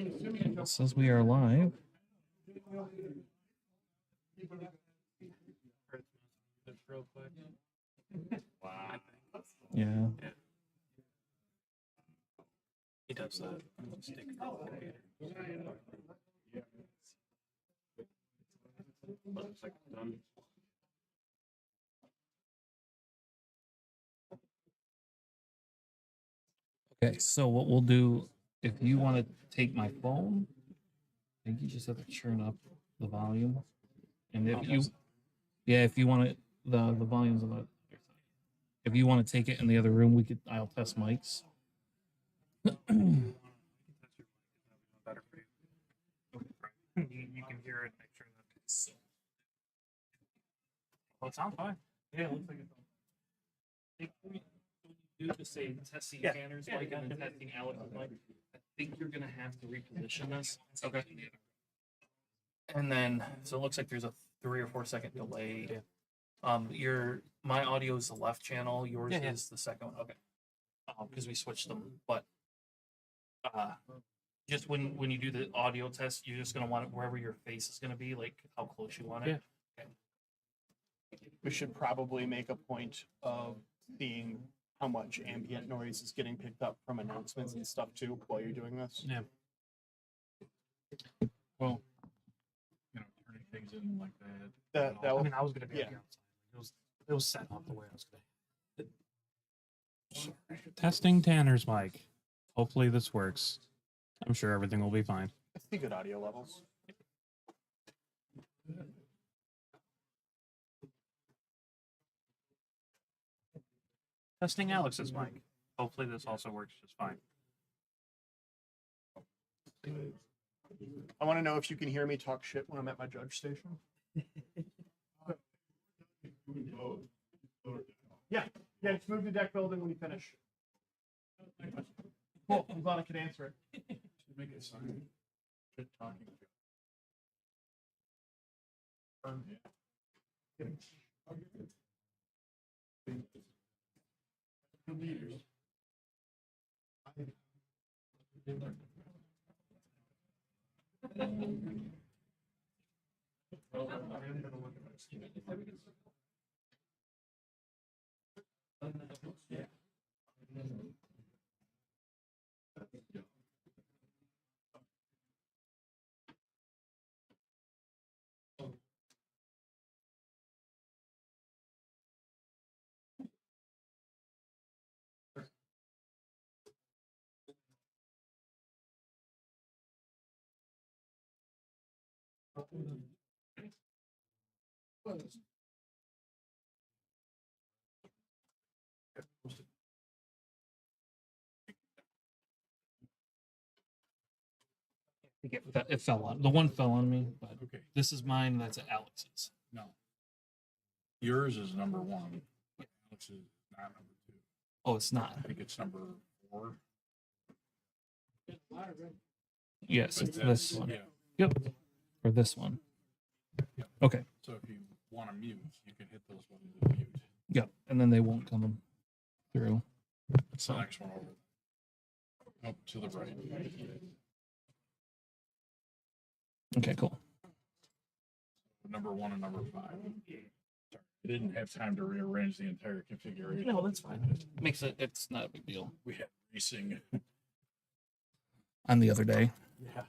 It says we are live. Real quick. Wow. Yeah. He does that. Looks like it's done. Okay, so what we'll do, if you want to take my phone, I think you just have to turn up the volume. And if you, yeah, if you want it, the volume's on the, if you want to take it in the other room, I'll test mics. Better for you. You can hear it. Make sure that it's. Well, it sounds fine. Yeah, it looks like it's. Do to say testing Yeah. Tanner's Yeah, mic and then yeah. testing Alex's mic. I think you're gonna have to reposition this. Okay. And then, so it looks like there's a 3 or 4 second delay. Yeah. My audio is the left channel, yours Yeah. is the second one. Okay. Because we switched them, but just when you do the audio test, you're just gonna want it wherever your face is gonna be, like how close you want it. Yeah. We should probably make a point of seeing how much ambient noise is getting picked up from announcements and stuff too while you're doing this. Yeah. Well, turning things in like that. That I will, mean, I was gonna be Yeah. on the outside. It was set up the way I was gonna. Testing Tanner's mic. Hopefully this works. I'm sure everything will be fine. I see good audio levels. Testing Alex's mic. Hopefully this also works just fine. I want to know if you can hear me talk shit when I'm at my judge station. Yeah, just move the deck building when you finish. Cool, I'm glad I could answer it. Make it sign. Good talking. Meters. It fell on, the one fell on me, but Okay, this is mine, that's Alex's. no. Yours is number 1. Alex is not number 2. Oh, it's not. I think it's number 4. Yes, it's this one. Yeah. Yep. Or this one. Yeah. Okay. So if you want to mute, you can hit those buttons to mute. Yep. And then they won't come through. It's the next one over. Up to the right. Okay, cool. Number 1 and number 5. I didn't have time to rearrange the entire configuration. No, that's fine. Makes it, it's not a big deal. We had racing. On the other day. Yeah.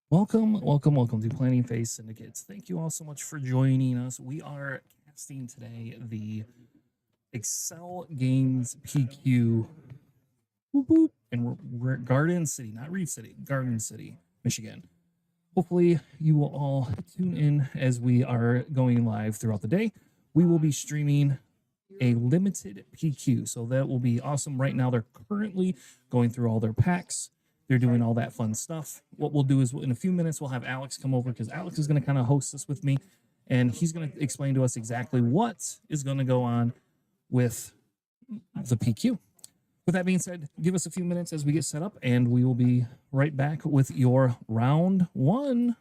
Welcome to Planning Phase Syndicates. Thank you all so much for joining us. We are casting today the Excel Games PQ whoop, whoop, in Garden City, not Reed City, Garden City, Michigan. Hopefully, you will all tune in as we are going live throughout the day. We will be streaming a limited PQ, so that will be awesome. Right now, they're currently going through all their packs. They're doing all that fun stuff. What we'll do is in a few minutes, we'll have Alex come over because Alex is going to kind of host this with me, and he's going to explain to us exactly what is going to go on with the PQ. With that being said, give us a few minutes as we get set up, and we will be right back with your round one.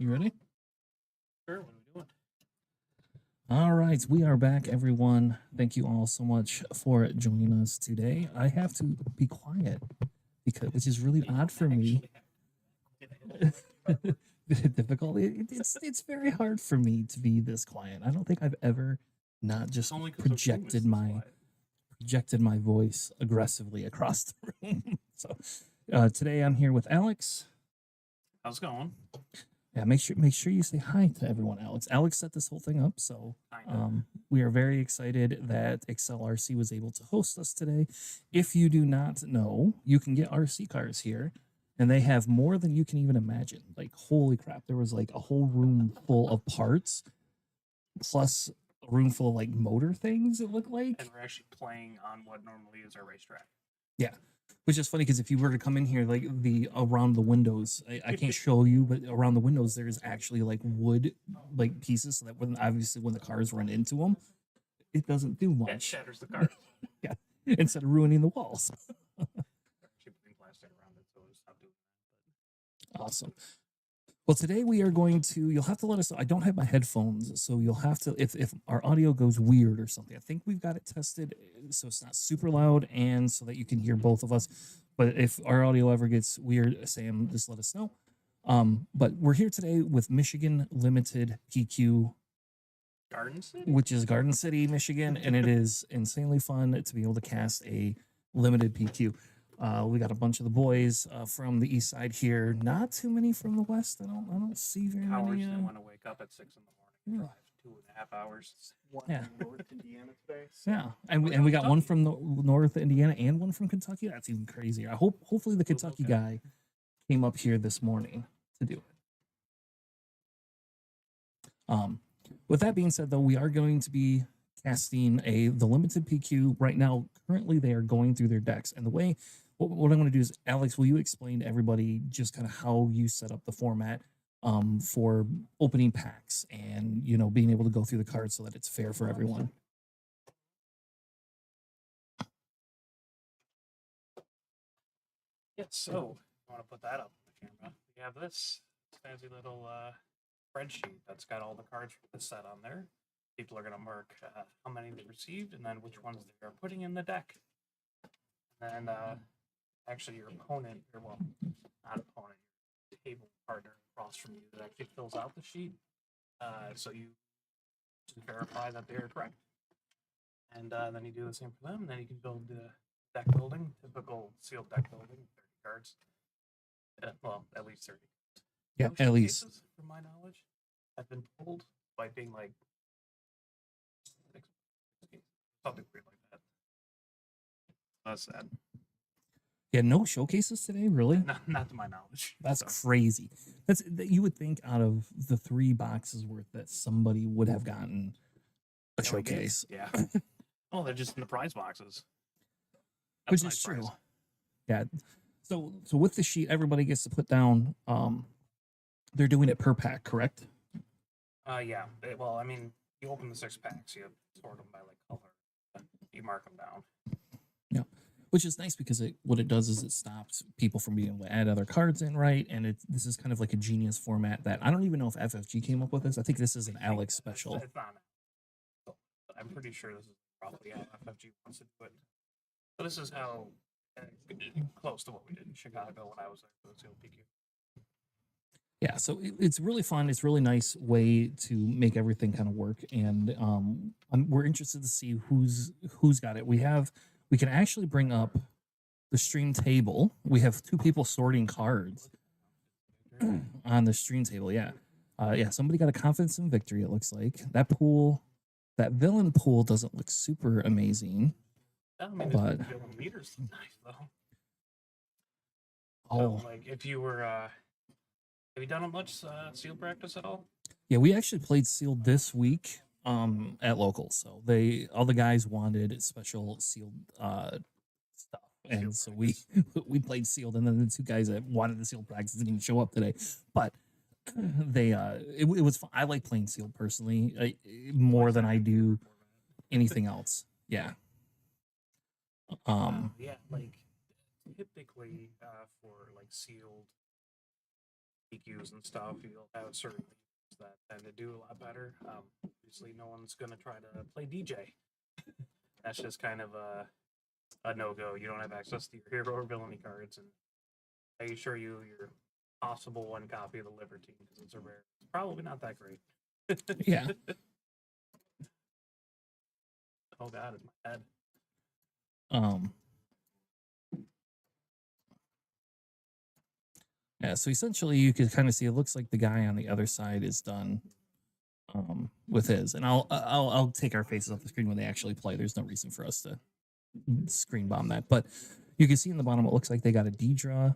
You ready? Sure, what are we doing? All right, we are back, everyone. Thank you all so much for joining us today. I have to be quiet because, which is really odd for me. Difficult. It's very hard for me to be this quiet. I don't think I've ever not just Only 'cause the room is projected this my quiet. projected my voice aggressively across the room. So today I'm here with Alex. How's it going? Yeah, make sure you say hi to everyone, Alex. Alex set this whole thing up, so Kinda. we are very excited that Excel RC was able to host us today. If you do not know, you can get RC cars here, and they have more than you can even imagine. Like, holy crap, there was like a whole room full of parts, plus a room full of like motor things. It looked like, And we're actually playing on what normally is our racetrack. yeah. Which is funny because if you were to come in here, like the around the windows, I can't show you, but around the windows there's actually like wood, like pieces, so that when obviously when the cars run into them, it doesn't do That much. shatters the car. Yeah, instead of ruining the walls. Actually putting plastic around it so it's not doing that. Awesome. Well, today we are going to. You'll have to let us know. I don't have my headphones, so you'll have to. If our audio goes weird or something, I think we've got it tested so it's not super loud and so that you can hear both of us. But if our audio ever gets weird, Sam, just let us know. But we're here today with Michigan Limited PQ, Garden City? which is Garden City, Michigan, and it is insanely fun to be able to cast a limited PQ. We got a bunch of the boys from the east side here. Not too many from the west. I don't see very Cowards many. didn't want to wake up at 6 in the morning. yeah. Drive 2.5 hours. One Yeah. in North Indiana today. So Yeah, and we got one from North Indiana and one from Kentucky. That's even crazier. Hopefully the Kentucky okay. guy came up here this morning to do it. With that being said, though, we are going to be casting the limited PQ right now. Currently, they are going through their decks, and the way what I'm going to do is, Alex, will you explain to everybody just kind of how you set up the format for opening packs and being able to go through the cards so that it's fair for everyone. Yeah, so I want to put that up on the camera. We have this fancy little spreadsheet that's got all the cards for the set on there. People are going to mark how many they received and then which ones they are putting in the deck. And then actually your opponent, or well, not opponent, your table partner across from you that actually fills out the sheet. So you to verify that they are correct. And then you do the same for them. And then you can build the deck building, typical sealed deck building, 30 cards. Well, at least 30. Yeah, No at least. showcases, from my knowledge, have been pulled by being like something weird like that. That's sad. Yeah, no showcases today, really? Not to my knowledge. That's So, crazy. That you would think out of the 3 boxes worth that somebody would have gotten a no, we did. showcase, Yeah. Oh, they're just in the prize boxes. which That's a is nice true. prize. Yeah. So with the sheet, everybody gets to put down. They're doing it per pack, correct? Yeah. Well, I mean, you open the 6 packs, you sort them by like color, you mark them down. Yeah. Which is nice because what it does is it stops people from being able to add other cards in, right? And this is kind of like a genius format that I don't even know if FFG came up with this. I think this is an Alex special. It's not. I'm pretty sure this is probably how FFG wants to do it. But this is how close to what we did in Chicago when I was there for the CLPQ. Yeah, so it's really fun. It's really nice way to make everything kind of work, and we're interested to see who's got it. We can actually bring up the stream table. We have 2 people sorting cards on the stream table. Yeah, somebody got a confidence in victory. It looks like that villain pool doesn't look super amazing. I mean, But- the villain meters look nice though. Oh, So, like if you were, have you done much seal practice at all? yeah, we actually played sealed this week at local. So all the guys wanted special sealed stuff. And Sealed so we played sealed, and then the 2 guys that wanted the sealed practice didn't even show up today. But they it was fun. I like playing sealed personally more than I do anything else. Yeah. Yeah, like typically for like sealed, PQs and stuff, you'll have certain leaders that tend to do a lot better. Obviously, no one's gonna try to play DJ. That's just kind of a no go. You don't have access to your hero or villainy cards, and I assure you, your possible one copy of the Libertine, because it's a rare, it's probably not that great. Yeah. Oh god, it's my head. Yeah, so essentially you could kind of see it looks like the guy on the other side is done with his. And I'll take our faces off the screen when they actually play. There's no reason for us to screen bomb that. But you can see in the bottom it looks like they got a Deidre,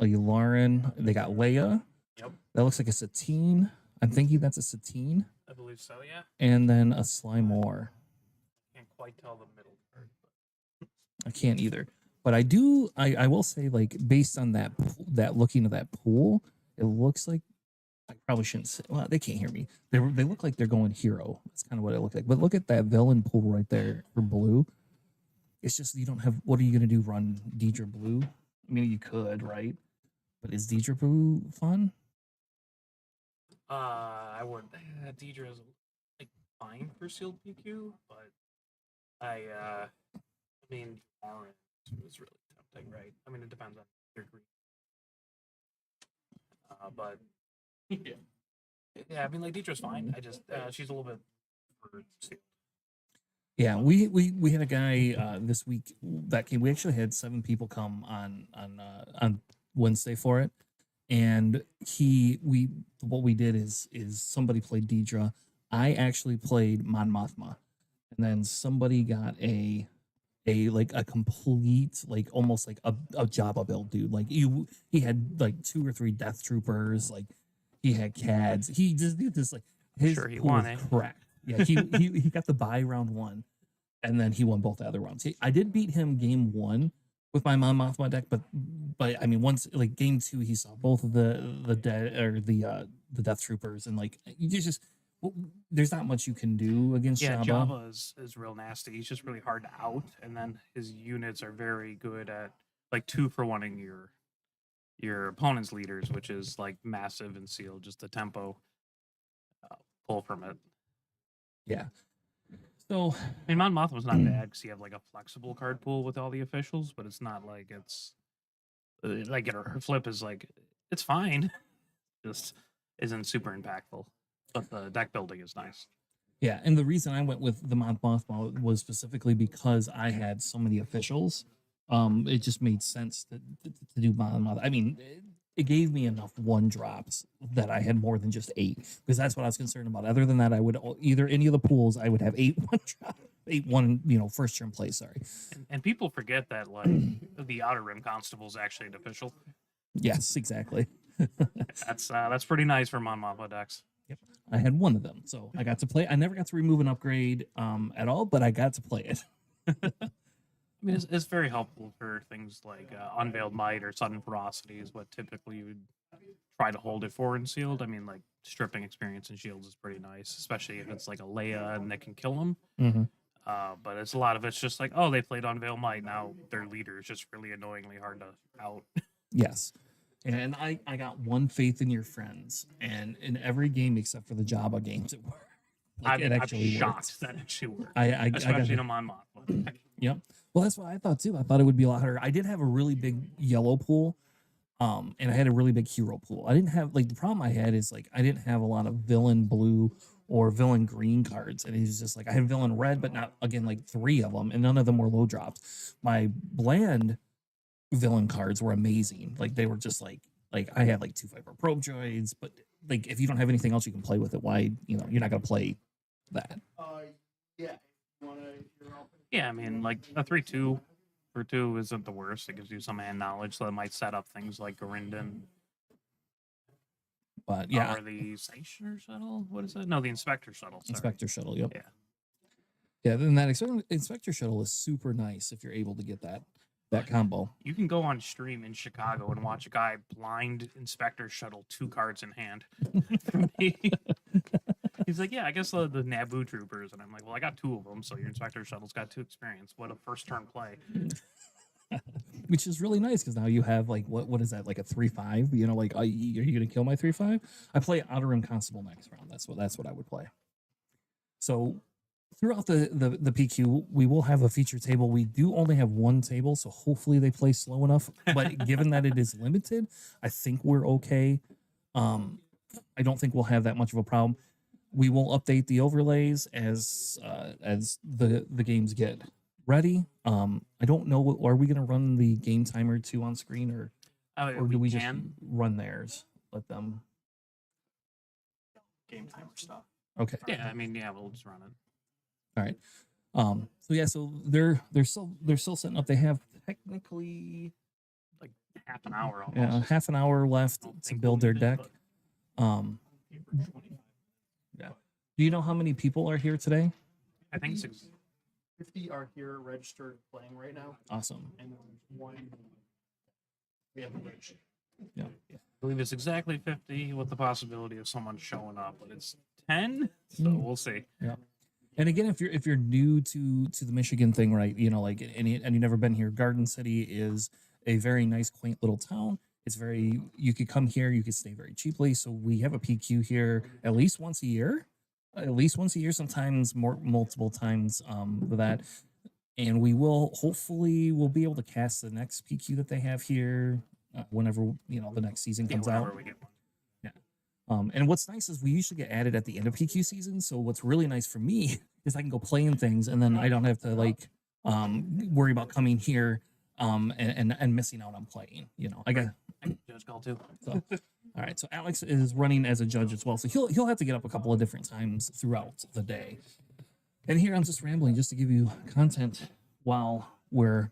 a Lauren, they got Leia. Yep, That looks like a Satine. I'm thinking that's a Satine. I believe so. Yeah, And then a Slimore. can't quite tell the middle card. But I can't either. But I will say, like, based on that looking at that pool, it looks like I probably shouldn't say, well, they can't hear me. They look like they're going hero. That's kind of what it looked like. But look at that villain pool right there for blue. It's just you don't have, what are you gonna do? Run Deidre blue? I mean, you could, right? But is Deidre blue fun? I would. Deidre is like fine for sealed PQ, but I mean, orange was really tempting, right? I mean, it depends on your green. But yeah, I mean, like Deidre's fine. I just she's a little bit for sealed. Yeah, we had a guy this week that came. We actually had 7 people come on Wednesday for it, and what we did is somebody played Deidre. I actually played Mon Mothma, and then somebody got a like a complete, like almost like a Jabba build, dude. Like he had like 2 or 3 Death Troopers, like he had CADs. He just did this, like his Sure, he pool won, was eh? cracked. Yeah, he got the bye round 1, and then he won both the other rounds. I did beat him game 1 with my Mon Mothma deck, but I mean, once like game 2, he saw both of the dead or the Death Troopers, and like you just there's not much you can do against Yeah, Jabba. Jabba is real nasty. He's just really hard to out, and then his units are very good at like 2-for-1ing your opponent's leaders, which is like massive and sealed. Just the tempo pull from it. Yeah. So I mean, Mon Mothma's not bad because you have like a flexible card pool with all the officials, but it's not like it's like her flip is like it's fine, just isn't super impactful. But the deck building is nice. yeah, and the reason I went with the Mon Mothma was specifically because I had so many officials. It just made sense to do Mon Mothma. I mean, it gave me enough 1-drops that I had more than just 8, because that's what I was concerned about. Other than that, I would either any of the pools I would have 8 1-drop, 8 first turn play. Sorry. And people forget that like the Outer Rim Constable is actually an official. Yes, exactly. That's pretty nice for Mon Mothma decks. Yep, I had 1 of them, so I got to play. I never got to remove an upgrade at all, but I got to play it. I mean, it's very helpful for things like Unveiled Might or Sudden Ferocity is what typically you would try to hold it for in sealed. I mean, like stripping experience and shields is pretty nice, especially if it's like a Leia and they can kill them. Mhm. But it's a lot of it's just like, oh, they played Unveiled Might. Now their leader is just really annoyingly hard to out. Yes. And I got 1 faith in your friends, and in every game except for the Jabba games, it worked. Like, it I'm actually shocked worked. that actually worked. I got Especially in it. a Mon Mothma deck. Yep. Well, that's what I thought too. I thought it would be a lot harder. I did have a really big yellow pool, and I had a really big hero pool. I didn't have, like, the problem I had is like I didn't have a lot of villain blue or villain green cards, and it was just like I had villain red, but not, again, like 3 of them, and none of them were low drops. My bland villain cards were amazing. Like they were just like I had like 2 Viper Probe droids, but like if you don't have anything else you can play with it, why, you're not gonna play that. Yeah. You wanna hear all- Yeah, I mean, like a 3/2 for 2 isn't the worst. It gives you some hand knowledge, so it might set up things like Gorindan. But yeah, Or the Stationer Shuttle? What is it? No, the Inspector Shuttle. Sorry. Inspector Shuttle. Yep. Yeah. Yeah. Then that Inspector Shuttle is super nice if you're able to get that combo. You can go on stream in Chicago and watch a guy blind Inspector Shuttle 2 cards in hand. For me. He's like, yeah, I guess the Naboo troopers. And I'm like, well, I got 2 of them, so your Inspector Shuttle's got 2 experience. What a first turn play. which is really nice because now you have like what is that, like a 3-5? You know, like are you gonna kill my 3-5? I play Outer Rim Constable next round. That's what I would play. So throughout the PQ, we will have a feature table. We do only have one table, so hopefully they play slow enough. But given that it is limited, I think we're okay. I don't think we'll have that much of a problem. We will update the overlays as the games get ready. I don't know. Are we going to run the game timer too on screen, or do we just run theirs? Let them. Game timer stuff. Okay. Yeah, I mean, yeah, we'll just run it. All right. So yeah, so they're still setting up. They have technically Like half an hour almost. yeah, half an hour left Don't to think build we'll their need it, deck. Yeah. Do you know how many people are here today? I think 50 are here registered playing right now, Awesome. and then one we have registered. Yeah. I believe it's exactly 50 with the possibility of someone showing up, but it's 10, so Mm. we'll see. And again, if you're new to the Michigan thing, right? You know, like and you've never been here, Garden City is a very nice, quaint little town. It's very you could come here, you could stay very cheaply. So we have a PQ here at least once a year, sometimes multiple times that. And we will hopefully we'll be able to cast the next PQ that they have here whenever the next season Yeah, comes whenever out. we get one. And what's nice is we usually get added at the end of PQ season. So what's really nice for me is I can go play in things, and then I don't have to worry about coming here and missing out on playing. I got I can judge call too. so. All right, so Alex is running as a judge as well, so he'll have to get up a couple of different times throughout the day. And here I'm just rambling just to give you content while we're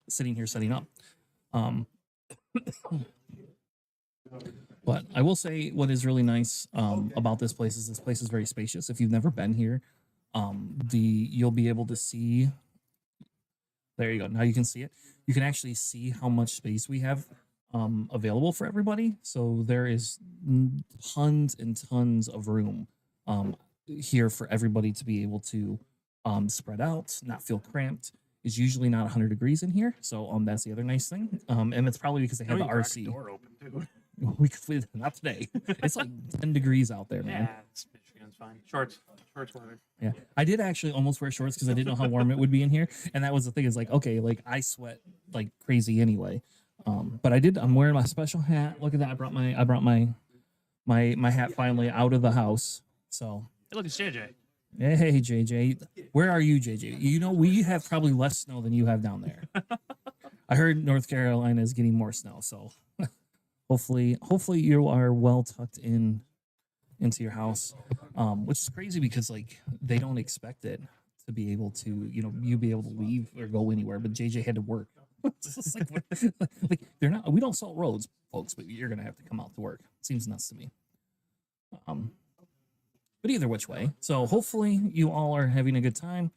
sitting here setting up. But I will say what is really nice about this place is very spacious. If you've never been here, you'll be able to see. There you go. Now you can see it. You can actually see how much space we have available for everybody. So there is tons and tons of room here for everybody to be able to spread out, not feel cramped. It's usually not 100 degrees in here, so that's the other nice thing. And it's probably because they have the RC. Door open too. We could not today. It's like 10 degrees out there, man. Yeah, it's Michigan's fine. Shorts weather. Yeah, I did actually almost wear shorts because I didn't know how warm it would be in here, and that was the thing. Is like, okay, like I sweat like crazy anyway. But I'm wearing my special hat. Look at that. I brought my hat finally out of the house. So Hey, look, it's JJ. hey JJ, where are you, JJ? We have probably less snow than you have down there. I heard North Carolina is getting more snow, so hopefully you are well tucked into your house, which is crazy because like they don't expect it to be able to you be able to leave or go anywhere, but JJ had to work. It's just like they're not. We don't salt roads, folks, but you're gonna have to come out to work. Seems nuts to me. But either which way, so hopefully you all are having a good time.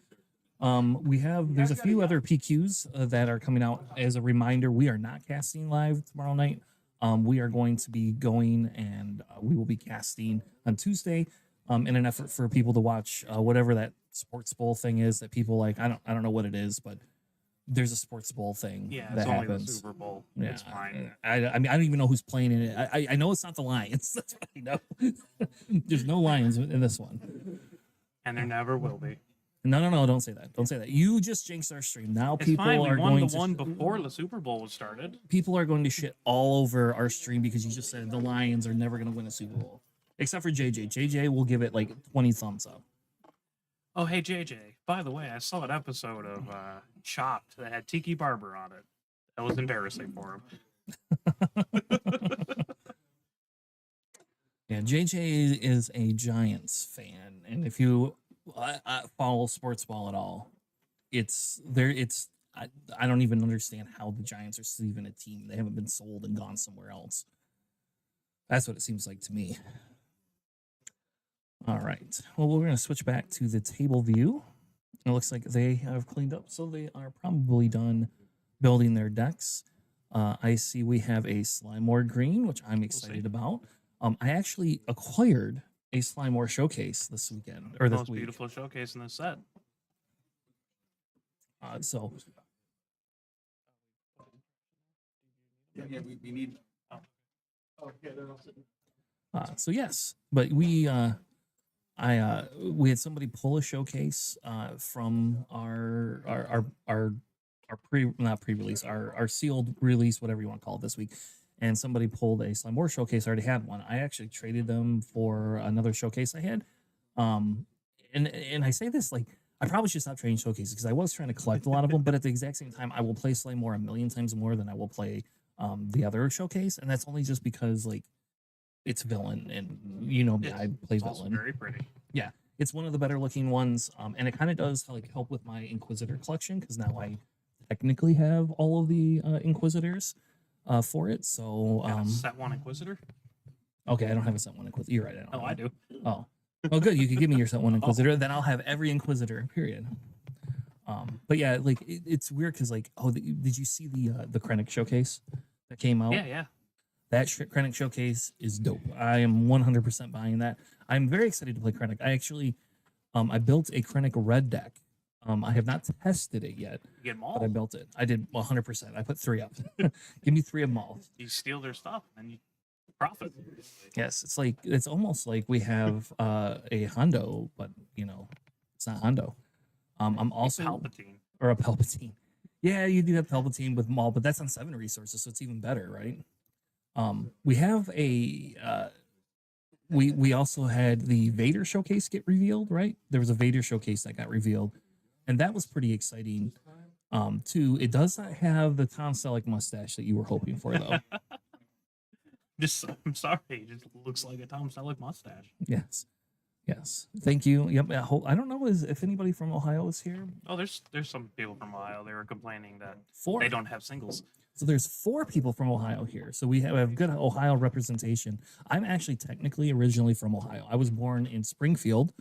There's a few other PQs that are coming out. As a reminder, we are not casting live tomorrow night. We are going to be going and we will be casting on Tuesday in an effort for people to watch whatever that sports bowl thing is that people like. I don't know what it is, but there's a sports bowl thing. Yeah, that it's only happens. the Super Bowl. Yeah, It's fine. I mean, I don't even know who's playing in it. I know it's not the Lions. That's what I know. There's no Lions in this one. And there never will be. No, don't say that. Don't say that. You just jinxed our stream. Now It's people fine. We are won going the to one before the Super Bowl was started. people are going to shit all over our stream because you just said the Lions are never going to win a Super Bowl. Except for JJ. JJ will give it like 20 thumbs up. Oh, hey, JJ. By the way, I saw an episode of Chopped that had Tiki Barber on it. That was embarrassing for him. Yeah, JJ is a Giants fan, and if you follow sports ball at all, I don't even understand how the Giants are still even a team. They haven't been sold and gone somewhere else. That's what it seems like to me. All right. Well, we're going to switch back to the table view. It looks like they have cleaned up, so they are probably done building their decks. I see we have a Slimeware Green, which I'm excited about. I actually acquired a Slimeware showcase this weekend or The this most week. beautiful showcase in this set. So Yeah, we need. Oh, yeah, they're all sitting. So yes, but we had somebody pull a showcase from our not pre-release, our sealed release, whatever you want to call it, this week. And somebody pulled a Slime War showcase. I already had one. I actually traded them for another showcase I had. And I say this like I probably should stop trading showcases because I was trying to collect a lot of them, but at the exact same time, I will play Slime War a million times more than I will play the other showcase, and that's only just because like it's villain, and you know me, I play It's also villain. very pretty. Yeah, it's one of the better looking ones, and it kind of does like help with my Inquisitor collection because now I technically have all of the Inquisitors for it. So Got a set one Inquisitor? okay, I don't have a set one Inquisitor. You're right. I don't. Oh, have I it. do. Oh, well, good. You could give me your set one Inquisitor, then I'll have every Inquisitor. Period. But yeah, like it's weird because like, did you see the Krennic showcase that came out? Yeah, yeah. That Krennic showcase is dope. I am 100% buying that. I'm very excited to play Krennic. I actually, I built a Krennic red deck. I have not tested it yet, You get them but I all. built it. I did 100%. I put 3 up. Give me 3 of them all. You steal their stuff and you profit. Yes, it's almost like we have a Hondo, but you know, it's not Hondo. I'm also Palpatine. or a Palpatine. Yeah, you do have Palpatine with Maul, but that's on 7 resources, so it's even better, right? We have a we also had the Vader showcase get revealed, right? There was a Vader showcase that got revealed, and that was pretty exciting. Too, it does not have the Tom Selleck mustache that you were hoping for, though. I'm sorry. It just looks like a Tom Selleck mustache. Yes, yes. Thank you. Yep. I don't know if anybody from Ohio is here. Oh, there's some people from Ohio. They were complaining that 4. they don't have singles. So there's 4 people from Ohio here. So we have good Ohio representation. I'm actually technically originally from Ohio. I was born in Springfield,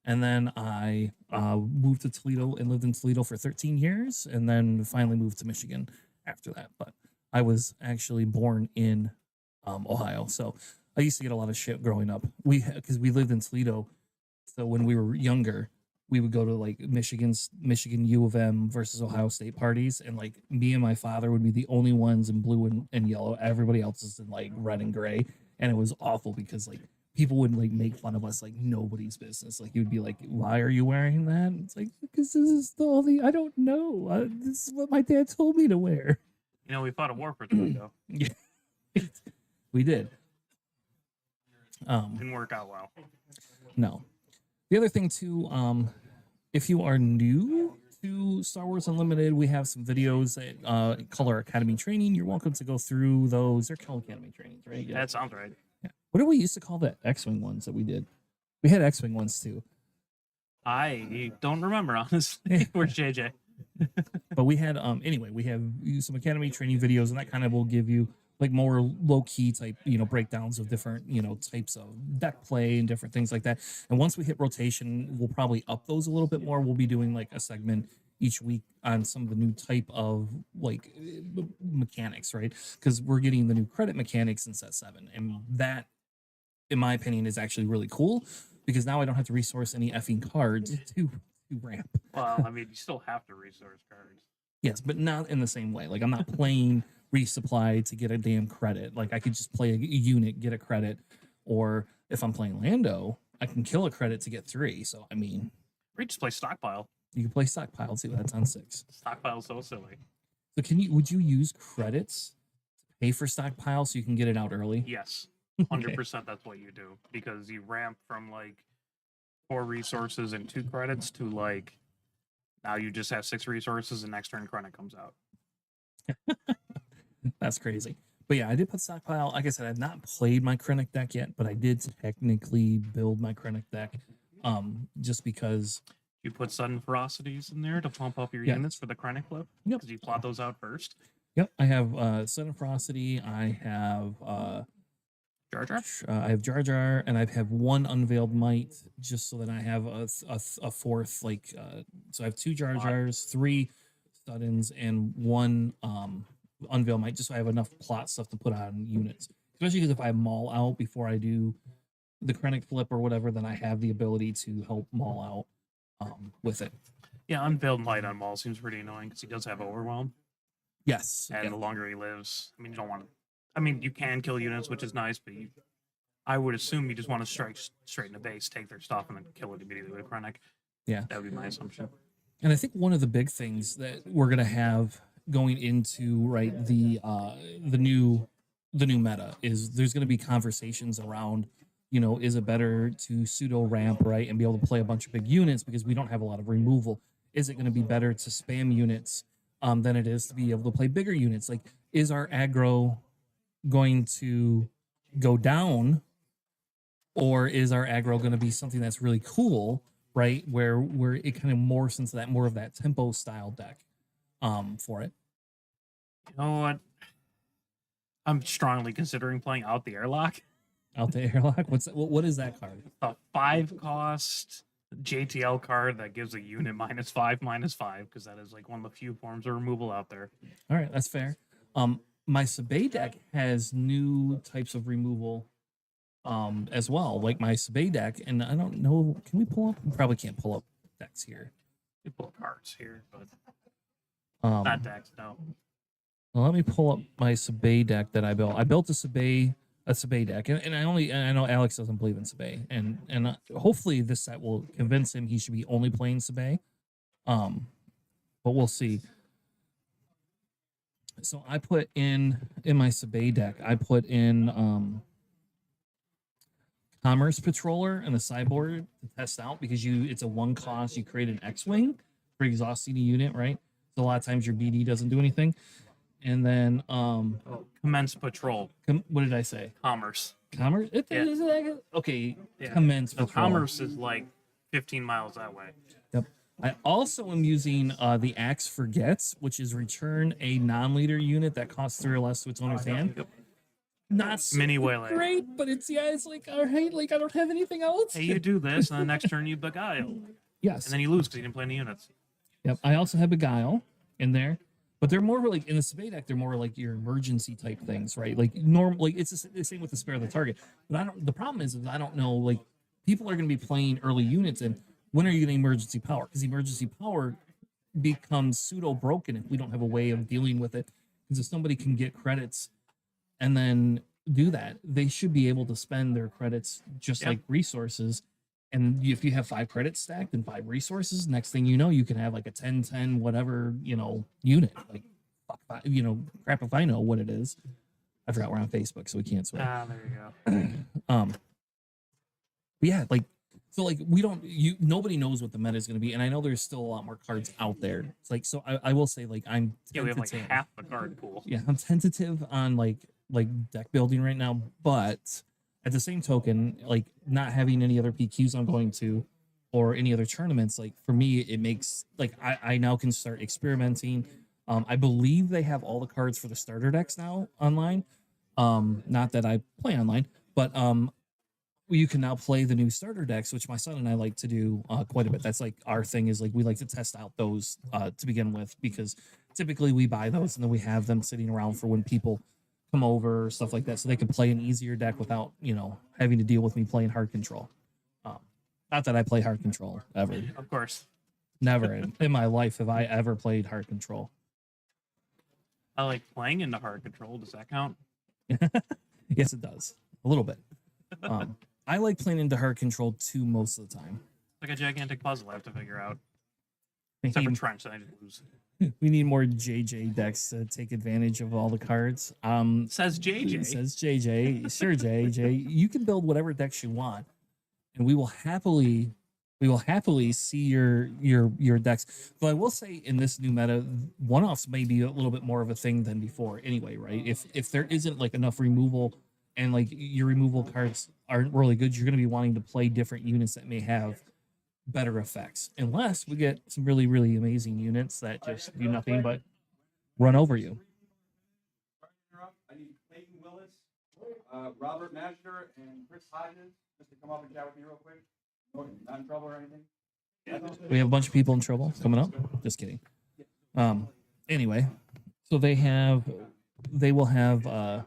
and then I moved to Toledo and lived in Toledo for 13 years, and then finally moved to Michigan after that. But I was actually born in Ohio. So I used to get a lot of shit growing up. Because we lived in Toledo. So when we were younger, we would go to like Michigan U of M versus Ohio State parties, and like me and my father would be the only ones in blue and yellow. Everybody else is in like red and gray, and it was awful because like people would like make fun of us like nobody's business. Like you would be like, "Why are you wearing that?" It's like because this is the only I don't know. This is what my dad told me to wear. You know, we fought a war for Toledo. Yeah, we did. Didn't work out well. No. The other thing too, if you are new to Star Wars Unlimited, we have some videos at Color Academy Training. You're welcome to go through those. They're Color Academy trainings, right? Yeah. That sounds right. Yeah. What did we used to call that X-Wing ones that we did? We had X-Wing ones too. I don't remember, honestly. Where's JJ? But we had anyway, we have some Academy training videos, and that kind of will give you like more low-key type, breakdowns of different, types of deck play and different things like that. And once we hit rotation, we'll probably up those a little bit more. We'll be doing like a segment each week on some of the new type of like mechanics, right? Because we're getting the new credit mechanics in set 7, and that, in my opinion, is actually really cool because now I don't have to resource any effing cards to ramp. Well, I mean, you still have to resource cards. Yes, but not in the same way. Like I'm not playing resupply to get a damn credit. Like I could just play a unit, get a credit, or if I'm playing Lando, I can kill a credit to get 3. So I mean, Or you just play stockpile. you can play stockpile too. That's on 6. Stockpile's so silly. So would you use credits to pay for stockpile so you can get it out early? Yes. 100% that's what you do. Because you ramp from like 4 resources and 2 credits to like now you just have 6 resources and next turn credit comes out. That's crazy. But yeah, I did put stockpile. Like I said, I've not played my Krennic deck yet, but I did technically build my Krennic deck. Just because You put sudden ferocities in there to pump up your Yeah. units for the Krennic flip. Yep. Because you plot those out first. Yep, I have Sudden Ferocity, I have Jar Jar. I have Jar Jar, and I have 1 Unveiled Might, just so that I have a 4th, like, so I have 2 Jar Jars, 3 Suddens, and 1 Unveiled Might, just so I have enough plot stuff to put on units. Especially because if I Maul out before I do the Krennic flip or whatever, then I have the ability to help Maul out with it. Yeah, Unveiled Light on Maul seems pretty annoying because he does have Overwhelm. Yes. and yeah. the longer he lives, I mean, you don't want to. I mean, you can kill units, which is nice, but I would assume you just want to strike straight in the base, take their stuff, and then kill it immediately with a chronic. Yeah. That would be my assumption. And I think one of the big things that we're gonna have going into the new meta is there's gonna be conversations around, is it better to pseudo ramp, right, and be able to play a bunch of big units because we don't have a lot of removal? Is it gonna be better to spam units than it is to be able to play bigger units? Like, is our aggro going to go down, or is our aggro going to be something that's really cool, right? Where it kind of morphs into that more of that tempo style deck for it. You know what? I'm strongly considering playing out the airlock. Out the airlock. What is that card? A 5-cost JTL card that gives a unit -5/-5 because that is like one of the few forms of removal out there. All right, that's fair. My Sabay deck has new types of removal as well, like my Sabay deck, and I don't know, can we pull up? We probably can't pull up decks here. You pull cards here, but Um, not decks. No. well, let me pull up my Sabay deck that I built. I built a Sabay deck, and I know Alex doesn't believe in Sabay, and hopefully this set will convince him he should be only playing Sabay. But we'll see. So I put in my Sabay deck, I put in Commerce Patroller and the sideboard to test out because it's a 1-cost. You create an X-wing for exhausting a unit, right? So a lot of times your BD doesn't do anything. And then Commence patrol. what did I say? Commerce. Commerce? Yeah. Okay. Yeah. Commence So patrol. commerce is like 15 miles that way. Yep. I also am using the Axe Forgets, which is return a non-leader unit that costs 3 or less to its owner's hand. Yep. Not super Mini waylay. great, but it's like, all right, like I don't have anything else. Hey, you do this, and the next turn you beguile, Yes. and then you lose because you didn't play any units. Yep. I also have Beguile in there, but they're more like in the Sabay deck. They're more like your emergency type things, right? Like like it's the same with the spare the target. But I don't. The problem is I don't know. Like people are going to be playing early units, and when are you getting emergency power? Because emergency power becomes pseudo broken if we don't have a way of dealing with it. Because if somebody can get credits and then do that, they should be able to spend their credits just Yep. like resources. And if you have 5 credits stacked and 5 resources, next thing you know, you can have like a 10 whatever, unit. Like, fuck, crap if I know what it is. I forgot we're on Facebook, so we can't swear. There you go. But yeah, nobody knows what the meta is going to be, and I know there's still a lot more cards out there. It's like, so I will say, like, I'm Yeah, we have like tentative. half the card pool. Yeah, I'm tentative on like deck building right now, but at the same token, like not having any other PQs I'm going to or any other tournaments, like for me, it makes like I now can start experimenting. I believe they have all the cards for the starter decks now online. Not that I play online, but you can now play the new starter decks, which my son and I like to do quite a bit. That's like our thing, is like we like to test out those to begin with, because typically we buy those and then we have them sitting around for when people come over or stuff like that, so they can play an easier deck without having to deal with me playing hard control. Not that I play hard control ever. Of course. Never in my life have I ever played hard control. I like playing into hard control. Does that count? Yes, it does. A little bit. I like playing into hard control too most of the time. Like a gigantic puzzle I have to figure out. Except for trench, then I just lose. We need more JJ decks to take advantage of all the cards. Says JJ. Says JJ. Sure, JJ. You can build whatever decks you want, and we will happily see your decks. But I will say, in this new meta, one-offs may be a little bit more of a thing than before anyway, right? If there isn't like enough removal and like your removal cards aren't really good, you're going to be wanting to play different units that may have better effects, unless we get some really, really amazing units that just do nothing but run over you. I need Clayton Willis, Robert Mashner, and Chris Hodges just to come up and chat with me real quick. Not in trouble or anything? We have a bunch of people in trouble coming up. Just kidding. Anyway, so they will have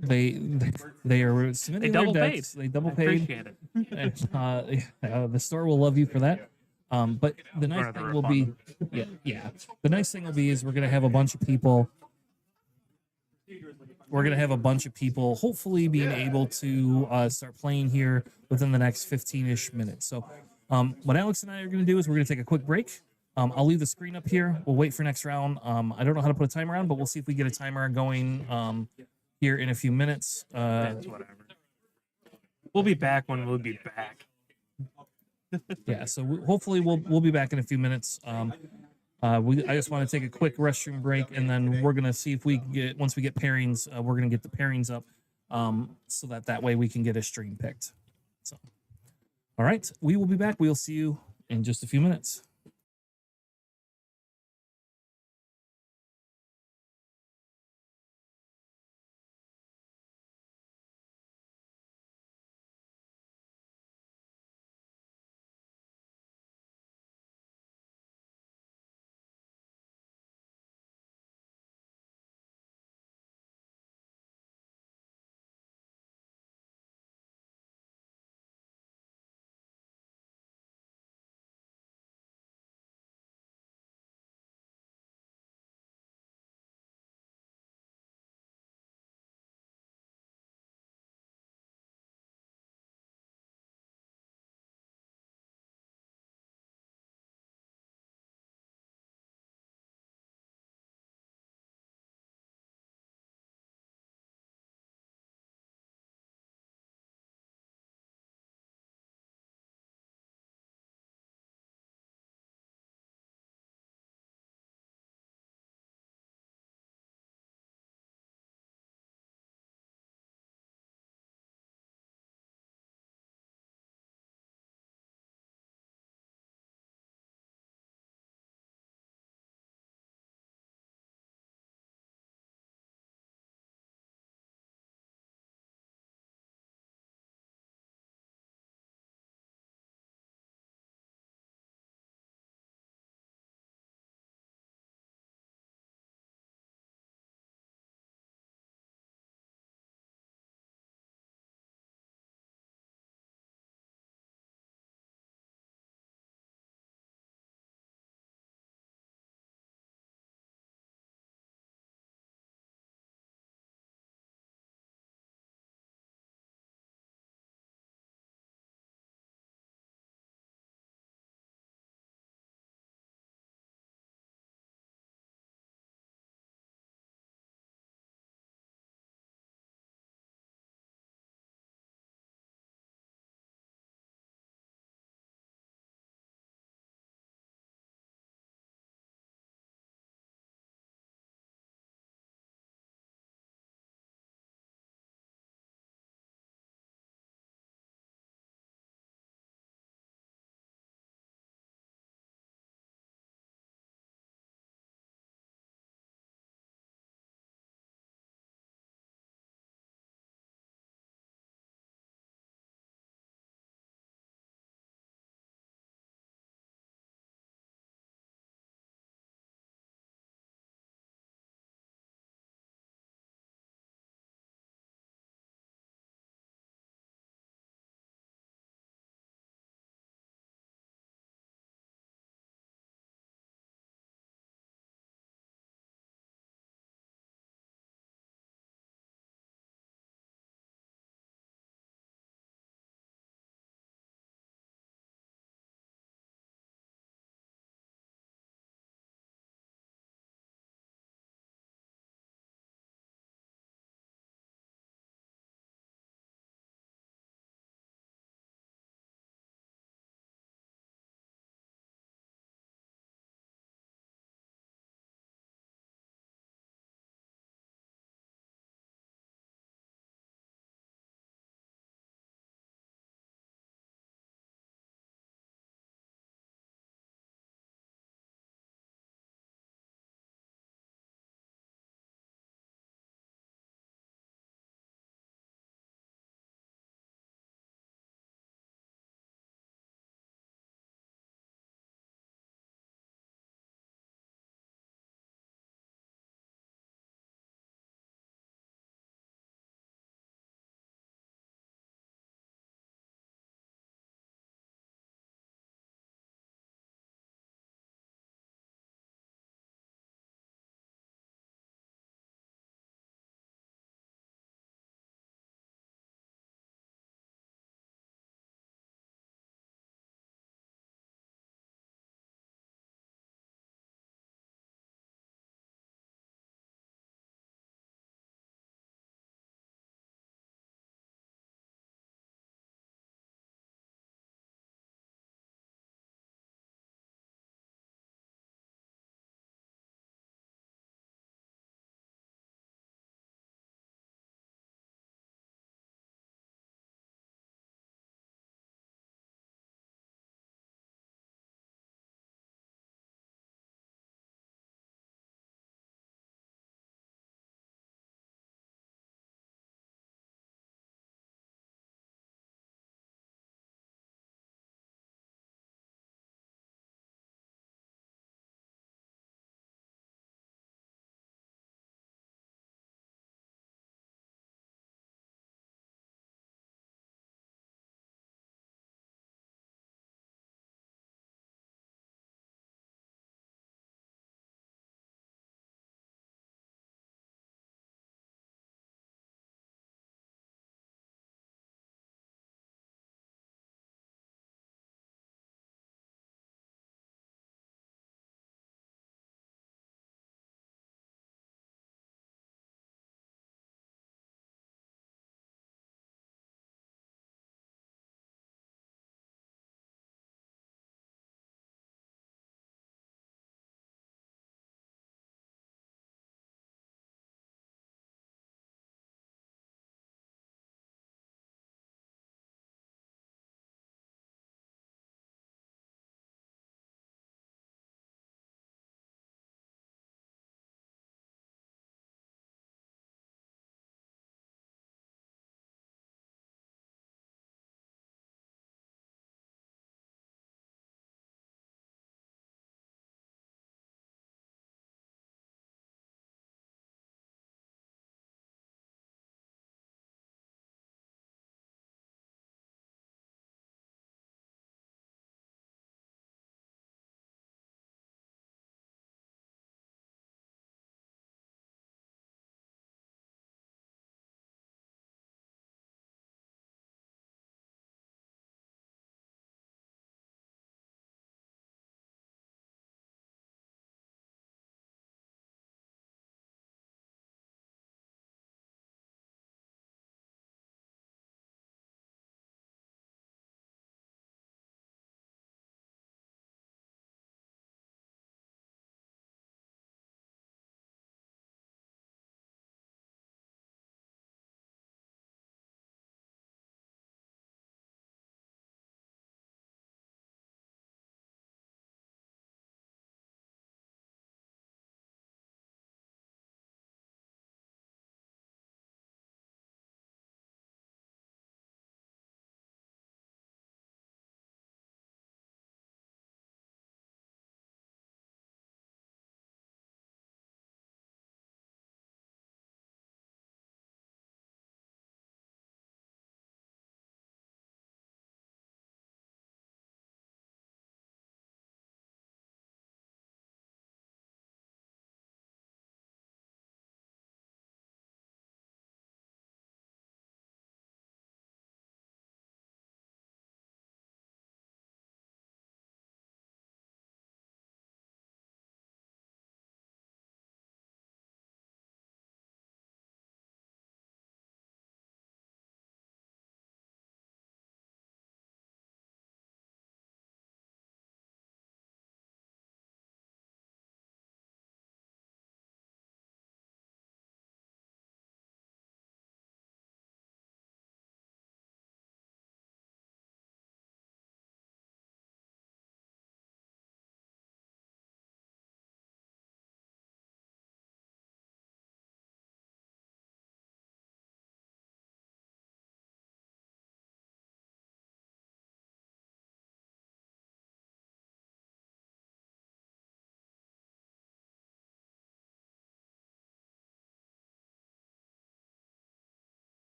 they are submitting They double their paid. decks. They double I paid. appreciate it. The store will love you for that. But the nice Going to the thing will be, yeah. The nice thing will be is we're gonna have a bunch of people. We're gonna have a bunch of people, hopefully being able to start playing here within the next 15-ish minutes. So, what Alex and I are gonna do is we're gonna take a quick break. I'll leave the screen up here. We'll wait for next round. I don't know how to put a timer on, but we'll see if we get a timer going here in a few minutes. It's whatever. We'll be back when we'll be back. Yeah, so hopefully we'll be back in a few minutes. I just want to take a quick restroom break, and then we're gonna see if we can get, once we get pairings, we're gonna get the pairings up, so that way we can get a stream picked. So, all right, we will be back. We'll see you in just a few minutes.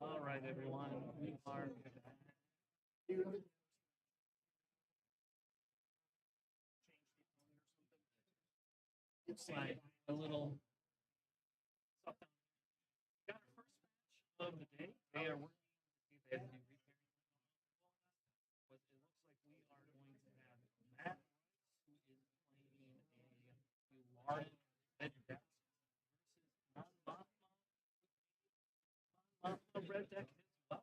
All right, everyone. We are it's like a little. Got our first match of the day. They are working. They have to do repairs. But it looks like we are going to have Matt, who is playing a large red deck versus a red deck as well.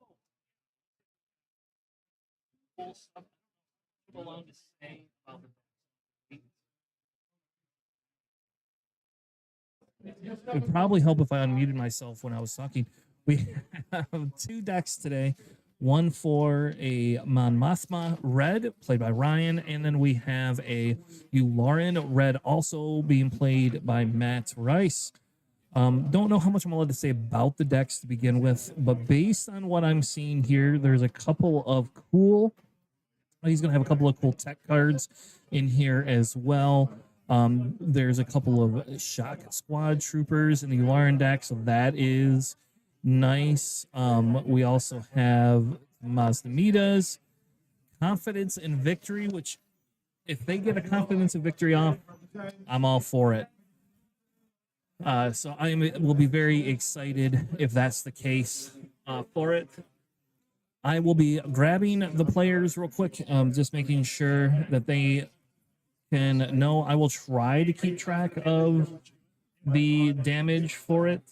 Cool stuff. People allowed to say about the it would probably help if I unmuted myself when I was talking. We have two decks today. One for a Mon Mothma red, played by Ryan, and then we have a Yularen red, also being played by Matt Rice. Don't know how much I'm allowed to say about the decks to begin with, but based on what I'm seeing here, there's a couple of cool. He's going to have a couple of cool tech cards in here as well. There's a couple of Shock Squad troopers in the Yularen deck, so that is nice. We also have Mazdamidas, Confidence and Victory, which if they get a Confidence and Victory off, I'm all for it. So will be very excited if that's the case for it. I will be grabbing the players real quick, just making sure that they can know. I will try to keep track of the damage for it.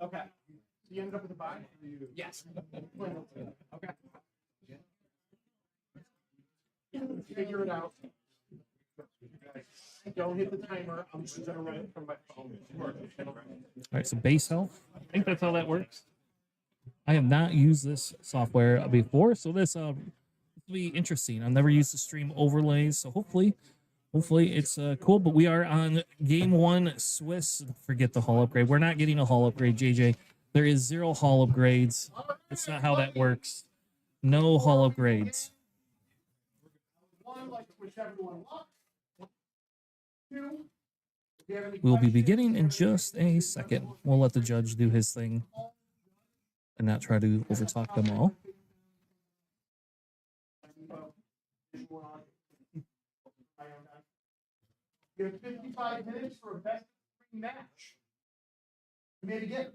Okay. So you ended up with a buy? Yes. Okay. Figure it out. Don't hit the timer. I'm just gonna run it from my phone. All right, so base health. I think that's how that works. I have not used this software before, so this will be interesting. I've never used the stream overlays, so hopefully it's cool. But we are on game one, Swiss. Forget the hull upgrade. We're not getting a hull upgrade, JJ. There is 0 hull upgrades. That's not how that works. No hull upgrades. We'll be beginning in just a second. We'll let the judge do his thing and not try to overtalk them all. You have 55 minutes for a best of 3 match. You made it again.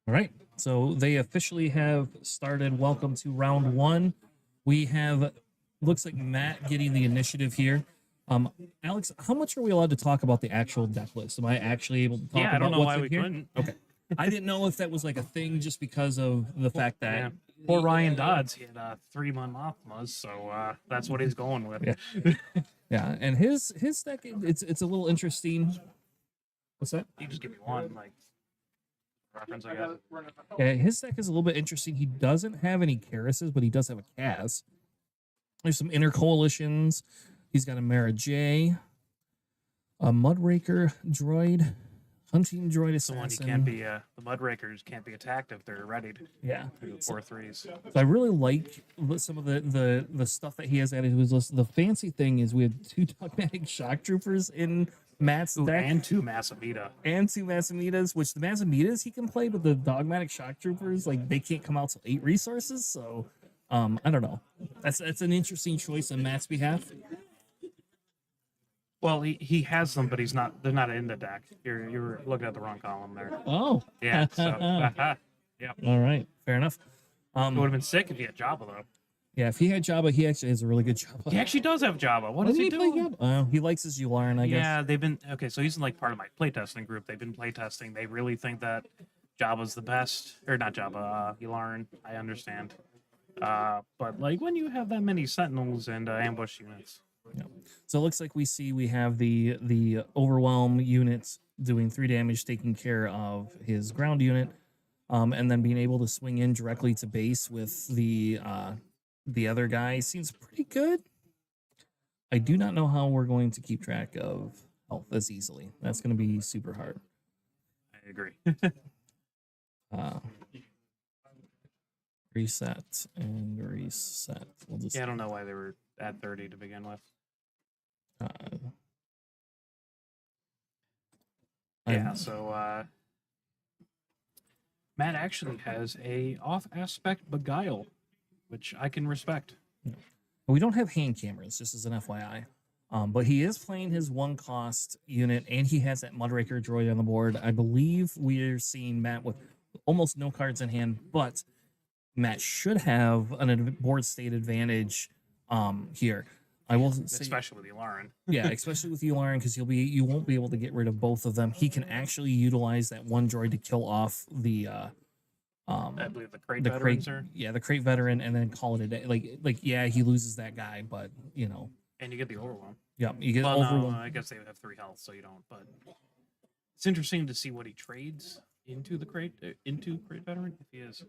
All right, so they officially have started. Welcome to round one. We have, looks like Matt getting the initiative here. Alex, how much are we allowed to talk about the actual deck list? Am I actually able to talk about I don't know what's why in we here? couldn't. Okay. I didn't know if that was like a thing just because of the fact that Yeah. Poor Ryan Dodds, he had 3 Mon Mothmas, so that's what he's going with. Yeah. Yeah, and his deck, it's a little interesting. What's that? You just give me one, like reference, I guess. Yeah, his deck is a little bit interesting. He doesn't have any Karases, but he does have a Kaz. There's some inner coalitions. He's got a Mara J, a Mudraker droid, hunting droid The one you assassin. can't be, the Mudrakers can't be attacked if they're ready to Yeah. do 4/3s. So I really like some of the stuff that he has added to his list. The fancy thing is we have 2 dogmatic shock troopers in Matt's Ooh, deck and 2 Masamita. and 2 Masamitas, which the Masamitas he can play, but the dogmatic shock troopers, like, they can't come out till 8 resources. So I don't know. That's an interesting choice on Matt's behalf. Well, he has them, but they're not in the deck. You're looking at the wrong column there. Oh, Yeah, so yep. All right, fair enough. It would have been sick if he had Jabba though. Yeah, if he had Jabba, he actually has a really good Jabba. He actually does have Jabba. What is Doesn't he play doing? Jabba? He likes his Yularen, I guess. Yeah, they've been okay. So he's in like part of my playtesting group. They've been playtesting. They really think that Jabba's the best, or not Jabba, Yularen. I understand, but like when you have that many Sentinels and ambush units, Yeah. So it looks like we have the overwhelm units doing 3 damage, taking care of his ground unit, and then being able to swing in directly to base with the other guy seems pretty good. I do not know how we're going to keep track of health as easily. That's going to be super hard. I agree. Reset and reset. We'll just Yeah, I don't know why they were at 30 to begin with. Yeah, so Matt actually has a off aspect beguile, which I can respect. We don't have hand cameras, just as an FYI. But he is playing his one cost unit, and he has that Mudraker droid on the board. I believe we're seeing Matt with almost no cards in hand, but Matt should have an board state advantage here. I will say, Especially with Lauren. yeah, especially with Yularen, because you won't be able to get rid of both of them. He can actually utilize that one droid to kill off the I believe the crate the veterans crate, are. yeah, the crate veteran, and then call it a day. Like yeah, he loses that guy, but you know, And you get the overwhelm. yeah, you get Well, over no, one. I guess they have 3 health, so you don't. But it's interesting to see what he trades into the crate veteran if he is.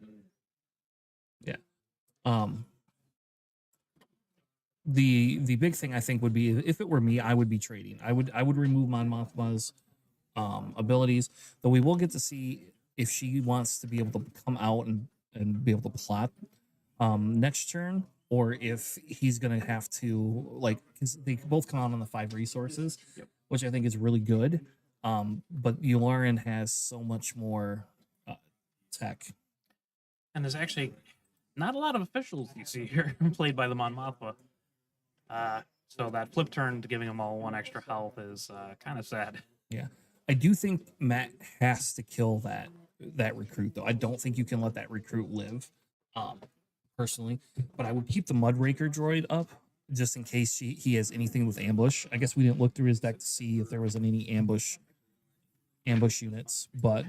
Um, the big thing I think would be, if it were me, I would be trading. I would remove Mon Mothma's abilities, though we will get to see if she wants to be able to come out and be able to plot next turn, or if he's gonna have to, like, because they both come out on the 5 resources, Yep. which I think is really good. But Yularen has so much more tech. And there's actually not a lot of officials you see here played by the Mon Mothma. So that flip turn to giving them all 1 extra health is kind of sad. Yeah, I do think Matt has to kill that recruit, though. I don't think you can let that recruit live, personally. But I would keep the Mudraker droid up just in case he has anything with ambush. I guess we didn't look through his deck to see if there was any ambush units, but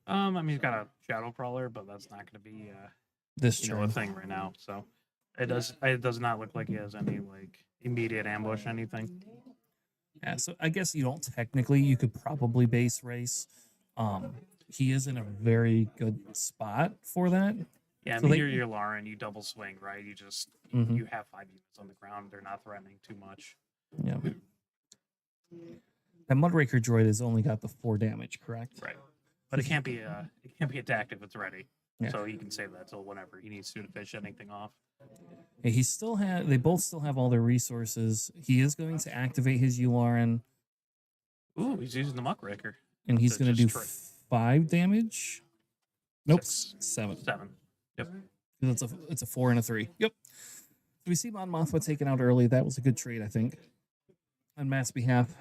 I mean, he's got a shadow crawler, but that's not going to be this a turn, thing right now. So it does not look like he has any like immediate ambush anything. yeah. So I guess you could probably base race. He is in a very good spot for that. Yeah, I So mean, they- you're Lauren, you double swing, right? You just Mhm. you have 5 units on the ground. They're not threatening too much. Yeah. That Mudraker droid has only got the 4 damage, correct? Right. But it can't be attacked if it's ready. Yeah. So he can save that till whenever he needs to fish anything off. Yeah, they both still have all their resources. He is going to activate his Yularen, Ooh, he's using the muckraker. and he's So going to do just 5 damage. Nope, 6. 7. 7. Yep. It's a 4 and a 3. Yep. So we see Mon Mothma taken out early. That was a good trade, I think, on Matt's behalf.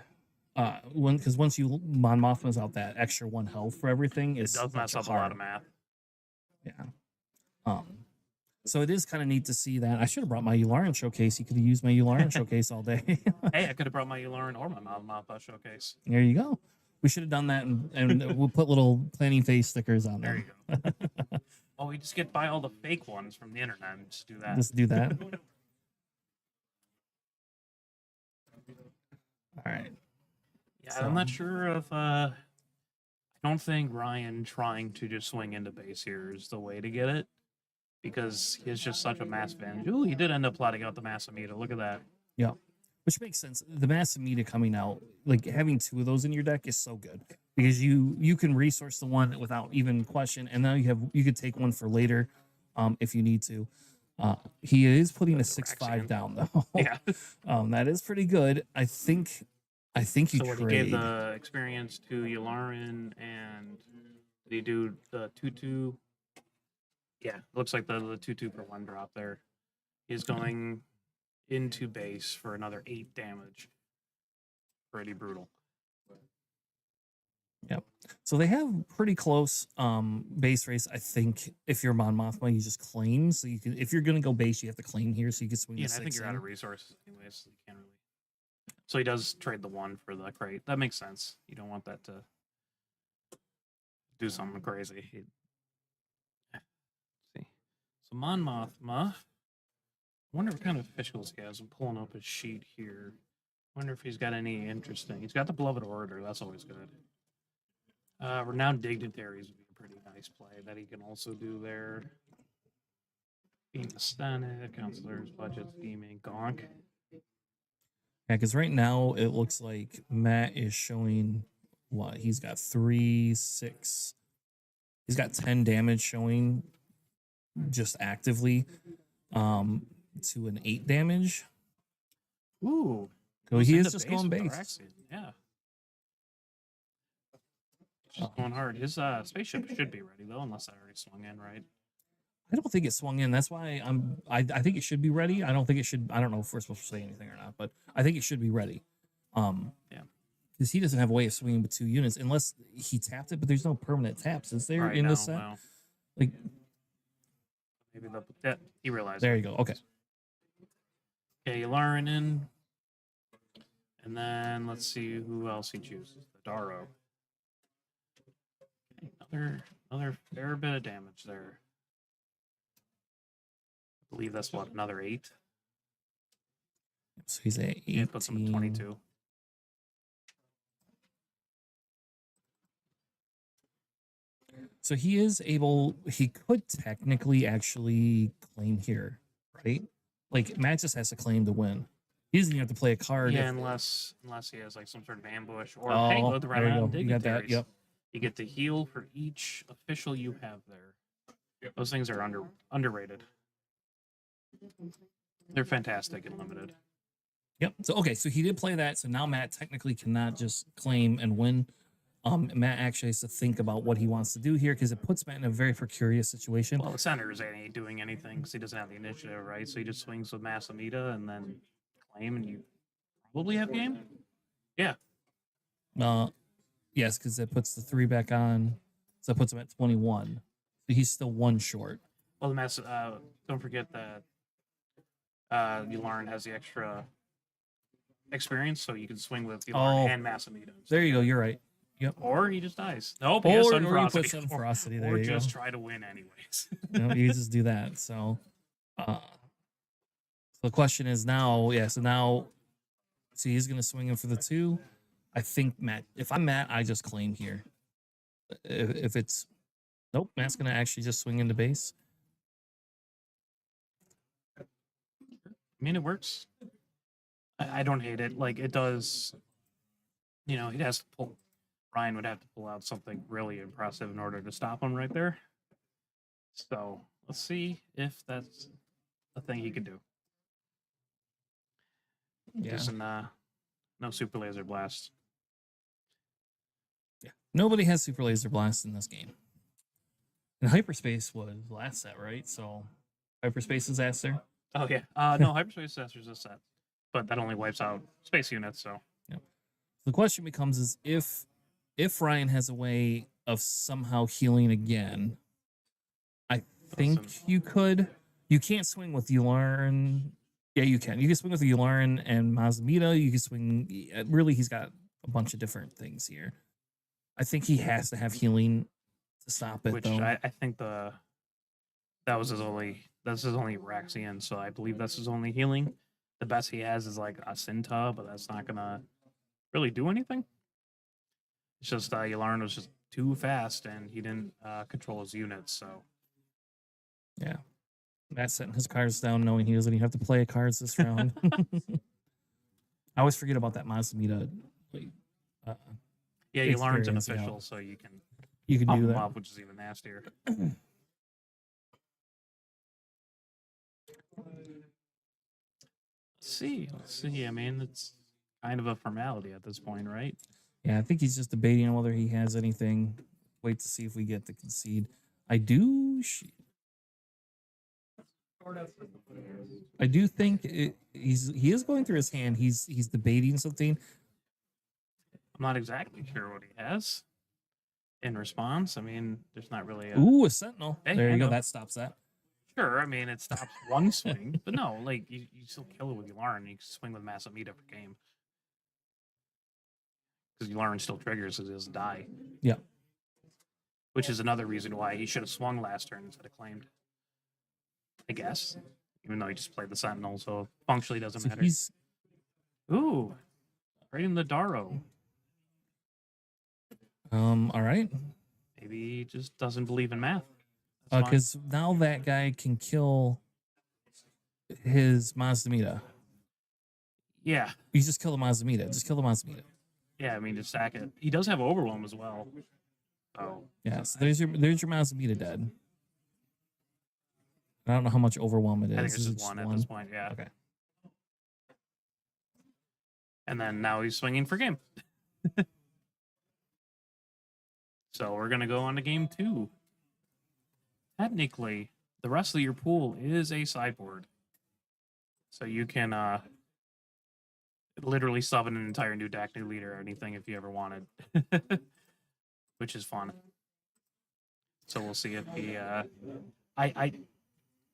Because once Mon Mothma's out, that extra 1 health for everything It is does mess up a lot of math. Yeah. So it is kind of neat to see that. I should have brought my Yularen showcase. You could have used my Yularen showcase all day. Hey, I could have brought my Lauren or my Mothma showcase. There you go. We should have done that, and we'll put little planning phase stickers on There there. you go. Oh, we just get by all the fake ones from the internet and just do that. Just do that. All right. Yeah, I'm not sure if I don't think Ryan trying to just swing into base here is the way to get it, because he has just such a mass advantage. Ooh, he did end up plotting out the Massamita. Look at that. Yeah. Which makes sense. The massive meter coming out, like having 2 of those in your deck is so good, because you can resource the one without even question, and now you could take one for later, if you need to. He is putting a 6/5 down though. Yeah. That is pretty good. I think you So what, he gave trade. the experience to Yularen, and did he do the 2/2? Yeah, looks like the 2/2 for 1 drop there. He's going into base for another 8 damage. Pretty brutal. Yep. So they have pretty close base race. I think if you're Mon Mothma, you just claim. So you can, if you're gonna go base, you have to claim here, so you can swing Yeah, the and I think 6 you're out in. of resources anyways, so you can't really. So he does trade the 1 for the crate. That makes sense. You don't want that to do something crazy. Let's see. So Mon Mothma. I wonder what kind of officials he has. I'm pulling up his sheet here. Wonder if he's got any interesting. He's got the Beloved Orator. That's always good. Renowned Dignitaries would be a pretty nice play that he can also do there. Being Astounded, Counselors, Budget, Scheming, Gonk. Yeah, because right now it looks like Matt is showing what he's got 3, 6. He's got 10 damage showing just actively, to an 8 damage. Ooh. So goes he into is just base going with base. Phyrexian, yeah. Just going hard. His spaceship should be ready though, unless I already swung in, right? I don't think it swung in. That's why I think it should be ready. I don't think it should. I don't know if we're supposed to say anything or not, but I think it should be ready. Yeah. Because he doesn't have a way of swinging with 2 units unless he tapped it. But there's no permanent taps, is there Right, in no, this set? no. Like, Maybe yeah, he realized. there you go. Okay. Okay, Yularen in. And then let's see who else he chooses. The Daro. Okay, another fair bit of damage there. I believe that's what, another 8? So he's at 18. Yeah, puts him at 22. So he is able. He could technically actually claim here, right? Like Matt just has to claim to win. He doesn't even have to play a card. Yeah, if- unless he has like some sort of ambush or Oh, hey, look, there you go. You got that. dignitaries. Yep. You get to heal for each official you have there. Yep. Those things are underrated. They're fantastic and limited. Yep. So okay, so he did play that. So now Matt technically cannot just claim and win. Matt actually has to think about what he wants to do here because it puts Matt in a very precarious situation. Well, the center ain't doing anything because he doesn't have the initiative, right? So he just swings with Masamita and then claim, and you probably have game. Yes, because it puts the 3 back on, so it puts him at 21. So he's still 1 short. Well, don't forget that Yularen has the extra experience, so you can swing with Yularen Oh, and Masamita. There you go. You're right. Or he just dies. Nope, he has Or you Sunferocity. put some ferocity. There Or you just go. try to win anyways. You just do that. So the question is now, so now, see, he's gonna swing him for the 2. I think Matt. If I'm Matt, I just claim here. If it's nope, Matt's gonna actually just swing into base. I mean, it works. I don't hate it. Like it does. He has to pull. Ryan would have to pull out something really impressive in order to stop him right there. So let's see if that's a thing he could do. Yeah. There's no super laser blast. Yeah. Nobody has super laser blast in this game. And hyperspace was last set, right? So hyperspace is Aster. Oh yeah. No, hyperspace assessors this set, but that only wipes out space units. So The question becomes is if Ryan has a way of somehow healing again, I think you could. You can't swing with Yularen. Yeah, you can. You can swing with Yularen and Mazamita. You can swing. Really, he's got a bunch of different things here. I think he has to have healing to stop it, which though. I think that's his only Raxian. So I believe that's his only healing. The best he has is like a Sinta, but that's not gonna really do anything. It's just Yularen was just too fast and he didn't control his units. So Yeah. Matt's setting his cards down knowing he doesn't even have to play cards this round. I always forget about that Mazamita. yeah, Yularen's an experience, yeah. official, so you can You can pump do him that. up, which is even nastier. Let's see. I mean, it's kind of a formality at this point, right? Yeah, I think he's just debating on whether he has anything. Wait to see if we get the concede. I do think he is going through his hand. He's debating something. I'm not exactly sure what he has in response. I mean, there's not really a Ooh, a sentinel. Hey, There I you go. know. That stops that. sure. I mean, it stops one swing, but no, like you still kill it with Yularen. You can swing with Masamita for game because Yularen still triggers because he doesn't die. Yeah. Which is another reason why he should have swung last turn instead of claimed. I guess, even though he just played the Sentinel, so functionally doesn't So matter. he's Ooh, right in the Daro. all right. Maybe he just doesn't believe in math. That's fine. Because now that guy can kill his Mazamita. Yeah, You just kill the Mazamita. Just kill the Mazamita. yeah. I mean, just sack it. He does have Overwhelm as well. So Yeah. So there's your Mazamita dead. I don't know how much overwhelm it is. I think it's Is it just one at this point. Yeah. Okay. And then now he's swinging for game. So we're gonna go on to game 2. Technically, the rest of your pool is a sideboard, so you can literally summon an entire new deck, new leader, or anything if you ever wanted, which is fun. So we'll see if the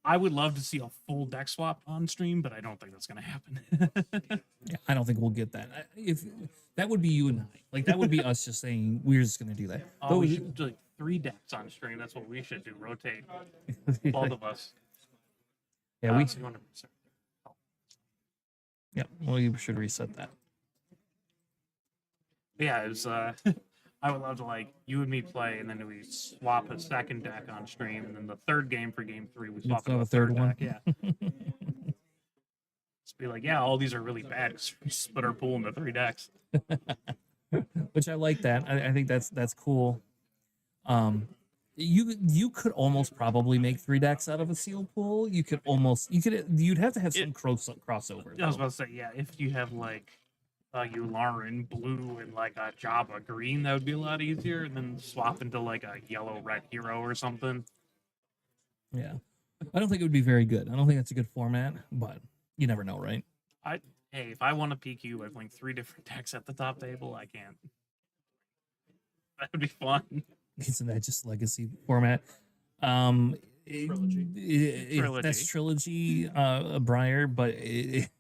I would love to see a full deck swap on stream, but I don't think that's gonna happen. Yeah, I don't think we'll get that. If that would be you and I, like that would be us just saying we're just going to do that. Oh, we should do like 3 decks on stream. That's what we should do. Rotate both of us. Yeah, So you wanna- yeah. Well, you should reset that. Yeah, it was. I would love to like you and me play, and then we swap a second deck on stream, and then the third game for game 3 we swap have into a third one? deck. Yeah. Just be like, yeah, all these are really bad because we split our pool into 3 decks. Which I like that. I think that's cool. You could almost probably make 3 decks out of a sealed pool. You'd have to have some crossover. I was though. about to say, yeah, if you have like Yularen blue and like a Java green, that would be a lot easier, and then swap into like a yellow red hero or something. Yeah, I don't think it would be very good. I don't think that's a good format, but you never know, right? Hey, if I want to PQ by playing 3 different decks at the top table, I can't. That would be fun. Isn't that just legacy format? Trilogy. That's trilogy, Briar, but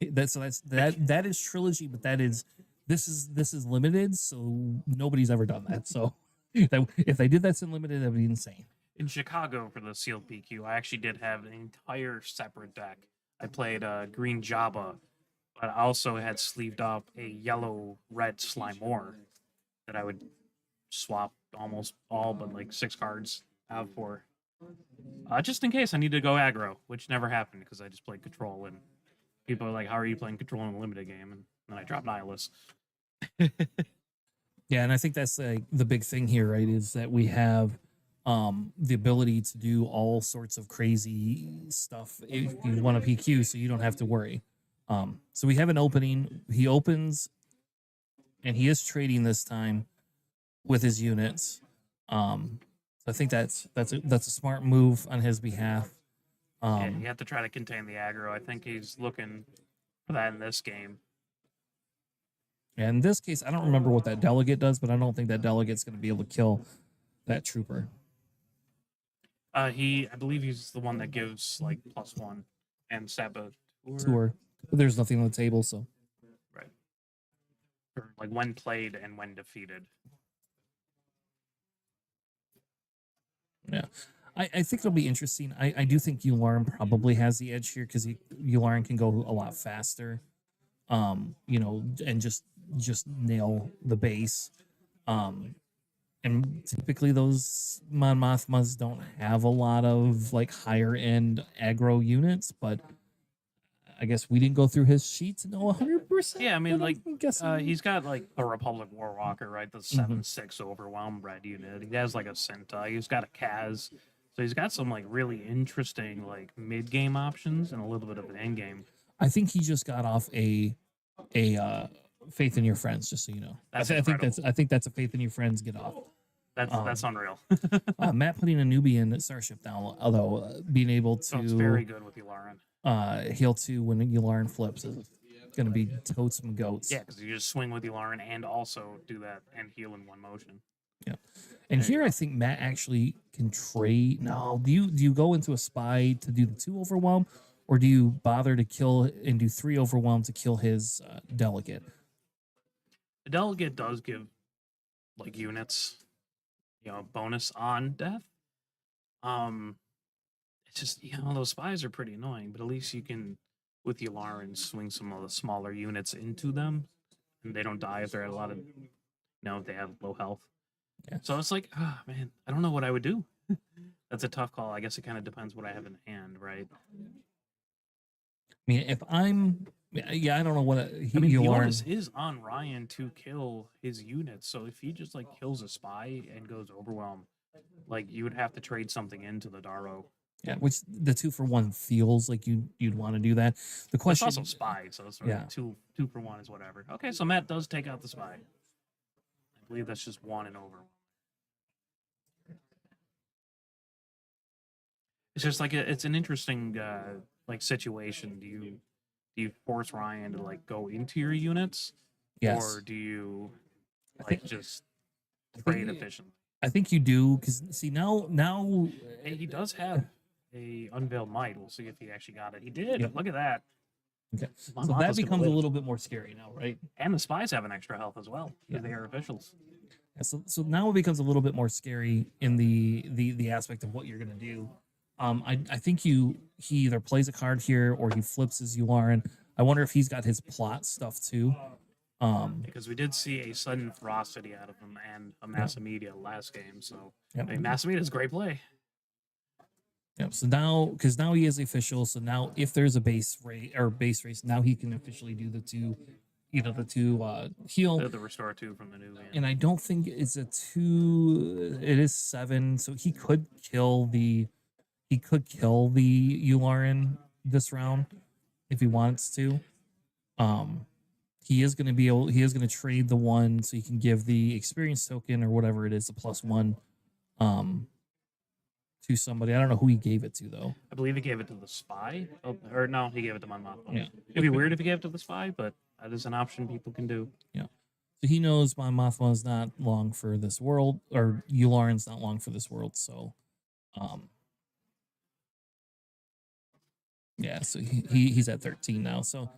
that is trilogy, but this is limited, so nobody's ever done that. So if they did that's in limited, that'd be insane. In Chicago for the sealed PQ, I actually did have an entire separate deck. I played green Jabba, but I also had sleeved up a yellow red Slimeore that I would swap almost all but like 6 cards out for. Just in case I need to go aggro, which never happened because I just played control, and people are like, "How are you playing control in a limited game?" And then I dropped Nihilus. Yeah, and I think that's like the big thing here, right? Is that we have the ability to do all sorts of crazy stuff if you want to PQ, so you don't have to worry. So we have an opening. He opens, and he is trading this time with his units. I think that's a smart move on his behalf. Yeah, you have to try to contain the aggro. I think he's looking for that in this game. And in this case, I don't remember what that delegate does, but I don't think that delegate's going to be able to kill that trooper. I believe he's the one that gives like +1 and saboteur. Tour. But there's nothing on the table, so Right. Or like when played and when defeated. yeah. I think it'll be interesting. I do think Yularen probably has the edge here because Yularen can go a lot faster. And just nail the base. And typically those Mon Mothmas don't have a lot of like higher end aggro units, but I guess we didn't go through his sheets and know 100%. Yeah, I mean, like, I'm guessing. he's got like a Republic Warwalker, right? The 7/6 overwhelm red unit. He has like a Sentai. He's got a Kaz. So he's got some like really interesting like mid game options and a little bit of an end game. I think he just got off a Faith in Your Friends, just so you know. That's I think that's a Faith in Your Friends get off. That's unreal. Matt putting a Nubian Starship down, although being able So it's to very good with Yularen. heal 2 when Yularen flips is going to be totes and goats. Yeah, because you just swing with Yularen and also do that and heal in one motion. Yeah. And here I think Matt actually can trade. No, do you go into a spy to do the 2 overwhelm, or do you bother to kill and do 3 overwhelm to kill his delegate? The delegate does give like units, bonus on death. It's just those spies are pretty annoying, but at least you can with Yularen swing some of the smaller units into them, and they don't die if they're at a lot of if they have low health. Yeah. So it's like, man, I don't know what I would do. That's a tough call. I guess it kind of depends what I have in hand, right? I mean, if I'm, I don't know what Yularen is on Ryan to kill his units. So if he just like kills a spy and goes overwhelm, like you would have to trade something into the Daro. Yeah, which the 2-for-1 feels like you'd want to do that. The question, It's also spy, so it's two for 1 is whatever. Okay, so Matt does take out the spy. I believe that's just 1 and over. It's just like it's an interesting like situation. Do you force Ryan to like go into your units, Yes. or do you I like think, just I trade think, efficiently? I think you do, because see now Hey, he does have a unveiled might. We'll see if he actually got it. He did. Yep. Look at that. okay. My So Moth that is gonna becomes a live. little bit more scary now, right? And the spies have an extra health as well Yeah. because they are officials. Yeah, so now it becomes a little bit more scary in the aspect of what you're gonna do. I think he either plays a card here or he flips his Yularen. I wonder if he's got his plot stuff too. Because we did see a sudden ferocity out of him and a Massa Media last game. So Yep. I mean, Massa Media is a great play. Yep. So now, because now he is official, so now if there's a base race, now he can officially do the two heal. The restore 2 from the new game. And I don't think it's a 2. It is 7, so he could kill the Yularen this round if he wants to. He is going to trade the 1 so he can give the experience token or whatever it is, the +1 to somebody. I don't know who he gave it to though. I believe he gave it to the spy. Oh, or no, he gave it to my mom. Yeah. It'd be weird if he gave it to the spy, but that is an option people can do. So he knows Mon Mothma is not long for this world, or Yularen's not long for this world. So, yeah. So he's at 13 now. So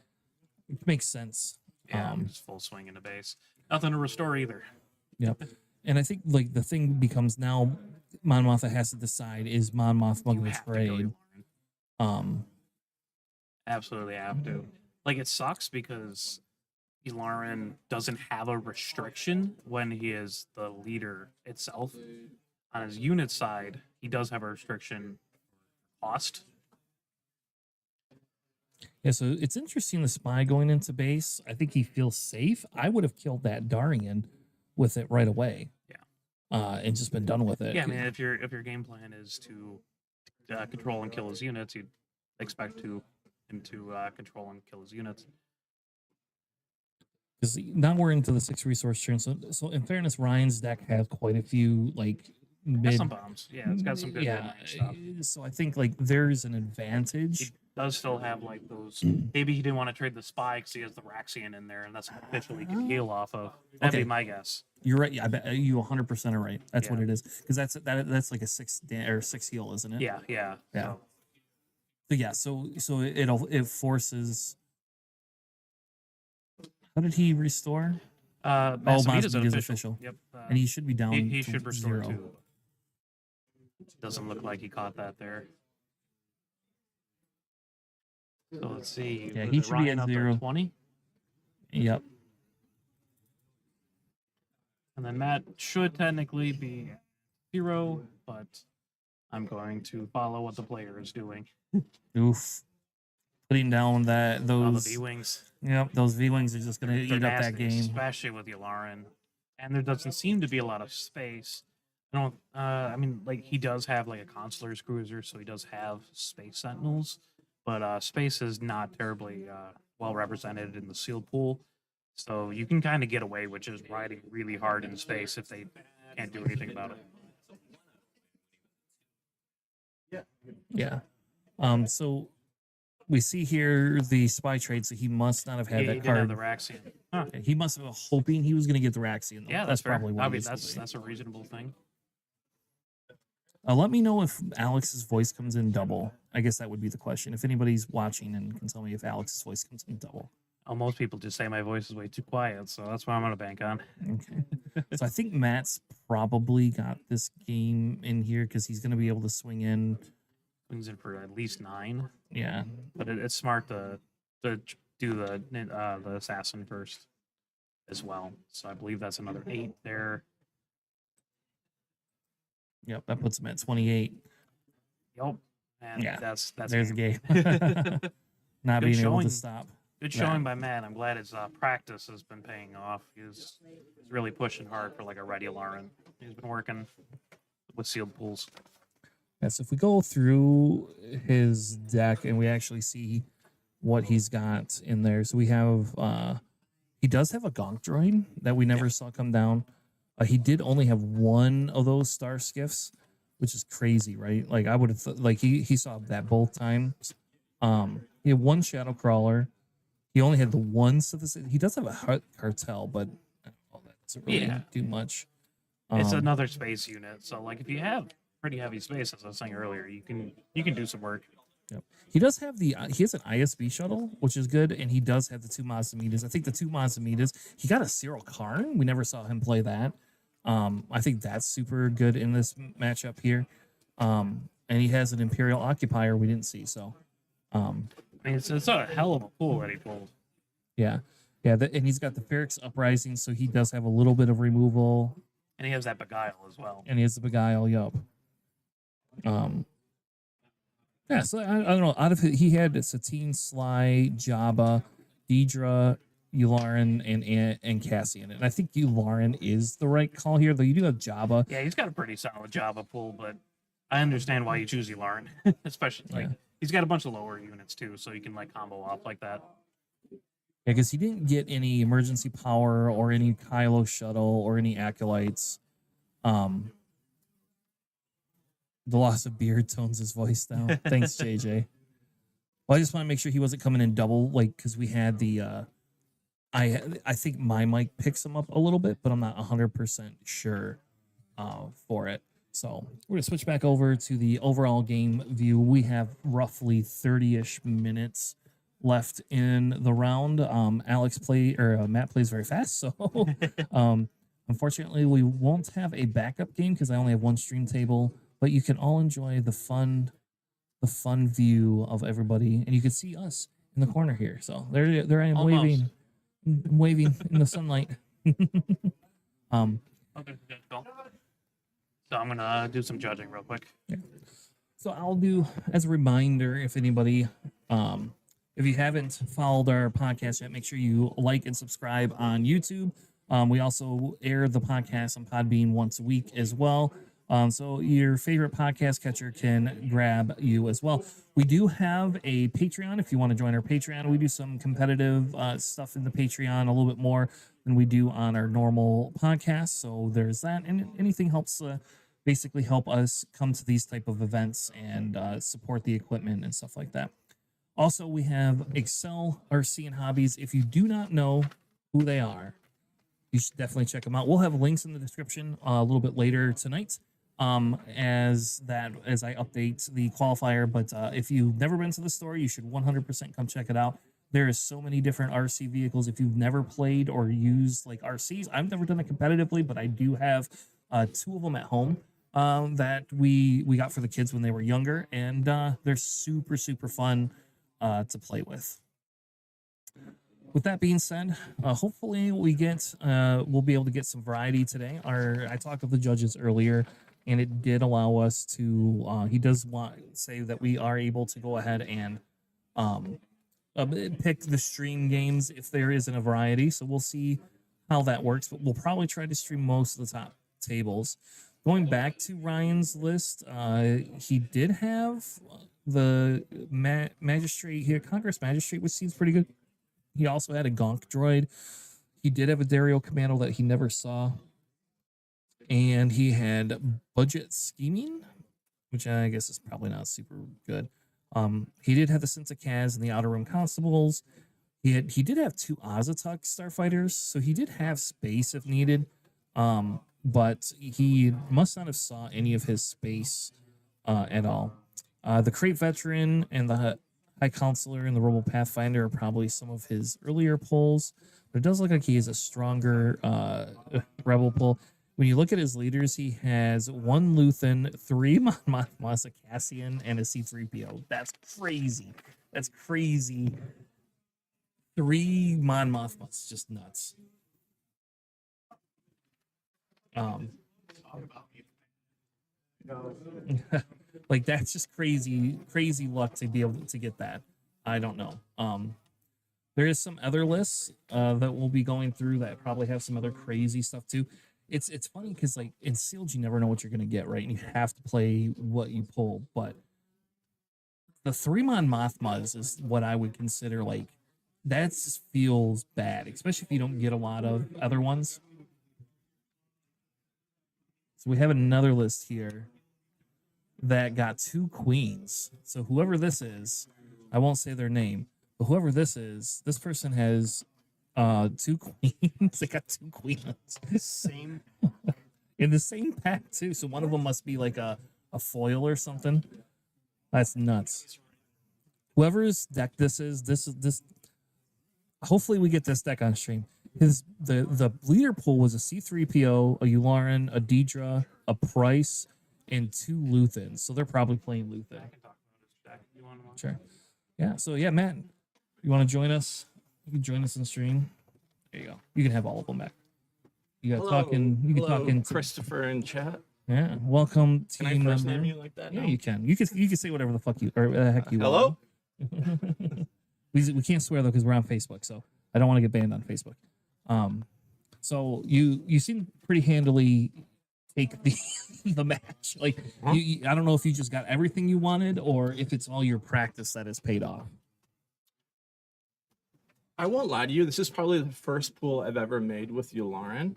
it makes sense. Yeah, just full swing into base. Nothing to restore either. Yep. And I think like the thing becomes now, Mon Mothma has to decide, is Mon Mothma You going to have to go trade? Yularen. Absolutely have to. Like it sucks because Yularen doesn't have a restriction when he is the leader itself. On his unit side, he does have a restriction cost. Yeah, so it's interesting, the spy going into base. I think he feels safe. I would have killed that Darian with it right away. Yeah. And just been done with it. Yeah, I mean, if your game plan is to control and kill his units, you'd expect him to control and kill his units. Because now we're into the 6 resource turn. So in fairness, Ryan's deck has quite a few like Got mid. some bombs. Yeah, it's got some good mid-range stuff. So I think like there's an advantage. He does still have like those. Maybe he didn't want to trade the spy because he has the Raxian in there, and that's officially can heal off of. That'd Okay. be my guess. You're right. Yeah, I bet you 100% are right. That's what Yeah. it is. Because that's like a 6 heal, isn't it? Yeah, yeah, Yeah. So, So it forces. How did he restore? Masamida's an Masamida's official. official. Yep. And he should be down. he to should restore 0. too. Doesn't look like he caught that there. So let's see. Yeah, was he it should be Ryan at up there 0. 20, Yep. and then Matt should technically be 0, but I'm going to follow what the player is doing. Oof. Putting down On the those. V-Wings. Yep, those V-Wings are just going to They're eat up that nasty, game. especially with Yularen. And there doesn't seem to be a lot of space. I mean, like, he does have, like, a Consular's Cruiser, so he does have Space Sentinels. But space is not terribly well represented in the sealed pool. So you can kind of get away with just riding really hard in space if they can't do anything about it. Yeah. So we see here the spy trade, so he must not have had He that did have card. the Raxian. Huh. He must have been hoping he was going to get the Raxian. Though. Yeah, that's fair. probably what I it mean, is. that's a reasonable thing. Let me know if Alex's voice comes in double. I guess that would be the question. If anybody's watching and can tell me if Alex's voice comes in double. Oh, most people just say my voice is way too quiet, so that's what I'm going to bank on. Okay. So I think Matt's probably got this game in here because he's going to be able to swing in. Swings in for at least 9. Yeah. But it's smart to do the assassin first as well. So I believe that's another 8 there. Yep. That puts him at 28. Yep. And Yeah, that's There's a game. game. Not Good being able showing. to stop. Good Yeah. showing by Matt. I'm glad his practice has been paying off. He's really pushing hard for like a ready Lauren. He's been working with sealed pools. Yes, if we go through his deck and we actually see what he's got in there. So we have he does have a Gonk droid that we never saw come down. He did only have one of those star skiffs. which is crazy, right? Like I would have like he saw that both times. He had one shadow crawler. He only had the one synthesis. He does have a cartel, but that doesn't really Yeah. do much. It's another space unit. So like if you have pretty heavy space, as I was saying earlier, you can do some work. Yep. He does have he has an ISB shuttle, which is good, and he does have the 2 Mazamitas. I think the 2 Mazamitas, he got a Cyril Karn. We never saw him play that. I think that's super good in this matchup here. And he has an Imperial Occupier we didn't see, so I mean, it's a hell of a pool that he pulled. yeah. Yeah, and he's got the Ferrix Uprising, so he does have a little bit of removal, And he has that Beguile as well. and he has the Beguile, yup. Yeah, so I don't know. Out of he had Satine, Sly, Jabba, Deidre, Yularen, and Cassian. And I think Yularen is the right call here, though you do have Jabba. Yeah, he's got a pretty solid Java pool, but I understand why you choose Elarn. Especially like Yeah. he's got a bunch of lower units too, so you can like combo off like that. Yeah, because he didn't get any emergency power or any Kylo shuttle or any acolytes. The loss of beard tones his voice down. Thanks, JJ. Well, I just want to make sure he wasn't coming in double, like because we had the. I think my mic picks him up a little bit, but I'm not 100% sure for it. So we're gonna switch back over to the overall game view. We have roughly 30-ish minutes left in the round. Matt plays very fast, so unfortunately we won't have a backup game because I only have one stream table. But you can all enjoy the fun view of everybody, and you can see us in the corner here. So there I am Almost. waving in the sunlight. Okay, good. Cool. So I'm gonna do some judging real quick. So I'll do as a reminder, if anybody, if you haven't followed our podcast yet, make sure you like and subscribe on YouTube. We also air the podcast on Podbean once a week as well. So your favorite podcast catcher can grab you as well. We do have a Patreon if you want to join our Patreon. We do some competitive stuff in the Patreon a little bit more than we do on our normal podcast. So there's that, and anything helps basically help us come to these type of events and support the equipment and stuff like that. Also, we have Excel, RC, and Hobbies. If you do not know who they are, you should definitely check them out. We'll have links in the description a little bit later tonight as I update the qualifier. But if you've never been to the store, you should 100% come check it out. There is so many different RC vehicles. If you've never played or used like RCs, I've never done it competitively, but I do have 2 of them at home that we got for the kids when they were younger, and they're super fun to play with. With that being said, hopefully we'll be able to get some variety today. I talked with the judges earlier, and it did allow us to. He does say that we are able to go ahead and pick the stream games if there isn't a variety. So we'll see how that works, but we'll probably try to stream most of the top tables. Going back to Ryan's list, he did have the magistrate here, Congress magistrate, which seems pretty good. He also had a Gonk droid. He did have a Dario Commando that he never saw. And he had budget scheming, which I guess is probably not super good. He did have the Sense of Kaz and the Outer Rim Constables. He did have 2 Azatuk starfighters, so he did have space if needed. But he must not have saw any of his space at all. The Crate Veteran and the High Counselor and the Rebel Pathfinder are probably some of his earlier pulls, but it does look like he has a stronger Rebel pull. When you look at his leaders, he has 1 Luthen, 3 Mon Mothmas, a Cassian, and a C-3PO. That's crazy. That's crazy. 3 Mon Mothmas, just nuts. Like that's just crazy luck to be able to get that. I don't know. There is some other lists that we'll be going through that probably have some other crazy stuff too. It's funny because like in sealed you never know what you're gonna get, right? And you have to play what you pull. But the 3 Mon Mothmas is what I would consider like that just feels bad, especially if you don't get a lot of other ones. So we have another list here. that got 2 queens. So whoever this is, I won't say their name, but whoever this is, this person has 2 queens. They got 2 queens Same. in the same pack too. So one of them must be like a foil or something. That's nuts. Whoever's deck this is. Hopefully we get this deck on stream. The leader pool was a C3PO, a Yularen, a Deidre, a Price, and 2 Luthans. So they're probably playing Luthan. I can talk about this deck if you want to. Sure. Yeah. So yeah, Matt, you want to join us? You can join us in stream. There you go. You can have all of them back. You got talking. You can talk into Christopher in chat. Yeah. Welcome Can I team first member. name you like that? Yeah, now? you can. You can say whatever the fuck you or the heck you Hello? want. we can't swear though because we're on Facebook, so I don't want to get banned on Facebook. So you seem pretty handily take the match. Like I don't know if you just got everything you wanted or if it's all your practice that has paid off. I won't lie to you. This is probably the first pool I've ever made with Yularen.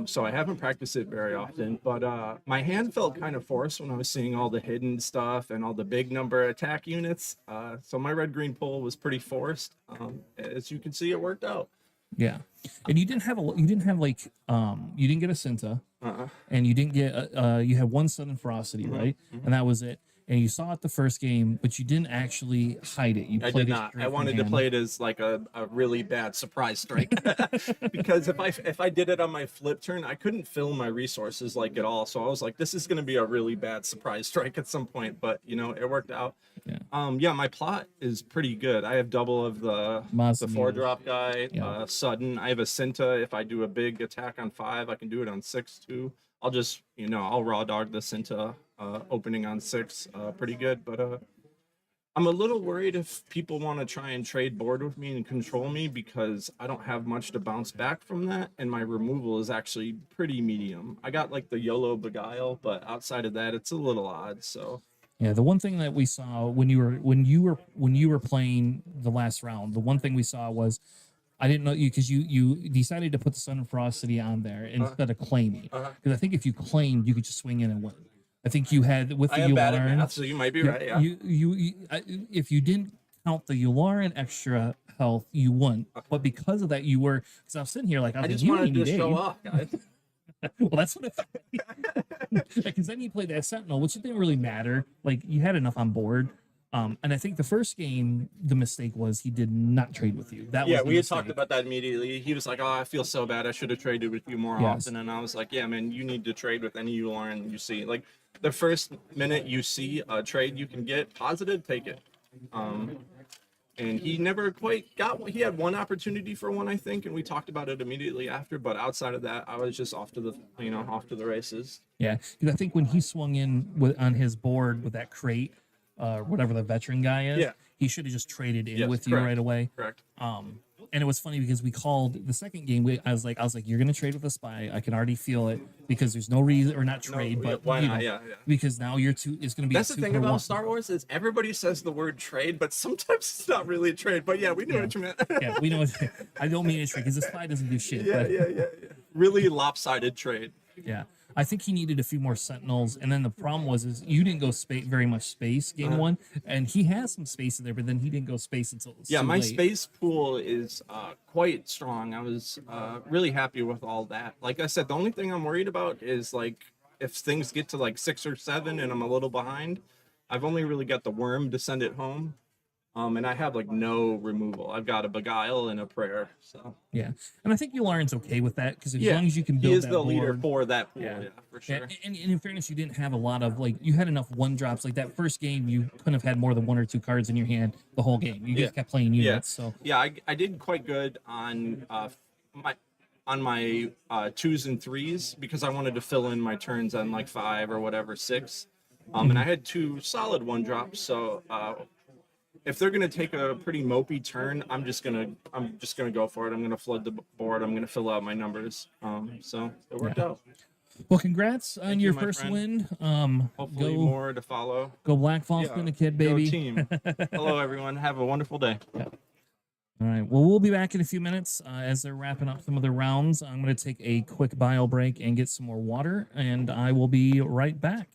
So I haven't practiced it very often, but my hand felt kind of forced when I was seeing all the hidden stuff and all the big number attack units. So my red-green pull was pretty forced. As you can see, it worked out. Yeah, and you didn't have you didn't get a Cinta, and you didn't get you had 1 sudden ferocity, right? And that was it. And you saw it the first game, but you didn't actually hide it. You I played did it not. straight I from wanted to hand. play it as like a really bad surprise strike because if I did it on my flip turn, I couldn't fill my resources like at all. So I was like, this is going to be a really bad surprise strike at some point. But you know, it worked out. Yeah. My plot is pretty good. I have double of the Mazda 4-drop guy, Yeah. sudden. I have a Cinta. If I do a big attack on 5, I can do it on 6 too. I'll just I'll raw dog the Cinta opening on 6 pretty good, but I'm a little worried if people want to try and trade board with me and control me because I don't have much to bounce back from that, and my removal is actually pretty medium. I got like the YOLO Beguile, but outside of that, it's a little odd. So Yeah, the one thing that we saw when you were playing the last round, the one thing we saw was I didn't know you because you decided to put the Sun and Ferocity on there instead of claiming. Because I think if you claimed, you could just swing in and win. I think you had with the I am bad at Yularen. math, so you might be right. Yeah. If you didn't count the Yularen extra health, you won. But because of that, you were because I was sitting here like I was just like, wanted you to need show aid. off, guys. Well, that's what because then you played that Sentinel, which didn't really matter. Like you had enough on board. And I think the first game, the mistake was he did not trade with you. That was Yeah, the we had mistake. talked about that immediately. He was like, "Oh, I feel so bad. I should have traded with you more Yes. often." And I was like, "Yeah, man, you need to trade with any Yularen you see. Like the first minute you see a trade you can get positive, take it." And he never quite got. He had one opportunity for one, I think, and we talked about it immediately after. But outside of that, I was just off to the races. Yeah, because I think when he swung in on his board with that crate, whatever the veteran guy is, Yeah. he should have just traded in Yes, with you correct. right away. Correct. And it was funny because we called the second game. I was like, you're gonna trade with a spy. I can already feel it because there's no reason or not trade, yeah, but why you not? know, Yeah. because now you're two. It's gonna be. That's a the thing super about one- Star Wars is everybody says the word trade, but sometimes it's not really a trade. But yeah, we knew what you meant. Yeah, we know. I don't mean it's trade because the spy doesn't do shit. yeah, but, yeah. Really lopsided trade. Yeah, I think he needed a few more Sentinels, and then the problem was you didn't go very much space game one, and he has some space in there, but then he didn't go space until it was Yeah, too my late. space pool is quite strong. I was really happy with all that. Like I said, the only thing I'm worried about is like if things get to like 6 or 7 and I'm a little behind. I've only really got the worm to send it home. And I have like no removal. I've got a Beguile and a Prayer. So Yeah, and I think Yularen's okay with that because as yeah, long as you can he build is that the leader board- for that pool. Yeah. Yeah, for Yeah, sure. and in fairness, you didn't have a lot of you had enough one drops. Like that first game, you couldn't have had more than 1 or 2 cards in your hand the whole game. You just kept playing units. So Yeah, I did quite good on my 2s and 3s because I wanted to fill in my turns on like 5 or whatever 6. And I had 2 solid 1-drops. So if they're gonna take a pretty mopey turn, I'm just gonna go for it. I'm gonna flood the board. I'm gonna fill out my numbers. So it worked out. well, congrats on Thank your you, my first friend. win. Hopefully go more to follow. go Black Fall Yeah, spin a kid, Go baby. team. Hello everyone. Have a wonderful day. All right. Well, we'll be back in a few minutes as they're wrapping up some of the rounds. I'm going to take a quick bio break and get some more water, and I will be right back.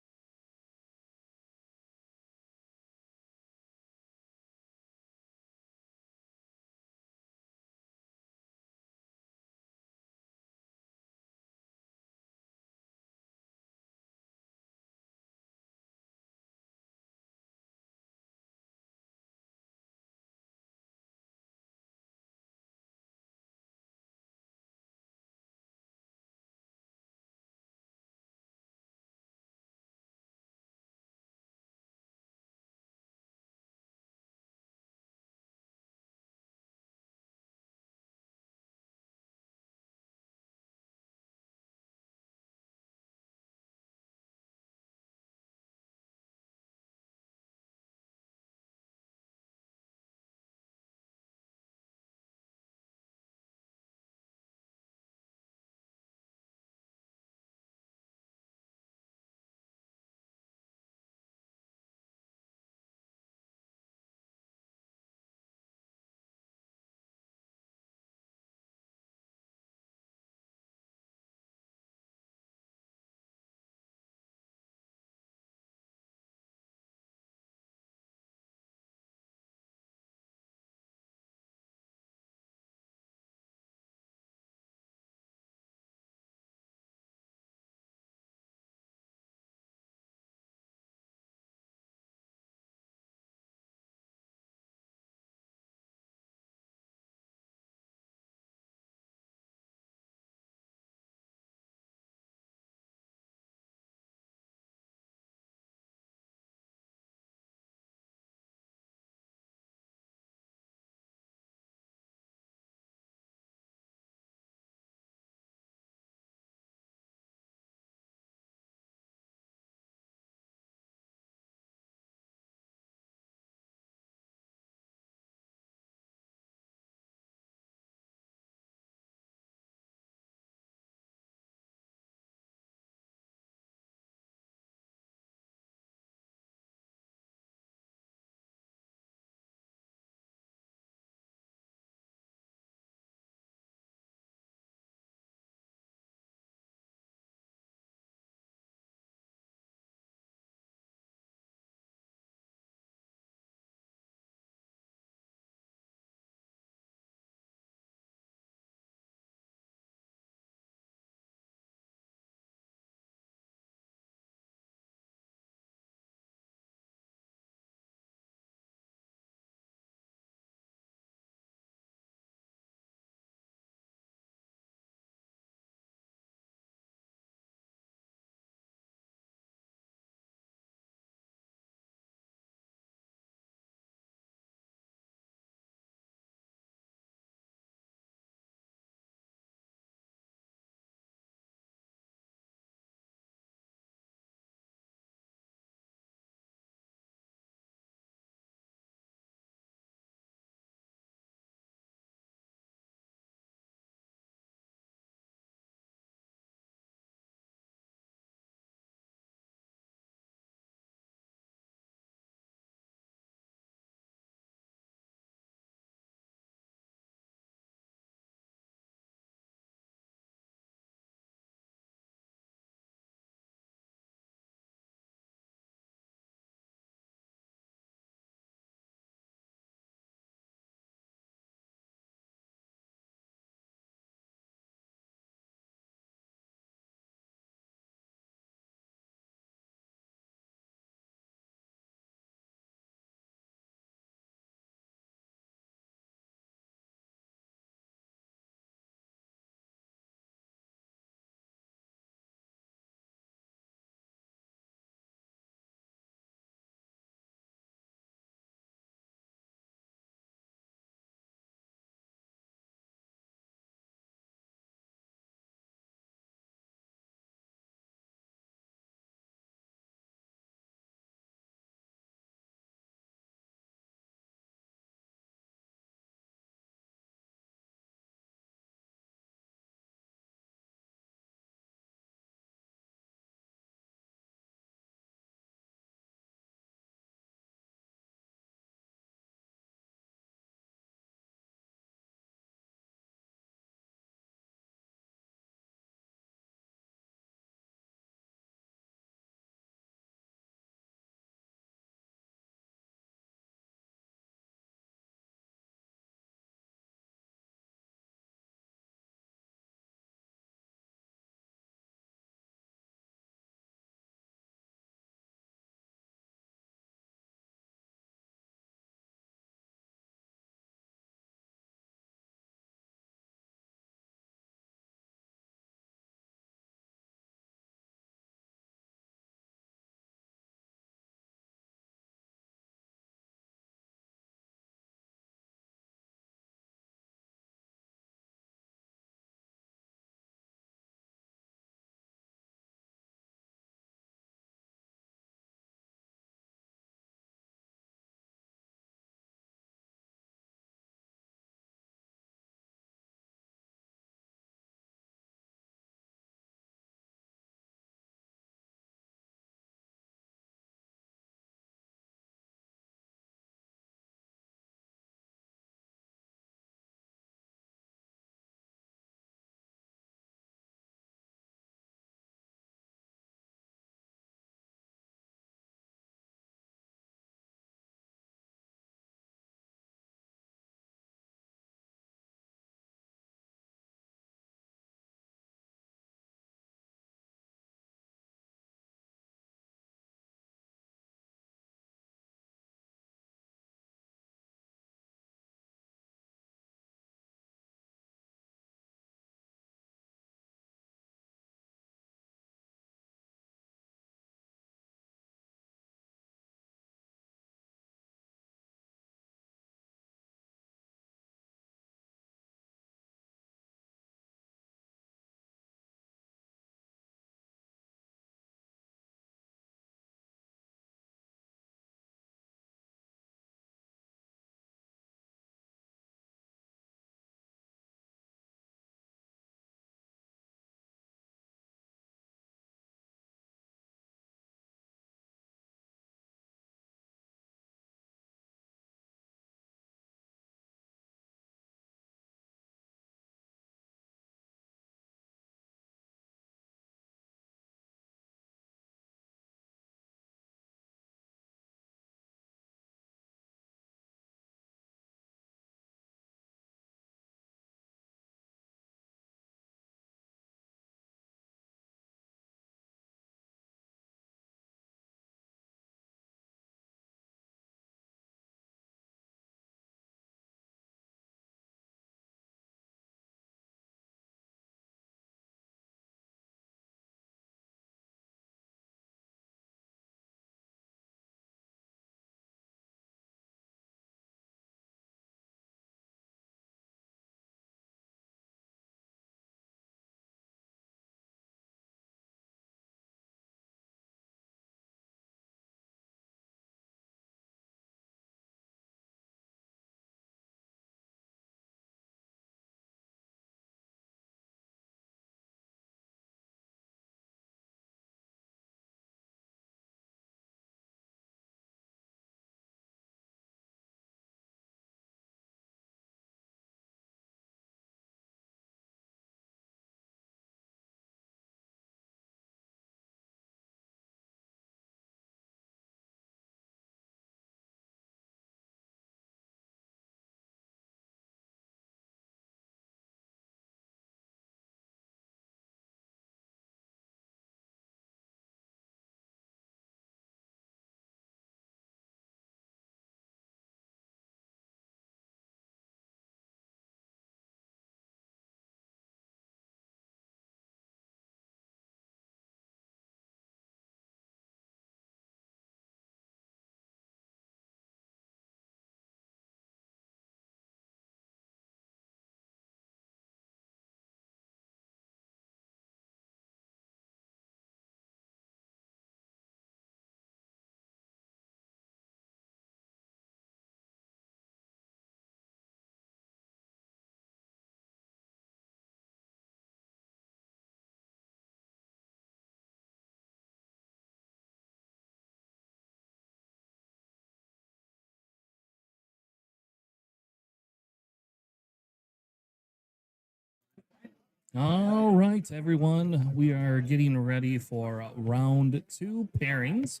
All right, everyone. We are getting ready for round 2 pairings.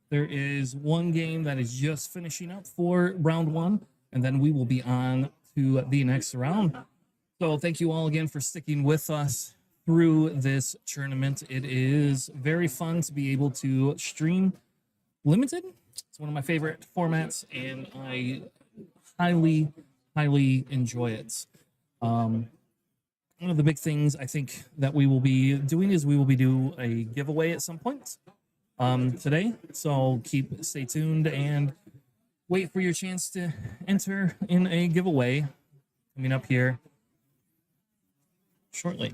There is one game that is just finishing up for round 1, and then we will be on to the next round. So, thank you all again for sticking with us through this tournament. It is very fun to be able to stream limited. It's one of my favorite formats, and I highly enjoy it. One of the big things I think that we will be doing is we will be do a giveaway at some point today. So stay tuned and wait for your chance to enter in a giveaway coming up here shortly.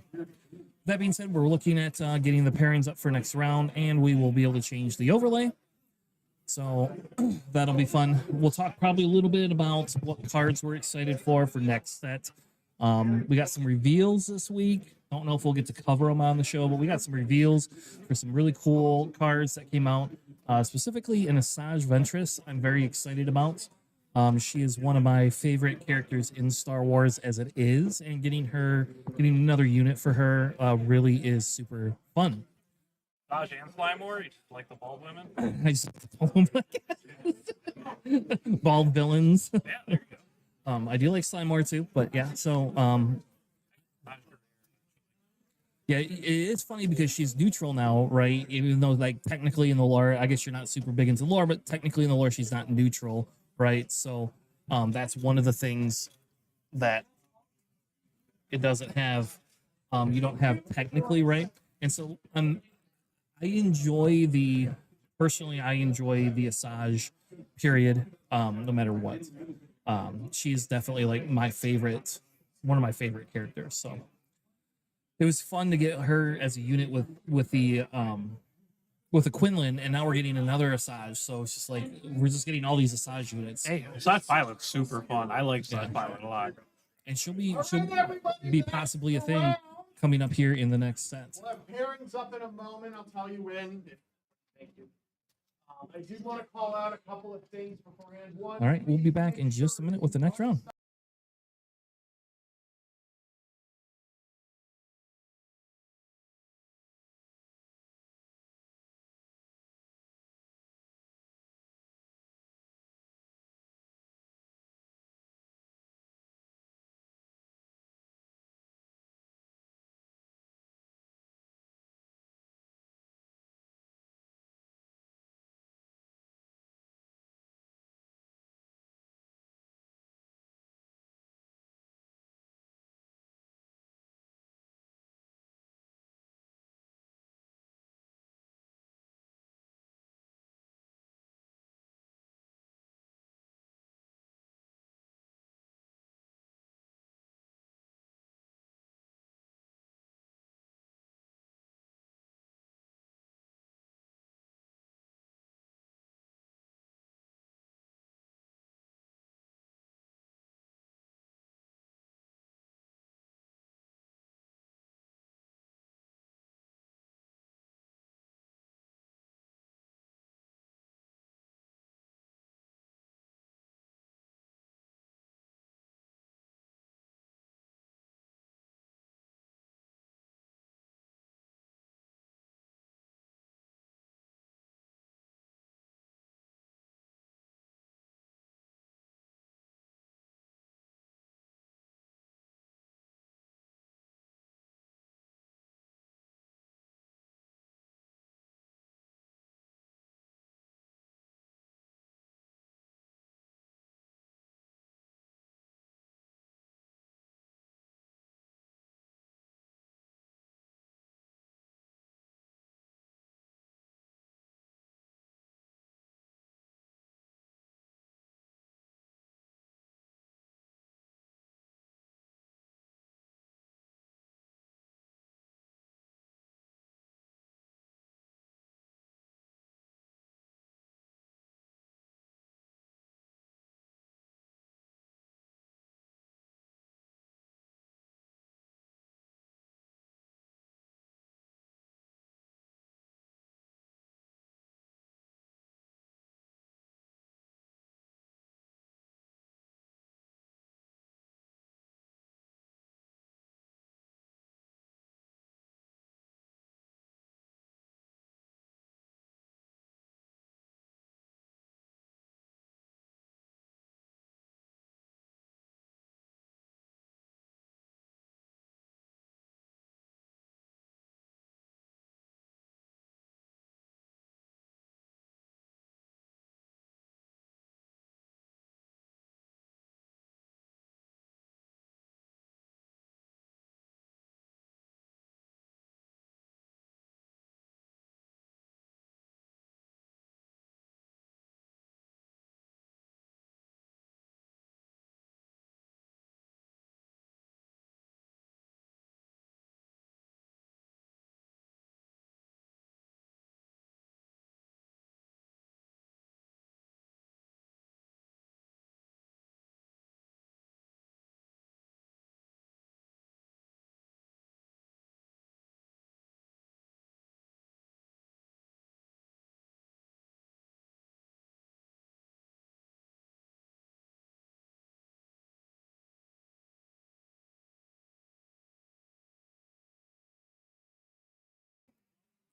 That being said, we're looking at getting the pairings up for next round, and we will be able to change the overlay. So that'll be fun. We'll talk probably a little bit about what cards we're excited for next set. We got some reveals this week. Don't know if we'll get to cover them on the show, but we got some reveals for some really cool cards that came out, specifically an Asajj Ventress. I'm very excited about. She is one of my favorite characters in Star Wars as it is, and getting another unit for her really is super fun. Dodge and Flymore, you just like the bald women? I just bald villains. Yeah, there you go. I do like Slymore too, but yeah. So yeah, it's funny because she's neutral now, right? Even though like technically in the lore, I guess you're not super big into lore, but technically in the lore she's not neutral, right? So that's one of the things that it doesn't have. You don't have technically, right? And so I enjoy the Asajj period, no matter what. She's definitely like one of my favorite characters. So it was fun to get her as a unit with the Quinlan, and now we're getting another Asajj. So it's just like we're just getting all these Asajj units. Hey, Side Pilot's super fun. I like Side Yeah. Pilot a lot. And she'll be possibly a thing coming up here in the next set. We'll have pairings up in a moment. I'll tell you when. Thank you. I did want to call out a couple of things beforehand. One, All right, we'll be back in just a minute with the next round.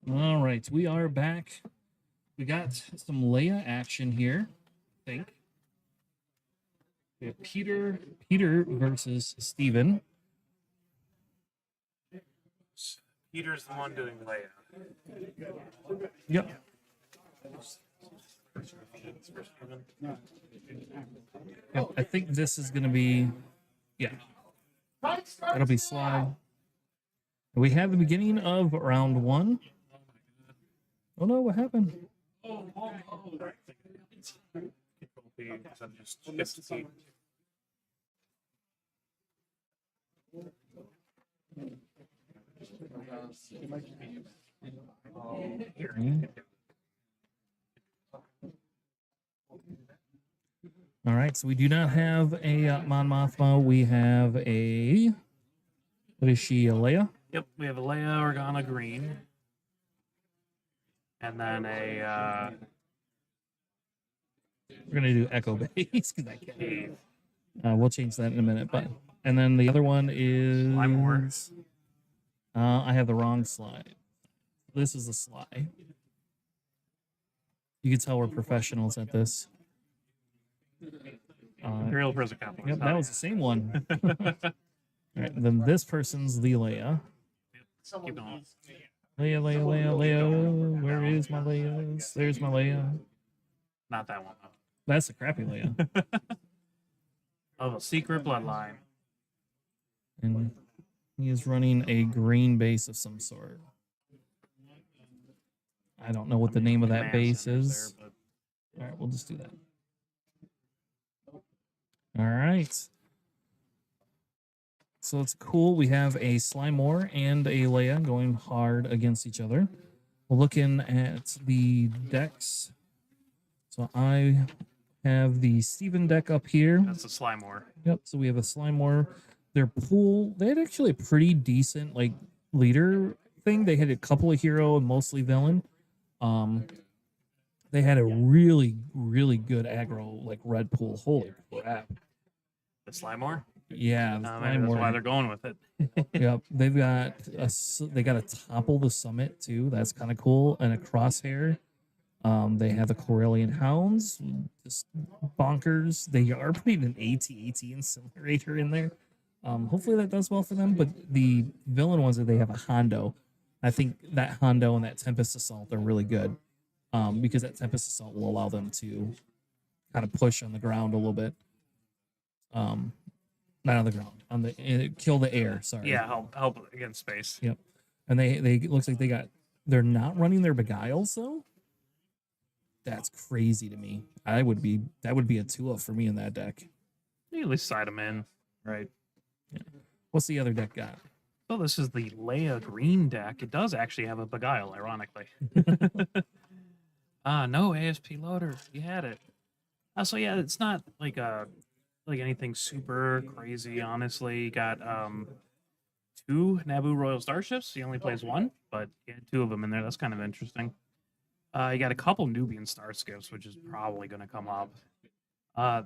All right, we are back. We got some Leia action here, I think. We have Peter versus Steven. Peter's the one doing Leia. Yep. Yep, I think this is going to be, yeah. That'll be Sly. We have the beginning of round 1. Oh no, what happened? All right, so we do not have a Mon Mothma. We have a, what is she, a Leia? Yep, we have a Leia Organa green. And then a We're gonna do Echo Base because I can't. We'll change that in a minute, but and then the other one is Slimore. I have the wrong slide. This is the Sly. You can tell we're professionals at this. Imperial Prison Complex. Yep, that was the same one. All right, then this person's the Leia. Keep going. Leia. Where is my Leias? There's my Leia. Not that one, though. That's a crappy Leia. Of a secret bloodline. And he is running a green base of some sort. I don't know what the name of that Command base centers is. there, All right, we'll just do that. All right. So it's cool. We have a Slimore and a Leia going hard against each other. We're looking at the decks. So I have the Steven deck up here. That's the Slimore. Yep. So we have a Slimore. Their pool, they had actually a pretty decent like leader thing. They had a couple of hero and mostly villain. They had a really, really good aggro like red pool. Holy crap! The Slimore? Yeah, the Maybe that's why Slimore. they're going with it. Yep, they've got they got to topple the summit too. That's kind of cool, and a crosshair. They have the Corellian Hounds, just bonkers. They are putting an AT-AT incinerator in there. Hopefully that does well for them. But the villain ones that they have a Hondo. I think that Hondo and that Tempest Assault are really good. Because that Tempest Assault will allow them to kind of push on the ground a little bit. Not on the ground, on the kill the air. Sorry. Yeah, help against space. Yep. And they looks like they're not running their beguiles though. That's crazy to me. That would be a 2-0 for me in that deck. You at least side them in, right? What's the other deck got? So this is the Leia green deck. It does actually have a beguile, ironically. No ASP loader. You had it. So yeah, it's not like anything super crazy. Honestly, you got 2 Naboo Royal Starships. He only plays 1, but he had 2 of them in there. That's kind of interesting. You got a couple Nubian Starskips, which is probably going to come up.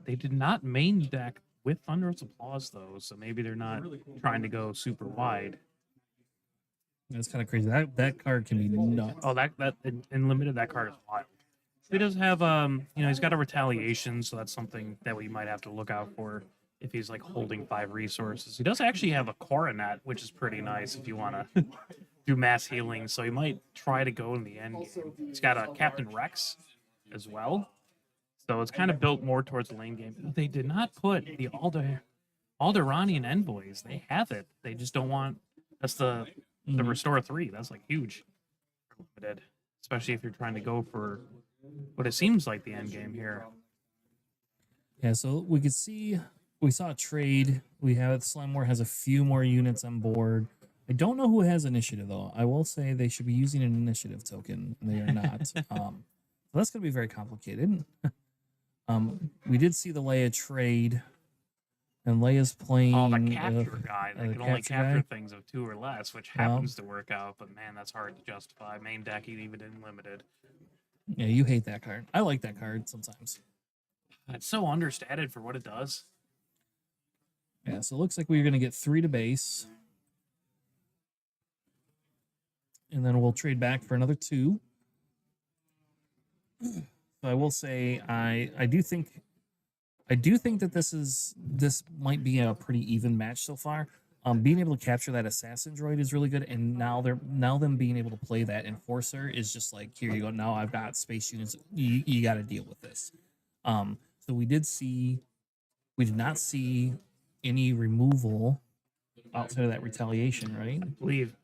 They did not main deck with Thunderous Applause though, so maybe they're not trying to go super wide. That's kind of crazy. That card can be nuts. Oh, that in limited, that card is wild. He does have he's got a retaliation, so that's something that we might have to look out for if he's like holding 5 resources. He does actually have a Coronet, which is pretty nice if you want to do mass healing. So he might try to go in the end game. He's got a Captain Rex as well, so it's kind of built more towards the lane game. But they did not put the Alderanian Envoys. They have it. They just don't want. That's the Restore 3. That's like huge, limited, especially if you're trying to go for what it seems like the end game here. Yeah, so we saw a trade. We have Slimore has a few more units on board. I don't know who has initiative though. I will say they should be using an initiative token. And they are not. So that's going to be very complicated. We did see the Leia trade, and Leia's playing. Oh, the capture guy that the can only capture capture guy? things of 2 or less, which happens to work out. But man, that's hard to justify. Main deck even in limited. Yeah, you hate that card. I like that card sometimes. It's so understated for what it does. Yeah, so it looks like we're going to get 3 to base. and then we'll trade back for another 2. So I will say I do think that this might be a pretty even match so far. Being able to capture that assassin droid is really good, and now them being able to play that enforcer is just like, here you go. Now I've got space units. You got to deal with this. So we did not see any removal outside of that retaliation, right? I believe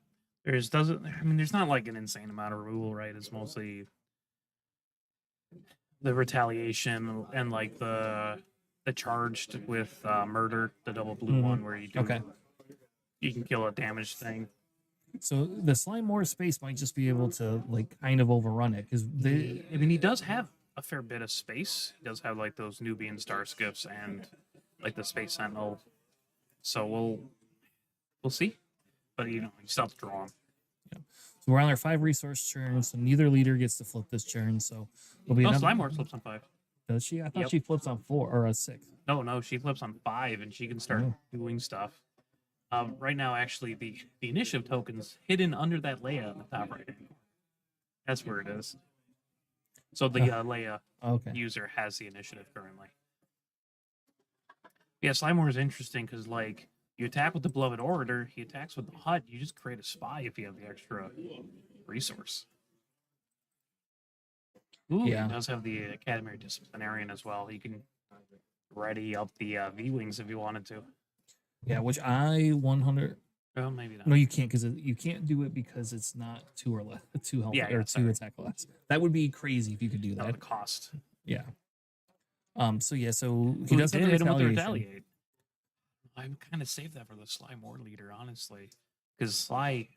there's not like an insane amount of removal, right? It's mostly the retaliation and like the charged with murder, the double blue one where you you can kill a damaged thing. So the Slime More space might just be able to like kind of overrun it because he does have a fair bit of space. He does have like those Nubian star skiffs and like the Space Sentinel. So we'll see. But you still have to draw them. So we're on our 5 resource churn, so neither leader gets to flip this churn. So it'll be No, another. Slimore flips on 5. Does she? I thought Yep. she flips on 4 or a 6. No, she flips on 5 and she can start doing stuff. Right now, actually, the initiative token's hidden under that Leia in the top right. That's where it is. So the Leia user has the initiative currently. Yeah, Slimore is interesting because, like, you attack with the Beloved Orator, he attacks with the HUD, you just create a spy if you have the extra resource. Ooh, Yeah. He does have the Academy Disciplinarian as well. He can ready up the V-Wings if you wanted to. Yeah, which I 100. Well, maybe not. No, you can't because you can't do it because it's not 2 or less, 2 health or 2 sorry. attack class. That would be crazy if you could do Not that. the cost. Yeah. So he does have Did the hit him with the retaliation. retaliate. I would kind of save that for the Sly War leader, honestly, because Sly,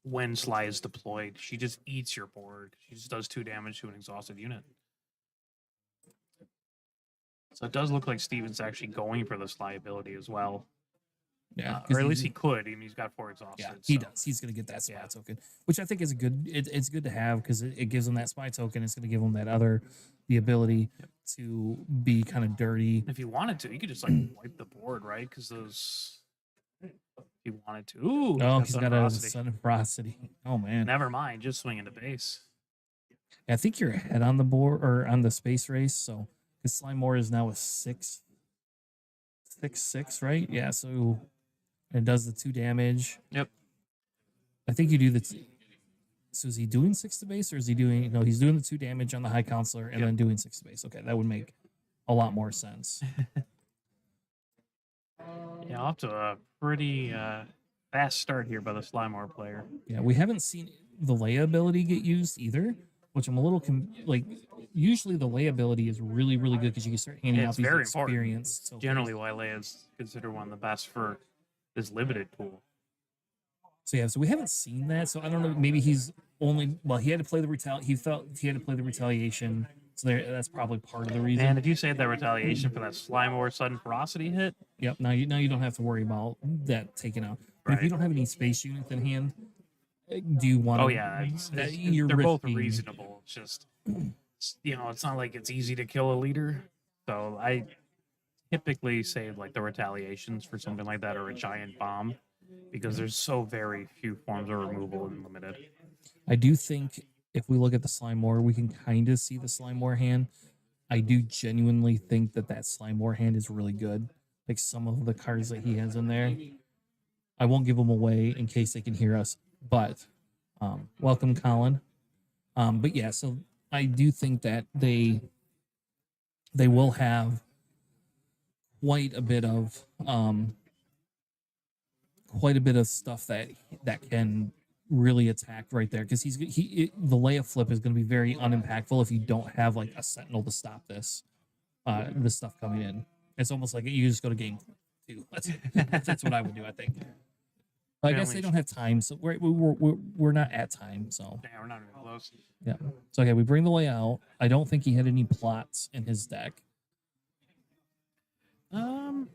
when Sly is deployed, she just eats your board. She just does 2 damage to an exhausted unit. So it does look like Steven's actually going for this liability as well. Yeah, Or at least he could. I mean, he's got 4 exhausted. Yeah, he so. does. He's going to get that spy token, which I think is a good. It's good to have because it gives him that spy token. It's going to give him the ability to be kind of dirty. If you wanted to, you could just like wipe the board, right? Because those, if you wanted to. Ooh, Oh, that's he's got a Unverocity. sudden ferocity. Oh man, Never mind, just swing into base. I think you're ahead on the board or on the space race. So because Slime More is now a 6, right? Yeah, so it does the 2 damage. Yep. I think you do the. So is he doing 6 to base or is he doing? No, he's doing the 2 damage on the High Counselor and then doing 6 to base. Okay, that would make a lot more sense. Yeah, off to a pretty fast start here by the Slimore player. Yeah, we haven't seen the Leia ability get used either, which I'm a little usually the Leia ability is really, really good because you can start handing out It's these very important. experienced. So Generally, why Leia's considered one of the best for this limited pool. so we haven't seen that. So I don't know. Maybe he's only he had to play the He felt he had to play the retaliation. So that's probably part of the reason. And if you save that retaliation for that Slimore sudden ferocity hit, Yep. Now you don't have to worry about that taken out. But if you Right. don't have any space units in hand, do you want? oh yeah, you're they're both risking- reasonable. It's just it's not like it's easy to kill a leader. So I typically save like the retaliations for something like that or a giant bomb because there's so very few forms of removal in limited. I do think if we look at the Slime More, we can kind of see the Slime More hand. I do genuinely think that Slime More hand is really good. Like some of the cards that he has in there. I won't give them away in case they can hear us, but welcome, Colin. But yeah, so I do think that they will have quite a bit of stuff that can really attack right there because the Leia flip is going to be very unimpactful if you don't have like a Sentinel to stop this stuff coming in. It's almost like you just go to game 2. That's what I would do. I think. But I guess they don't have time, so we're not at time. So Yeah, we're not even close. yeah. So okay, we bring the Leia out. I don't think he had any plots in his deck. So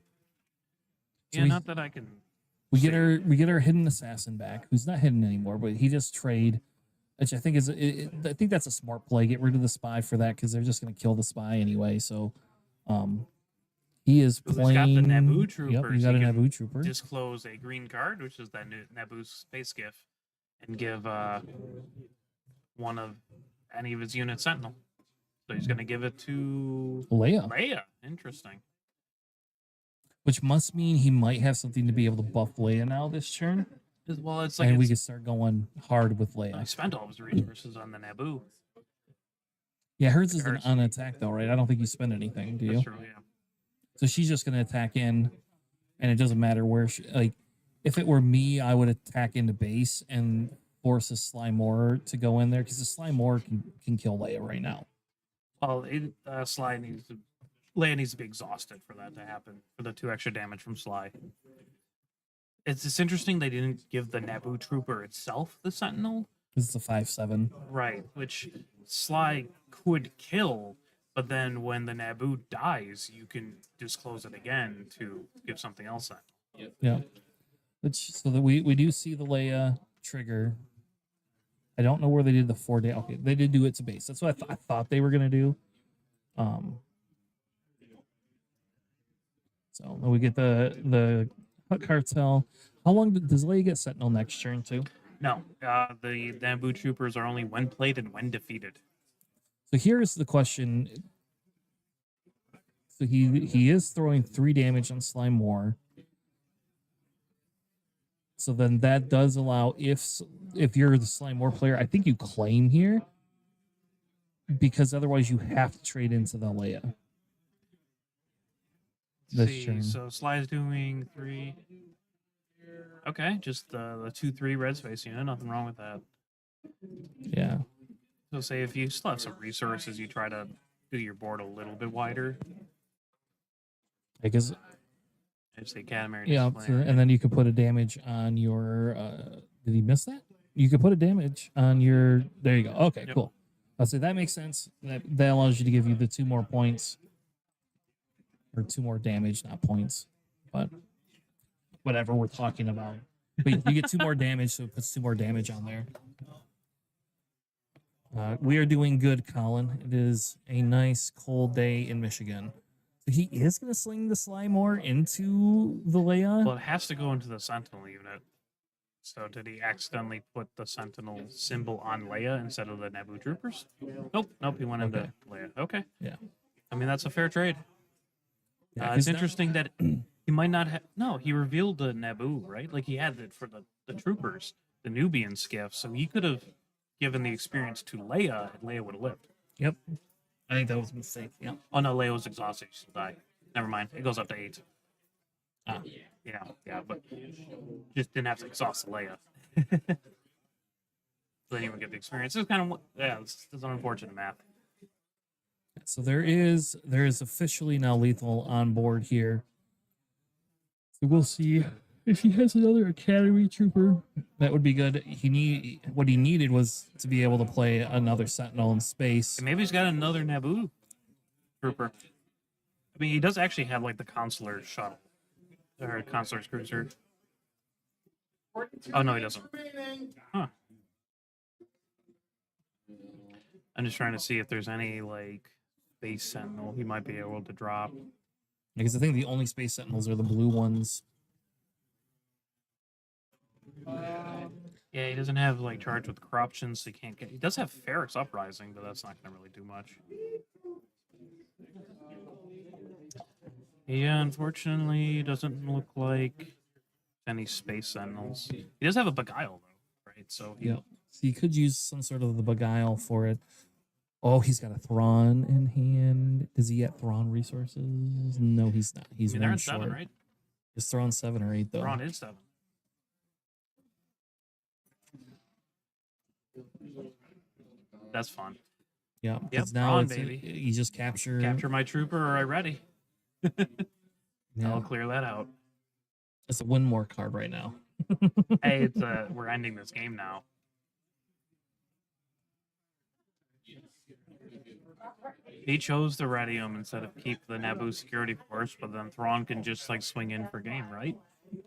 Not that I can. we get our hidden assassin back, who's not hidden anymore, but he just trade, which I think I think that's a smart play. Get rid of the spy for that because they're just going to kill the spy anyway. So, he is He's playing. got the Naboo Yep, troopers. he's got a He can Naboo trooper. Disclose a green card, which is that Naboo space gift. and give one of any of his units Sentinel. So he's going to give it to Leia, Leia. Interesting. which must mean he might have something to be able to buff Leia now this turn, Well, it's like and we it's, can start going hard with he Leia. spent all of his resources on the Naboo. Yeah, hers is Hers. on attack though, right? I don't think you spend anything, do you? That's true, yeah. So she's just gonna attack in, and it doesn't matter where she like. If it were me, I would attack into base and force a Slimore to go in there because the Slimore can kill Leia right now. Well, Sly needs to. Leia needs to be exhausted for that to happen, for the 2 extra damage from Sly. It's interesting they didn't give the Naboo trooper itself the Sentinel. Because it's a 5/7. Right, which Sly could kill, but then when the Naboo dies, you can just close it again to give something else Sentinel. Yeah. Which so that we do see the Leia trigger. I don't know where they did the 4-day. Okay, they did do it to base. That's what I thought they were gonna do. So we get the Hut Cartel. How long does Leia get Sentinel next turn too? No, the Naboo troopers are only when played and when defeated. So here's the question. So he is throwing 3 damage on Slimore. So then that does allow if you're the Slimore player, I think you claim here because otherwise you have to trade into the Leia. This See, turn. so Sly's doing 3. Okay, just the 2/3 red space unit. Nothing wrong with that. Yeah. So say if you still have some resources, you try to do your board a little bit wider. I guess If the Academy yeah, and then you could put a damage on your did he miss that? You could put a damage on your there you go. Okay, Yep. cool. I'll say that makes sense. That allows you to give you the 2 more points. Or 2 more damage, not points. But whatever we're talking about. But you get 2 more damage, so it puts 2 more damage on there. We are doing good, Colin. It is a nice cold day in Michigan. So he is going to sling the Slimore into the Leia. Well, it has to go into the Sentinel unit. So did he accidentally put the Sentinel symbol on Leia instead of the Naboo troopers? Nope, he went into Okay. Leia. Okay. Yeah. I mean, that's a fair trade. Yeah, It's 'cause now- interesting that he might not have. No, he revealed the Naboo, right? Like he had it for the troopers, the Nubian skiff. So he could have given the experience to Leia, and Leia would have lived. Yep. I think that was a mistake. Yeah. Oh no, Leia was exhausted. She'll die. Never mind. It goes up to 8. Ah. Yeah, but just didn't have to exhaust Leia. Then you would get the experience. It's kind of it's an unfortunate math. So there is officially now lethal on board here. So we'll see if he has another Academy trooper. That would be good. What he needed was to be able to play another Sentinel in space. And maybe he's got another Naboo trooper. I mean, he does actually have like the consular shuttle or consular's cruiser. Oh no, he doesn't. Huh. I'm just trying to see if there's any like space sentinel he might be able to drop. Because I think the only space Sentinels are the blue ones. Yeah, he doesn't have like charged with corruption, so he can't get. He does have Ferrix Uprising, but that's not going to really do much. Yeah, unfortunately, doesn't look like any space sentinels. He does have a Beguile though, right? So he, Yep. So you could use some sort of the Beguile for it. Oh, he's got a Thrawn in hand. Does he get Thrawn resources? No, he's not. He's I mean, they're one in 7, short. right? Is Thrawn 7 or 8 though? Thrawn is 7. That's fun. Yeah. Yep, 'cause now Thrawn, it's, baby. you just capture. Capture my trooper, or I ready. Yeah. I'll clear that out. It's a win more card right now. Hey, it's we're ending this game now. He chose the Radium instead of keep the Naboo security force, but then Thrawn can just like swing in for game, right?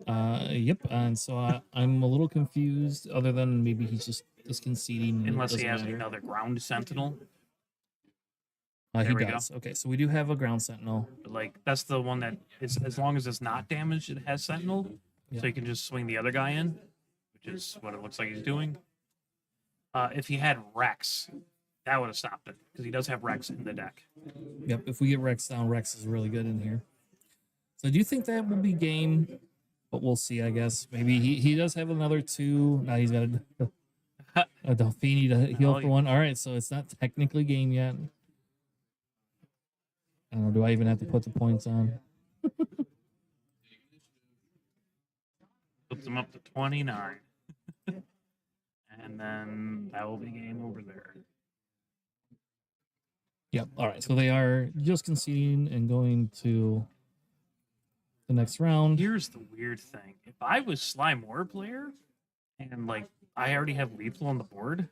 Yep. And so I'm a little confused. Other than maybe he's just conceding. and it Unless he doesn't has matter. another ground sentinel. He There we go. does. Okay, so we do have a ground sentinel. But like that's the one that is, as long as it's not damaged, it has sentinel. Yeah. So you can just swing the other guy in, which is what it looks like he's doing. If he had Rex, that would have stopped it because he does have Rex in the deck. Yep. If we get Rex down, Rex is really good in here. So I do think that will be game, but we'll see. I guess maybe he does have another 2. Now he's got a Delphini to heal Oh, for 1. All right, so it's not technically game yet. I don't know. Do I even have to put the points on? Puts him up to 29. And then that will be game over there. Yep. All right. So they are just conceding and going to the next round. Here's the weird thing. If I was Slime War player and like I already have lethal on the board,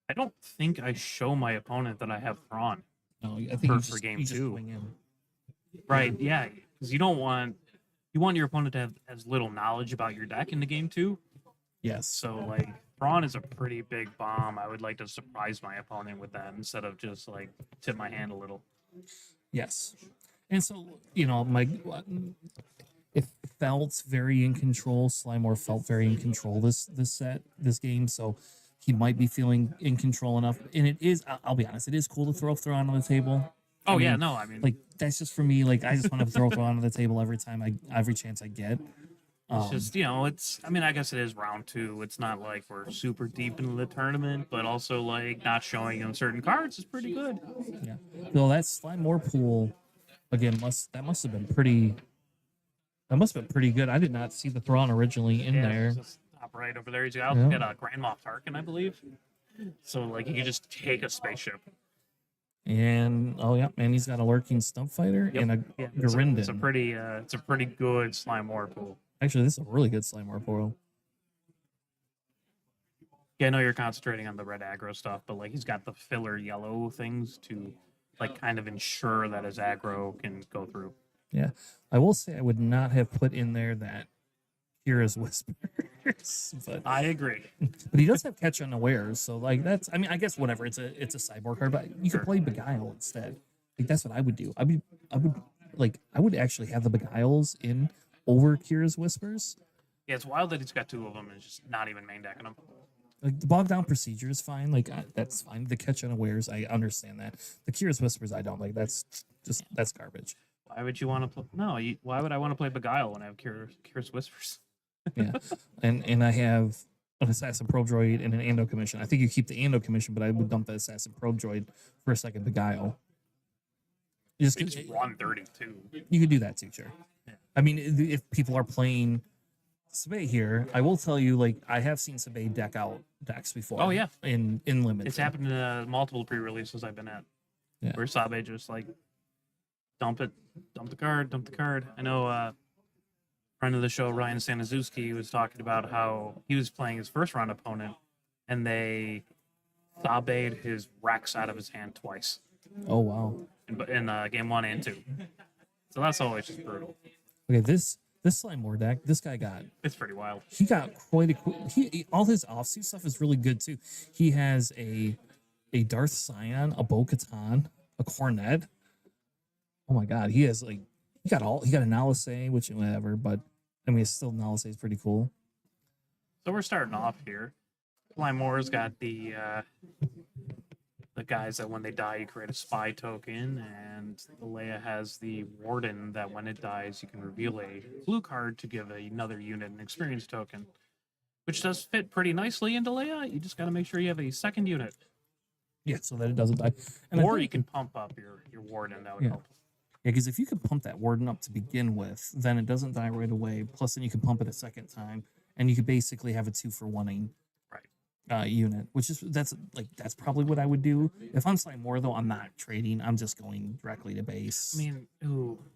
I don't think I show my opponent that I have Thrawn. No, I think For you just, game you just 2. swing in. Right, yeah. Because you want your opponent to have as little knowledge about your deck in the game 2. Yes. So like Thrawn is a pretty big bomb. I would like to surprise my opponent with that instead of just like tip my hand a little. Yes. And so, it felt very in control. Slimore felt very in control this game. So he might be feeling in control enough. And it is, I'll be honest, it is cool to throw Thrawn on the table. Oh, I yeah, mean, no, I mean, like that's just for me. Like I just want to throw Thrawn on the table every chance I get. it's just, I mean, I guess it is round 2. It's not like we're super deep into the tournament, but also like not showing him certain cards is pretty good. Yeah. So that Slimore pool again must have been pretty. That must have been pretty good. I did not see the Thrawn originally in there. it's just top right over there. He's got a Grand Moff Tarkin, I believe. So like he could just take a spaceship. And and he's got a lurking stump fighter and a Garinden. It's a pretty good Slime War pool. Actually, this is a really good Slimore pool. Yeah, I know you're concentrating on the red aggro stuff, but like he's got the filler yellow things to like kind of ensure that his aggro can go through. Yeah, I will say I would not have put in there that Kira's Whispers, but I agree. but he does have catch unawares, so like that's. I mean, I guess whatever. It's a cyborg card, but you could play Beguile instead. Like that's what I would do. I would actually have the Beguiles in over Kira's Whispers. Yeah, it's wild that he's got 2 of them and just not even main decking them. Like the bog down procedure is fine. Like that's fine. The catch unawares, I understand that. The Kira's Whispers, I don't like. That's garbage. Why would you want to play? No, why would I want to play Beguile when I have Curious Whispers? Yeah, and I have an Assassin Probe Droid and an Ando Commission. I think you keep the Ando Commission, but I would dump the Assassin Probe Droid for a second Beguile. It's 132. You could do that too, sure. Yeah. I mean, if people are playing Sabay here, I will tell you, like, I have seen Sabay deck out decks before. Oh, yeah. In limited. It's happened in multiple pre-releases I've been at. Yeah. Where Sabe just like dump the card. I know friend of the show Ryan Staniszewski was talking about how he was playing his first round opponent and they Sabe'd his Rex out of his hand twice. Oh wow. In game 1 and 2. So that's always just brutal. Okay, this Slimore deck, this guy It's pretty wild. he got quite a all his offsuit stuff is really good too. He has a Darth Scion, a Bo-Katan, a Cornet. Oh my god, he has like he got a Nalisay, which whatever, but I mean it's still Nalisay is pretty cool. So we're starting off here. Slimemore's got the guys that when they die you create a spy token, and Leia has the Warden that when it dies you can reveal a blue card to give another unit an experience token, which does fit pretty nicely into Leia. You just got to make sure you have a second unit, Yeah, so that it doesn't die. And or you can pump up your Warden. That would help. Yeah, because if you could pump that Warden up to begin with, then it doesn't die right away. Plus, then you can pump it a second time, and you could basically have a 2-for-1 unit, which is that's probably what I would do if I'm Slime More. Though I'm not trading, I'm just going directly to base. I mean,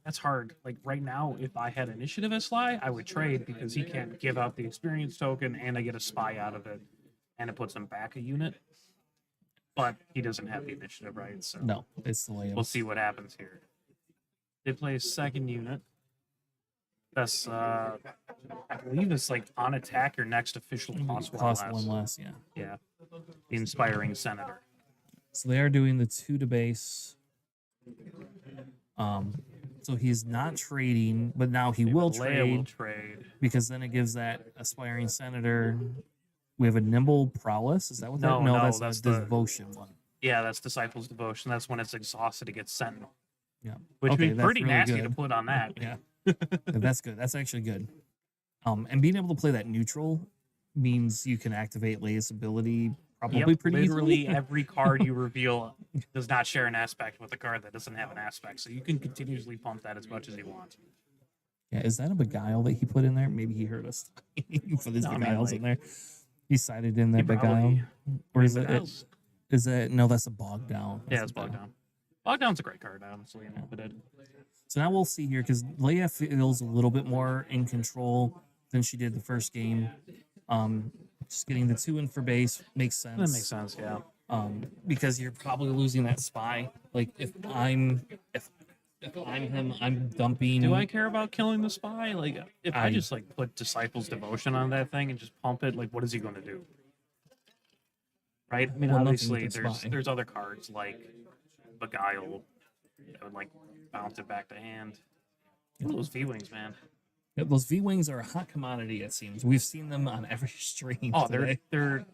that's hard. Like right now, if I had initiative as Sly, I would trade because he can't give out the experience token, and I get a spy out of it, and it puts him back a unit. But he doesn't have the initiative, right? So No, it's the layout. we'll see what happens here. They play a second unit. That's I believe it's like on attack your next official cost one less. Yeah. Yeah, the inspiring senator. So they are doing the 2 to base. So he's not trading, but now he Maybe will Leia will trade trade. because then it gives that aspiring senator. We have a nimble prowess. Is that what No, that? No, no, that's, that's a the- devotion one. Yeah, that's Disciples Devotion. That's when it's exhausted to get Sentinel. Yeah. Which Okay, would be that's pretty really nasty to good. put on that. Yeah. That's good. That's actually good. And being able to play that neutral means you can activate Leia's ability probably Yep, pretty literally easily. every card you reveal does not share an aspect with a card that doesn't have an aspect. So you can continuously pump that as much as you want. Yeah, is that a beguile that he put in there? Maybe he heard us put his No, I mean, beguiles like- in there. He cited in that He beguile. probably- Or is it? Beguiles? Is that no? That's a bog down. Yeah, That's it's a Bog beguile. Down. Bog Down's a great card, honestly, and limited. So now we'll see here because Leia feels a little bit more in control than she did the first game. Just getting the 2 in for base makes sense. That makes sense, yeah. Because you're probably losing that spy. Like if I'm him, I'm dumping. Do I care about killing the spy? Like, if I I- just like put Disciples Devotion on that thing and just pump it, like, what is he going to do? Right? I mean, Well, nothing obviously, with the there's spy. there's other cards like Beguile that would like bounce it back to hand. What are those V wings, man? Yeah, those V wings are a hot commodity. It seems we've seen them on every stream. Oh, today. they're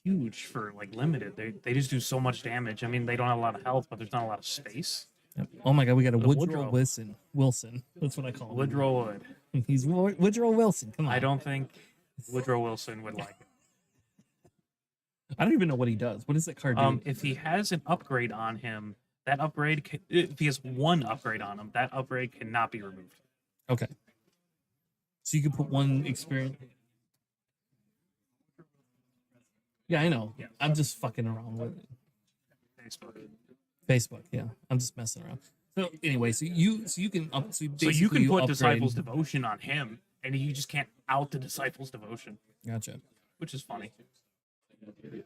huge for like limited. They just do so much damage. I mean, they don't have a lot of health, but there's not a lot of space. Yep. Oh my god, we got a The Woodrow Woodrow. Wilson. That's what I call him. Woodrow Wood. He's Woodrow Wilson. Come on. I don't think Woodrow Wilson would like it. I don't even know what he does. What does that card do? If he has an upgrade on him, that upgrade, if he has one upgrade on him, that upgrade cannot be removed. Okay. So you can put one experience. Yeah, I know. Yeah. I'm just fucking around with it. Facebook. Facebook. Yeah, I'm just messing around. So anyway, so you can up. So, So you can put upgrade. Disciples Devotion on him, and you just can't out the Disciples Devotion, Gotcha. which is funny.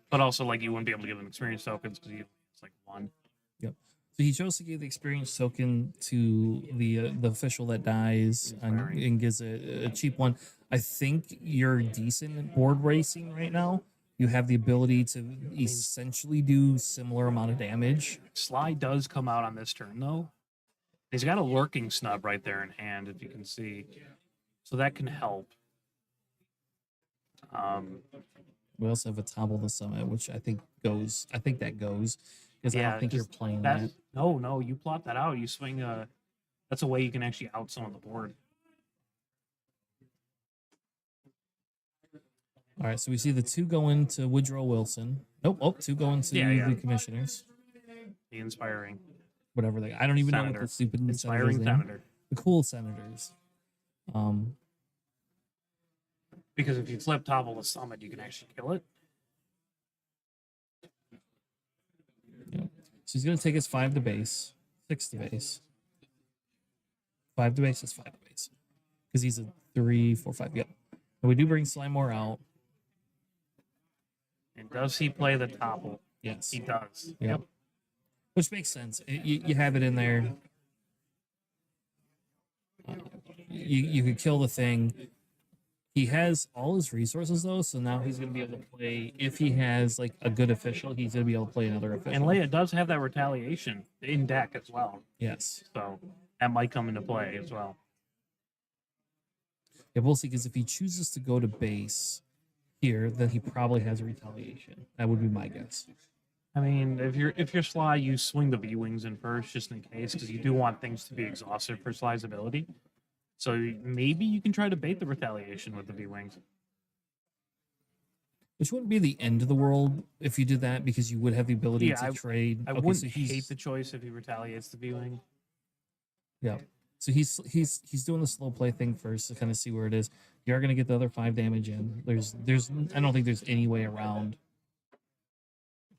But also, like, you wouldn't be able to give him experience tokens because it's like one. So he chose to give the experience token to the official that dies Inspiring. and gives a cheap one. I think you're decent at board racing right now. You have the ability to essentially do similar amount of damage. Sly does come out on this turn, though. He's got a lurking snub right there in hand, if you can see. So that can help. We also have a Topple the Summit, which I think goes. I think that goes because I Yeah, don't think you're just playing that. that. No, you plot that out. You swing a. That's a way you can actually out some of the board. All right, so we see the 2 going to Woodrow Wilson. Nope. Oh, 2 going to Yeah. the commissioners. The inspiring, Whatever they. I don't even know what Senator. the stupid inspiring senator's name. senator. The cool senators. Because if you flip Topple the Summit, you can actually kill it. Yeah. So he's going to take his 5 to base, 6 to base. 5 to base is 5 to base. Because he's a 3, 4, 5. Yep. And we do bring Slimore out. And does he play the Topple? Yes. He does. Yep. Which makes sense. You have it in there. You could kill the thing. He has all his resources though, so now he's going to be able to play. If he has like a good official, he's going to be able to play another official. And Leia does have that retaliation in deck as well. Yes. So that might come into play as well. Yeah, we'll see. Because if he chooses to go to base here, then he probably has a retaliation. That would be my guess. I mean, if you're Sly, you swing the V wings in first just in case, because you do want things to be exhausted for Sly's ability. So maybe you can try to bait the retaliation with the V wings. Which wouldn't be the end of the world if you did that, because you would have the ability Yeah, to trade. I Okay, wouldn't so he's- hate the choice if he retaliates the V wing. Yeah. So he's doing the slow play thing first to kind of see where it is. You are going to get the other 5 damage in. There's I don't think there's any way around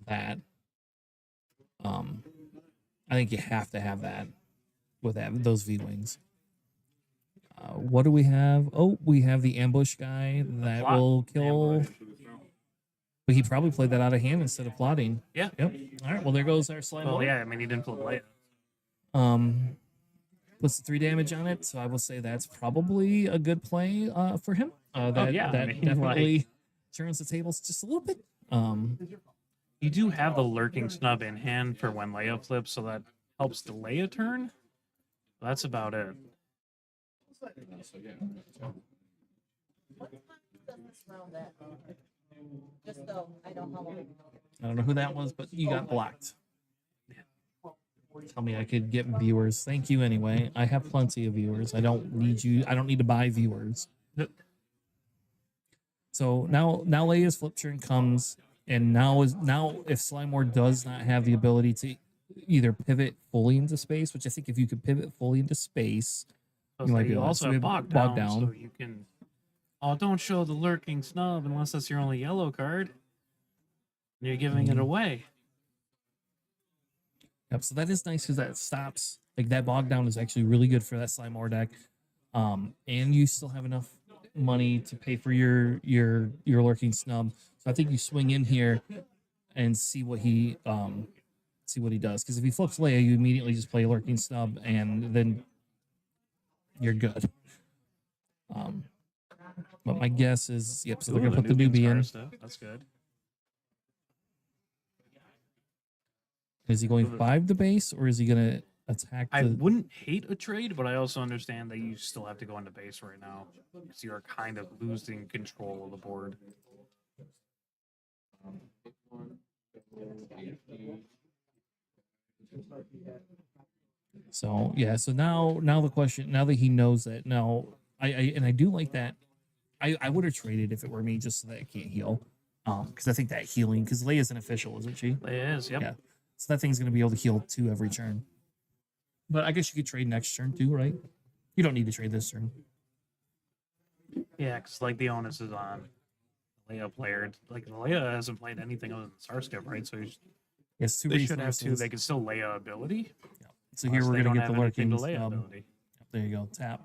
that. I think you have to have that with those V wings. What do we have? Oh, we have the ambush guy that Plot. will kill. Ambush. But he probably played that out of hand instead of plotting. Yeah. Yep. All right. Well, there goes our slime. Well, ball. yeah, I mean, he didn't flip Leia. Puts the 3 damage on it, so I will say that's probably a good play for him. That yeah, I that mean, definitely turns the tables just a little bit. You do have the lurking snub in hand for when Leia flips, so that helps delay a turn. That's about it. So yeah. What time does this round at? Just so I know how long. I don't know who that was, but you got blocked. Tell me I could get viewers. Thank you anyway. I have plenty of viewers. I don't need you. I don't need to buy viewers. So now Leia's flip turn comes, and now if Slimore does not have the ability to either pivot fully into space, which I think if you could pivot fully into space, Plus, you might they be able to also swim- have bog down, down. so you can. Oh, don't show the lurking snub unless that's your only yellow card. You're giving it away. Yep. So that is nice because that stops. Like that bog down is actually really good for that Slimore deck. And you still have enough money to pay for your lurking snub. So I think you swing in here and see what he does. Because if he flips Leia, you immediately just play lurking snub, and then you're good. But my guess is, yep. So they're Ooh, gonna put the Nubian. stuff. That's good. Is he going 5 to base, or is he gonna attack? I The, wouldn't hate a trade, but I also understand that you still have to go into base right now because you are kind of losing control of the board. So yeah, so now the question, now that he knows that, now I do like that. I would have traded if it were me, just so that it can't heal. Because I think that healing, because Leia's an official, isn't she? It is, yep. Yeah. So that thing's gonna be able to heal 2 every turn. But I guess you could trade next turn too, right? You don't need to trade this turn. Yeah, because like the onus is on Leia player. Like Leia hasn't played anything other than Starskip, right? So Yes, 2 they should have 2. resources. They can still Leia ability. So here unless we're they gonna don't get the have anything lurking to Leia snub. ability. There you go, tap.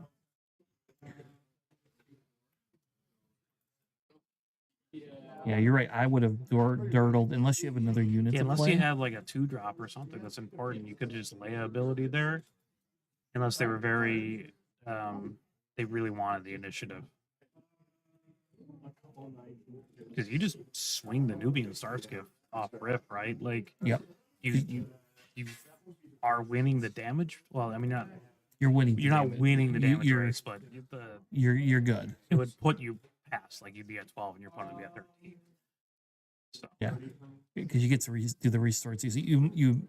Yeah, you're right. I would have dirtled unless you have another unit Yeah, to unless play. you have like a 2-drop or something that's important, you could just Leia ability there. Unless they were very, they really wanted the initiative. Because you just swing the Nubian Starskip off rip, right? Like, Yep. you are winning the damage. Well, I mean, not You're winning. the you're not damage. winning the damage You're race, but you're good. it would put you past. Like you'd be at 12 and your opponent would be at 13. So Yeah, because you get to do the restore too. So you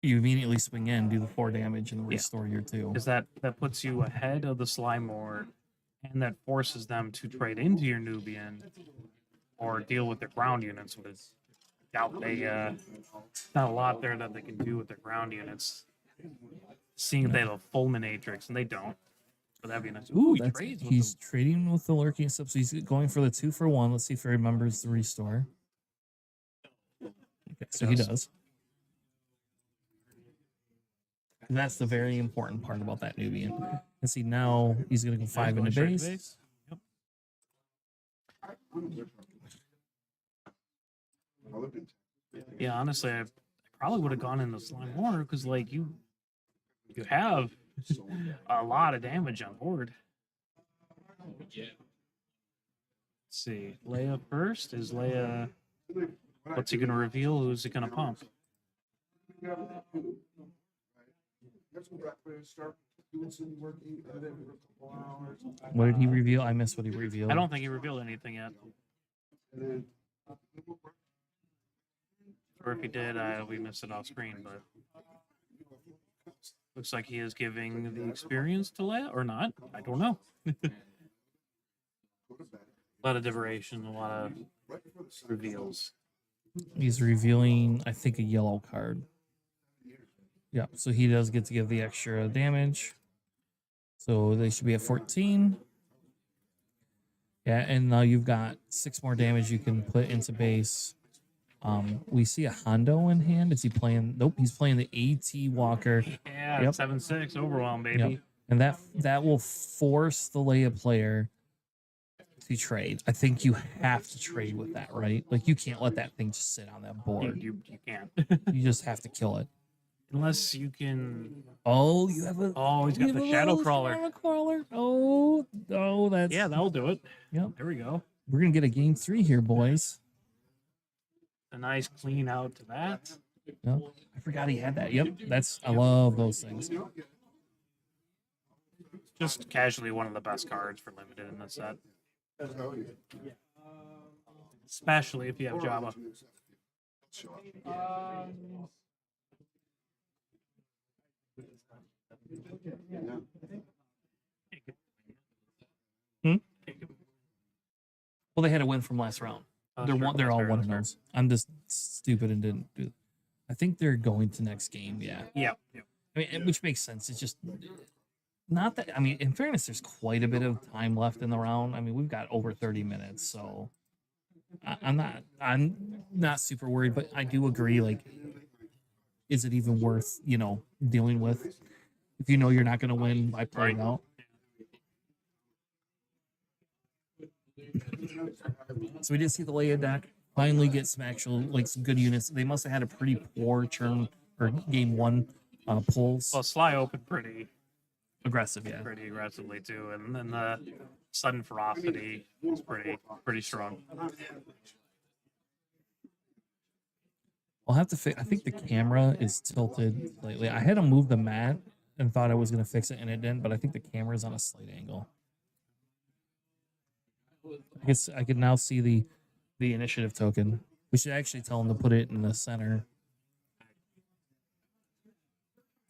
immediately swing in, do the 4 damage, and restore your 2. because that puts you ahead of the Slimore, and that forces them to trade into your Nubian or deal with their ground units. With doubt they not a lot there that they can do with their ground units. Seeing if they have a fulminatrix, and they don't. But that'd be nice. Ooh, he That's- trades with he's them. trading with the lurking stuff. So he's going for the 2 for 1. Let's see if he remembers the restore. Okay, so he does. And that's the very important part about that Nubian. And see, now he's going to go 5 into Going straight to base. Yep. Yeah, honestly, I probably would have gone into Slime War because, like, you have a lot of damage on board. Let's see. Leia first. Is Leia. What's he going to reveal? Who's he going to pump? What did he reveal? I missed what he revealed. I don't think he revealed anything yet. Or if he did, we missed it off screen, but looks like he is giving the experience to Leia, or not. I don't know. A lot of deliberation, a lot of reveals. He's revealing, I think, a yellow card. Yeah, so he does get to give the extra damage. So they should be at 14. Yeah, and now you've got 6 more damage you can put into base. We see a Hondo in hand. Is he playing? Nope, he's playing the AT Walker. Yeah, Yep. 7-6 overwhelm, baby. Yep. And that will force the Leia player to trade. I think you have to trade with that, right? Like you can't let that thing just sit on that board. You can't. You just have to kill it. Unless you can. Oh, you have a. Oh, he's you got have the a shadow little crawler. shadow crawler. Oh, that's. Yeah, that'll do it. Yep. There we go. We're gonna get a game 3 here, boys. A nice clean out to that. Yep. I forgot he had that. Yep. I love those things. Just casually one of the best cards for limited in this set. Especially if you have Java. Hmm? Well, they had a win from last round. Oh, They're sure, one. They're that's all fair, one that's of fair. those. I'm just stupid and didn't do. I think they're going to next game. Yeah. Yeah. Yeah. I mean, which makes sense. It's just not that. I mean, in fairness, there's quite a bit of time left in the round. I mean, we've got over 30 minutes, so I'm not super worried. But I do agree. Like, is it even worth dealing with if you know you're not going to win by playing out? So we did see the Leia deck finally get some actual some good units. They must have had a pretty poor turn or game one pulls. Well, Sly opened pretty Aggressive, yeah. aggressively too, and then the sudden ferocity was pretty strong. I'll have to fix. I think the camera is tilted slightly. I had to move the mat and thought I was going to fix it, and it didn't. But I think the camera is on a slight angle. I guess I can now see the initiative token. We should actually tell them to put it in the center,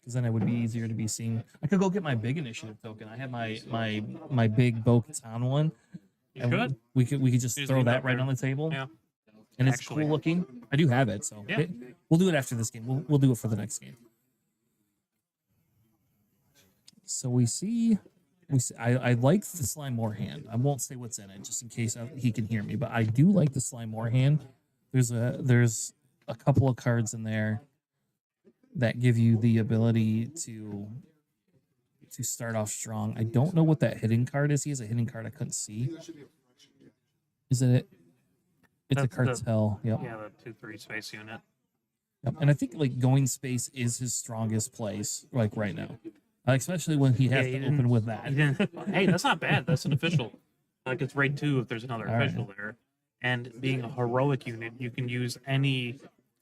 because then it would be easier to be seen. I could go get my big initiative token. I have my big Bo-Katan one. And Good. we could just Just throw leave that that right there. on the table. Yeah. And it's Actually. cool looking. I do have it, so Yeah. we'll do it after this game. We'll do it for the next game. So we see I like the Slime More hand. I won't say what's in it just in case he can hear me, but I do like the Slime More hand. There's a couple of cards in there that give you the ability to start off strong. I don't know what that hidden card is. He has a hidden card I couldn't see. Is it? It's a That's the- cartel. Yep. Yeah, the 2/3 space unit. Yep. And I think going space is his strongest place, right now, especially when he has Yeah, to he open didn't- with that. He didn't- Hey, that's not bad. That's an official. Like it's raid 2 if there's another All right. official there. And being a heroic unit, you can use any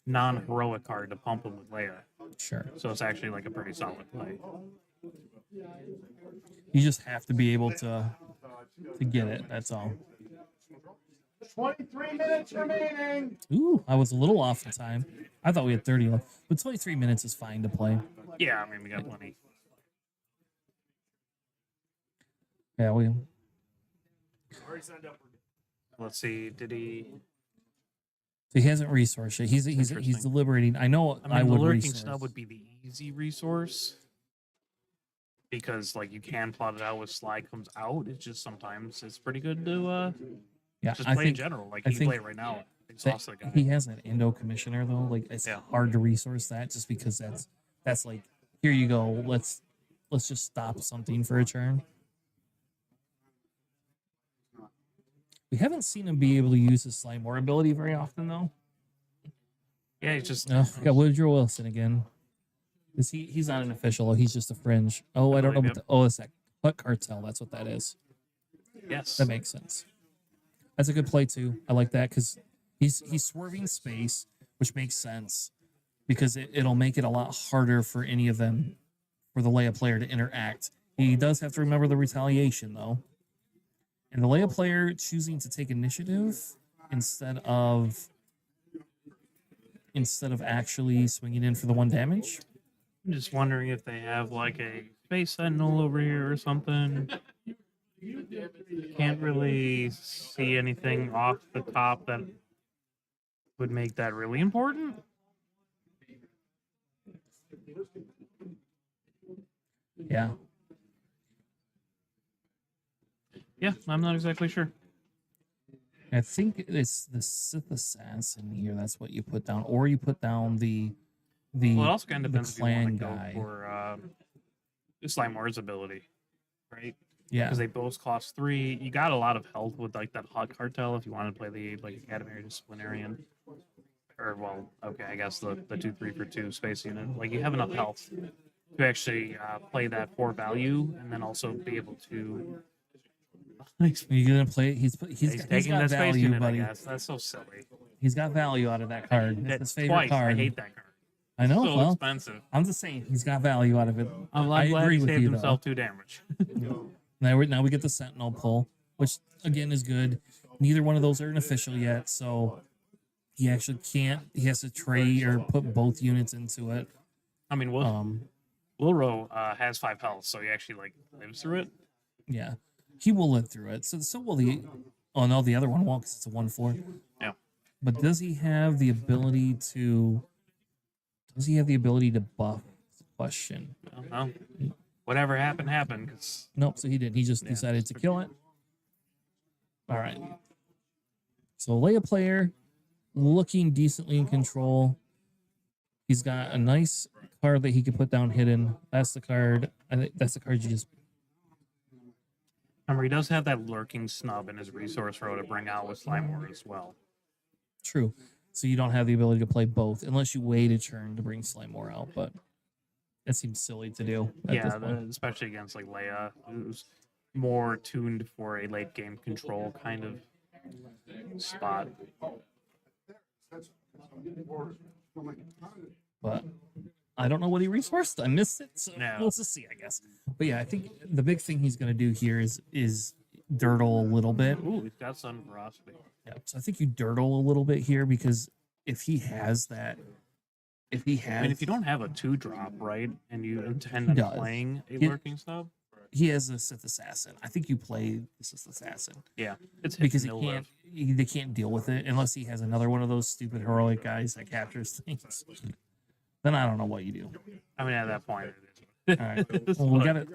non-heroic card to pump him with Leia. Sure. So it's actually like a pretty solid play. You just have to be able to get it. That's all. 23 minutes remaining. Ooh, I was a little off in time. I thought we had 30 left, but 23 minutes is fine to play. Yeah, I mean we got plenty. Yeah, we. Let's see. Did he? So he hasn't resourced it. He's Interesting. deliberating. I know I mean, I the would lurking resource. snub would be the easy resource because like you can plot it out with slide comes out. It's just sometimes it's pretty good to Yeah, just I play in think general. Like I you can play think it right now. that Exhaust the guy. he has an Indo commissioner though. Like it's Yeah. hard to resource that just because that's like, here you go. Let's just stop something for a turn. We haven't seen him be able to use his Slime More ability very often though. Yeah, he's just No, we got Woodrow Wilson again. Is he's not an official, he's just a fringe. Oh, I don't know believe what it's that Hut Cartel, that's what that is. yes. That makes sense. That's a good play too. I like that because he's swerving space, which makes sense because it'll make it a lot harder for any of them, for the Leia player to interact. He does have to remember the retaliation though, and the Leia player choosing to take initiative instead of actually swinging in for the 1 damage. I'm just wondering if they have like a space sentinel over here or something. Can't really see anything off the top that would make that really important. Yeah. Yeah, I'm not exactly sure. I think it's the Sith Assassin here. That's what you put down, or you put down the Well, it also kind of the depends if you want to clan go guy. for Slime More's ability, right? Yeah, Because they both cost 3. You got a lot of health with like that hot cartel if you want to play the like Academy or Disciplinarian. Or well, okay, I guess the 2/3 for 2 space unit. Like you have enough health to actually play that for value, and then also be able to. you're gonna play it. He's He's got taking that space value, unit, buddy. I guess. That's so silly. That's his favorite That's card. twice. I hate that card. I know. So well, expensive. I'm just saying he's got value out of it. I'm I glad agree he with saved you, himself 2 damage. Now we get the Sentinel pull, which again is good. Neither one of those are an official yet, so he actually can't. He has to trade or put both units into it. I mean, Wilro has 5 health, so he actually like lives through it. Yeah, he will live through it. So will the. Oh no, the other one won't because it's a 1/4. Yeah. But does he have the ability to? Does he have the ability to buff? That's the question. Well, whatever happened happened. Cause Nope. So he didn't. He just Yeah. decided to kill it. All right. So Leia player looking decently in control. He's got a nice card that he can put down hidden. That's the card. I think that's the card you just. remember, he does have that lurking snub in his resource row to bring out with Slimeware as well. True. So you don't have the ability to play both unless you wait a turn to bring Slimore out, but that seems silly to do at this Yeah, point. especially against like Leia, who's more tuned for a late game control kind of spot. But I don't know what he resourced. I missed it. So Yeah. we'll just see, I guess. But yeah, I think the big thing he's going to do here is dirtle a little bit. Ooh, he's got Sun Ferocity. Yeah. So I think you dirtle a little bit here because if he has that, if he has, I mean, if you don't have a 2-drop, right, and you intend He on does. playing a He- lurking snub, he has a Sith Assassin. I think you play the Sith Assassin yeah, it's because hit he no can't, live. they can't deal with it unless he has another one of those stupid heroic guys that captures things. Then I don't know what you do. I mean, at that point, it is. All right. It's Well, like,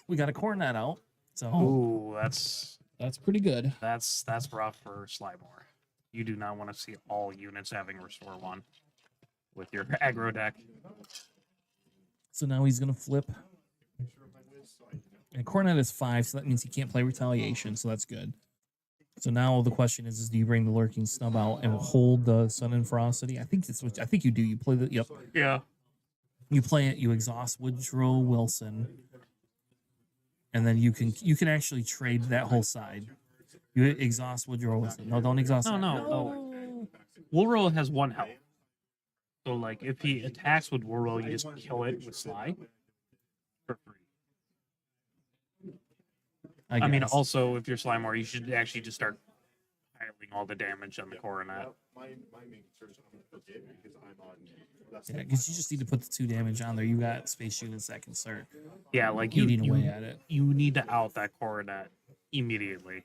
we got to Coronet out. So ooh, that's pretty good. that's rough for Slymore. You do not want to see all units having Restore 1 with your aggro deck. So now he's gonna flip. And Coronet is 5, so that means he can't play Retaliation, so that's good. So now the question is do you bring the Lurking Snub out and hold the Sun and Ferocity? I think that's what I think you do. You play the Yeah. you play it, you exhaust Woodrow Wilson, and then you can actually trade that whole side. You exhaust Woodrow Wilson. No, don't exhaust. No, that. no. Woolrow has 1 health. So, like, if he attacks with Woolrow, you just kill it with Sly for free. I mean, guess. also, if you're Slymore, you should actually just start piling all the damage on the Coronet. My main concern is I'm gonna forget because I'm on less Yeah, than because you just need to put the 2 damage on there. You got space units that can start Yeah, like, eating away at it. you need to out that Coronet immediately,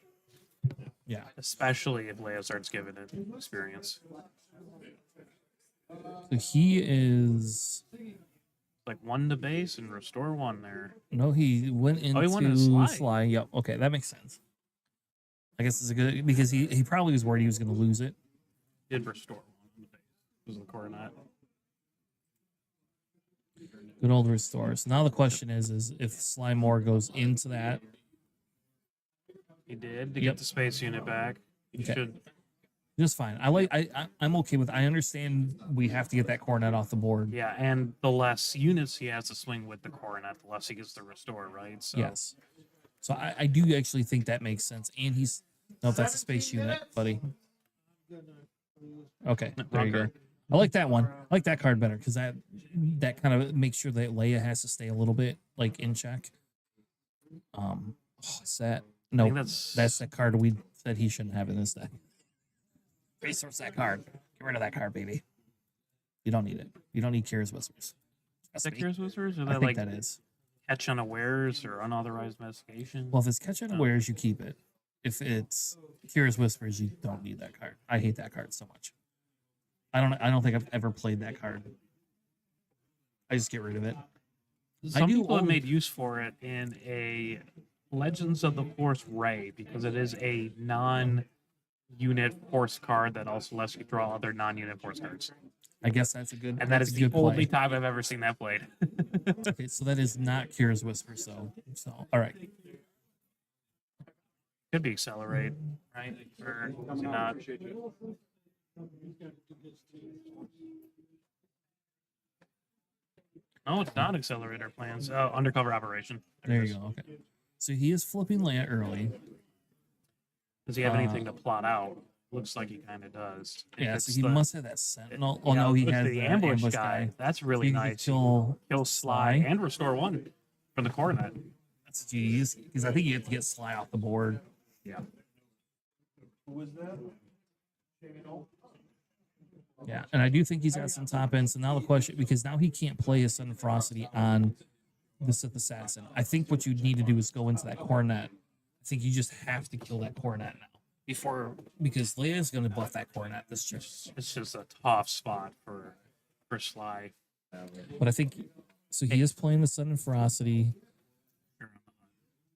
Yeah. especially if Leia starts giving it experience. So he is. Like, 1 to base and Restore 1 there. No, he went into he went into Sly. Sly. Yep. Okay, that makes sense. I guess it's a good because he probably was worried he was going to lose it. Did Restore 1 on the base. It was the Coronet. Good old restore. So now the question is if Slymore goes into that. He did to Yep. get the space unit back. He Okay. should. Just fine. I'm okay with. I understand we have to get that Coronet off the board. Yeah, and the less units he has to swing with the Coronet, the less he gets to restore, right? So Yes. So I do actually think that makes sense. And he's no, that's a space unit, buddy. Okay, there you go. Okay. I like that one. I like that card better because that kind of makes sure that Leia has to stay a little bit like in check. Is that I no? think That's the card we said he shouldn't have in this deck. Resource that card. Get rid of that card, baby. You don't need it. You don't need Kira's Whispers. Is that Curious Whispers? Or I that think like that is. catch unawares or unauthorized investigation? Well, if it's Catch Unawares, you keep it. If it's Kira's Whispers, you don't need that card. I hate that card so much. I don't think I've ever played that card. I just get rid of it. Some do people have own- made use for it in a Legends of the Force Ray because it is a non-unit force card that also lets you draw other non-unit force cards. I guess that's a good. And that that's is a the good only play. time I've ever seen that played. Okay, so that is not Kira's Whisper. So all right. Could be accelerate, right? Or is it not? Appreciate you. No, it's not accelerator plans. Oh, undercover operation. There it you is. go. Okay. So he is flipping Leia early. Does he have anything to plot out? Looks like he kind of does. If Yeah, it's so he the- must have that sentinel. Oh yeah, no, he look, has the ambush guy. That's So really you can nice. kill Kill Sly and restore one from the coronet. That's G's because I think you have to get Sly off the board. Yeah. Who was that? Yeah, and I do think he's got some top end. So now the question, because now he can't play his Sudden Ferocity on the Sith Assassin. I think what you need to do is go into that coronet. I think you just have to kill that coronet now before, because Leia's going to buff that coronet this turn. It's just a tough spot for Sly. But I think so. He is playing the Sudden Ferocity.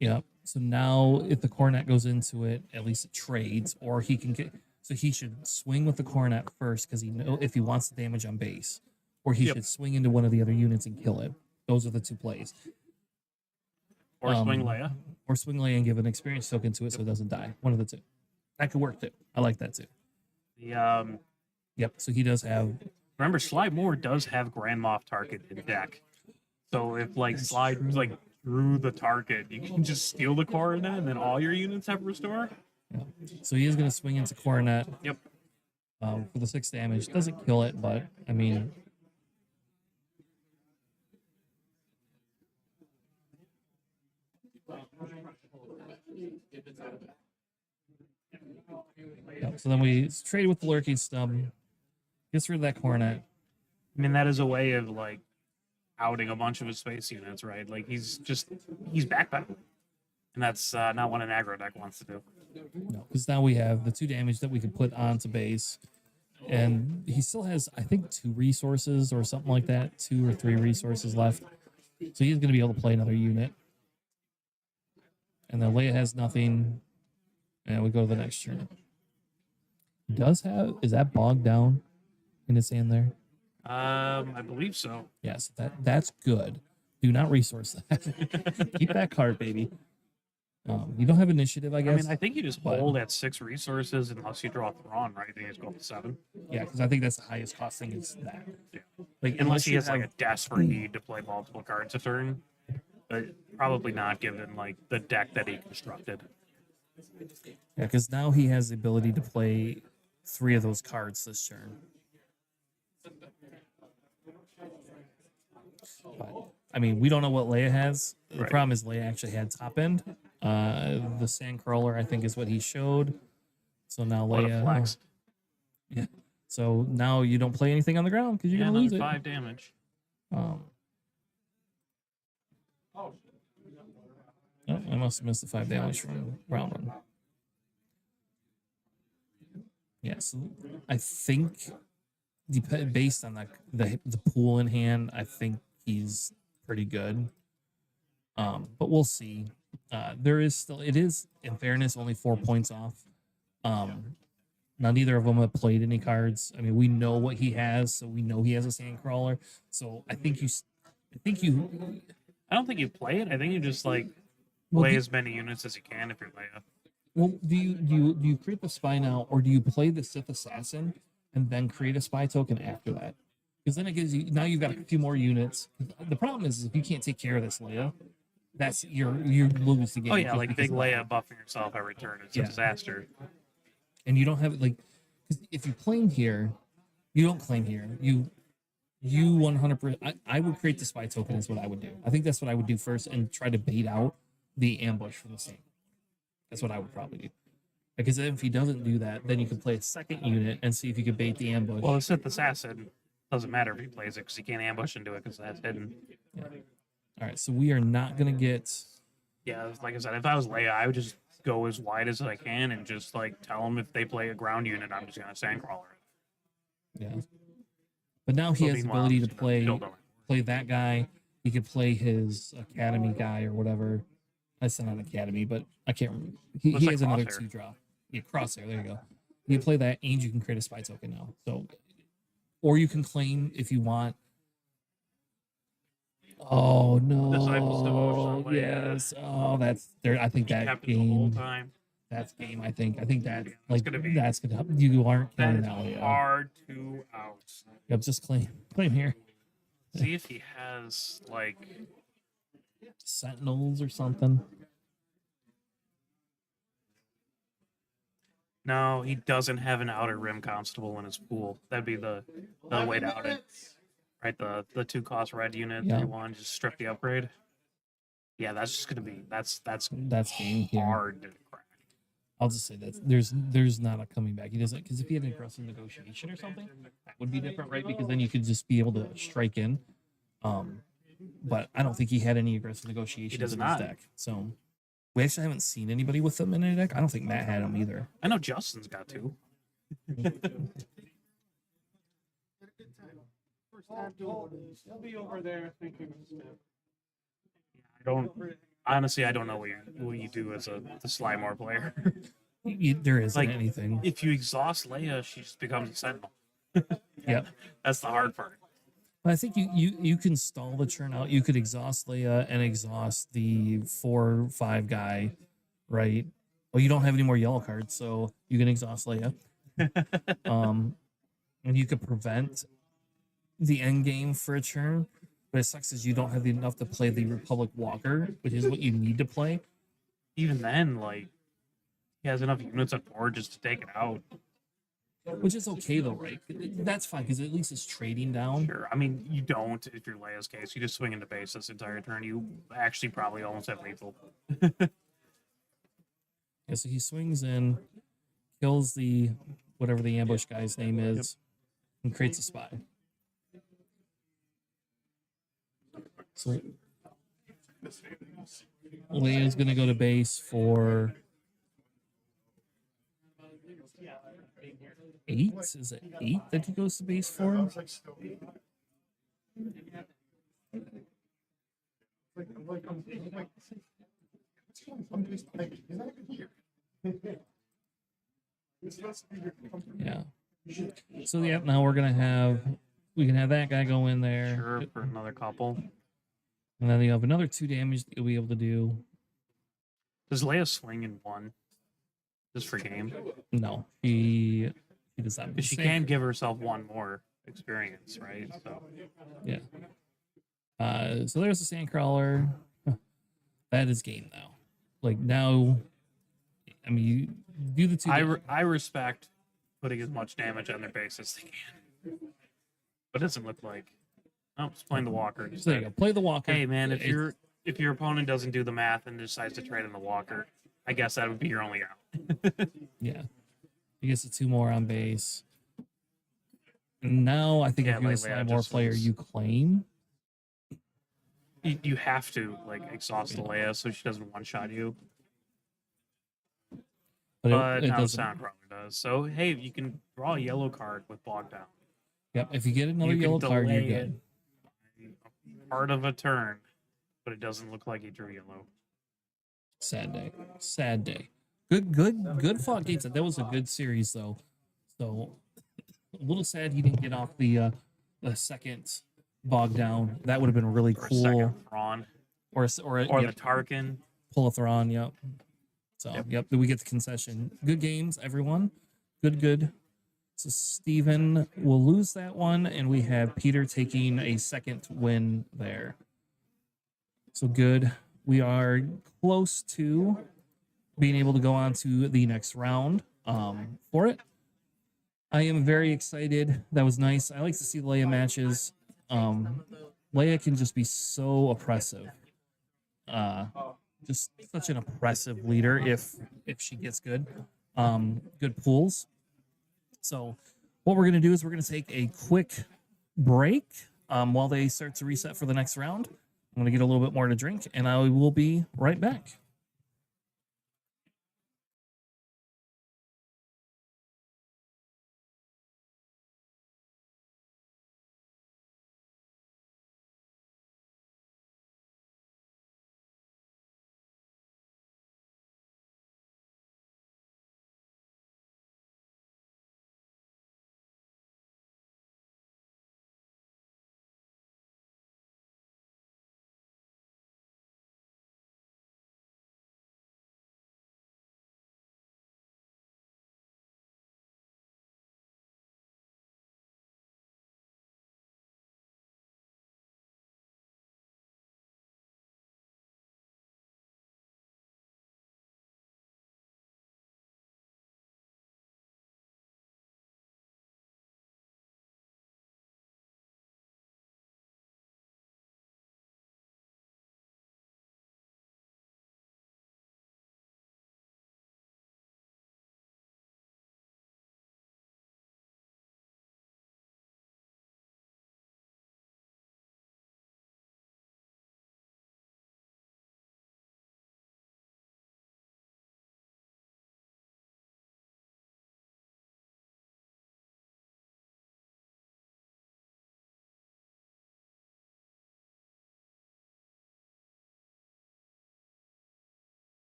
Yep. So now if the coronet goes into it, at least it trades, or he can get. So he should swing with the coronet first because he know if he wants the damage on base, or he should swing into one of the other units and kill it. Those are the two plays. Or swing Leia. Or swing Leia and give an experience token to it so it doesn't die. One of the two. That could work too. I like that too. The Yep. So he does have. remember Sly Moore does have Grand Moff target in deck. So if like Sly like through the target, you can just steal the coronet and then all your units have restore. Yeah. So he is going to swing into coronet. Yep. For the 6 damage. Doesn't kill it, but I mean. Yep, so then we trade with the lurking stub. Gets rid of that coronet. I mean that is a way of like outing a bunch of his space units, right? Like he's backpedaling. And that's not what an aggro deck wants to do. No, because now we have the 2 damage that we can put onto base. And he still has, I think, 2 resources or something like that. 2 or 3 resources left. So he's going to be able to play another unit. And then Leia has nothing. And we go to the next turn. He does have, is that bogged down in his hand there? I believe so. Yes, that's good. Do not resource that. Keep that card, baby. You don't have initiative, I I guess. mean, I think you just but- hold at 6 resources unless you draw Thrawn, right? Then you just go up to 7. Yeah, because I think that's the highest cost thing is that. Yeah. Like Unless he you has like a have- desperate need to play multiple cards a turn. But probably not given like the deck that he constructed. Yeah, because now he has the ability to play 3 of those cards this turn. But, I mean, we don't know what Leia has. The Right. problem is Leia actually had top end. The Sandcrawler, I think, is what he showed. So now What a Leia. flex. Yeah. So now you don't play anything on the ground because you're Yeah, gonna lose another it. 5 damage. Oh, I must have missed the 5 damage from round 1. Yeah, so I think based on the pool in hand, I think he's pretty good. But we'll see. There is still, it is in fairness only 4 points off. Now neither of them have played any cards. I mean, we know what he has, so we know he has a Sandcrawler. So I think you. I don't think you play it. I think you just like Well, play do- as many units as you can if you're Leia. Well, do you create the spy now, or do you play the Sith Assassin and then create a spy token after that? Because then it gives you, now you've got a few more units. The problem is if you can't take care of this Leia, that's you lose the game. Oh yeah, just like because big of that. Leia buffing yourself every turn. It's Yeah. a disaster. And you don't have like, because if you claim here, you don't claim here. You 100%. I would create the spy token is what I would do. I think that's what I would do first and try to bait out the ambush from the same. That's what I would probably do. Because then if he doesn't do that, then you can play a second unit and see if you can bait the ambush. Well, the Sith Assassin doesn't matter if he plays it because he can't ambush into it because that's hidden. All right, so we are not gonna get. Yeah, like I said, if I was Leia, I would just go as wide as I can and just like tell them if they play a ground unit, I'm just gonna Sandcrawler. Yeah. But now he Well, has the meanwhile, ability to you know, play build on it. play that guy. He could play his academy guy or whatever. That's not an academy, but I can't remember. He Looks like has another Crosshair. 2 draw. Yeah, crosshair. There you go. You can play that, and you can create a spy token now. So, or you can claim if you want. Oh Disciples Devotion, no! like, Yes. Oh, that's there. I think He that kept it the whole game. time. That's game. I think that that's like gonna be- that's gonna help. You aren't That killing is that Leia. hard to out. Yep, just claim here. See if he has like Sentinels or something. No, he doesn't have an outer rim constable in his pool. That'd be the way to out it. Right, the 2 cost red unit, Yeah. 3/1, just strip the upgrade. Yeah, that's just gonna be that's game here. hard to crack. I'll just say that there's not a coming back. He doesn't, because if he had an aggressive negotiation or something, that would be different, right? Because then you could just be able to strike in. But I don't think he had any aggressive negotiations does in not. his deck. So we actually haven't seen anybody with them in a deck. I don't think Matt had them either. I know Justin's got 2. He'll be over there thinking of stuff. I don't honestly I don't know what you do as the Slimore player. There isn't Like, anything. If you exhaust Leia, she just becomes a sentinel. Yep. That's the hard part. But I think you can stall the churn out. You could exhaust Leia and exhaust the 4/5 guy, right? Well, you don't have any more yellow cards, so you can exhaust Leia. And you could prevent the end game for a churn. But it sucks is you don't have enough to play the Republic Walker, which is what you need to play. Even then, like, he has enough units on board just to take it out. Which is okay though, right? That's fine because at least it's trading down. Sure. I mean, you don't if you're Leia's case. You just swing into base this entire turn. You actually probably almost have lethal. Yeah, so he swings in, kills the whatever the ambush guy's name is, and creates a spy. So Leia's gonna go to base for 8. Is it 8 that he goes to base for? Yeah. So yeah, now we can have that guy go in there. Sure, for another couple. And then you have another 2 damage that you'll be able to do. Does Leia swing in 1? Just for game? No, he does not. Because she can give herself 1 more experience, right? So Yeah. So there's the Sandcrawler. That is game now. Like now, I mean, you do the 2. I respect putting as much damage on their base as they can. But it doesn't look like. Oh, it's playing the Walker. So there you go. Play the Walker. Hey man, if your opponent doesn't do the math and decides to trade in the Walker, I guess that would be your only out. Yeah. He gets the 2 more on base. And now I think Yeah, if you're a lately I Slimore just player, was- you claim. You have to like exhaust the Leia so she doesn't one shot you. But it now doesn't. Sound probably does. So hey, you can draw a yellow card with Bog Down. Yep. If you get another You can yellow card, you're delay it. good. Part of a turn, but it doesn't look like he drew yellow. Sad day. Sad day. Good fought games. That was a good series though. So a little sad he didn't get off the second Bog Down. That would have been really Or a cool. second Thrawn. Or Or yep, the Tarkin. pull a Thrawn. Yep. So yep, we get the concession. Good games, everyone. Good. So Steven will lose that one, and we have Peter taking a second win there. So good. We are close to being able to go on to the next round for it. I am very excited. That was nice. I like to see Leia matches. Leia can just be so oppressive. Just such an oppressive leader if she gets good. Good pulls. So what we're going to do is we're going to take a quick break while they start to reset for the next round. I'm going to get a little bit more to drink, and I will be right back.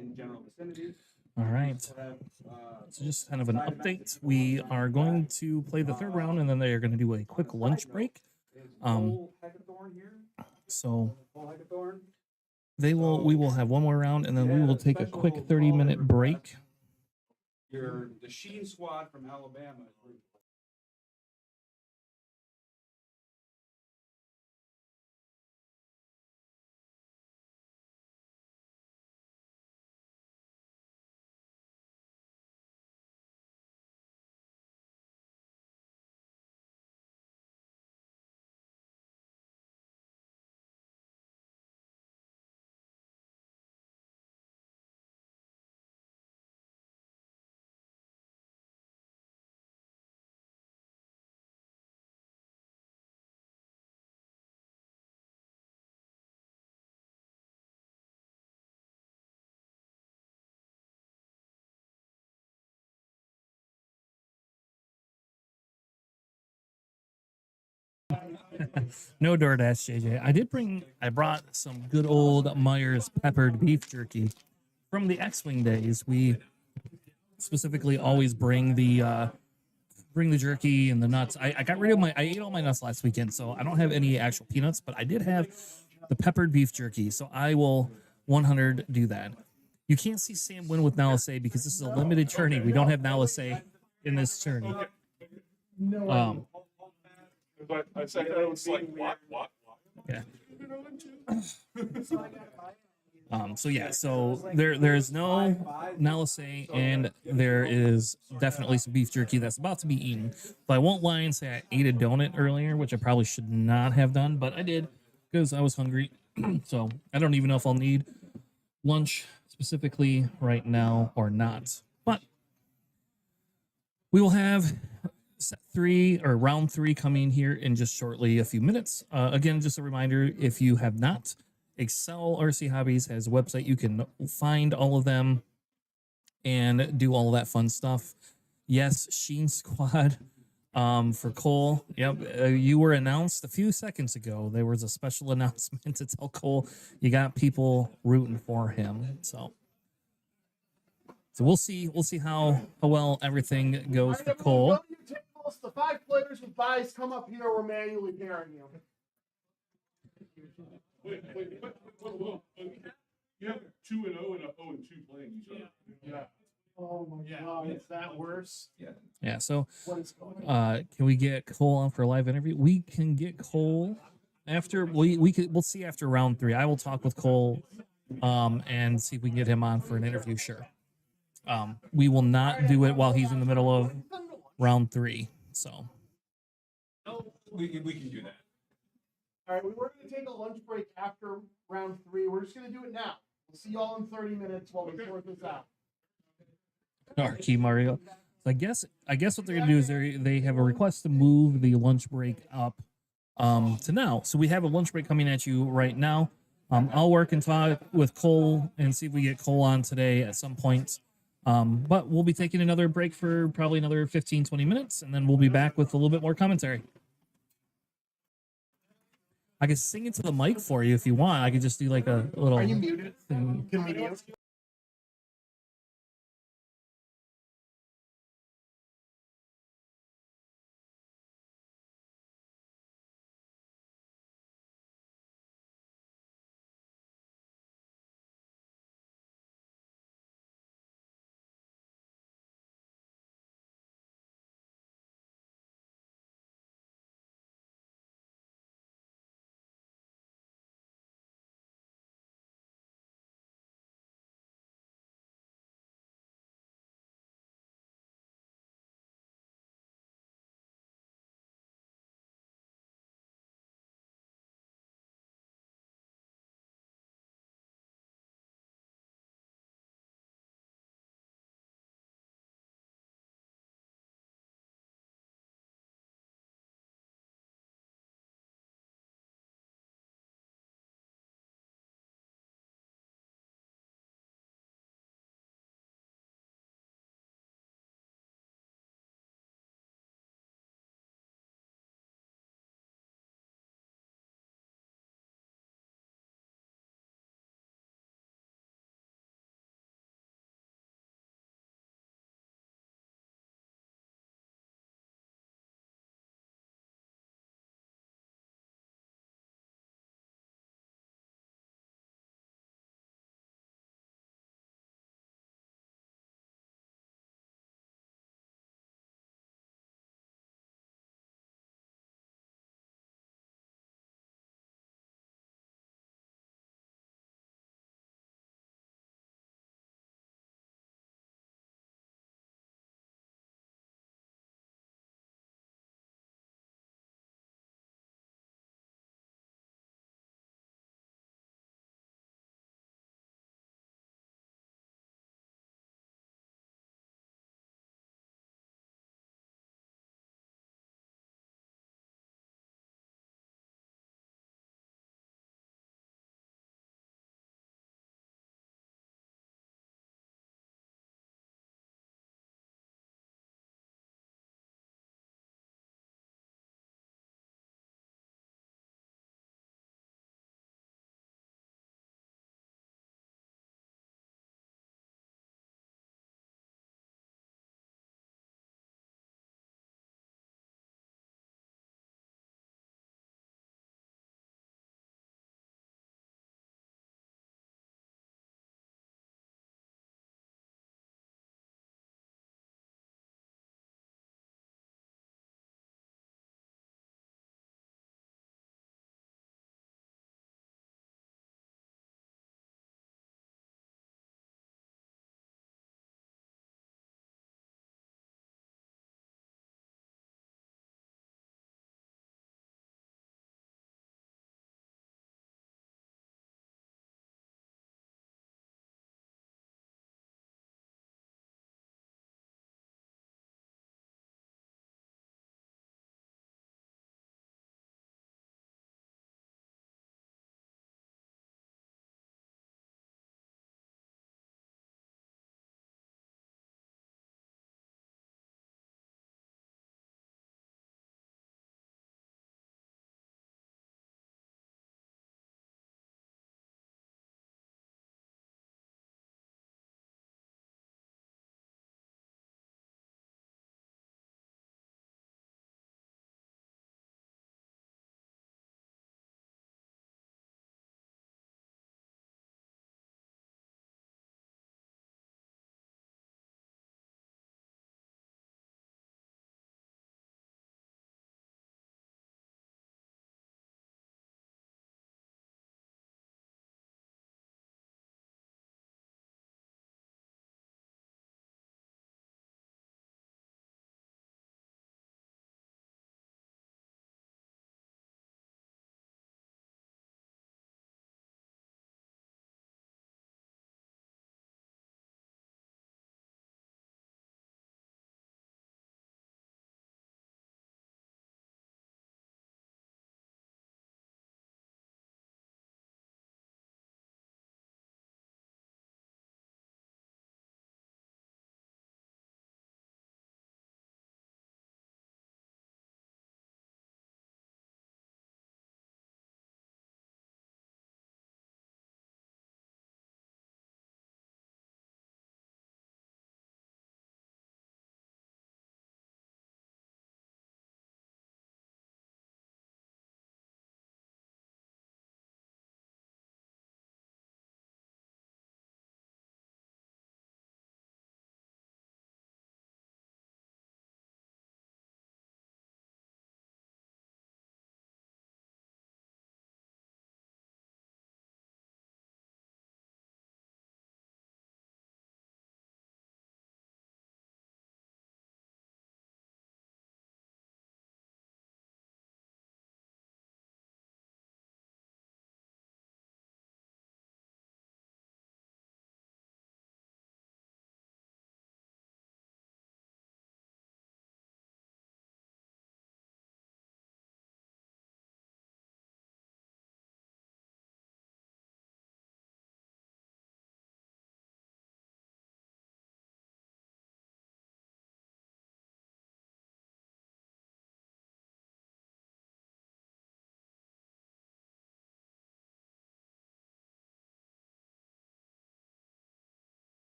in general vicinity. All right. We'll have, So just kind of an update. We are going to play the third round, and then they are going to do a quick lunch break. is Um, Cole Heckathorn here. So Cole Heckathorn. we will have one more round, and then we will take a quick 30-minute break. The Sheen squad from Alabama. No DoorDash, JJ. I brought some good old Myers peppered beef jerky from the X-Wing days. We specifically always bring the jerky and the nuts. I ate all my nuts last weekend, so I don't have any actual peanuts, but I did have the peppered beef jerky, so I will 100 do that. You can't see Sam win with Nalisay because this is a limited tourney. We don't have Nalisay in this tourney. But I said it was like, what? Yeah. So yeah, so there's no Nalisay, and there is definitely some beef jerky that's about to be eaten. But I won't lie and say I ate a donut earlier, which I probably should not have done, but I did because I was hungry. So I don't even know if I'll need lunch specifically right now or not. But we will have round three coming here in just shortly a few minutes. Again, just a reminder, if you have not, Excel RC Hobbies has a website. You can find all of them and do all of that fun stuff. Yes, Sheen Squad for Cole. Yep, you were announced a few seconds ago. There was a special announcement to tell Cole you got people rooting for him. So we'll see how well everything goes for Cole. The 5 players with buys come up here. We're manually pairing you. Wait. You have 2-0 and a 0-2 playing each other. Yeah. Oh my God, is that worse? Yeah. So, What is going on? can we get Cole on for a live interview? We can get Cole after we'll see after round 3. I will talk with Cole, and see if we can get him on for an interview. Sure. We will not do it while he's in the middle of round 3. So. We can do that. All right, we were going to take a lunch break after round 3. We're just going to do it now. We'll see y'all in 30 minutes while we sort this out. Key Mario. So I guess what they're gonna do is they have a request to move the lunch break up to now. So we have a lunch break coming at you right now. I'll work and talk with Cole and see if we get Cole on today at some point. But we'll be taking another break for probably another 15-20 minutes, and then we'll be back with a little bit more commentary. I can sing into the mic for you if you want. I could just do like a little. Are you muted? Thing. Can we mute?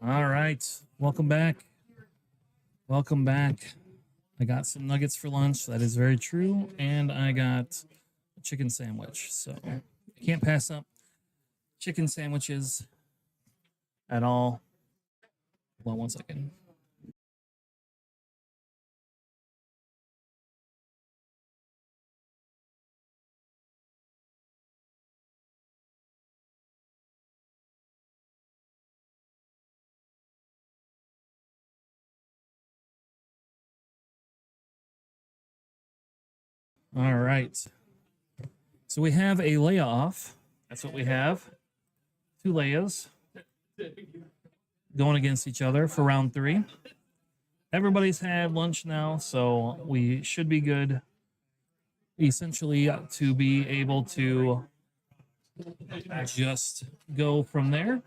All right. Welcome back. Welcome back. I got some nuggets for lunch. That is very true. And I got a chicken sandwich. So I can't pass up chicken sandwiches at all. Hold on one second. All right. So we have a Leia off. That's what we have. 2 Leias going against each other for round 3. Everybody's had lunch now, so we should be good essentially to be able to just go from there.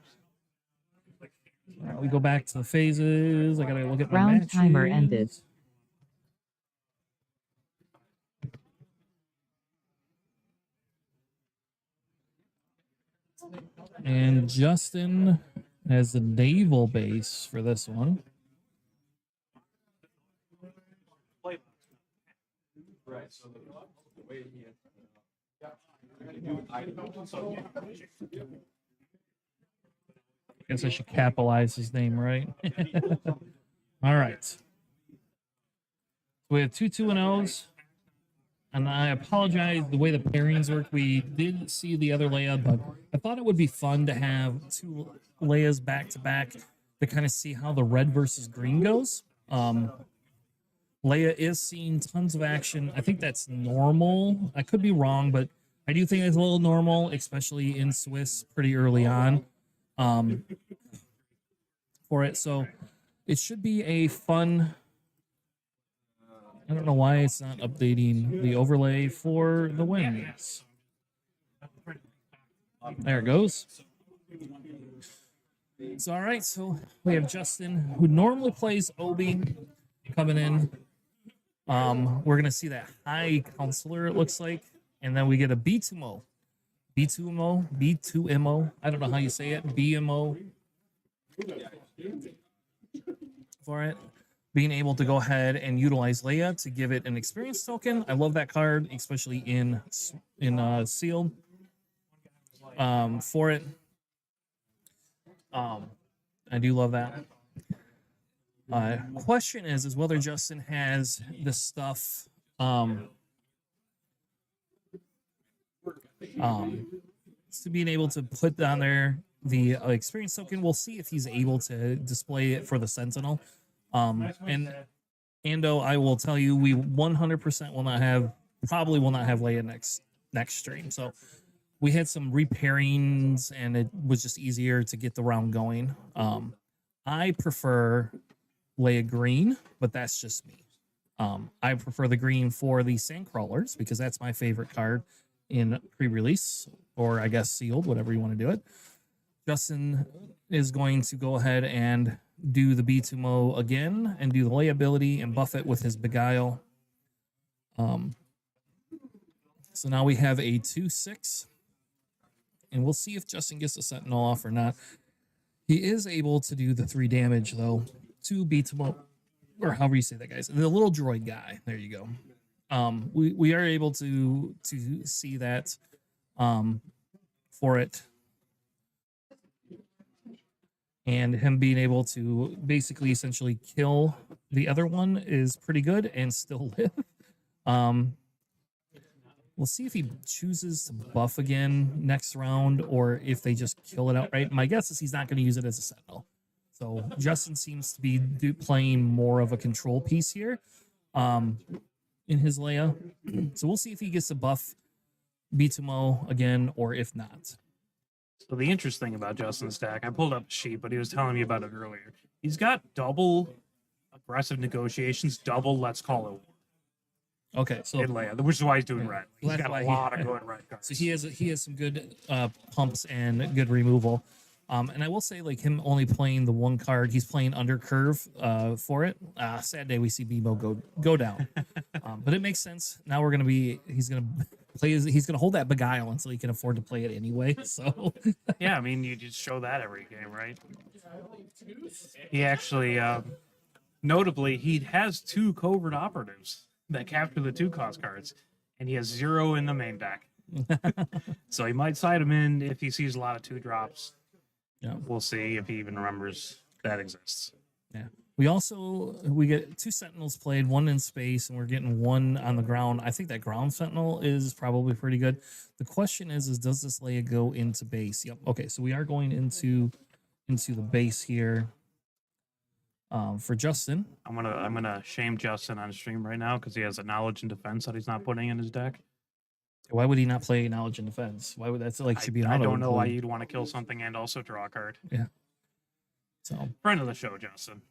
All right, we go back to the phases. I gotta look at my Round timer matches. ended. And Justin has the naval base for this one. Right, so the way he Guess I should capitalize his name, right? All right. We have 2 2-0s. And I apologize the way the pairings work. We did see the other Leia, but I thought it would be fun to have 2 Leias back to back to kind of see how the red versus green goes. Leia is seeing tons of action. I think that's normal. I could be wrong, but I do think it's a little normal, especially in Swiss pretty early on for it. So it should be a fun. I don't know why it's not updating the overlay for the wings. There it goes. It's all right. So we have Justin, who normally plays Obi, coming in. We're gonna see that high counselor, it looks like, and then we get a B2MO. B2MO. I don't know how you say it. BMO for it. Being able to go ahead and utilize Leia to give it an experience token. I love that card, especially in sealed for it. I do love that. Question is whether Justin has the stuff to being able to put down there the experience token. We'll see if he's able to display it for the Sentinel. And Ando, I will tell you, we 100% will not have Leia next stream. So we had some repairings, and it was just easier to get the round going. I prefer Leia green, but that's just me. I prefer the green for the Sandcrawlers because that's my favorite card in pre-release, or I guess sealed, whatever you want to do it. Justin is going to go ahead and do the B2MO again and do the Leia ability and buff it with his Beguile. So now we have a 2/6, and we'll see if Justin gets the Sentinel off or not. He is able to do the 3 damage though to B2MO, or however you say that, guys. The little droid guy. There you go. We are able to see that for it. And him being able to basically essentially kill the other one is pretty good and still live. We'll see if he chooses to buff again next round or if they just kill it outright. My guess is he's not going to use it as a Sentinel. So Justin seems to be playing more of a control piece here in his Leia. So we'll see if he gets to buff B2MO again or if not. So the interesting thing about Justin's stack, I pulled up a sheet, but he was telling me about it earlier. He's got double aggressive negotiations, double let's call it war Okay, so in Leia, which is why he's doing red. He's That's got why a he- lot of good red cards. So he has some good pumps and good removal. And I will say, like, him only playing the one card, he's playing under curve for it. Sad day we see Bebo go down. But it makes sense. Now he's gonna He's going to hold that Beguile until he can afford to play it anyway. So Yeah, I mean, you just show that every game, right? He actually, notably, he has 2 covert operatives that capture the 2-cost cards, and he has 0 in the main deck. So he might side him in if he sees a lot of 2-drops. yeah. We'll see if he even remembers that exists. Yeah. We get 2 Sentinels played, 1 in space, and we're getting 1 on the ground. I think that ground Sentinel is probably pretty good. The question is does this Leia go into base? Yep. Okay, so we are going into the base here. For Justin. I'm gonna shame Justin on stream right now because he has a knowledge and defense that he's not putting in his deck. Why would he not play knowledge and defense? Why would that's like should be an I auto don't know why include. you'd want to kill something and also draw a card. Yeah. So Friend of the show, Justin.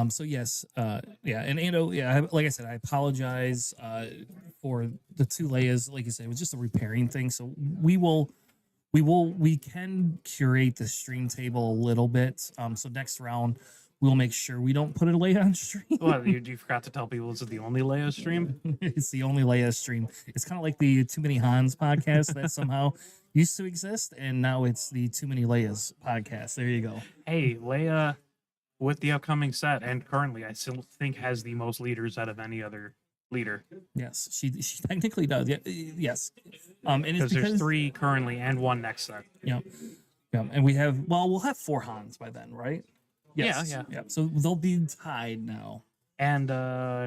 so yes, yeah, and Ando, yeah, like I said, I apologize for the 2 Leias. Like you said, it was just a repairing thing. So we can curate the stream table a little bit. So next round we'll make sure we don't put a Leia on stream. Well, you forgot to tell people this is the only Leia stream. It's the only Leia stream. It's kind of like the Too Many Hans podcast that somehow used to exist, and now it's the Too Many Leias podcast. There you go. Hey, Leia, with the upcoming set, and currently, I still think has the most leaders out of any other leader. Yes, she technically does. Yeah, yes. And it's Because because there's 3 currently and 1 next set. Yeah, and we'll have 4 Hans by then, right? Yes. Yeah. So they'll be tied now. And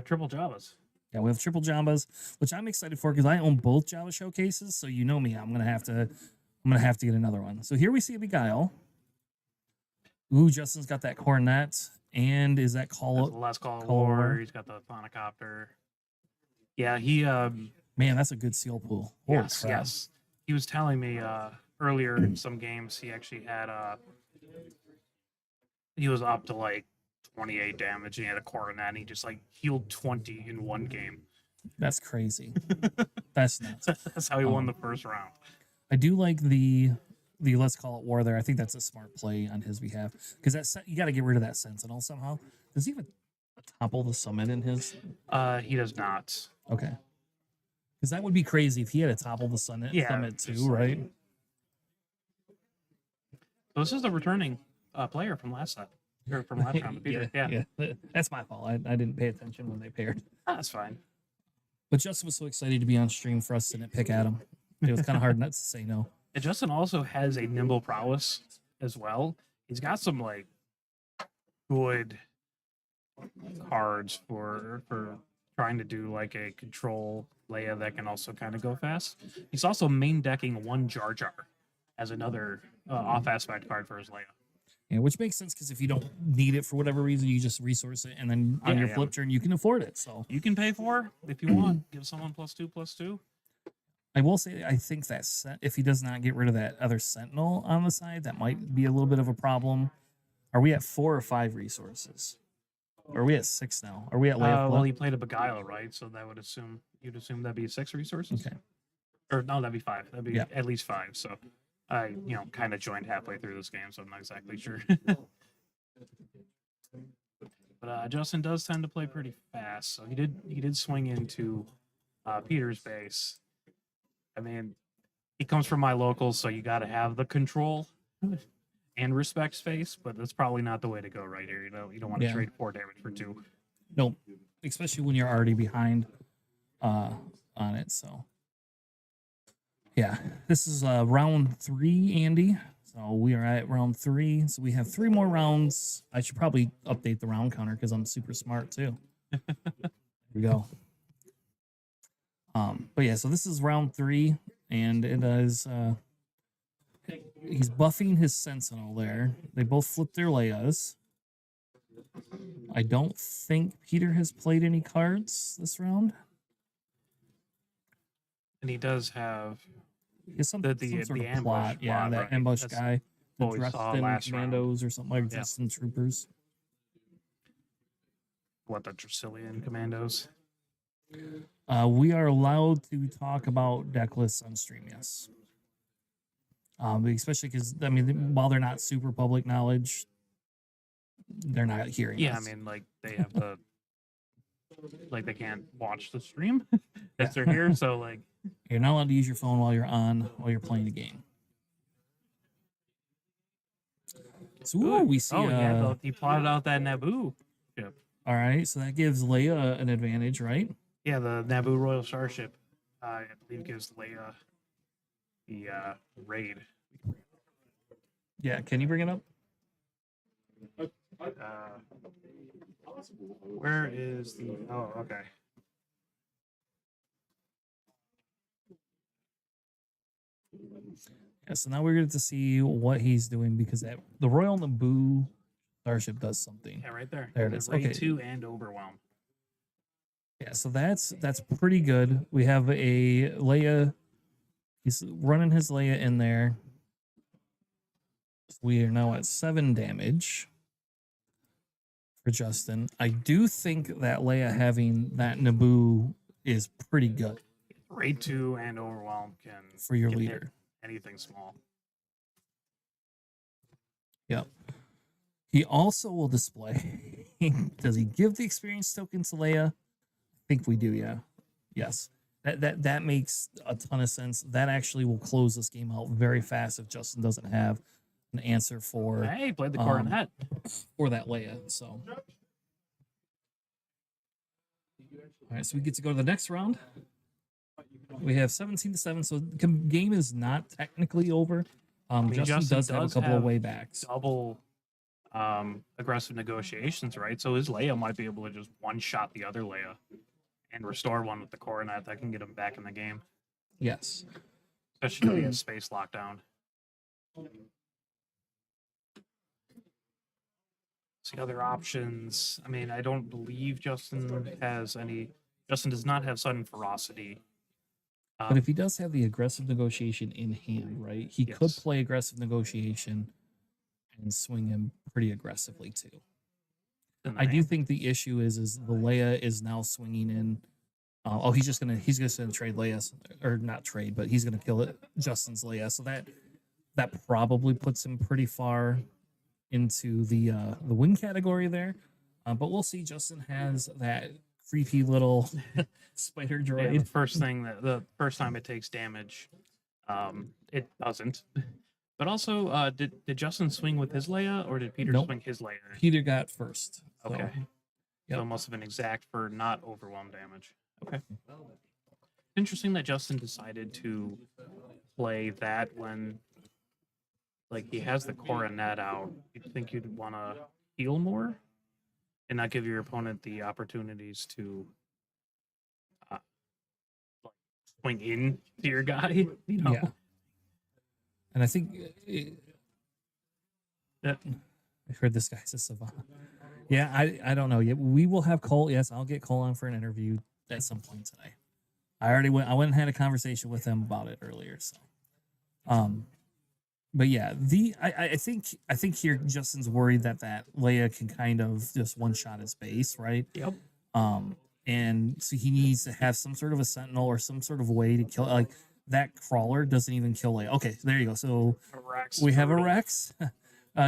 triple Javas. Yeah, we have triple Jambas, which I'm excited for because I own both Java showcases. So you know me, I'm gonna have to get another one. So here we see a Beguile. Ooh, Justin's got that Cornet, and is that That's Call? the last call of Call war. War. He's got the Thonocopter. Yeah, he Man, that's a good seal pool. Holy yes, crap. yes. He was telling me earlier in some games he actually had he was up to like 28 damage and he had a coronet and he just like healed 20 in 1 game. That's crazy. That's nuts. That's how he won the first round. I do like the let's call it war there. I think that's a smart play on his behalf because you got to get rid of that Sentinel somehow. Does he have a topple the summit in his? He does not. Okay. Because that would be crazy if he had a topple the summit just too, like- right? So this is the returning player from last set. Or from last round, Peter. Yeah. That's my fault. I didn't pay attention when they paired. That's fine. But Justin was so excited to be on stream for us to nitpick at him. It was kind of hard not to say no. And Justin also has a nimble prowess as well. He's got some like good cards for trying to do like a control Leia that can also kind of go fast. He's also main decking 1 Jar Jar as another off aspect card for his Leia. Yeah, which makes sense because if you don't need it for whatever reason, you just resource it, and then on Yeah, your yeah. flip turn, you can afford it. So You can pay for if you want. Give someone +2/+2. I will say, I think that if he does not get rid of that other Sentinel on the side, that might be a little bit of a problem. Are we at 4 or 5 resources? Or are we at 6 now? Are we at Leia? Well, he played a Beguile, right? So that would you'd assume that'd be 6 resources. Okay. Or no, that'd be 5. That'd be Yeah. at least 5. So I, kind of joined halfway through this game, so I'm not exactly sure. But Justin does tend to play pretty fast, so he did swing into Peter's base. I mean, he comes from my local, so you got to have the control and respect space, but that's probably not the way to go right here. You don't want to Yeah. trade 4 damage for 2. Nope. Especially when you're already behind on it. So yeah, this is round 3, Andy. So we are at round 3. So we have 3 more rounds. I should probably update the round counter because I'm super smart too. Here we go. But yeah, so this is round 3, and it is he's buffing his Sentinel there. They both flip their Leias. I don't think Peter has played any cards this round. And he does have He has some, The some sort of ambush plot. Yeah, plot, that right. ambush That's guy. The what we saw Dresden last round. Commandos or something like Yeah. Dresden Troopers. the Dracilian commandos. We are allowed to talk about deck lists on stream, yes. Especially because, I mean, while they're not super public knowledge, they're not hearing Yeah, us. I mean, like they have the like they can't watch the stream as they're here. So like, You're not allowed to use your phone while you're playing the game. So ooh, we see. he plotted out that Naboo ship. All right, so that gives Leia an advantage, right? Yeah, the Naboo Royal Starship, I believe, gives Leia the raid. Yeah, can you bring it up? Where is the? Oh, okay. Yeah, so now we're going to see what he's doing because the Royal Naboo starship does something. Yeah, right there. There it The is. Raid Okay. 2 and Overwhelm. Yeah, so that's pretty good. We have a Leia. He's running his Leia in there. We are now at 7 damage for Justin. I do think that Leia having that Naboo is pretty good Raid 2 and Overwhelm can for your can hit leader. anything small. Yep. He also will display. Does he give the experience token to Leia? I think we do, yeah. Yes. That makes a ton of sense. That actually will close this game out very fast if Justin doesn't have an answer for Hey, played the coronet. for that Leia. So all right, so we get to go to the next round. We have 17-7, so the game is not technically over. mean, Justin Justin does have a does couple of have way backs. Double aggressive negotiations, right? So his Leia might be able to just one-shot the other Leia and restore one with the coronet that can get him back in the game, Yes. especially if he has space lockdown. See other options. I mean, I don't believe Justin has any. Justin does not have sudden ferocity. But if he does have the aggressive negotiation in hand, right, he could Yes. play aggressive negotiation and swing him pretty aggressively too. in the I do name. think the issue is the Leia is now swinging in. He's just gonna trade Leia's, or not trade, but he's gonna kill it Justin's Leia. So that probably puts him pretty far into the win category there. But we'll see. Justin has that creepy little spider Yeah, droid. the first time it takes damage, it doesn't. But also, did Justin swing with his Leia or did Peter Nope. swing his Leia? Peter got first. So, Okay. So Yep. it must have been exact for not overwhelm damage. Okay. Interesting that Justin decided to play that when, like, he has the coronet out. You'd think you'd want to heal more and not give your opponent the opportunities to like, swing in to your guy. You know? Yeah. And I think Yeah. I heard this guy's a savant. Yeah, I don't know yet. We will have Cole. Yes, I'll get Cole on for an interview at some point today. I went and had a conversation with him about it earlier. So, but yeah, I think here Justin's worried that Leia can kind of just one shot his base, right? Yep. And so he needs to have some sort of a sentinel or some sort of way to kill. Like that crawler doesn't even kill Leia. Okay, there you go. So Rex we have a brutal. Rex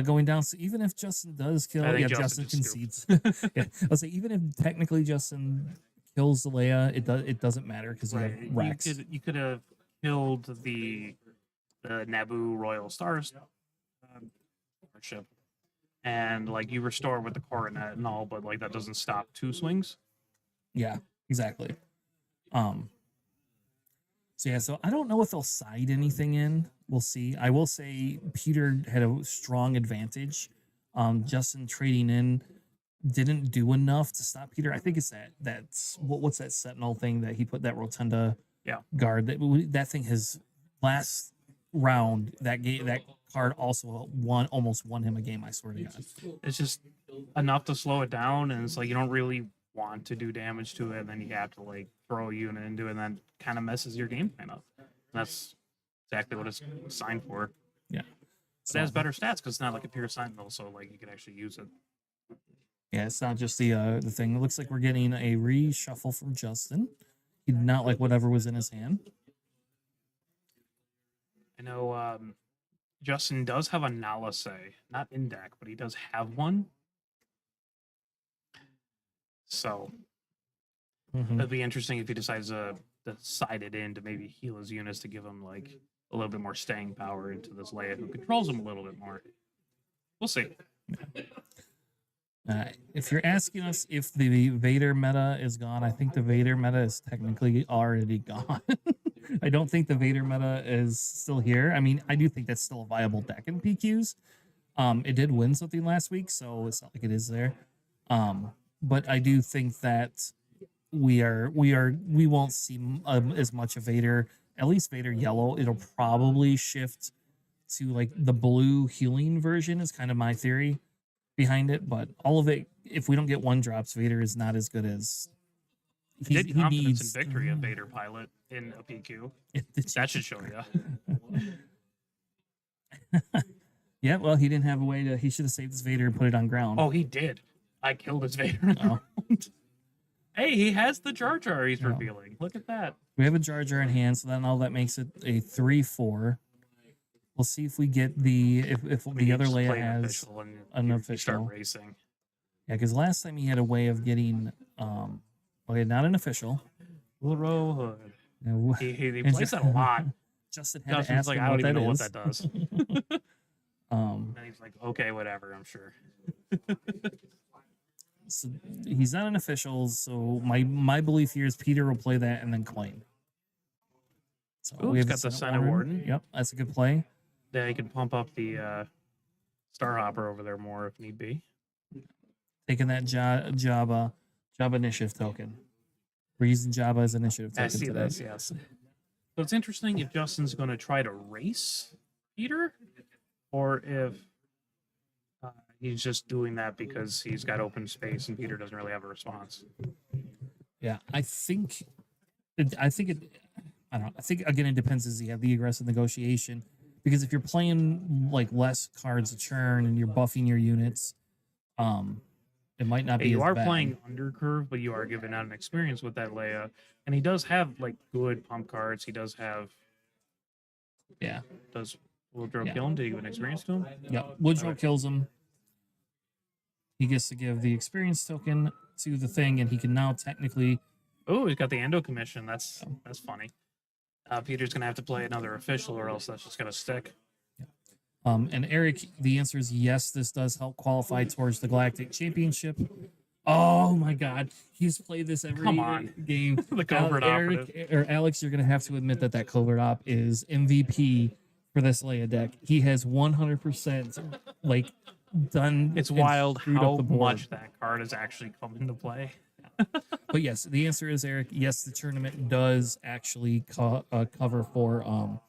going down. So even if Justin does kill, I think yeah, Justin Justin just concedes. Yeah, I'll say even if technically Justin kills the Leia, it doesn't matter because you Right. have Rex. You could have killed the Naboo Royal Stars ship, and like you restore with the coronet and all, but like that doesn't stop 2 swings. Yeah, exactly. So yeah, so I don't know if they'll side anything in. We'll see. I will say Peter had a strong advantage. Justin trading in didn't do enough to stop Peter. I think it's that's what's that Sentinel thing that he put that Rotunda guard that thing has last round that card also almost won him a game. I swear to God. It's just enough to slow it down, and it's like you don't really want to do damage to it, and then you have to like throw a unit into it, and then kind of messes your game plan up. And that's exactly what it's signed for. Yeah. It has better stats because it's not like a pure sentinel, so like you can actually use it. Yeah, it's not just the thing. It looks like we're getting a reshuffle from Justin. He did not like whatever was in his hand. I know Justin does have a Nalase, not in deck, but he does have one. So Mhm. It'd be interesting if he decides to side it in to maybe heal his units to give him like a little bit more staying power into this Leia who controls him a little bit more. We'll see. If you're asking us if the Vader meta is gone, I think the Vader meta is technically already gone. I don't think the Vader meta is still here. I mean, I do think that's still a viable deck in PQs. It did win something last week, so it's not like it is there. But I do think that we won't see as much of Vader. At least Vader yellow. It'll probably shift to like the blue healing version is kind of my theory behind it. But all of it, if we don't get one drops, Vader is not as good as He did confidence in victory of Vader pilot in a PQ. That should show you. Yeah, well, he didn't have a way to. He should have saved his Vader and put it on ground. Oh, he did. I killed his Vader. Oh. Hey, he has the Jar Jar he's revealing. Look at that. We have a Jar Jar in hand, so then all that makes it a 3/4. We'll see if we get the if We the need other to Leia play has and an you official. start racing. Yeah, because last time he had a way of getting okay, not an official. Little Hood. No, He plays that a lot. Justin had to Justin's ask like, him I don't even know what is. that does. Um, And he's like, okay, whatever, I'm sure. so he's not an official, so my belief here is Peter will play that and then claim. So Ooh, we he's have got the Senate Warden. Yep, that's a good play. Yeah, he can pump up the Star Hopper over there more if need be. Taking that Jabba initiative token. We're using Jabba as initiative I token see today. this, yes. So it's interesting if Justin's going to try to race Peter, or if he's just doing that because he's got open space and Peter doesn't really have a response. Yeah, I think it. I don't know. I think again it depends. Does he have the aggressive negotiation? Because if you're playing like less cards a churn and you're buffing your units, it might not Hey, be. you as are bad. playing undercurve, but you are giving out an experience with that Leia, and he does have like good pump cards. He does have. Yeah. Does Woodrow Yeah. kill him? Did he give an experience to him? Yep. Woodrow Okay. kills him. He gets to give the experience token to the thing, and he can now technically. Oh, he's got the Endo commission. That's funny. Peter's gonna have to play another official, or else that's just gonna stick. And Eric, the answer is yes. This does help qualify towards the Galactic Championship. Oh my God, he's played this every Come on. game. The covert operative. Eric or Alex, you're gonna have to admit that covert op is MVP for this Leia deck. He has 100% like done. It's and wild screwed up how the board. much that card has actually come into play. But yes, the answer is Eric. Yes, the tournament does actually cover for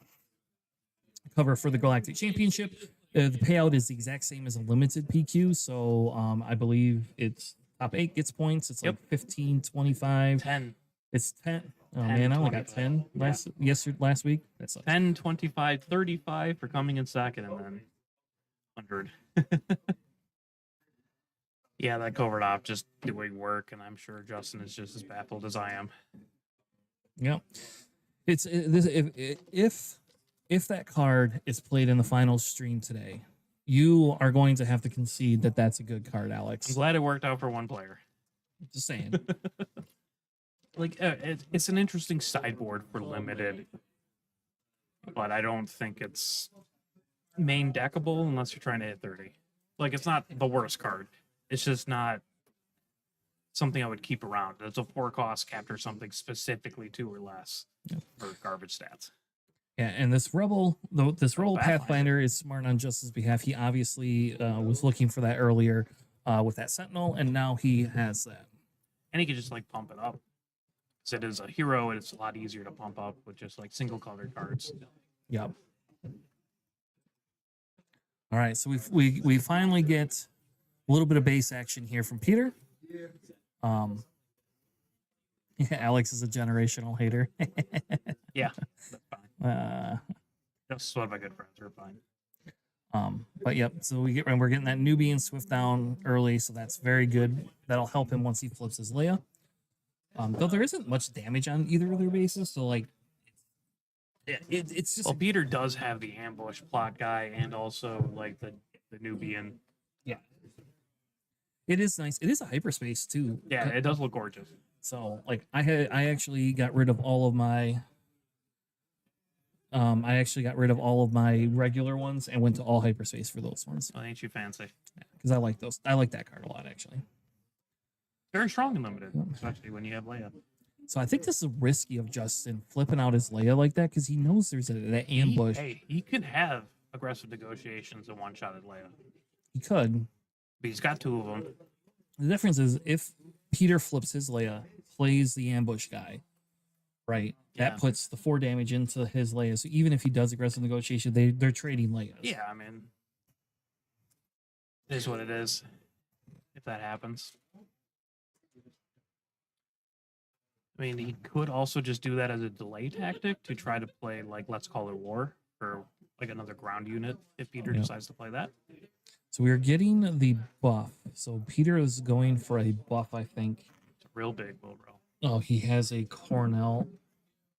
the Galactic Championship. The payout is the exact same as a limited PQ, so I believe it's top 8 gets points. It's like 15, 25. 10, It's 10. Oh 10, man, I only got 25. 10 last week. That sucks. 10, 25, 35 for coming in second, and then 100. Yeah, that covert op just doing work, and I'm sure Justin is just as baffled as I am. Yeah, it's if that card is played in the final stream today, you are going to have to concede that that's a good card, I'm Alex. glad it worked out for one player. Just saying. Like, it's an interesting sideboard for limited, but I don't think it's main deckable unless you're trying to hit 30. Like, it's not the worst card. It's just not something I would keep around. It's a 4-cost capture something specifically 2 or less for garbage stats. Yeah, and this rebel Pathfinder. Pathfinder is smart on Justice's behalf. He obviously was looking for that earlier with that Sentinel, and now he has that. And he could just like pump it up. Because it is a hero, and it's a lot easier to pump up with just like single colored cards. Yep. All right, so we finally get a little bit of base action here from Peter. Yeah, Alex is a generational hater. Yeah, that's fine. Just one of my good friends. We're fine. But yep, so we're getting that Nubian Swift down early, so that's very good. That'll help him once he flips his Leia. Though there isn't much damage on either of their bases, so like, it's just Well, Peter does have the ambush plot guy, and also like the Nubian. yeah. It is nice. It is a hyperspace too. Yeah, it does look gorgeous. So like I actually got rid of all of my regular ones and went to all hyperspace for those ones Well, ain't you fancy? because I like those. I like that card a lot actually. Very strong and limited, Yep. especially when you have Leia. So I think this is risky of Justin flipping out his Leia like that because he knows there's that ambush. He could have aggressive negotiations and one-shotted Leia. He could. But he's got 2 of them. The difference is if Peter flips his Leia, plays the ambush guy, right? Yeah. That puts the 4 damage into his Leia. So even if he does aggressive negotiation, they're trading Leias. Yeah, I mean, it is what it is. If that happens. I mean, he could also just do that as a delay tactic to try to play, like, Let's Call It War for, like, another ground unit if Peter Yep. decides to play that. So we're getting the buff. So Peter is going for a buff, I think. It's a real big will roll. Oh, he has a Cornell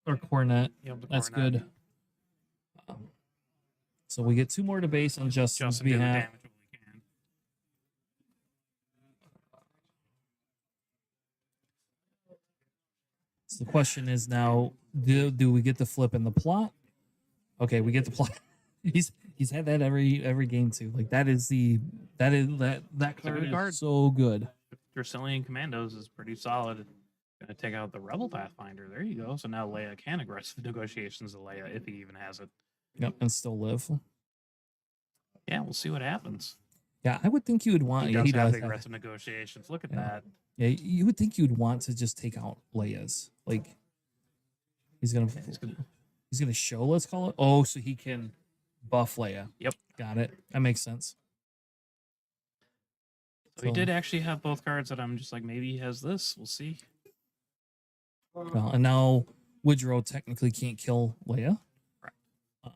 or Cornet. You know, the That's Cornet. good. So we get 2 more to base on Justin's Justin did the behalf. damage when we can. So the question is now, do we get the flip in the plot? Okay, we get the plot. He's had that every game too. Like that a card good is card. so good. Dracilian Commandos is pretty solid. Gonna take out the Rebel Pathfinder. There you go. So now Leia can aggressive negotiations to Leia if he even has it. Yep, and still live. Yeah, we'll see what happens. Yeah, I would think you would want. He Yeah, does he have does. the Have, aggressive negotiations. Look at Yeah. that. yeah, you would think you'd want to just take out Leia's. Like he's gonna show. Let's call it. Oh, so he can buff Leia. Yep. Got it. That makes sense. So he did actually have both cards that I'm just like, maybe he has this. We'll see. Well, and now Woodrow technically can't kill Leia. Right.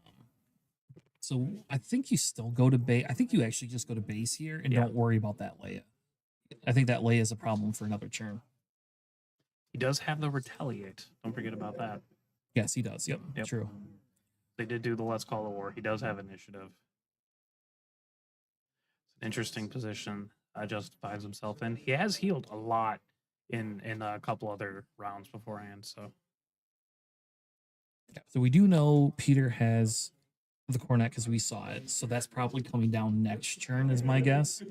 So I think you still go to base. I think you actually just go to base here and Yeah. don't worry about that Leia. I think that Leia is a problem for another turn. He does have the retaliate. Don't forget about that. Yes, he does. Yep, Yep. true. They did do the Let's Call the War. He does have initiative. It's an interesting position. Justin finds himself in. He has healed a lot in a couple other rounds beforehand. So Yeah, so we do know Peter has the Cornet because we saw it. So that's probably coming down next turn, is my guess.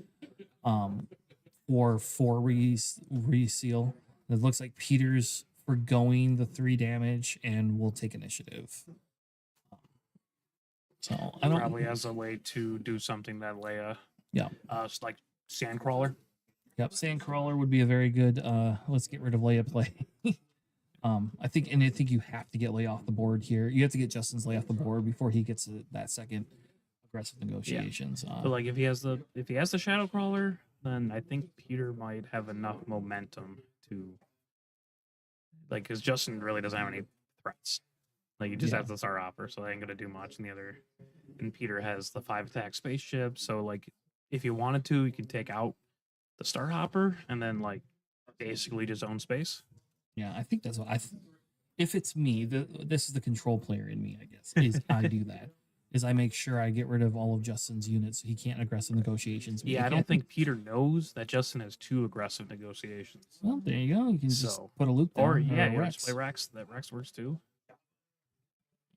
Or 4 reseal. It looks like Peter's forgoing the 3 damage and will take initiative. So I don't. probably has a way to do something that Leia. Yeah. It's like Sandcrawler. Yep, Sandcrawler would be a very good. Let's get rid of Leia play. I think you have to get Leia off the board here. You have to get Justin's Leia off the board before he gets that second aggressive negotiations. But like if he has the Shadow Crawler, then I think Peter might have enough momentum to like because Justin really doesn't have any threats. Like he just Yeah. has the Star Hopper, so they ain't gonna do much. And Peter has the 5 attack spaceship, so like if you wanted to, you could take out the Star Hopper and then like basically just own space. Yeah, I think that's what if it's me, this is the control player in me, I guess. Is I do that. Is I make sure I get rid of all of Justin's units so he can't aggressive negotiations. Yeah, I Like, don't think Peter knows that Justin has 2 aggressive negotiations. Well, there you go. You can just So- put a loop down. Or yeah, a you Rex. just play Rex. That Rex works too.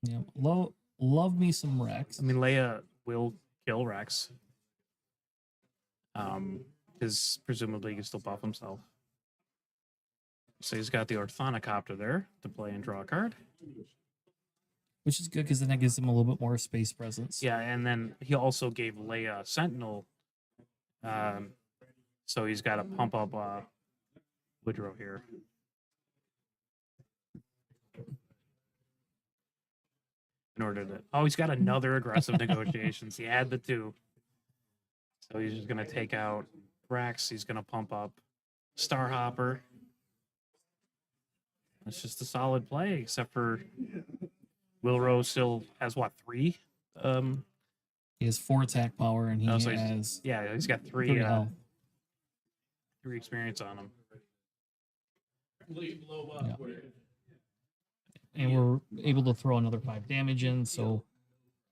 Yeah, love me some Rex. I mean, Leia will kill Rex. Because presumably he can still buff himself. So he's got the Orthonocopter there to play and draw a card. Which is good because then that gives him a little bit more space presence. Yeah, and then he also gave Leia Sentinel. So he's got to pump up Woodrow here. In order to... Oh, he's got another aggressive negotiations. He had the 2. So he's just going to take out Rex. He's going to pump up Starhopper. It's just a solid play, except for Wilro still has, what, 3? He has 4 attack power and he Oh, so has Yeah, he's got 3 3 health. 3 experience on him. Yeah. And we're able to throw another 5 damage in, so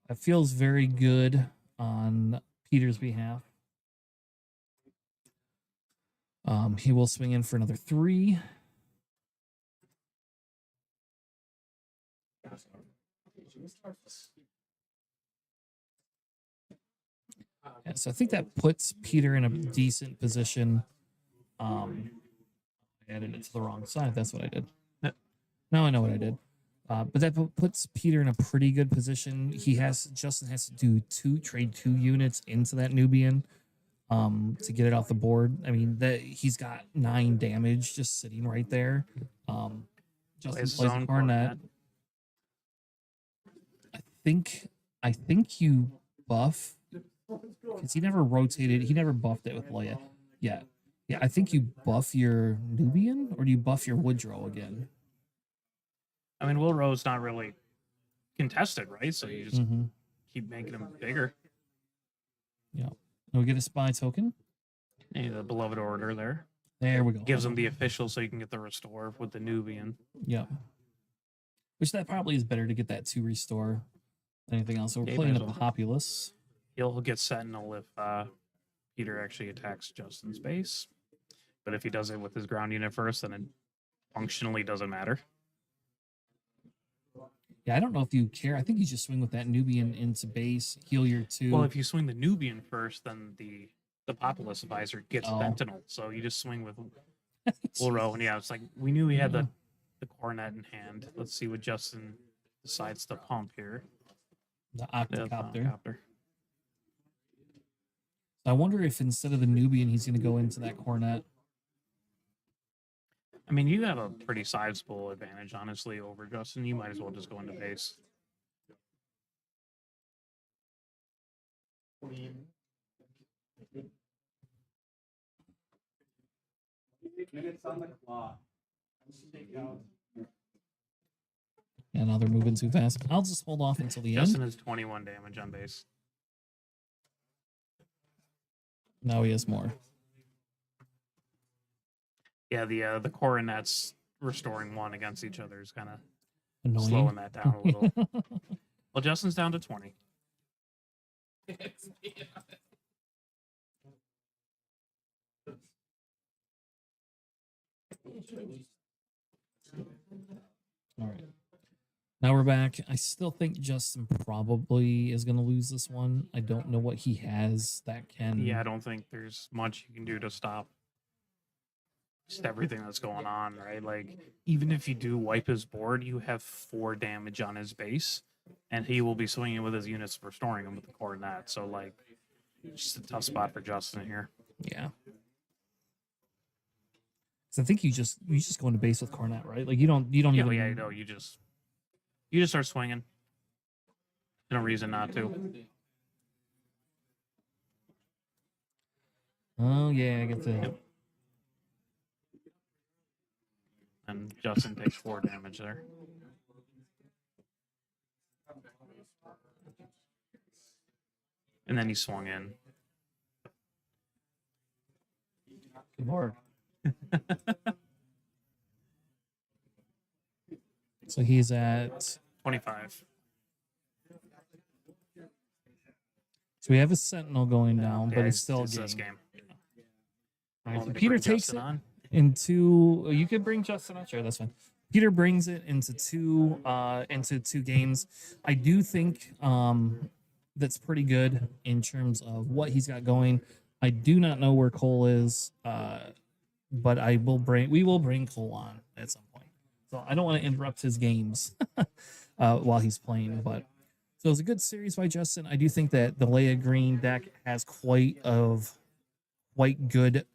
that feels very good on Peter's behalf. He will swing in for another 3. Yeah, so I think that puts Peter in a decent position. I added it to the wrong side. That's what I did. Now I know what I did. But that puts Peter in a pretty good position. Justin has to trade 2 units into that Nubian to get it off the board. I mean, that he's got 9 damage just sitting right there. Justin Plays his plays own Cornet. I think you buff because he never rotated. He never buffed it with Leia. Yeah. I think you buff your Nubian, or do you buff your Woodrow again? I mean, Will Rowe's not really contested, right? So you just Mm-hmm. keep making him bigger. Yeah. And we get a spy token. Hey, the beloved order there There we go. gives him the official, so you can get the restore with the Nubian. Yeah. Which that probably is better to get that 2 restore than anything else. So we're Yeah, playing might a as well. Populous. He'll get Sentinel if Peter actually attacks Justin's base. But if he does it with his ground unit first, then it functionally doesn't matter. Yeah, I don't know if you care. I think you just swing with that Nubian into base, heal your 2. Well, if you swing the Nubian first, then the Populous advisor gets Oh. Sentinel. So you just swing with Will Rowe. And yeah, it's like we knew he had the Coronet in hand. Let's see what Justin decides to pump here. The The Octocopter. Octocopter. I wonder if instead of the Nubian, he's going to go into that Cornet. I mean, you have a pretty sizable advantage, honestly, over Justin. You might as well just go into base. Minutes on the clock. Yeah, now they're moving too fast. I'll just hold off until the Justin end. has 21 damage on base. Now he has more. Yeah, the Coronets restoring 1 against each other is kind of Annoying. slowing that down a little. Well, Justin's down to 20. All right. Now we're back. I still think Justin probably is going to lose this one. I don't know what he has that can. Yeah, I don't think there's much you can do to stop just everything that's going on, right? Like, even if you do wipe his board, you have 4 damage on his base, and he will be swinging with his units restoring him with the Coronet. So, like, it's just a tough spot for Justin here. Yeah. So I think you just go into base with Cornet, right? Like you don't even. Yeah, no, you just start swinging. No reason not to. Oh yeah, I get the. And Justin takes 4 damage there. And then he swung in. Good lord. So he's at. 25. So we have a Sentinel going down, but it's still a this game. game. All right, Want so me to Peter bring takes Justin it on? into. You could bring Justin on, sure, that's fine. Peter brings it into two games. I do think that's pretty good in terms of what he's got going. I do not know where Cole is, but we will bring Cole on at some point. So I don't want to interrupt his games while he's playing. But so it was a good series by Justin. I do think that the Leia Green deck has quite good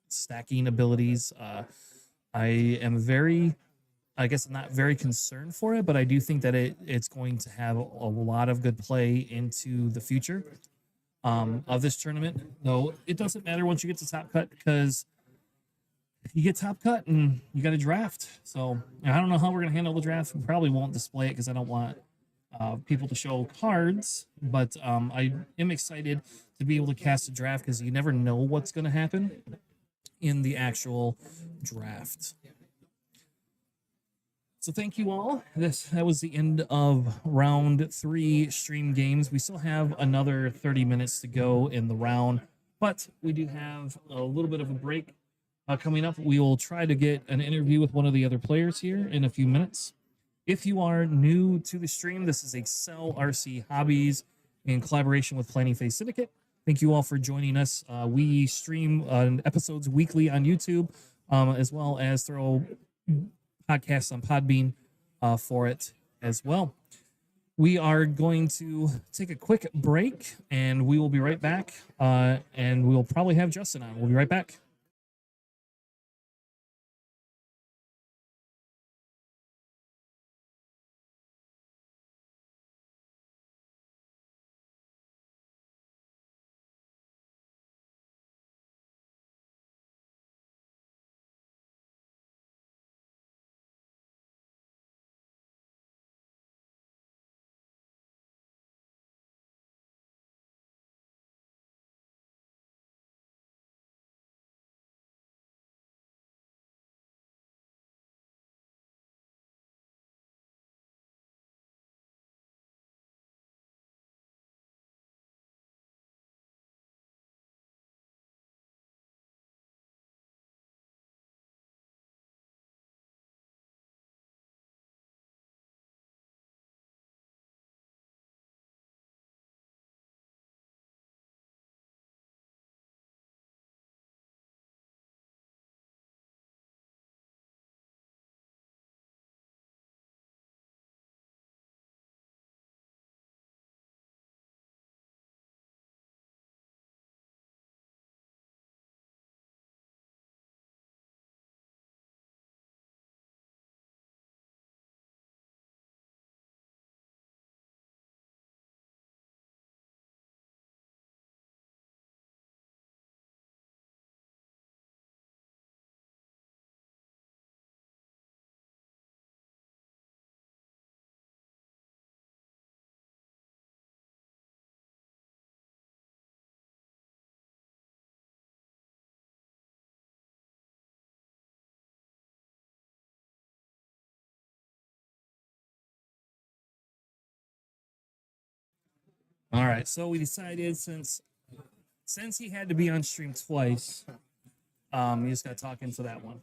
stacking abilities. I am I guess I'm not very concerned for it, but I do think that it's going to have a lot of good play into the future of this tournament. Though it doesn't matter once you get to top cut, because you get top cut and you got a draft. So I don't know how we're going to handle the draft. We probably won't display it because I don't want people to show cards, but I am excited to be able to cast a draft because you never know what's going to happen in the actual draft. So thank you all. That was the end of round 3 stream games. We still have another 30 minutes to go in the round, but we do have a little bit of a break coming up. We will try to get an interview with one of the other players here in a few minutes. If you are new to the stream, this is Excel RC Hobbies in collaboration with Planning Phase Syndicate. Thank you all for joining us. We stream episodes weekly on YouTube, as well as throw podcasts on Podbean for it as well. We are going to take a quick break, and we will be right back. And we'll probably have Justin on. We'll be right back. All right, so we decided since he had to be on stream twice, you just got to talk into that one.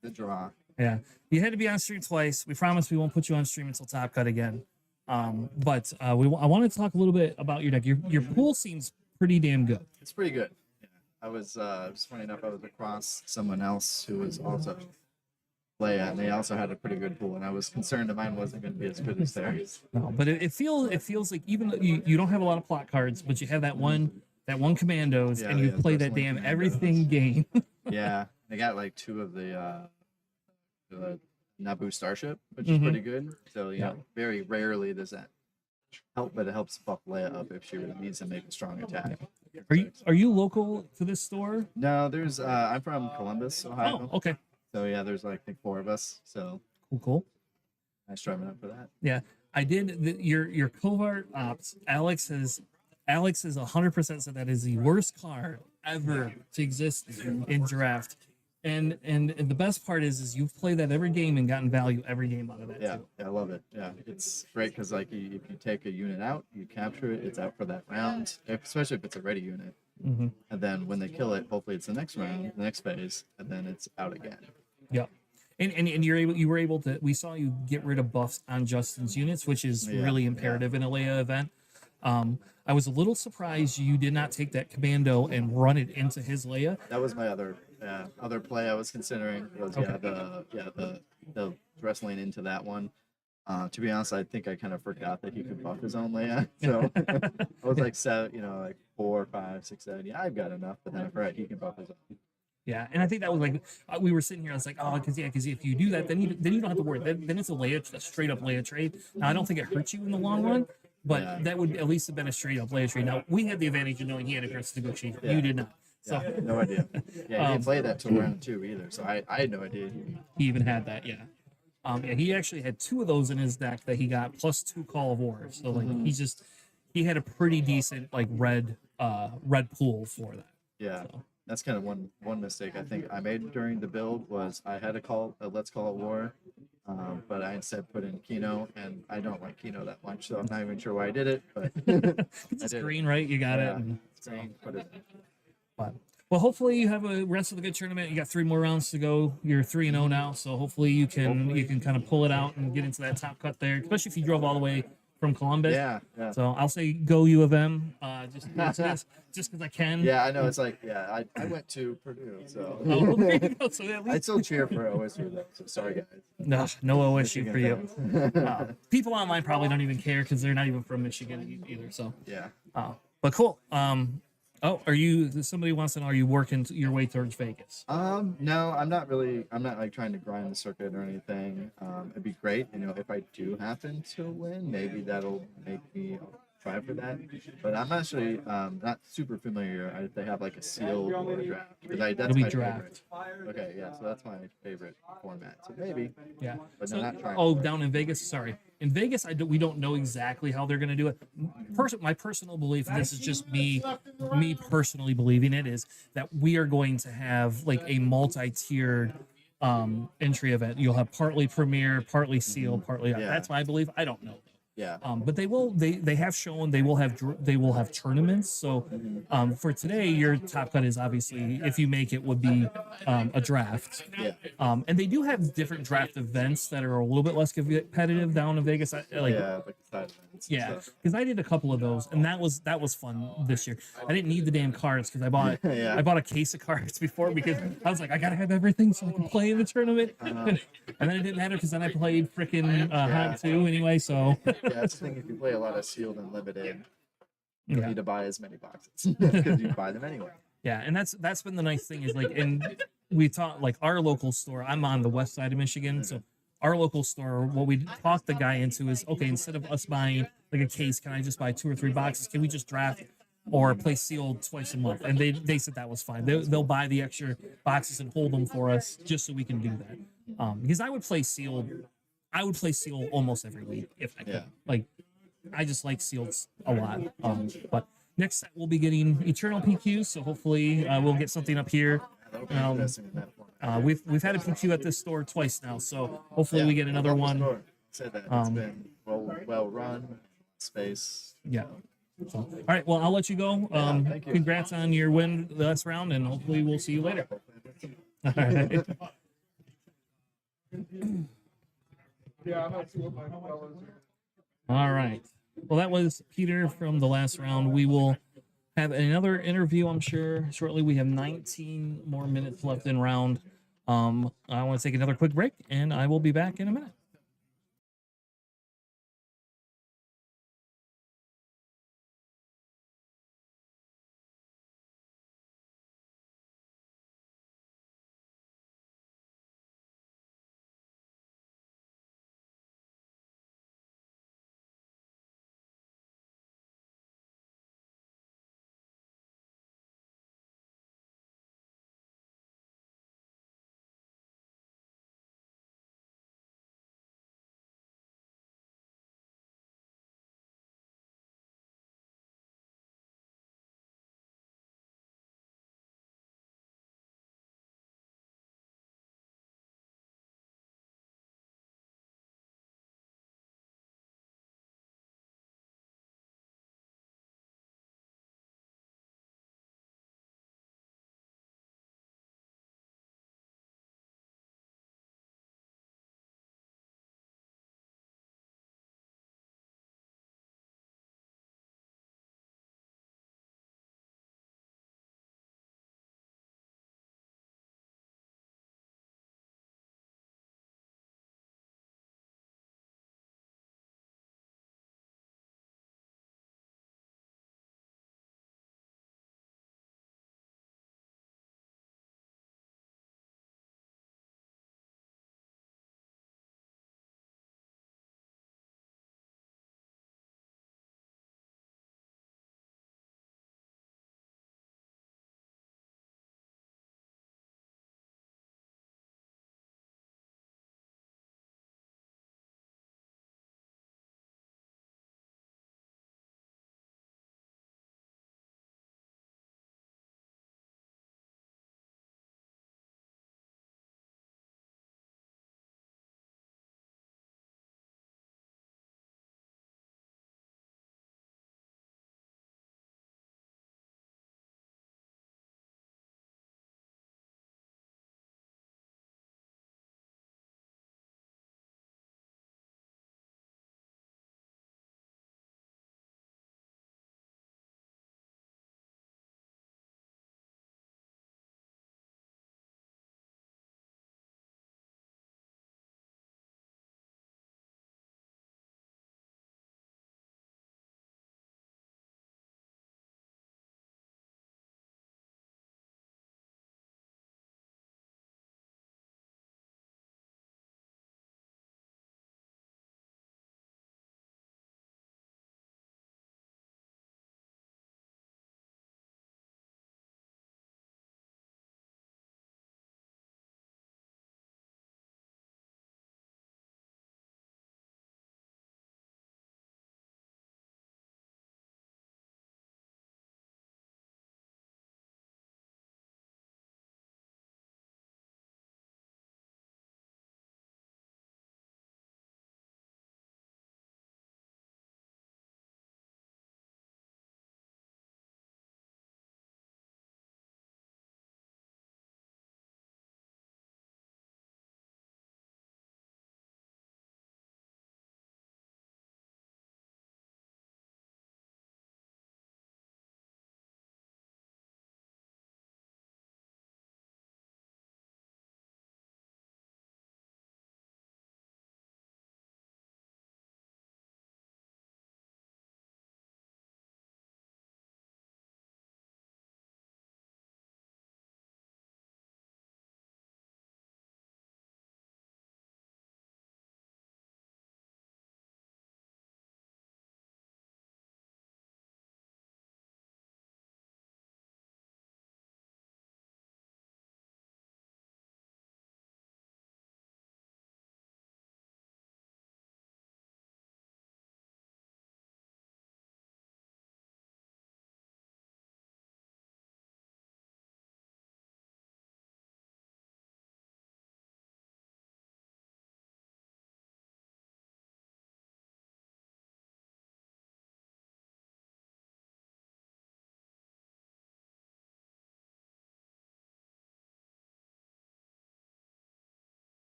The draw. Yeah, you had to be on stream twice. We promise we won't put you on stream until Top Cut again. But I wanted to talk a little bit about your deck. Your pool seems pretty damn good. It's pretty good. Yeah. I was funny enough, I was across someone else who was also Leia, and they also had a pretty good pool, and I was concerned that mine wasn't going to be as good as theirs. No, but it feels like even though you don't have a lot of plot cards, but you have that one commandos, Yeah, and you yeah, play that personally damn commandos. everything game. Yeah, they got like 2 of the Naboo starship, which is pretty good. So you know, very rarely does that help, but it helps buff Leia up if she really needs to make a strong attack. Are you local to this store? No, there's I'm from Columbus, Ohio. Oh, okay, So yeah, there's like I think 4 of us. So cool. nice driving up for that. Yeah, I did your covert ops. Alex has 100% said that is the worst card ever to exist in draft. And the best part is you've played that every game and gotten value every game out of that Yeah, too. yeah, I love it. Yeah, it's great because like if you take a unit out, you capture it, it's out for that round, especially if it's a ready unit. Mm-hmm. And then when they kill it, hopefully it's the next round, the next phase, and then it's out again. Yep. And you were able to, we saw you get rid of buffs on Justin's units, which is Yeah, really imperative in a Leia event. I was a little surprised you did not take that commando and run it into his Leia. That was my other play I was considering. Was the wrestling into that one. To be honest, I think I kind of forgot that he could buff his own Leia. So I was like 4, 5, 6, 7. Yeah, I've got enough, but then I forgot he can buff his own. Yeah, and I think that was like we were sitting here. I was like, oh, because if you do that, then you don't have to worry. Then it's a straight up Leia trade. Now I don't think it hurts you in the long run, but Yeah. that would at least have been a straight up Leia trade. Now we had the advantage of knowing he had a chance to negotiate. Yeah. You did not. So Yeah, no idea. Yeah, he didn't play that till round 2 either, so I had no idea. he even had that. Yeah. Yeah, he actually had 2 of those in his deck that he got plus 2 Call of War. So like he had a pretty decent like red pool for that. Yeah. So. That's kind of one mistake I think I made during the build was I had a Let's Call It War, but I instead put in Kino, and I don't like Kino that much, so I'm not even sure why I did it. But It's did it. green, right? You got Yeah, it. And it's green, put it in. But Well, hopefully you have a rest of the good tournament. You got 3 more rounds to go. You're 3-0 now, so hopefully you can kind of pull it out and get into that top cut there, especially if you drove all the way from Columbus. Yeah, yeah. So I'll say go U of M, just because I can. Yeah, I know. It's like, yeah, I went to Purdue, so Oh, there you go. So at I least still cheer for OSU though. So sorry, guys. no OSU for you. Michigan People online probably don't even care because they're not even from Michigan either. So, yeah. but cool. Oh, somebody wants to know, are you working your way towards Vegas? No, I'm not really. I'm not like trying to grind the circuit or anything. It'd be great, if I do happen to win, maybe that'll make me try for that. But I'm actually not super familiar if they have like a sealed or a draft because that's It'll be my draft. favorite. Okay, yeah, so that's my favorite format. So maybe, Yeah. but So, no, not trying. down in Vegas. Sorry, in Vegas, we don't know exactly how they're going to do it. My personal belief, and this is just me personally believing it, is that we are going to have like a multi-tiered entry event. You'll have partly premier, partly sealed, partly. Yeah. That's my belief. I don't know. Yeah. But they have shown they will have tournaments. So for today, your top cut is obviously, if you make it, would be a draft. Yeah. And they do have different draft events that are a little bit less competitive down in Vegas. Yeah, like side events and Yeah, stuff. because I did a couple of those, and that was then this year. I didn't need the damn cards because I bought Yeah. I bought a case of cards before because I was like, I gotta have everything so I can play in the tournament. And then it didn't matter because then I played freaking Hunt too anyway. So Yeah, that's the thing. If you play a lot of sealed and limited, you don't yeah, need to buy as many boxes because you buy them anyway. yeah, and that's been the nice thing is like, and we taught like our local store. I'm on the west side of Michigan, so our local store, what we talked the guy into is, okay, instead of us buying like a case, can I just buy 2 or 3 boxes? Can we just draft or play sealed twice a month? And they said that was fine. They'll buy the extra boxes and hold them for us just so we can do that. Because I would play sealed almost every week if I could. Yeah. Like, I just like sealed a lot. But next set we'll be getting Eternal PQs, so hopefully we'll get something up here. That'll be interesting in that format. We've had a PQ at this store twice now, so hopefully we get I another love the one. store. Said that it's been well run, space. Yeah. So, all right. Well, I'll let you go. Thank you. Congrats on your win last round, and hopefully we'll see you later. All right. All right. Well, that was Peter from the last round. We will have another interview, I'm sure, shortly. We have 19 more minutes left in round. I want to take another quick break, and I will be back in a minute.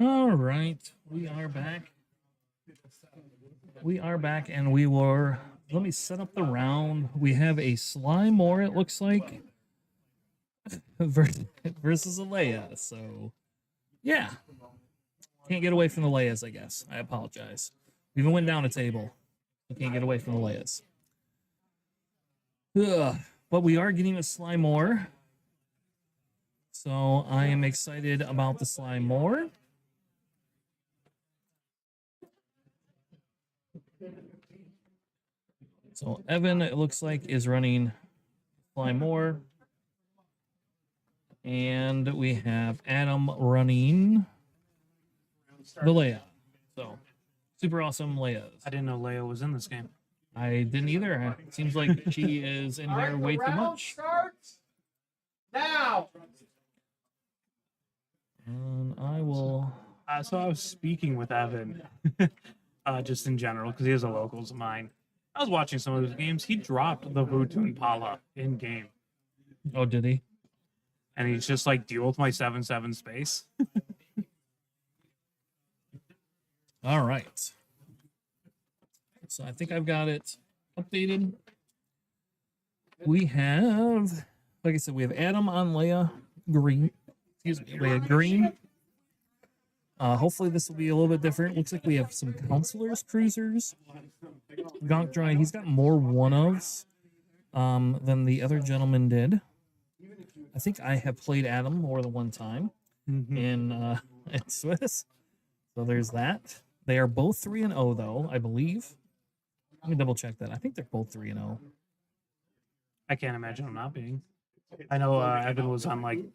All right, we are back. We are back, and we were. Let me set up the round. We have a Slymore, it looks like, versus a Leia. So, yeah. Can't get away from the Leias, I guess. I apologize. We even went down a table. We can't get away from the Leias. Ugh. But we are getting a Slymore. So I am excited about the Slymore. So Evan, it looks like, is running Slymore. And we have Adam running the Leia. So super awesome Leias. I didn't know Leia was in this game. I didn't either. It seems like she is in there way too much. Now. And I will. So I was speaking with Evan, just in general, because he is a locals of mine. I was watching some of his games. He dropped the Vutun Pala in game, Oh, did he? and he's just like, deal with my 7/7 space. All right. So I think I've got it updated. We have, like I said, we have Adam on Leia green. Excuse me, Leia green. Hopefully this will be a little bit different. Looks like we have some counselors, cruisers. Gonk Droid, he's got more one-ofs than the other gentleman did. I think I have played Adam more than one time in Swiss. So there's that. They are both 3-0 though, I believe. Let me double check that. I think they're both 3-0. I can't imagine him not being. I know Evan was on like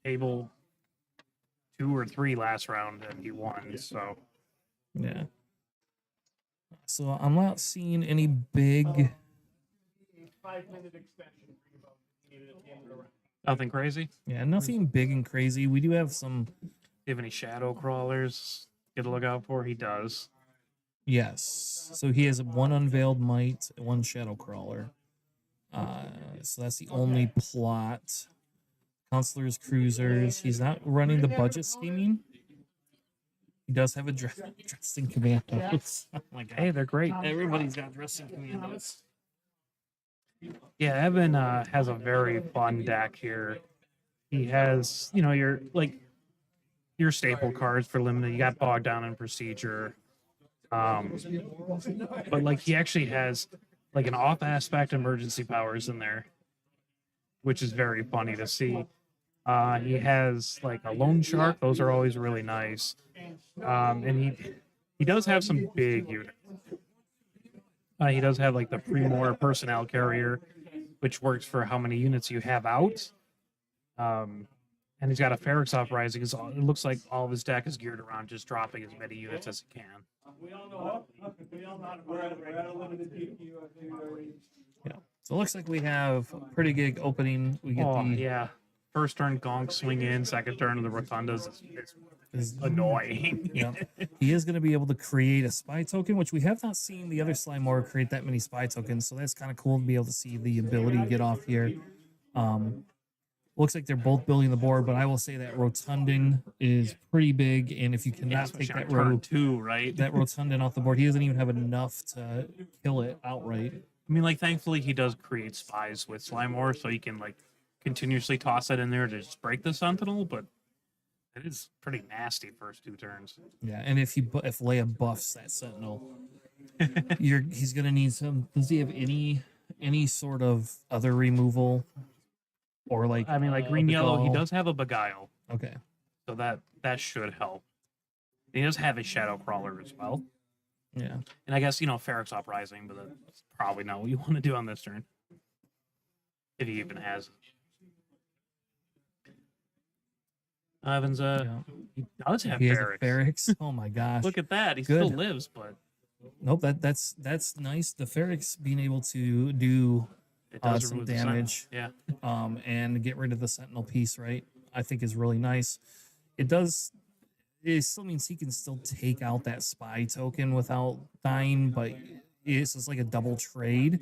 table 2 or 3 last round and he won. So Yeah. So I'm not seeing any big. 5-minute extension needed at the end of the round. nothing crazy. Yeah, nothing big and crazy. We do have some. Do you have any shadow crawlers to look out for? He does. Yes. So he has one unveiled might, one shadow crawler. So that's the only plot. Counselors, cruisers. He's not running the budget scheming. He does have a dressing commandos. Oh my god. Hey, they're great. Everybody's got dressing commandos. Yeah, Evan has a very fun deck here. He has, your staple cards for limited. You got bogged down in procedure. But like he actually has like an off aspect emergency powers in there, which is very funny to see. He has like a loan shark; those are always really nice. And he does have some big units. He does have like the Premor personnel carrier, which works for how many units you have out. And he's got a Ferrex Uprising. It looks like all of his deck is geared around just dropping as many units as he can. Yeah. So it looks like we have a pretty good opening. We get Yeah. First turn Gonk swing in, second turn of the Rotundas is annoying. Yeah. He is going to be able to create a spy token, which we have not seen the other Slymore create that many spy tokens. So that's kind of cool to be able to see the ability to get off here. Looks like they're both building the board, but I will say that Rotundan is pretty big, and if you cannot take that turn 2, right? that Rotundan off the board, he doesn't even have enough to kill it outright. I mean, like, thankfully he does create spies with Slymore, so he can like continuously toss it in there to just break the Sentinel, but it is pretty nasty first 2 turns. Yeah, and if Leia buffs that Sentinel, he's gonna need some. Does he have any sort of other removal? Or like, I mean, like green yellow, he Beguile? does have a Beguile, Okay. so that should help. He does have a Shadow Crawler as well, Yeah. and I guess Ferrex Uprising, but that's probably not what you want to do on this turn, if he even has it. Evans, Yeah. he does have He has Ferrex. a Ferrex. Oh my gosh. Look at that, he Good. still lives, but Nope. That's nice. The Ferrex being able to do it does some remove the Sentinel. damage. Yeah. And get rid of the Sentinel piece, right? I think is really nice. It still means he can still take out that spy token without dying, but it's just like a double trade.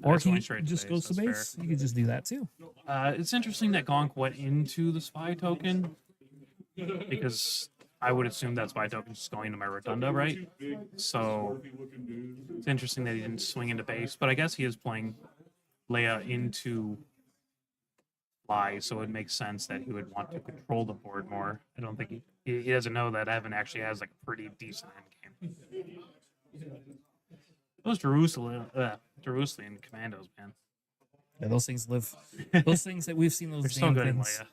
Or That's he only straight to just base, goes to that's base. You could just do that too. It's interesting that Gonk went into the spy token because I would assume that's why token's just going to my Rotunda, right? So it's interesting that he didn't swing into base, but I guess he is playing Leia into fly, so it makes sense that he would want to control the board more. I don't think he doesn't know that Evan actually has like a pretty decent end game. Those Jerusalem commandos, man. Yeah, those things live. Those things that we've seen, those They're so damn good in things. Leia.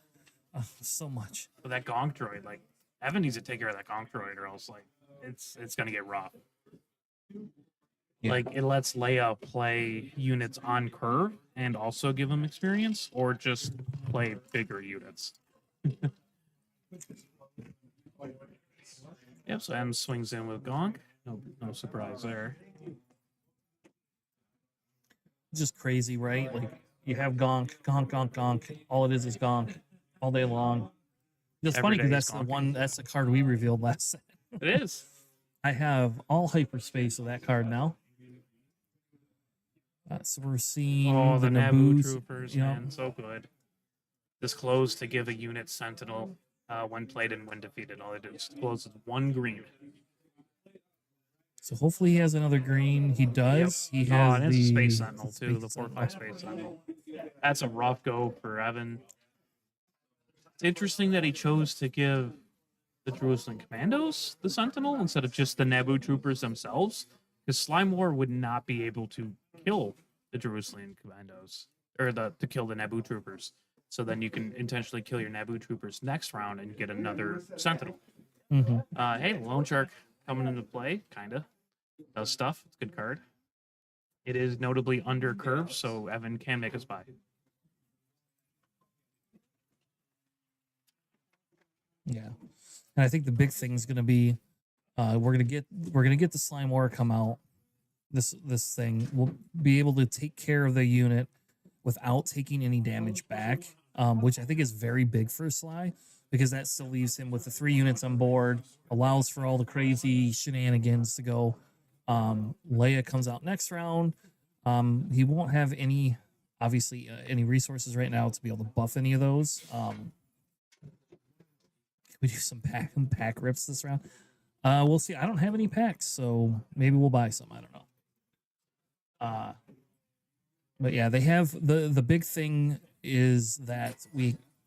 Oh, so much. But that gonk droid, like Evan needs to take care of that gonk droid, or else like it's gonna get rough. Yeah. Like it lets Leia play units on curve and also give him experience, or just play bigger units. Yep. So M swings in with gonk. No surprise there. Just crazy, right? Like you have gonk, gonk, gonk, gonk. All it is gonk all day long. It's Every funny because day that's is the gonking. one. That's the card we revealed last set. It is. I have all hyperspace of that card now. So we're seeing Oh, the Naboo Naboos, troopers, you know. man, so good. This close to give a unit sentinel when played and when defeated. All they do is close with 1 green. So hopefully he has another green. He does. He has and it's the a space sentinel space too, the sentinel. 4/5 space sentinel. That's a rough go for Evan. It's interesting that he chose to give the Jerusalem Commandos the sentinel instead of just the Naboo troopers themselves, because Slime War would not be able to kill the Jerusalem Commandos or to kill the Naboo troopers. So then you can intentionally kill your Naboo troopers next round and get another sentinel. Mhm. Hey, Lone Shark coming into play, kinda does stuff. It's a good card. It is notably under curve, so Evan can make a spy. Yeah, and I think the big thing's going to be we're gonna get the slime war come out. This thing will be able to take care of the unit without taking any damage back, which I think is very big for Sly because that still leaves him with the 3 units on board, allows for all the crazy shenanigans to go. Leia comes out next round. He won't have any, obviously, any resources right now to be able to buff any of those. We do some pack rips this round. We'll see. I don't have any packs, so maybe we'll buy some. I don't know. But yeah, they have the big thing is that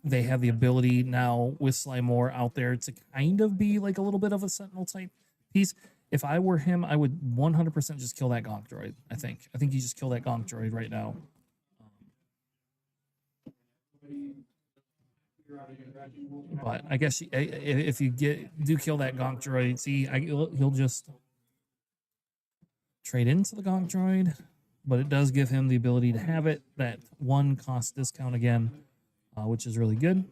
they have the ability now with Slimore out there to kind of be like a little bit of a sentinel type piece. If I were him, I would 100% just kill that gonk droid. I think you just kill that gonk droid right now. But I guess if you do kill that gonk droid, see, he'll just trade into the gonk droid, but it does give him the ability to have it that 1 cost discount again, which is really good.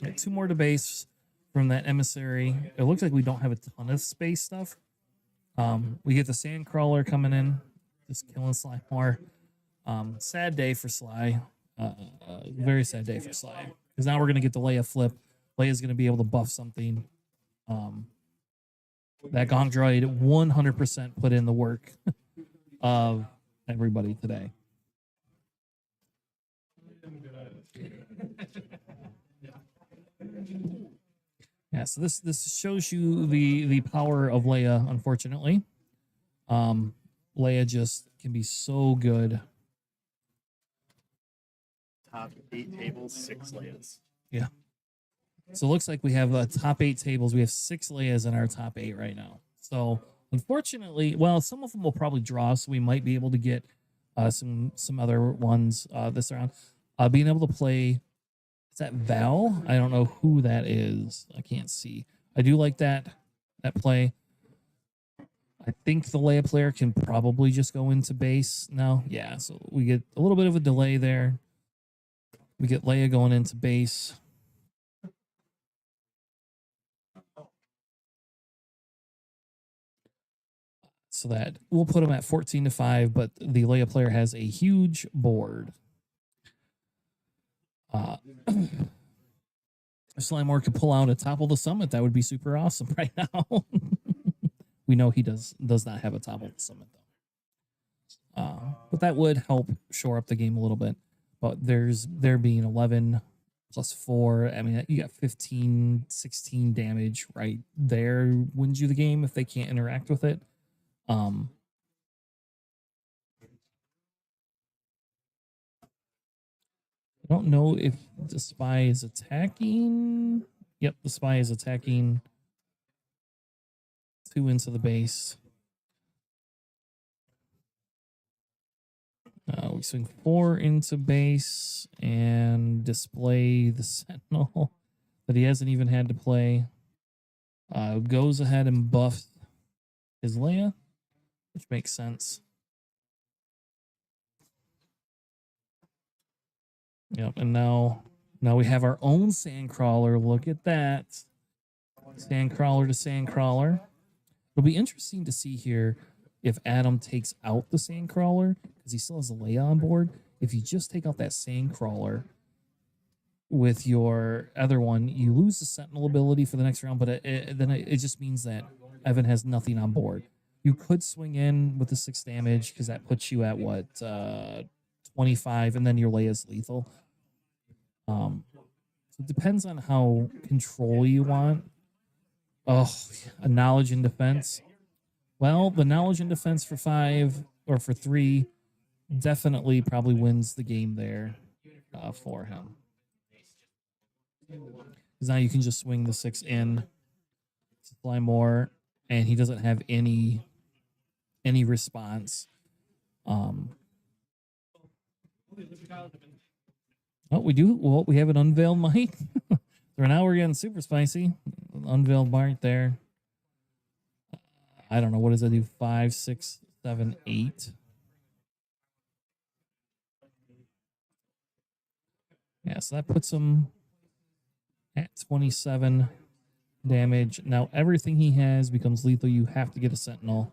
Got 2 more to base from that emissary. It looks like we don't have a ton of space stuff. We get the sand crawler coming in, just killing Sly more. Sad day for Sly. Very sad day for Sly because now we're gonna get the Leia flip. Leia's gonna be able to buff something. That gonk droid 100% put in the work of everybody today. Yeah, so this shows you the power of Leia. Unfortunately, Leia just can be so good. Top 8 tables, 6 Leias. Yeah. So it looks like we have top 8 tables. We have 6 Leias in our top 8 right now. So unfortunately, well, some of them will probably draw, so we might be able to get some other ones this round. Being able to play, is that Val? I don't know who that is. I can't see. I do like that play. I think the Leia player can probably just go into base now. Yeah, so we get a little bit of a delay there. We get Leia going into base. So that we'll put him at 14-5, but the Leia player has a huge board. If Slimore could pull out a Topple the Summit, that would be super awesome right now. We know he does not have a Topple the Summit though. But that would help shore up the game a little bit. But there being 11 +4. I mean, you got 15, 16 damage right there. Wins you the game if they can't interact with it. I don't know if the spy is attacking. Yep, the spy is attacking 2 into the base. We swing 4 into base and display the sentinel that he hasn't even had to play. Goes ahead and buffs his Leia, which makes sense. Yep, and now we have our own Sandcrawler. Look at that. Sandcrawler to Sandcrawler. It'll be interesting to see here if Adam takes out the Sandcrawler, because he still has a Leia on board. If you just take out that Sandcrawler with your other one, you lose the Sentinel ability for the next round, but it just means that Evan has nothing on board. You could swing in with the 6 damage, because that puts you at what, 25, and then your Leia's lethal. So it depends on how control you want. Oh, a knowledge and defense. Well, the knowledge and defense for 5 or for 3 definitely probably wins the game there for him. Because now you can just swing the 6 in, supply more, and he doesn't have any response. Oh, we do. Well, we have an unveiled might. So now we're getting super spicy. Unveiled might there. I don't know. What does that do? 5, 6, 7, 8. Yeah, so that puts him at 27 damage. Now everything he has becomes lethal. You have to get a Sentinel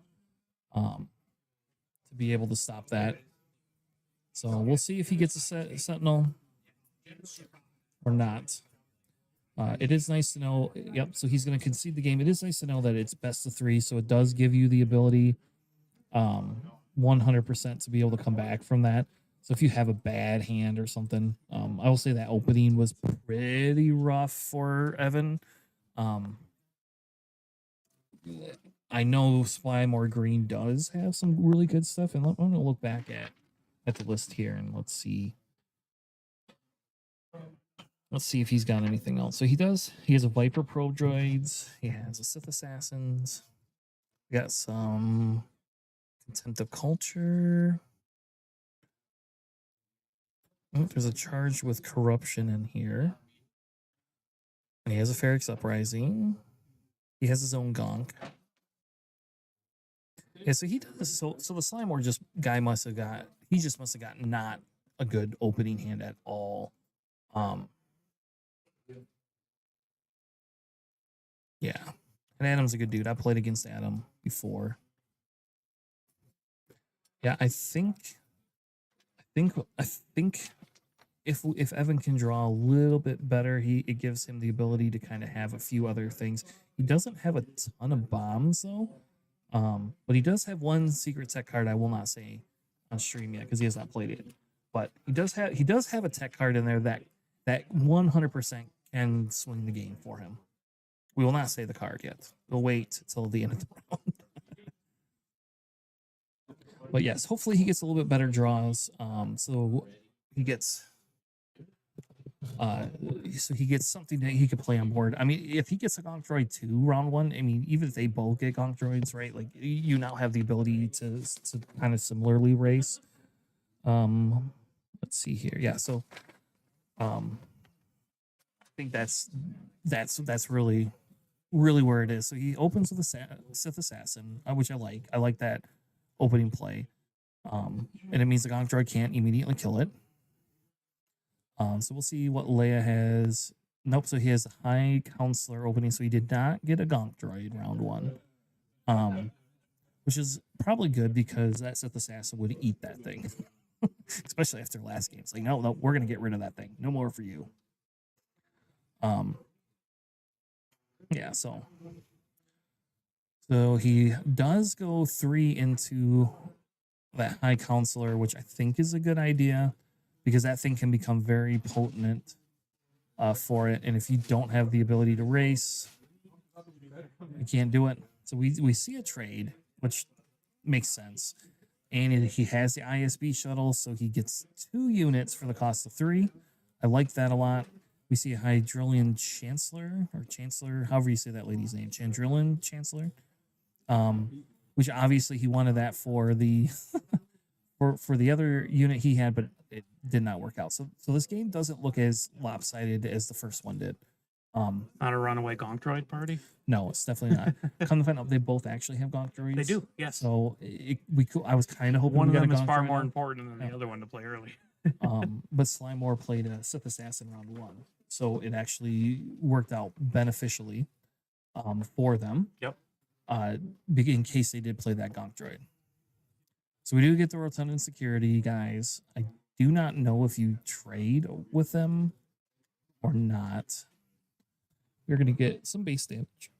to be able to stop that. So we'll see if he gets a Sentinel or not. It is nice to know. Yep, so he's going to concede the game. It is nice to know that it's best of 3, so it does give you the ability 100% to be able to come back from that. So if you have a bad hand or something, I will say that opening was pretty rough for Evan. I know Spymore Green does have some really good stuff, and I'm going to look back at the list here, and let's see. Let's see if he's got anything else. So he does. He has a Viper Probe Droids. He has a Sith Assassins. We got some Contempt of Culture. Oh, there's a charge with corruption in here. And he has a Ferrix Uprising. He has his own Gonk. Yeah, so he does. So the Slimore guy must have got. He just must have got not a good opening hand at all. Yeah, and Adam's a good dude. I played against Adam before. Yeah, I think if Evan can draw a little bit better, it gives him the ability to kind of have a few other things. He doesn't have a ton of bombs though, but he does have one secret tech card I will not say on stream yet because he has not played it. But he does have a tech card in there that 100% can swing the game for him. We will not say the card yet. We'll wait till the end of the round. But yes, hopefully he gets a little bit better draws. So he gets something that he could play on board. I mean, if he gets a Gonk Droid 2 round 1, I mean, even if they both get Gonk Droids, right? Like you now have the ability to kind of similarly race. Let's see here. Yeah, so I think that's really where it is. So he opens with a Sith Assassin, which I like. I like that opening play. And it means the Gonk Droid can't immediately kill it. So we'll see what Leia has. Nope, so he has a High Counselor opening, so he did not get a Gonk Droid round 1. Which is probably good because that Sith Assassin would eat that thing. Especially after last game. It's like, no, we're going to get rid of that thing. No more for you. Yeah, so he does go 3 into that High Counselor, which I think is a good idea because that thing can become very potent for it. And if you don't have the ability to race, you can't do it. So we see a trade, which makes sense. And he has the ISB shuttle, so he gets 2 units for the cost of 3. I like that a lot. We see a Hydrillian Chancellor, or Chancellor, however you say that lady's name, Chandrillian Chancellor. Which obviously he wanted that for the for the other unit he had, but it did not work out. So this game doesn't look as lopsided as the first one did. Not a runaway gonk droid party. No, it's definitely not. Come to find out, they both actually have gonk droids. They do, yes. So I was kind of hoping One of we got them a is gonk far droid more now. important than Yeah. the other one to play early. But Slimore played a Sith Assassin round 1, so it actually worked out beneficially for them. Yep. In case they did play that gonk droid. So we do get the Rotunda Security guys. I do not know if you trade with them or not. We're going to get some base damage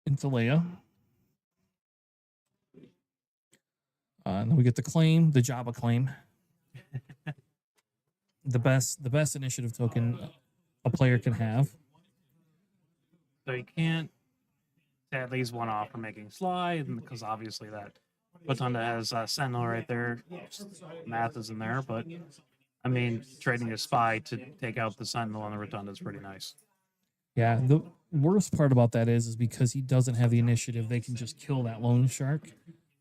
into Leia. And then we get the claim, the Jabba claim. the best initiative token a player can have. So you can't at least one off for making slide, because obviously that Rotunda has Sentinel right there. Math is in there, but I mean, trading a spy to take out the Sentinel on the Rotunda is pretty nice. Yeah, the worst part about that is because he doesn't have the initiative, they can just kill that lone shark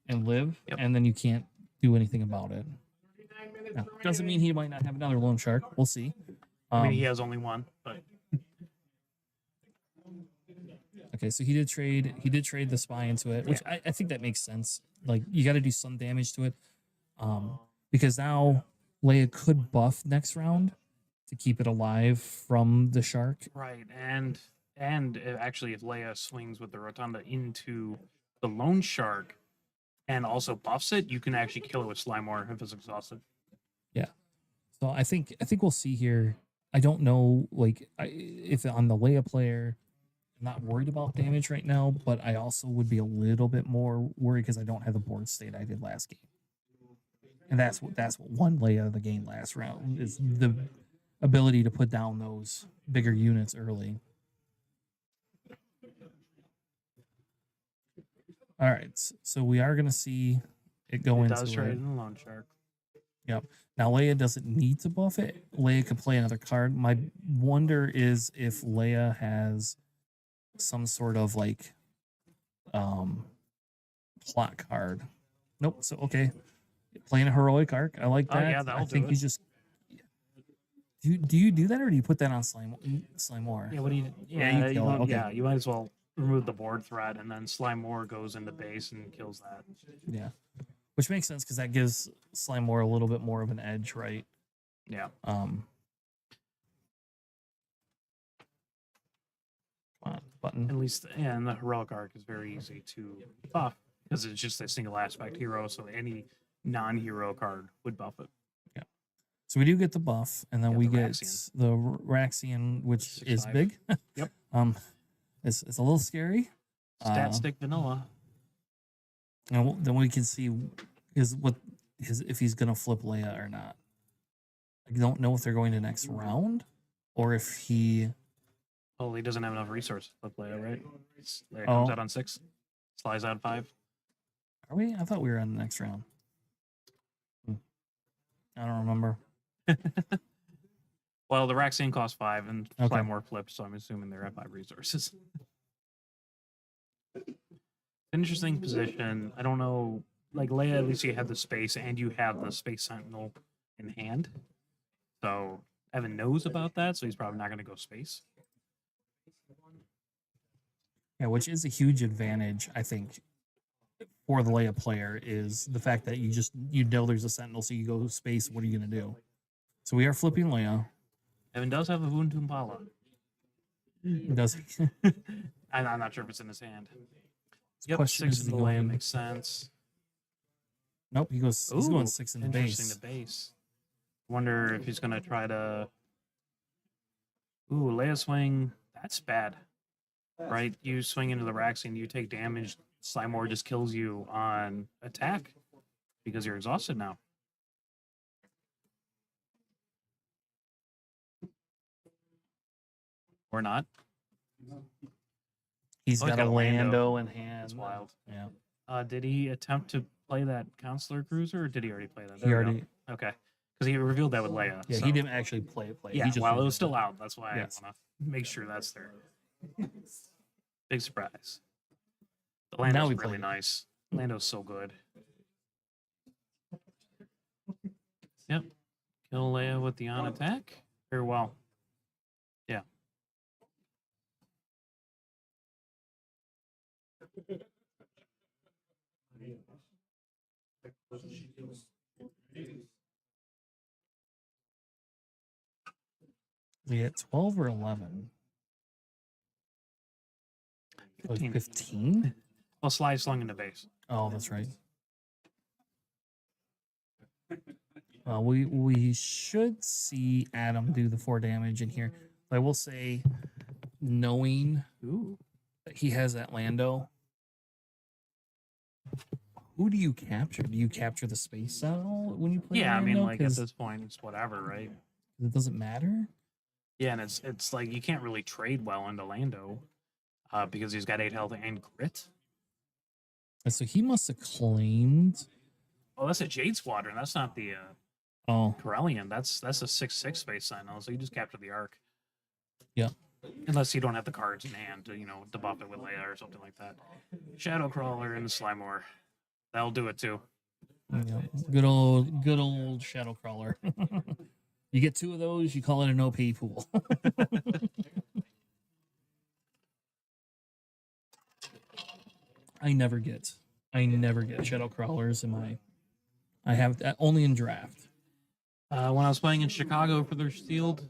and live, Yep. and then you can't do anything about it. Now, doesn't mean he might not have another lone shark. We'll see. I mean, he has only one, but Okay, so he did trade the spy into it, which I think that makes sense. Like, you got to do some damage to it, because now Leia could buff next round to keep it alive from the shark. right, and actually, if Leia swings with the Rotunda into the lone shark and also buffs it, you can actually kill it with Slimore if it's exhausted. So I think we'll see here. I don't know, like, if on the Leia player, I'm not worried about damage right now, but I also would be a little bit more worried because I don't have the board state I did last game, and that's what won Leia the game last round, is the ability to put down those bigger units early. All right, so we are gonna see it go It into does it. trade in the lone shark. Yep. Now Leia doesn't need to buff it. Leia can play another card. My wonder is if Leia has some sort of like plot card. Nope. So okay. Playing a heroic arc. I like Oh, that. yeah, that'll I think do you it. just do you do that, or do you put that on Slimore? Yeah, what do you? Yeah, Yeah, you you, kill it, don't- okay. yeah, you might as well remove the board threat, and then Slimore goes into base and kills that. Yeah. Which makes sense because that gives Slimore a little bit more of an edge, right? Yeah. Come on, button. At least, and the heroic arc is very easy to buff because it's just a single aspect hero, so any non-hero card would buff it. So we do get the buff, and then Yeah, we the get Raxian. the Raxian, which is 6'5". big. Yep. It's a little scary. Stat stick vanilla. And then we can see if he's gonna flip Leia or not. I don't know if they're going to next round, or if he. Oh, he doesn't have enough resources to play it, right? Leia comes Oh. out on 6, slides out 5. Are we? I thought we were on the next round. I don't remember. Well, the Raxian costs 5, and Okay. Slimore flipped, so I'm assuming they're at 5 resources. Interesting position. I don't know. Like Leia, at least you have the space, and you have the Space Sentinel in hand. So Evan knows about that, so he's probably not going to go space. Yeah, which is a huge advantage, I think, for the Leia player, is the fact that you know there's a Sentinel, so you go space. What are you gonna do? So we are flipping Leia. Evan does have a Vuntumpala. Does he? I'm not sure if it's in his hand. The Yep, question 6 is, in the he Leia going- makes sense. Nope, he's going Ooh, 6 in the interesting base. to base. Wonder if he's gonna try to. Ooh, Leia swing. That's bad, right? You swing into the Raxian, you take damage. Slimore just kills you on attack because you're exhausted now. Or not. He's Oh, got a Lando in hand. That's wild. Yeah. Did he attempt to play that Consular Cruiser, or did he already play that? He There we go. already. Okay. Because he revealed that with Leia. Yeah, so. he didn't actually play. Yeah, he just well, it revealed was still out. That's why Yes. I want to make sure that's there. Big surprise. The Lando's Now we really played it. nice. Lando's so good. Yep. Kill Leia with the on attack. Very well. Yeah. We had 12 or 11. 15. 15? Well, slide slung into base. Oh, that's right. Well, we should see Adam do the 4 damage in here. I will say, knowing Ooh. that he has that Lando, who do you capture? Do you capture the space at all when you play? Yeah, I mean, Lando? like at 'Cause this point, it's whatever, right? it doesn't matter. Yeah, and it's like you can't really trade well into Lando because he's got 8 health and grit. And so he must have claimed. Oh, that's a Jade Squadron. That's not the Oh, Corellian. That's a 6/6 space sign though, so you just capture the arc. Yeah. Unless you don't have the cards in hand to, debuff it with Leia or something like that. Shadow Crawler and the Slimore. That'll do it too. yeah. Good old Shadow Crawler. You get 2 of those, you call it an OP pool. I never get Shadow Crawlers in my. I have only in draft. When I was playing in Chicago for their Shield,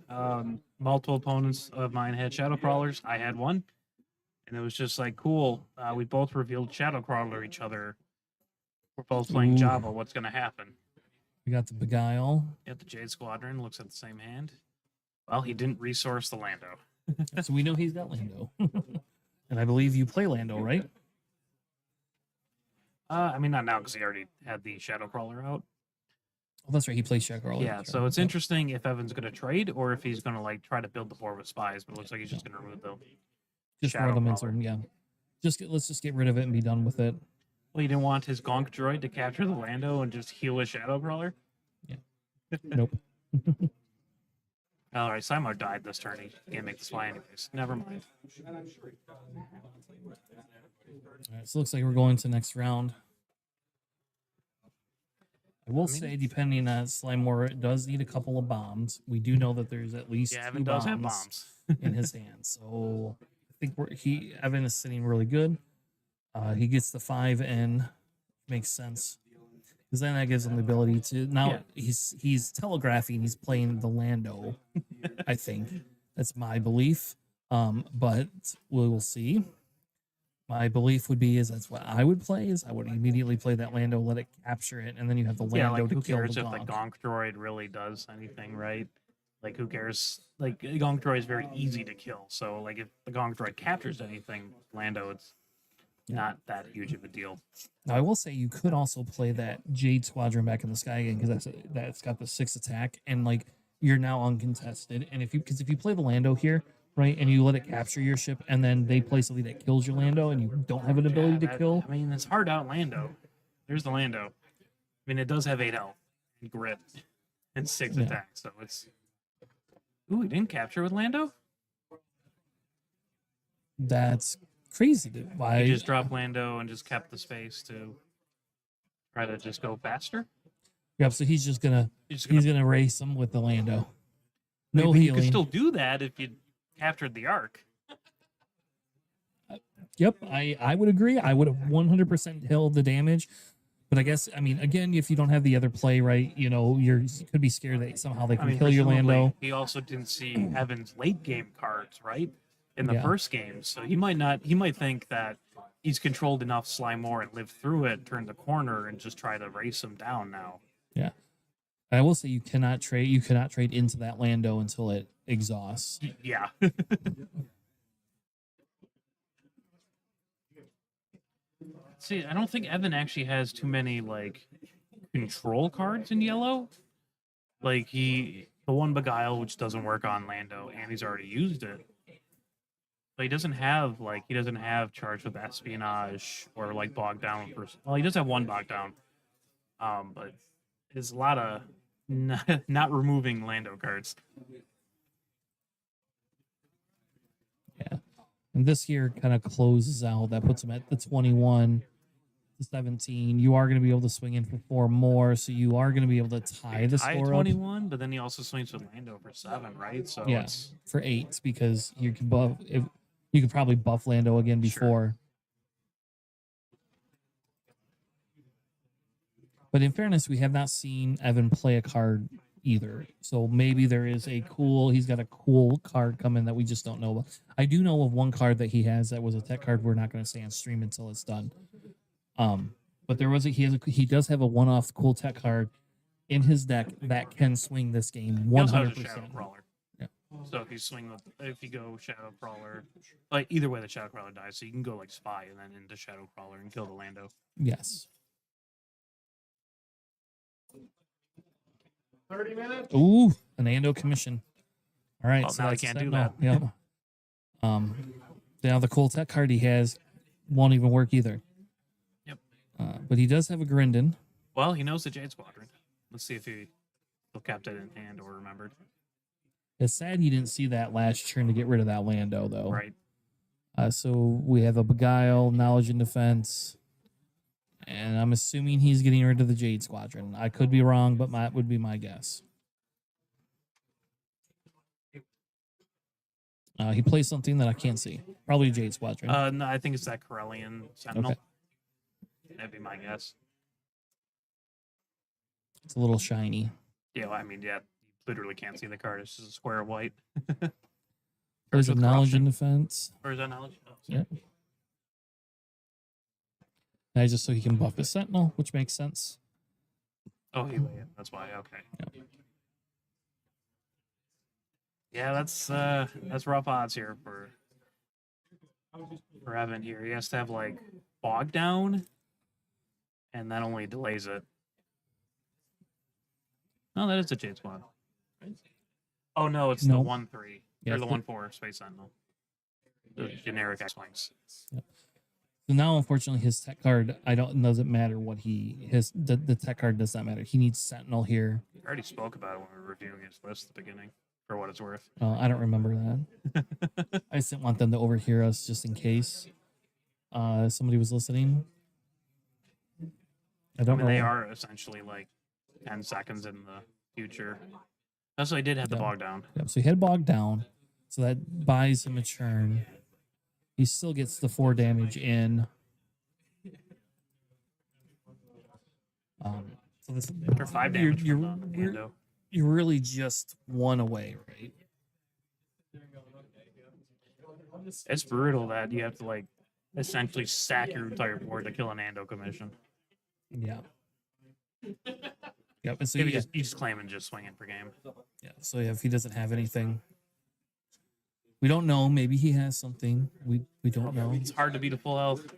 multiple opponents of mine had Shadow Crawlers. I had one. And it was just like, cool. We both revealed Shadow Crawler each other. We're both playing Ooh. Java. What's going to happen? We got the Beguile. Yep, the Jade Squadron looks at the same hand. Well, he didn't resource the Lando. So we know he's got Lando. And I believe you play Lando, right? I mean, not now because he already had the Shadow Crawler out. Oh, that's right. He plays Shadow Crawler. Yeah, That's so right. it's interesting if Evan's going to trade or if he's going to like try to build the board with spies. But it looks like he's just going to remove the. Just Shadow run them into Crawler. him, yeah. Let's just get rid of it and be done with it. Well, you didn't want his Gonk droid to capture the Lando and just heal his Shadow Crawler. Nope. All right, Simar died this turn. He can't make this fly anyways. Never mind. All right, so it looks like we're going to next round. I will say, depending on Slimore, it does need a couple of bombs. We do know that there's at least Yeah, 2 Evan does have bombs bombs. in his hand. So I think Evan is sitting really good. He gets the 5 in, makes sense. Because then that gives him the ability to now he's telegraphing, he's playing the Lando. I think that's my belief. But we will see. My belief would be that's what I would play. Is I would immediately play that Lando, let it capture it, and then you have the Lando Yeah, like to who kill cares the if the Gonk. Gonk droid really does anything, right? Like who cares? Like the Gonk droid is very easy to kill. So like if the Gonk droid captures anything, Lando, it's not that huge of a deal. Now I will say you could also play that Jade Squadron back in the sky again because that's got the 6 attack and like you're now uncontested. And if you play the Lando here, right, and you let it capture your ship, and then they play something that kills your Lando, and you don't have an ability to kill. I mean, it's hard out Lando. There's the Lando. I mean, it does have 8 health, and grit, and 6 Yeah. attack. So it's. Ooh, he didn't capture with Lando. That's crazy. Why? He just dropped Lando and just kept the space to try to just go faster. Yep. So he's just gonna He's he's gonna race him with the Lando. No you healing. could still do that if you captured the arc. Yep, I would agree. I would have 100% held the damage. But I guess, I mean, again, if you don't have the other play, right, you could be scared that somehow they can kill your presumably, Lando. He also didn't see Evan's late game cards, right? In the Yeah. first game. So he might think that he's controlled enough Slimore and lived through it, turn the corner, and just try to race him down now. Yeah. I will say you cannot trade into that Lando until it exhausts. Yeah. See, I don't think Evan actually has too many like control cards in yellow. Like the one Beguile, which doesn't work on Lando, and he's already used it. But he doesn't have charged with espionage or like bogged down with well, he does have one bogged down. But there's a lot of not removing Lando cards. Yeah. And this here kind of closes out. That puts him at the 21, the 17. You are going to be able to swing in for 4 more, so you are going to be able to tie the Tie at score up. 21, but then he also swings with Lando for 7, right? So Yeah, it's for 8 because you can buff. If you could probably buff Lando again Sure. before. But in fairness, we have not seen Evan play a card either. So maybe there is he's got a cool card coming that we just don't know about. I do know of one card that he has that was a tech card we're not going to say on stream until it's done. But he does have a one-off cool tech card in his deck that can swing this game he also has a 100%. Shadow Crawler. Yeah. So if you go Shadow Crawler, like either way the Shadow Crawler dies, so you can go like Spy and then into Shadow Crawler and kill the Lando. Yes. 30 minutes. Ooh, an Ando commission. All right, Well, so now I that's can't do Sentinel. that. Yep. Now the cool tech card he has won't even work either. Yep. But he does have a Grindin. Well, he knows the Jade Squadron. Let's see if he'll kept it in hand or remembered. It's sad he didn't see that last turn to get rid of that Lando, though. Right. So we have a Beguile, Knowledge and Defense. And I'm assuming he's getting rid of the Jade Squadron. I could be wrong, but that would be my guess. He plays something that I can't see. Probably Jade Squadron. No, I think it's that Corellian Sentinel. Okay. That'd be my guess. It's a little shiny. Yeah, well, I mean, yeah, you literally can't see the card. It's just a square of white. There's a with Knowledge corruption. and Defense. Or is that knowledge? Oh, Yeah. That is just so he can buff his Sentinel, which makes sense. Oh, yeah, that's why. Okay. Yeah, that's rough odds here for Evan here. He has to have like bog down, and that only delays it. No, that is a Jade Squad. Oh no, it's the No. 1/3 Yeah, or it's the the- 1/4 Space Sentinel. The generic X-wings. So now, unfortunately, his tech card, doesn't matter what the tech card does not matter. He needs Sentinel here. I already spoke about it when we were reviewing his list at the beginning, for what it's worth. I don't remember that. I just didn't want them to overhear us just in case somebody was listening. I I don't mean, know. they are essentially like 10 seconds in the future. Also, I did have the Yeah. bog down. Yep, so he had bogged down, so that buys him a turn. He still gets the 4 damage in. So this For 5 damage from the Lando. you're really just 1 away, right? It's brutal that you have to like essentially sack your entire board to kill an Ando commission. Yeah. Yep. And so Maybe yeah, you just claim and just swing it per game. yeah. So if he doesn't have anything, we don't know. Maybe he has something. We don't know. It's hard to beat a full health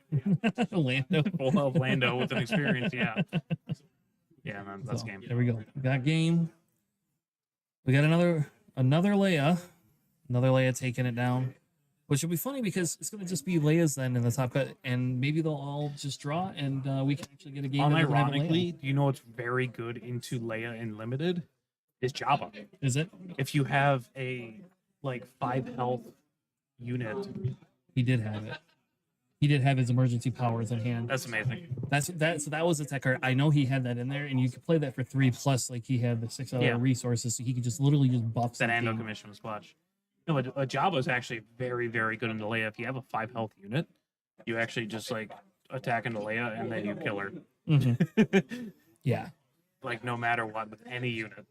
Lando. Lando with an experience. Yeah. Yeah, man, that's So, game. there we go. We got game. We got another Leia. Another Leia taking it down. Which will be funny because it's going to just be Leia's then in the top cut, and maybe they'll all just draw, and we can actually get a game. that doesn't have a Leia. Unironically, do you know what's very good into Leia in limited? Is Jabba. Is it? If you have a like 5 health unit, He did have it. He did have his emergency powers in hand. that's amazing. So that was a tech card. I know he had that in there, and you could play that for 3 plus. Like he had the 6 other Yeah. resources, so he could just literally just buff That Ando something. commission was clutch. No, a Jabba is actually very, very good into Leia. If you have a 5 health unit, you actually just like attack into Leia and then you kill her. Mhm. Yeah, Like no matter what with any unit.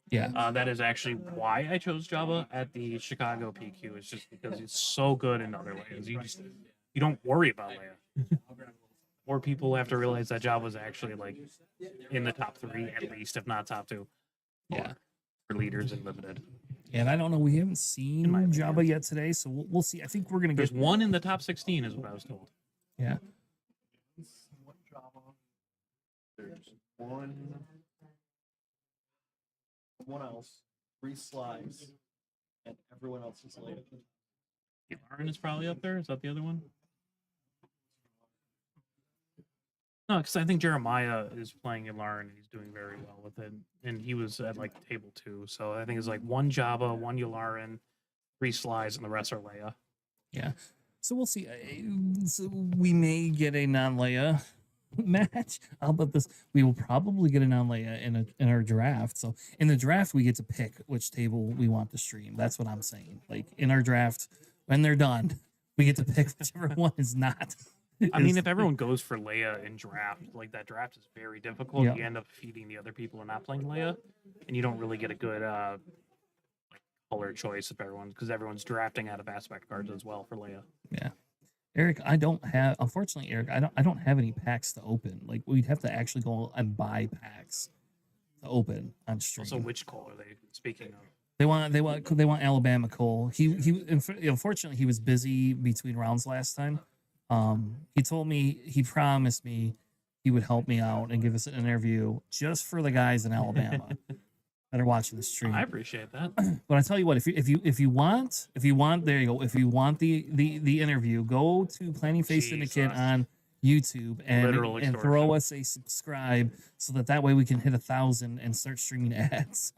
yeah. That is actually why I chose Jabba at the Chicago PQ. It's just because it's so good in other ways. You don't worry about Leia. More people have to realize that Jabba was actually like in the top 3 at least, if not top 2. Yeah. For leaders in limited. And I don't know. We haven't seen my opinion. Jabba yet today, so we'll see. I think we're gonna There's get. one in the top 16, is what I was told. Yeah. There's one else, 3 slides, and everyone else is late. Lauren is probably up there. Is that the other one? No, because I think Jeremiah is playing Yularen and he's doing very well with it. And he was at like table 2. So I think it's like 1 Java, 1 Yularen, 3 Slides, and the rest are Leia. Yeah. So we'll see. So we may get a non-Leia match. I'll bet this. We will probably get a non-Leia in our draft. So in the draft, we get to pick which table we want to stream. That's what I'm saying. Like in our draft, when they're done, we get to pick whichever one is not. I mean, if everyone goes for Leia in draft, like that draft is very difficult. Yeah. You end up feeding the other people and not playing Leia, and you don't really get a good like color choice if everyone's drafting out of aspect cards as well for Leia. Yeah. Eric, unfortunately, Eric, I don't have any packs to open. Like we'd have to actually go and buy packs to open on stream. So which call are they speaking of? They want Alabama Cole. He unfortunately he was busy between rounds last time. He promised me he would help me out and give us an interview just for the guys in Alabama that are watching the stream. I appreciate that. But I tell you what, if you want, there you go. If you want the interview, go to Planning Face Syndicate Jesus. on YouTube Literal and extortion. throw us a subscribe so that way we can hit 1,000 and start streaming ads.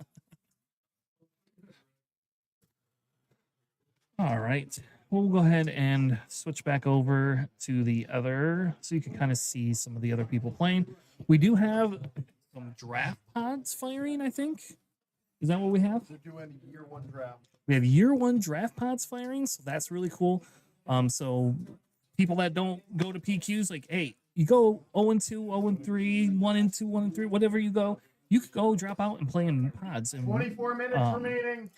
All right. We'll go ahead and switch back over to the other so you can kind of see some of the other people playing. We do have some draft pods firing, I think. Is that what we have? They're doing year 1 draft. We have year 1 draft pods firing, so that's really cool. So people that don't go to PQs, like, hey, you go 0-2, 0-3, 1-2, 1-3, whatever you go, you could go drop out and play in pods. And 24 minutes remaining.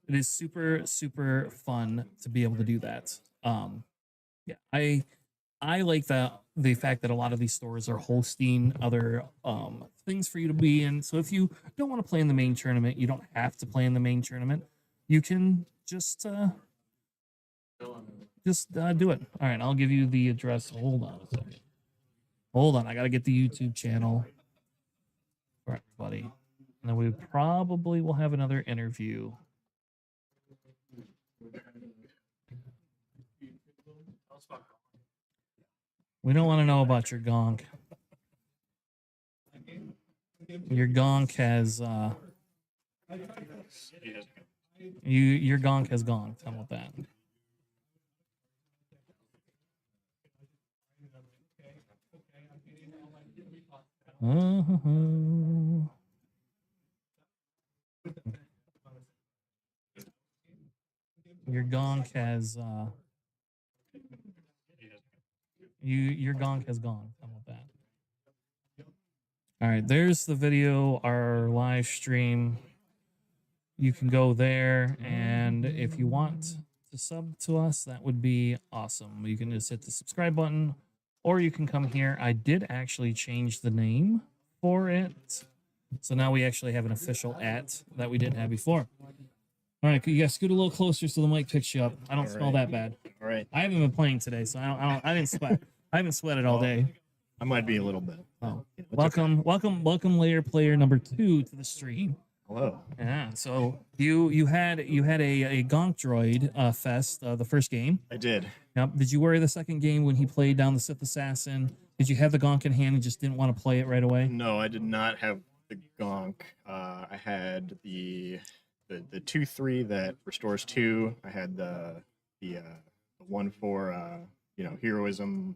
it is super, super fun to be able to do that. Yeah, I like the fact that a lot of these stores are hosting other things for you to be in. So if you don't want to play in the main tournament, you don't have to play in the main tournament. You can just do it. All right, I'll give you the address. Hold on a second. Hold on, I gotta get the YouTube channel for everybody, and then we probably will have another interview. We don't want to know about your gonk. Your gonk has your gonk has gone. How about that? Your gonk has your gonk has gone. How about that? All right, there's the video, our live stream. You can go there, and if you want to sub to us, that would be awesome. You can just hit the subscribe button, or you can come here. I did actually change the name for it, so now we actually have an official @ that we didn't have before. All right, you guys scoot a little closer so the mic picks you up. I don't smell that bad. All right. I haven't been playing today, so I didn't sweat. I haven't sweated all day. I might be a little bit. Oh, Yeah, it's welcome, layer player number 2 to the stream. Hello. Yeah, so you had a Gonk Droid fest the first game. I did. Yep. Did you worry the second game when he played down the Sith Assassin? Did you have the Gonk in hand and just didn't want to play it right away? No, I did not have the gonk. I had the 2/3 that restores 2. I had the 1 for heroism.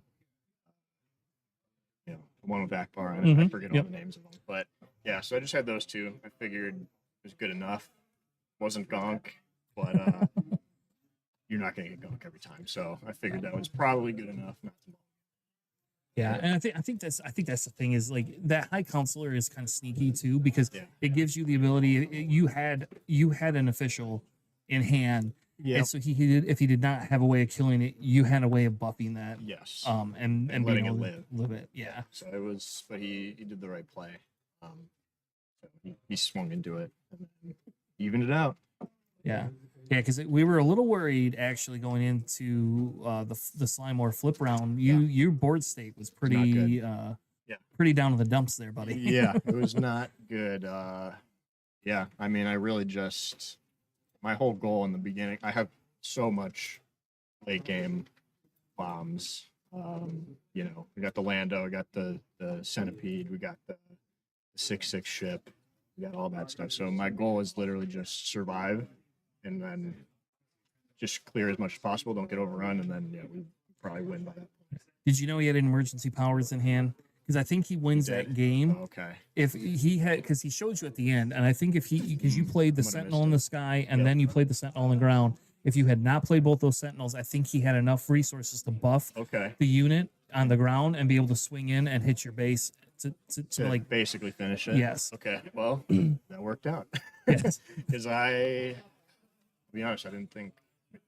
The one with Akbar. I forget all Yep. the names of them, but yeah. So I just had those 2. I figured it was good enough. Wasn't gonk, but you're not gonna get gonk every time. So I figured that was probably good enough. Not to Yeah, and I think that's the thing is like that High Counselor is kind of sneaky too because Yeah. it gives you the ability. You had an official in hand, Yeah. and so he did. If he did not have a way of killing it, you had a way of buffing that. Yes. And And being letting it able live. to live it. Yeah. So it was, but he did the right play. So he swung into it and then evened it out. Yeah, because we were a little worried actually going into the Slimore flip round. Your board state was pretty pretty down to the dumps there, buddy. Yeah, it was not good. Yeah, I mean, I really just my whole goal in the beginning. I have so much late game bombs. You know, we got the Lando, we got the Centipede, we got the 6-6 ship, we got all that stuff. So my goal is literally just survive and then just clear as much as possible. Don't get overrun, and then yeah, we probably win by that point. Did you know he had emergency powers in hand? Because I think he wins did? that game. Okay. If he had, because he showed you at the end, and I think if he, because you played the Might have Sentinel missed in it. the sky and Yep. then you played the Sentinel on the ground. If you had not played both those Sentinels, I think he had enough resources to buff Okay. the unit on the ground and be able to swing in and hit your base to like, basically finish it. yes. Okay. Well, that worked out. Yes. Because to be honest, I didn't think.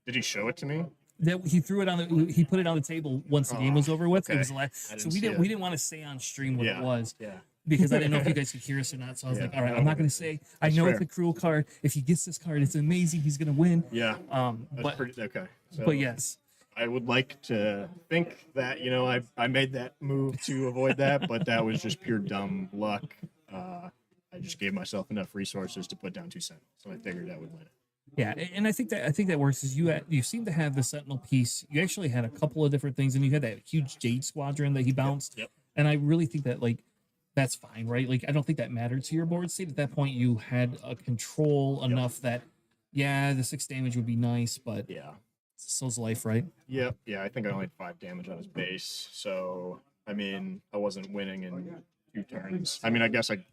Did he show it to me? That he threw it on the, he put it on the table once the game was over with. It okay. was the last, I so didn't we see didn't it. we didn't want to say on stream what Yeah. it was Yeah. because I didn't know if you guys could hear us or not. So I was Yeah, like, all right, no, I'm not going to say. I that's know it's fair. a cruel card. If he gets this card, it's amazing. He's going to win. Yeah. That's But pretty okay. So but yes, I would like to think that I made that move to avoid that, but that was just pure dumb luck. I just gave myself enough resources to put down 2 Sentinels, so I figured I would win it. yeah, and I think that works. Is you seem to have the Sentinel piece. You actually had a couple of different things, and you had that huge Jade Squadron that he bounced. Yep. And I really think that like that's fine, right? Like I don't think that mattered to your board state at that point. You had a control enough that yeah, the 6 damage would be nice, but Yeah. so's life, right? Yep. Yeah, I think I only had 5 damage on his base, so I mean, I wasn't winning in 2 turns. I mean, I guess I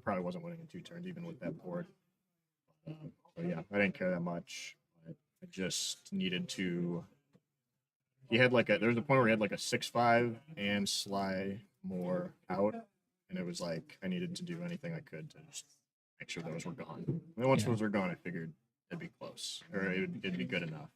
probably wasn't winning in 2 turns even with that board. So yeah, I didn't care that much. I just needed to. He had there was a point where he had like a 6-5 and Sly more out, and it was like I needed to do anything I could to just make sure those were gone. And then once Yeah. those were gone, I figured it'd be close, or it'd be good enough.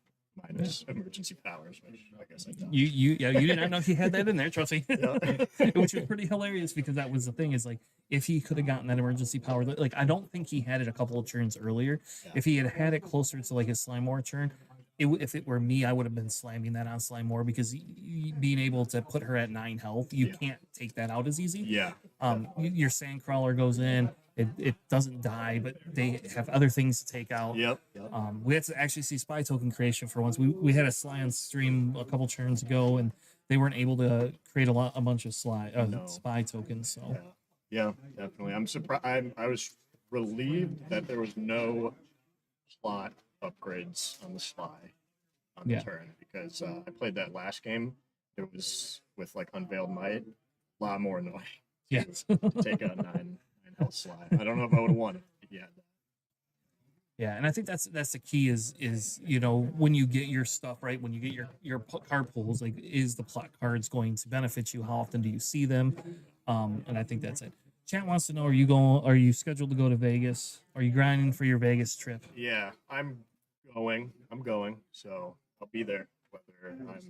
Minus emergency powers, which I guess I don't. You did not know he had that in there, trust me. Yeah. Which was pretty hilarious because that was the thing is like if he could have gotten that emergency power, like I don't think he had it a couple of turns earlier. Yeah. If he had had it closer to like his Slimore turn, if it were me, I would have been slamming that on Slimore because being able to put her at 9 health, you Yeah. can't take that out as easy. Yeah. Your Sandcrawler goes in, it doesn't die, but they have other things to take out. Yep. We had to actually see spy token creation for once. We had a Sly on stream a couple turns ago, and they weren't able to create a bunch of No. spy tokens. So Yeah, definitely. I'm surprised. I was relieved that there was no plot upgrades on the Sly on the Yeah. turn because I played that last game. It was with like Unveiled Might, a lot more annoying. yes, to take out 9 health Sly. I don't know if I would have won if he had that. yeah, and I think that's the key is when you get your stuff right, when you get your card pools, like is the plot cards going to benefit you? How often do you see them? And I think that's it. Chat wants to know: Are you scheduled to go to Vegas? Are you grinding for your Vegas trip? Yeah, I'm going. So I'll be there whether I'm,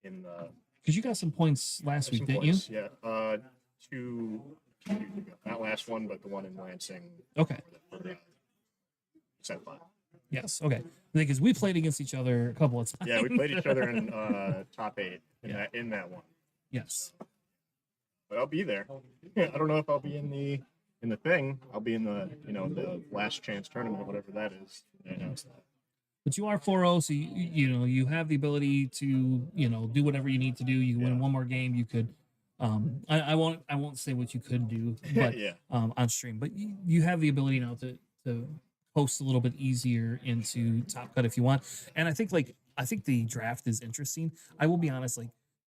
in the Because you got some points last week, some didn't points. Yeah. 2 years ago. Not last one, but the one in Lansing. you? Okay. Set 5. Yes. Okay. Because we played against each other a couple of times. Yeah, we played each other in top 8 Yeah. in that one. Yes. But I'll be there. I don't know if I'll be in the thing. I'll be in the the last chance tournament or whatever that is. But you are 4-0, so you have the ability to do whatever you need to do. You can win Yeah. one more game. You could. I won't say what you could do, but Yeah. on stream. But you have the ability now to post a little bit easier into Top Cut if you want. And I think the draft is interesting. I will be honest,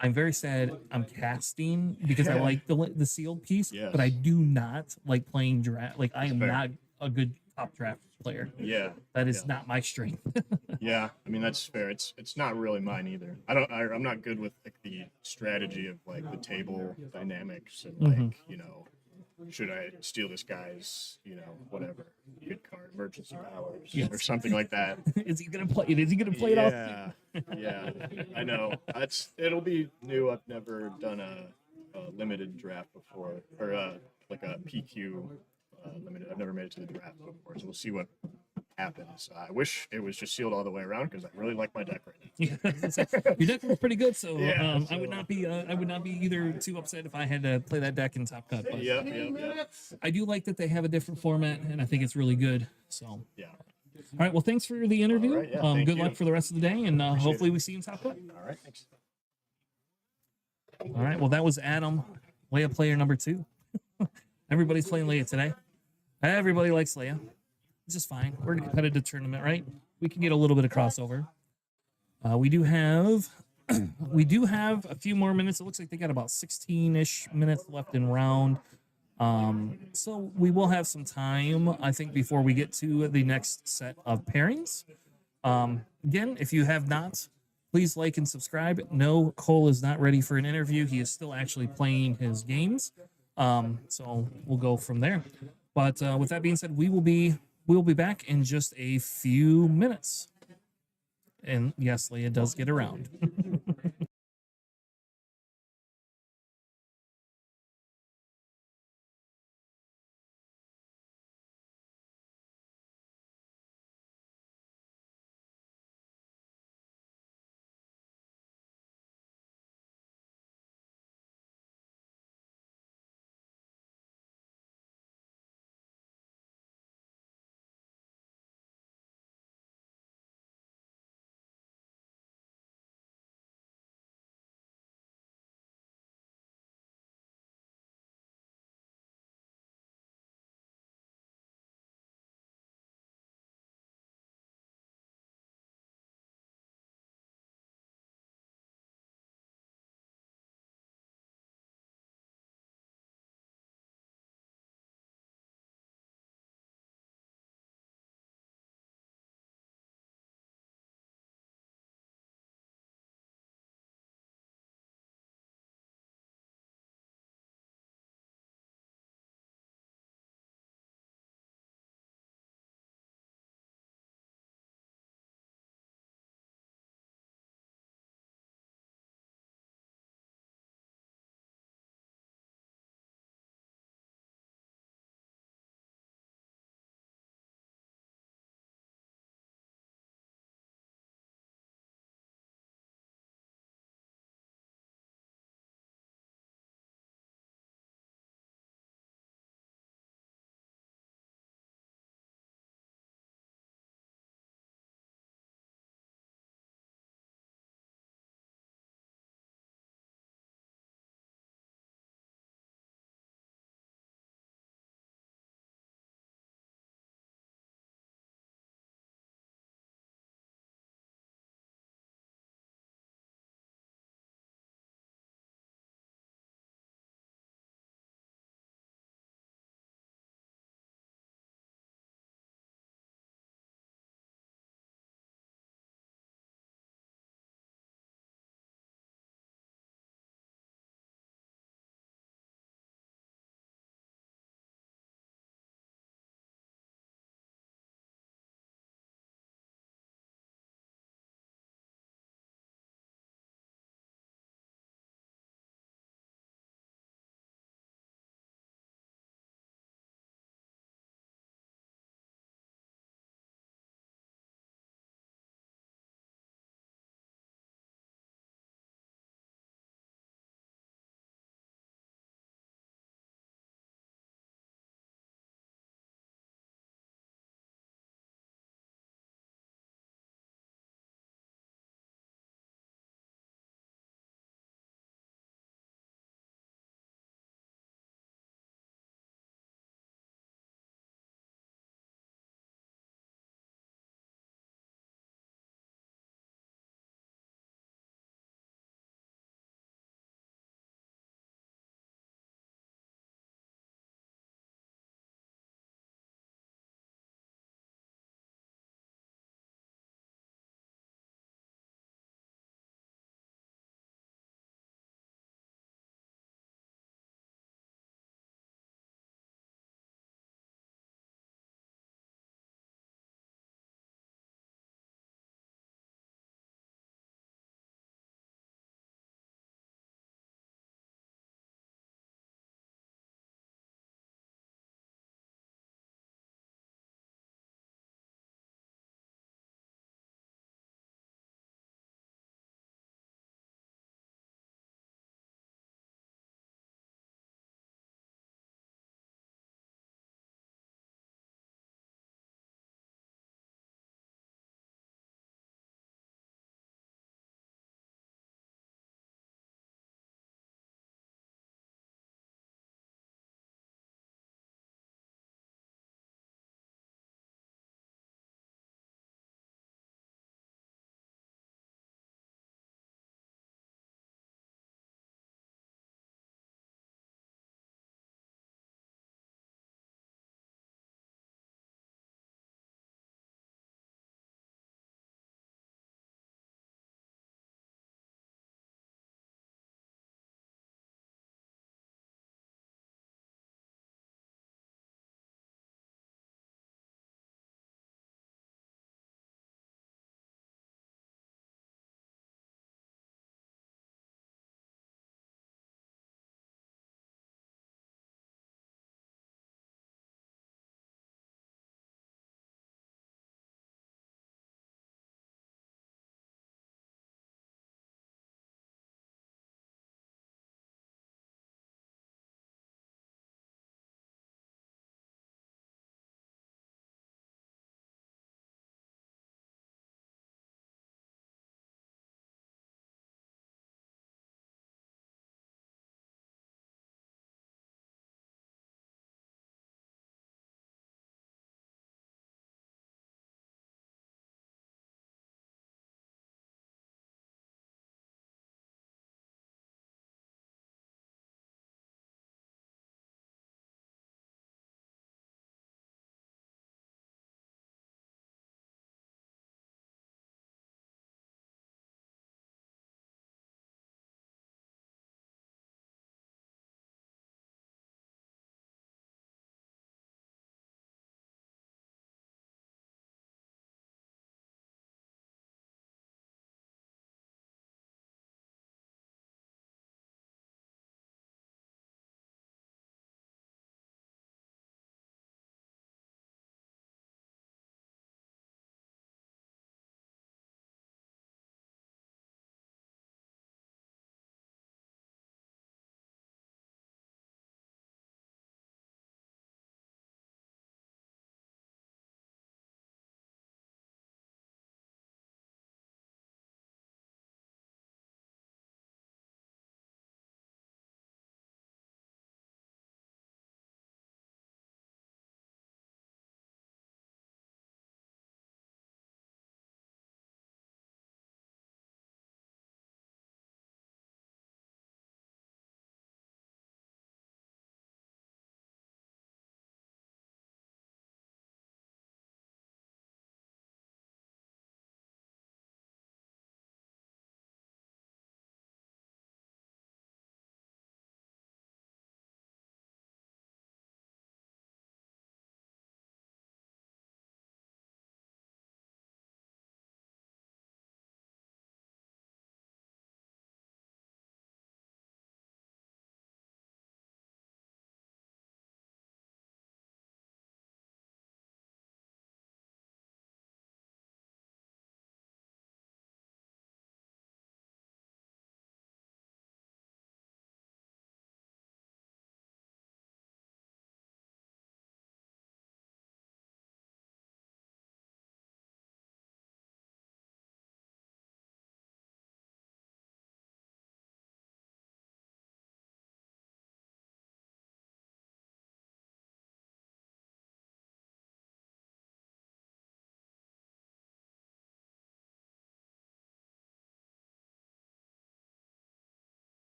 I'm very sad I'm casting because I like the sealed piece, but I Yes. do not like playing draft. Like I am Fair. not a good top draft player. Yeah. That is Yeah. not my strength. Yeah, I mean that's fair. It's not really mine either. I'm not good with the strategy of the table dynamics and Mhm. should I steal this guy's whatever good card emergency powers or Yes. something like that. Is he gonna play it? Is he gonna play it off? Yeah, I know. It'll be new. I've never done a limited draft before, or like a PQ limited. I've never made it to the draft before, so we'll see what happens. I wish it was just sealed all the way around because I really like my deck right now. Your deck was pretty good, so Yeah, I would not be either too upset if I had to play that deck in Top Cut. But Yep. I do like that they have a different format, and I think it's really good. So Yeah. All right. Well, thanks for the interview. right, yeah, thank Good you. luck for the rest of the day, and Appreciate hopefully it. we see you in South Cook. All right, thanks. All right. Well, that was Adam, Leia player number 2. Everybody's playing Leia today. Everybody likes Leia, which is fine. We're a competitive tournament, right? We can get a little bit of crossover. We do have a few more minutes. It looks like they got about 16-ish minutes left in round. So we will have some time, I think, before we get to the next set of pairings. Again, if you have not, please like and subscribe. No, Cole is not ready for an interview. He is still actually playing his games. So we'll go from there. But with that being said, we'll be back in just a few minutes. And yes, Leia does get around.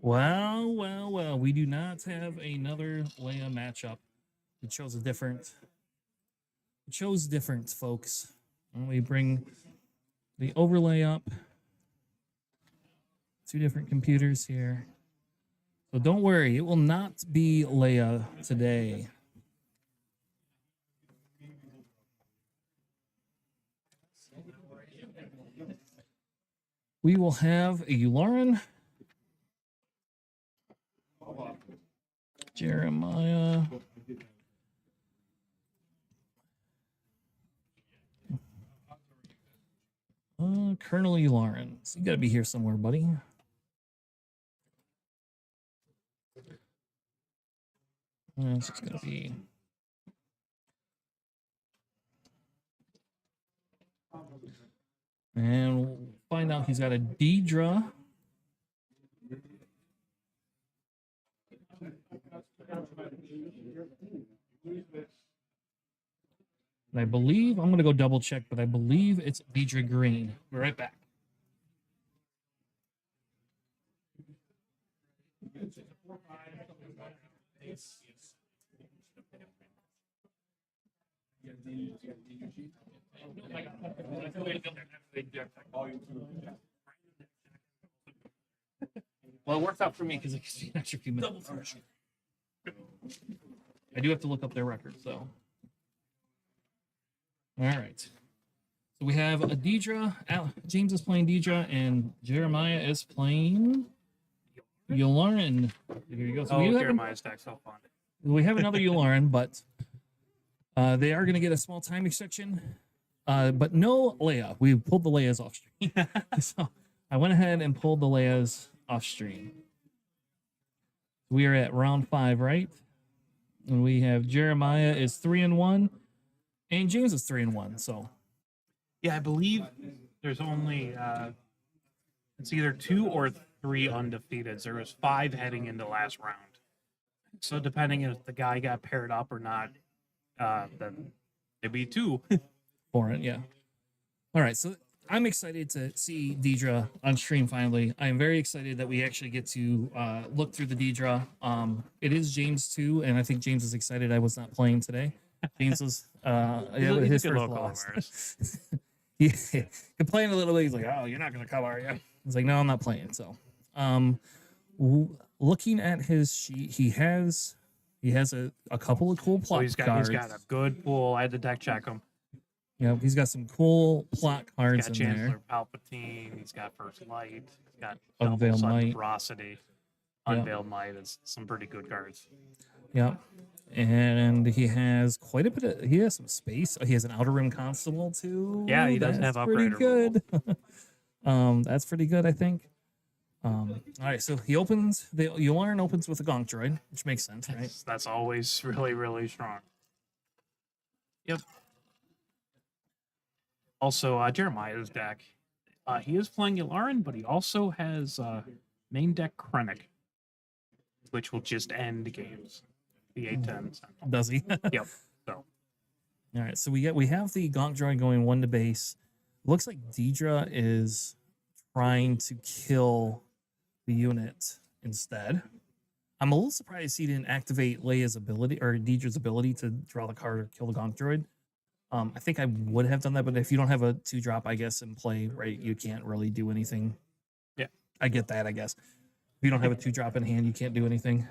Well, well, well. We do not have another Leia matchup. We chose a different. We chose different, folks. And we bring the overlay up. Two different computers here. So don't worry, it will not be Leia today. We will have a Yularen, Jeremiah, Colonel Yularen. So you got to be here somewhere, buddy. It's just going to be. And we'll find out he's got a Deidre. And I believe, I'm going to go double check, but I believe it's Deidre Green. We're right back. Well, it worked out for me because it gives me an extra few minutes. I do have to look up their record, so. All right. So we have a Deidre. James is playing Deidre, and Jeremiah is playing Yularen. Here you go. So Jeremiah's deck's so fun. we have another Yularen, but they are going to get a small time restriction. But no Leia. We pulled the Leias off stream. So I went ahead and pulled the Leias off stream. We are at round 5, right? And we have Jeremiah is 3-1, and James is 3-1. So Yeah, I believe there's only it's either 2 or 3 undefeated. There was 5 heading into last round. So depending if the guy got paired up or not, then it'd be 2. for it, yeah. All right, so I'm excited to see Deidre on stream finally. I am very excited that we actually get to look through the Deidre. It is James too, and I think James is excited I was not playing today. James was his a good first local loss. of ours. He complained a little bit. He's like, "Oh, you're not going to come, are you?" I was like, "No, I'm not playing." So, looking at his sheet, he has a couple of cool plot He's cards. got a good pool. I had to deck check him. Yeah, he's got some cool plot He's cards got in Chancellor there. Palpatine. He's got First Light. He's got Unveiled Double Might. Ferocity. Yeah. Unveiled Might is some pretty good cards. Yeah. And he has quite a bit of, he has some space. He has an Outer Rim Constable too. Yeah, he does That's have pretty upgrade good. That's pretty good, I think. All right, so he opens, the Yularen opens with a Gonk Droid, which makes sense, right? That's always really, really strong. Yep. Also, Jeremiah's deck. He is playing Yularen, but he also has main deck Krennic, which will just end games. The 8-10. Does he? Yep. So All right, so we have the Gonk Droid going 1 to base. Looks like Deidre is trying to kill the unit instead. I'm a little surprised he didn't activate Leia's ability or Deidre's ability to draw the card or kill the Gonk Droid. I think I would have done that, but if you don't have a 2-drop, I guess, in play, right, you can't really do anything. Yeah. I get that, I guess. If you don't have a 2-drop in hand, you can't do anything.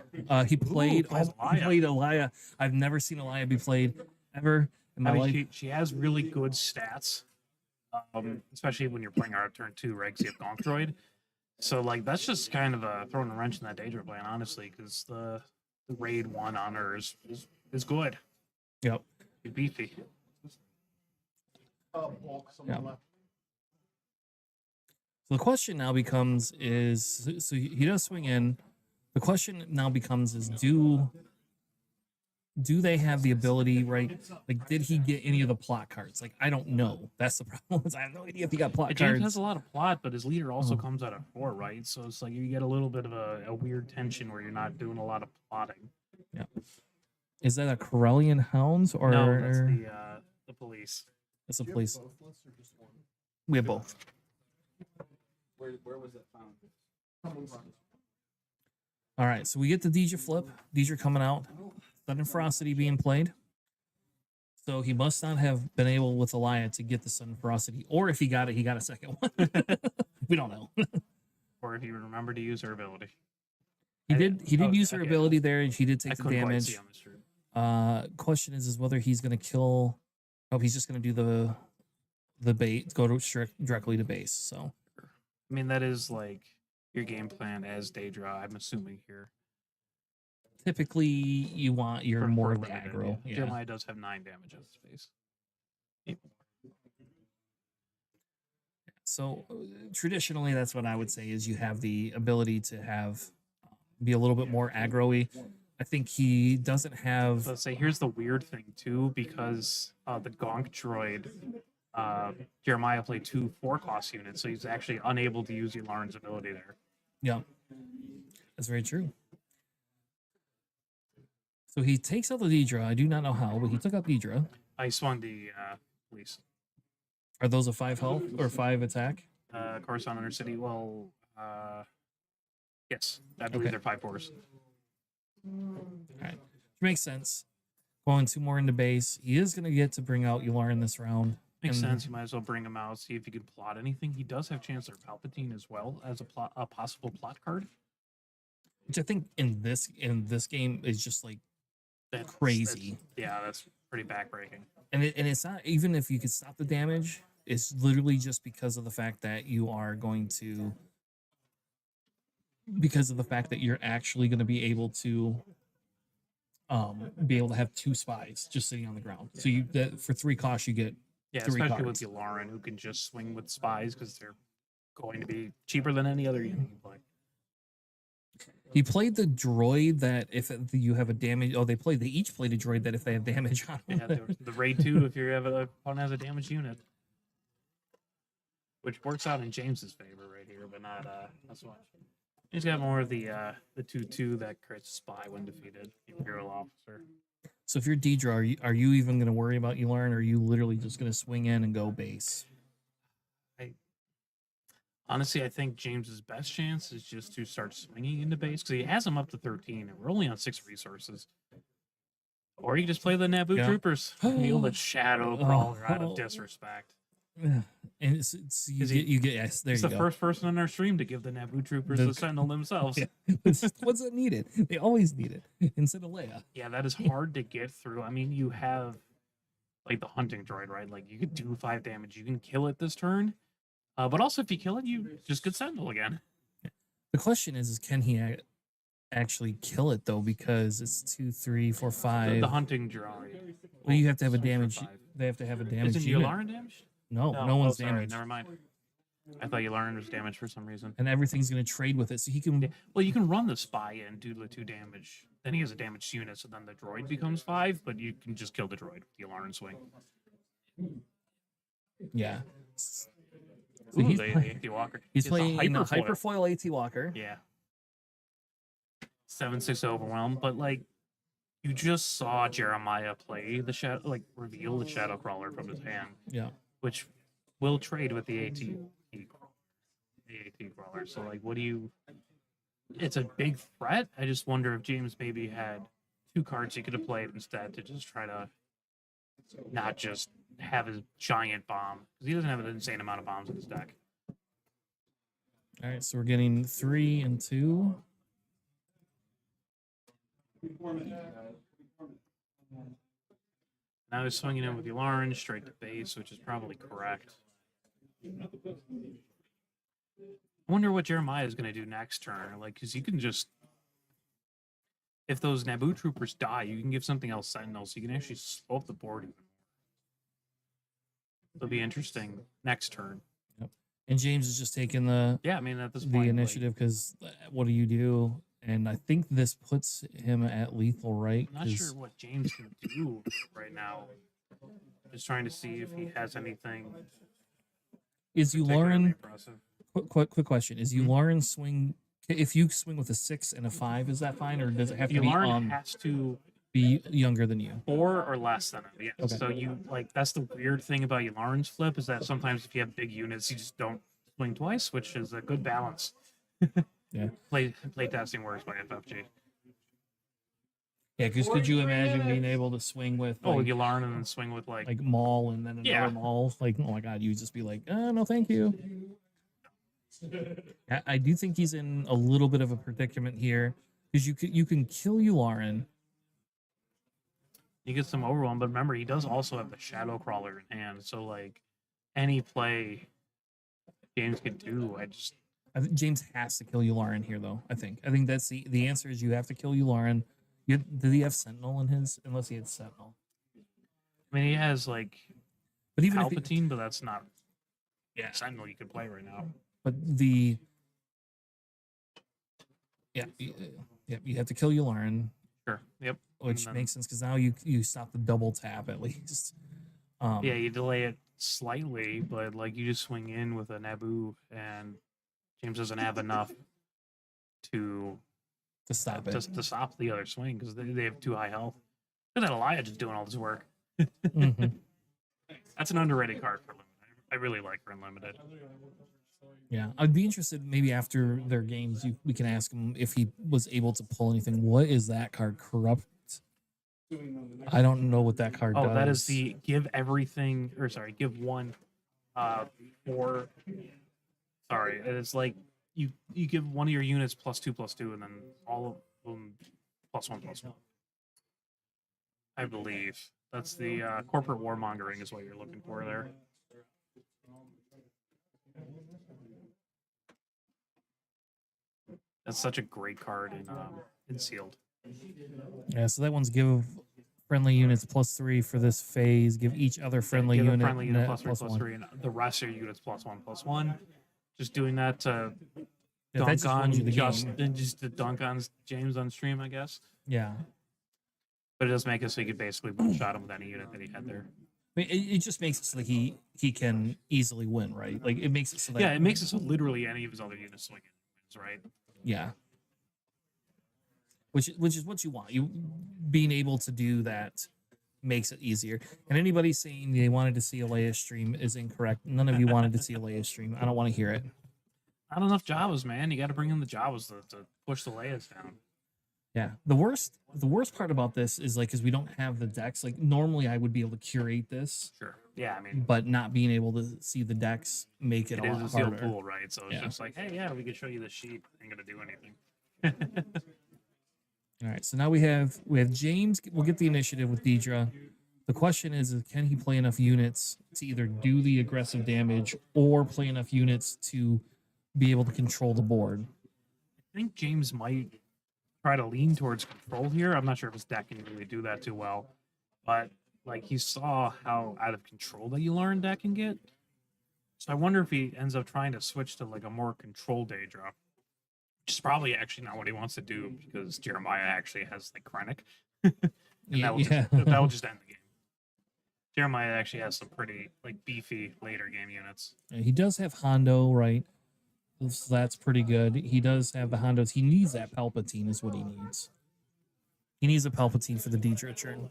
He played Elia. I've never seen Elia be played ever in my life. she has really good stats, especially when you're playing her at turn 2, right? 'Cause you have Gonk Droid. So, like, that's just kind of throwing a wrench in that Daedra plan, honestly, because the raid 1 on her is good. Yep. It's beefy. Yeah. So the question now becomes is, so he does swing in. The question now becomes is, do they have the ability, right? Like, did he get any of the plot cards? Like, I don't know. That's the problem. I have no idea if he got plot James cards. has a lot of plot, but his leader also comes out at 4, right? So it's like you get a little bit of a weird tension where you're not doing a lot of plotting. Yeah. Is that a Corellian Hounds or No, that's the police. It's a police? We have both. Where was it found? All right, so we get the Deidre flip. Deidre coming out. Sudden Ferocity being played. So he must not have been able with Elia to get the Sudden Ferocity. Or if he got it, he got a second one. We don't know. Or if you remember to use her ability. He I- did oh, use her okay. ability there, and she did I take the couldn't quite damage. see on the stream. Question is whether he's gonna kill. Oh, he's just gonna do the bait, go to directly to base. So I mean, that is like your game plan as Daedra, I'm assuming here. typically you want your For- more for of the limited, aggro. yeah. Yeah. Jeremiah does have 9 damage on his face. So traditionally, that's what I would say is you have the ability to have be a little bit more aggro-y. I think he doesn't have. Let's say here's the weird thing too, because the Gonk droid, Jeremiah played 2 4-cost units, so he's actually unable to use Yularen's ability there. Yeah, that's very true. So he takes out the Deidre. I do not know how, but he took out Deidre. I swung the police. Are those a 5 health or 5 attack? Coruscant Inner City. Well, yes, I believe Okay. they're 5-4s. All right, which makes sense. Going 2 more into base. He is going to get to bring out Yularen this round. Makes And- sense. You might as well bring him out, see if you can plot anything. He does have Chancellor Palpatine as well as a possible plot card. Which I think in this game is just like That's crazy. That's pretty backbreaking. And it's not even if you could stop the damage. It's literally just because of the fact that you are going to, because of the fact that you're actually going to be able to have 2 spies just sitting on the ground. So you that for 3 costs you get Yeah, 3 especially cards. with Yularen, who can just swing with spies because they're going to be cheaper than any other unit you play. He played the droid that if you have a damage. Oh, they each played a droid that if they have damage on Yeah, them. the raid 2 if your opponent has a damaged unit, which works out in James's favor right here, but not so much. He's got more of the 2/2 that creates a spy when defeated Imperial officer. So if you're Deidre, are you even going to worry about Yularen, or are you literally just going to swing in and go base? Honestly, I think James's best chance is just to start swinging into base because he has him up to 13, and we're only on 6 resources. Or you just play the Naboo Yeah. troopers, heal the Shadow Crawler out Oh. of disrespect. And it's Is he- you get yes, there He's you the go. first person on our stream to give the Naboo troopers The- the Sentinel themselves. Yeah. What's it needed? They always need it instead of Leia. Yeah, that is hard to get through. I mean, you have like the hunting droid, right? Like you could do 5 damage, you can kill it this turn. But also, if you kill it, you just get Sentinel again. The question is can he actually kill it though? Because it's 2, 3, 4, 5. The hunting droid. Well, you have to have a Swing for damage. 5. They have to have a damage. Isn't unit. Yularen damaged? No, no one's sorry, damaged, Never mind. I thought Yularen was damaged for some reason. and everything's going to trade with it. So he can. Yeah. Well, you can run the spy in, do the 2 damage. Then he has a damaged unit, so then the droid becomes 5, but you can just kill the droid with the Yularen swing. Yeah. So Ooh, he's, the play- AT Walker. he's It's a playing in a hyperfoil. hyperfoil AT Walker. Yeah. 7/6 overwhelm, but like you just saw Jeremiah play the shadow, like reveal the Shadow Crawler from his hand, Yeah. which will trade with the AT Crawler. So like, what do you? It's a big threat. I just wonder if James maybe had 2 cards he could have played instead to just try to not just have his giant bomb because he doesn't have an insane amount of bombs in his deck. All right. So we're getting 3 and 2. Now he's swinging in with Yularen straight to base, which is probably correct. I wonder what Jeremiah is going to do next turn. Like, because you can just, if those Naboo troopers die, you can give something else Sentinel, so you can actually slow up the board even more. It'll be interesting next turn. And James is just taking the Yeah, I mean at this point, the like, initiative because what do you do? And I think this puts him at lethal, right? I'm not 'Cause- sure what James can do right now. Just trying to see if he has anything Is particularly Yularen? impressive. Quick question: Is Yularen swing? If you swing with a 6 and a 5, is that fine, or does it have to Yularen has to be younger than you? 4 or less than it. Yeah. Okay. So you like that's the weird thing about Yularen's flip is that sometimes if you have big units, you just don't swing twice, which is a good balance. Play testing works by FFG. Yeah, because could you imagine being able to swing with Oh, like, you learn and then swing with like Maul and then another Yeah. Maul? Like, oh my god, you would just be like, no, thank you. I do think he's in a little bit of a predicament here because you can kill Yularen. you get some overwhelm, but remember he does also have the Shadow Crawler in hand, so like any play James could do, I think James has to kill Yularen here, though. I think that's the answer is you have to kill Yularen. Did he have Sentinel in his? Unless he had Sentinel. I mean he has like But even if Palpatine, but that's not yeah, Sentinel you could play right now. but you have to kill Yularen, Sure. Yep. which then- makes sense because now you stop the double tap at least. Yeah, you delay it slightly, but like you just swing in with a Naboo, and James doesn't have enough to to stop it. to stop the other swing because they have too high health. Look at that Elijah just doing all this work. Mhm. That's an underrated card for limited. I really like her in limited. Yeah, I'd be interested. Maybe after their games, we can ask him if he was able to pull anything. What is that card? Corrupt. I don't know what that card does. Oh, that is the give everything, or sorry, give one, for. Sorry, it's like you give one of your units +2/+2, and then all of them +1/+1. I believe that's the corporate warmongering is what you're looking for there. That's such a great card in sealed. Yeah, so that one's give friendly units +3 for this phase. Give each other friendly Give a unit, friendly unit net +3/+3, and the rest of your units +1/+1. Just doing that to Yeah, that dunk just wins you on the just game. and just to dunk on James on stream, I guess. Yeah, But it does make it so you could basically one shot him with any unit that he had there. I mean, it just makes it so that he can easily win, right? Like it makes it so that Yeah, it makes it so literally any of his other units swing in wins, right? yeah. Which is what you want. You being able to do that makes it easier. And anybody saying they wanted to see a Leia stream is incorrect. None of you wanted to see a Leia stream. I don't want to hear it. Not enough Jawas, man. You got to bring in the Jawas to push the Leias down. Yeah. The worst part about this is like because we don't have the decks. Like normally I would be able to curate this, Sure. Yeah, I mean, but not being able to see the decks make it it a is lot a sealed harder. pool, right? So it's Yeah. just like, hey, yeah, we could show you the sheet. Ain't gonna do anything. All right, so now we have James. We'll get the initiative with Deidre. The question is can he play enough units to either do the aggressive damage or play enough units to be able to control the board? I think James might try to lean towards control here. I'm not sure if his deck can really do that too well, but like he saw how out of control that Yularen deck can get. So I wonder if he ends up trying to switch to like a more controlled Daedra, which is probably actually not what he wants to do because Jeremiah actually has like Krennic, and that will just end the game. Jeremiah actually has some pretty like beefy later game units. And he does have Hondo, right? So that's pretty good. He does have the Hondos. He needs that Palpatine is what he needs. He needs a Palpatine for the Deidre turn.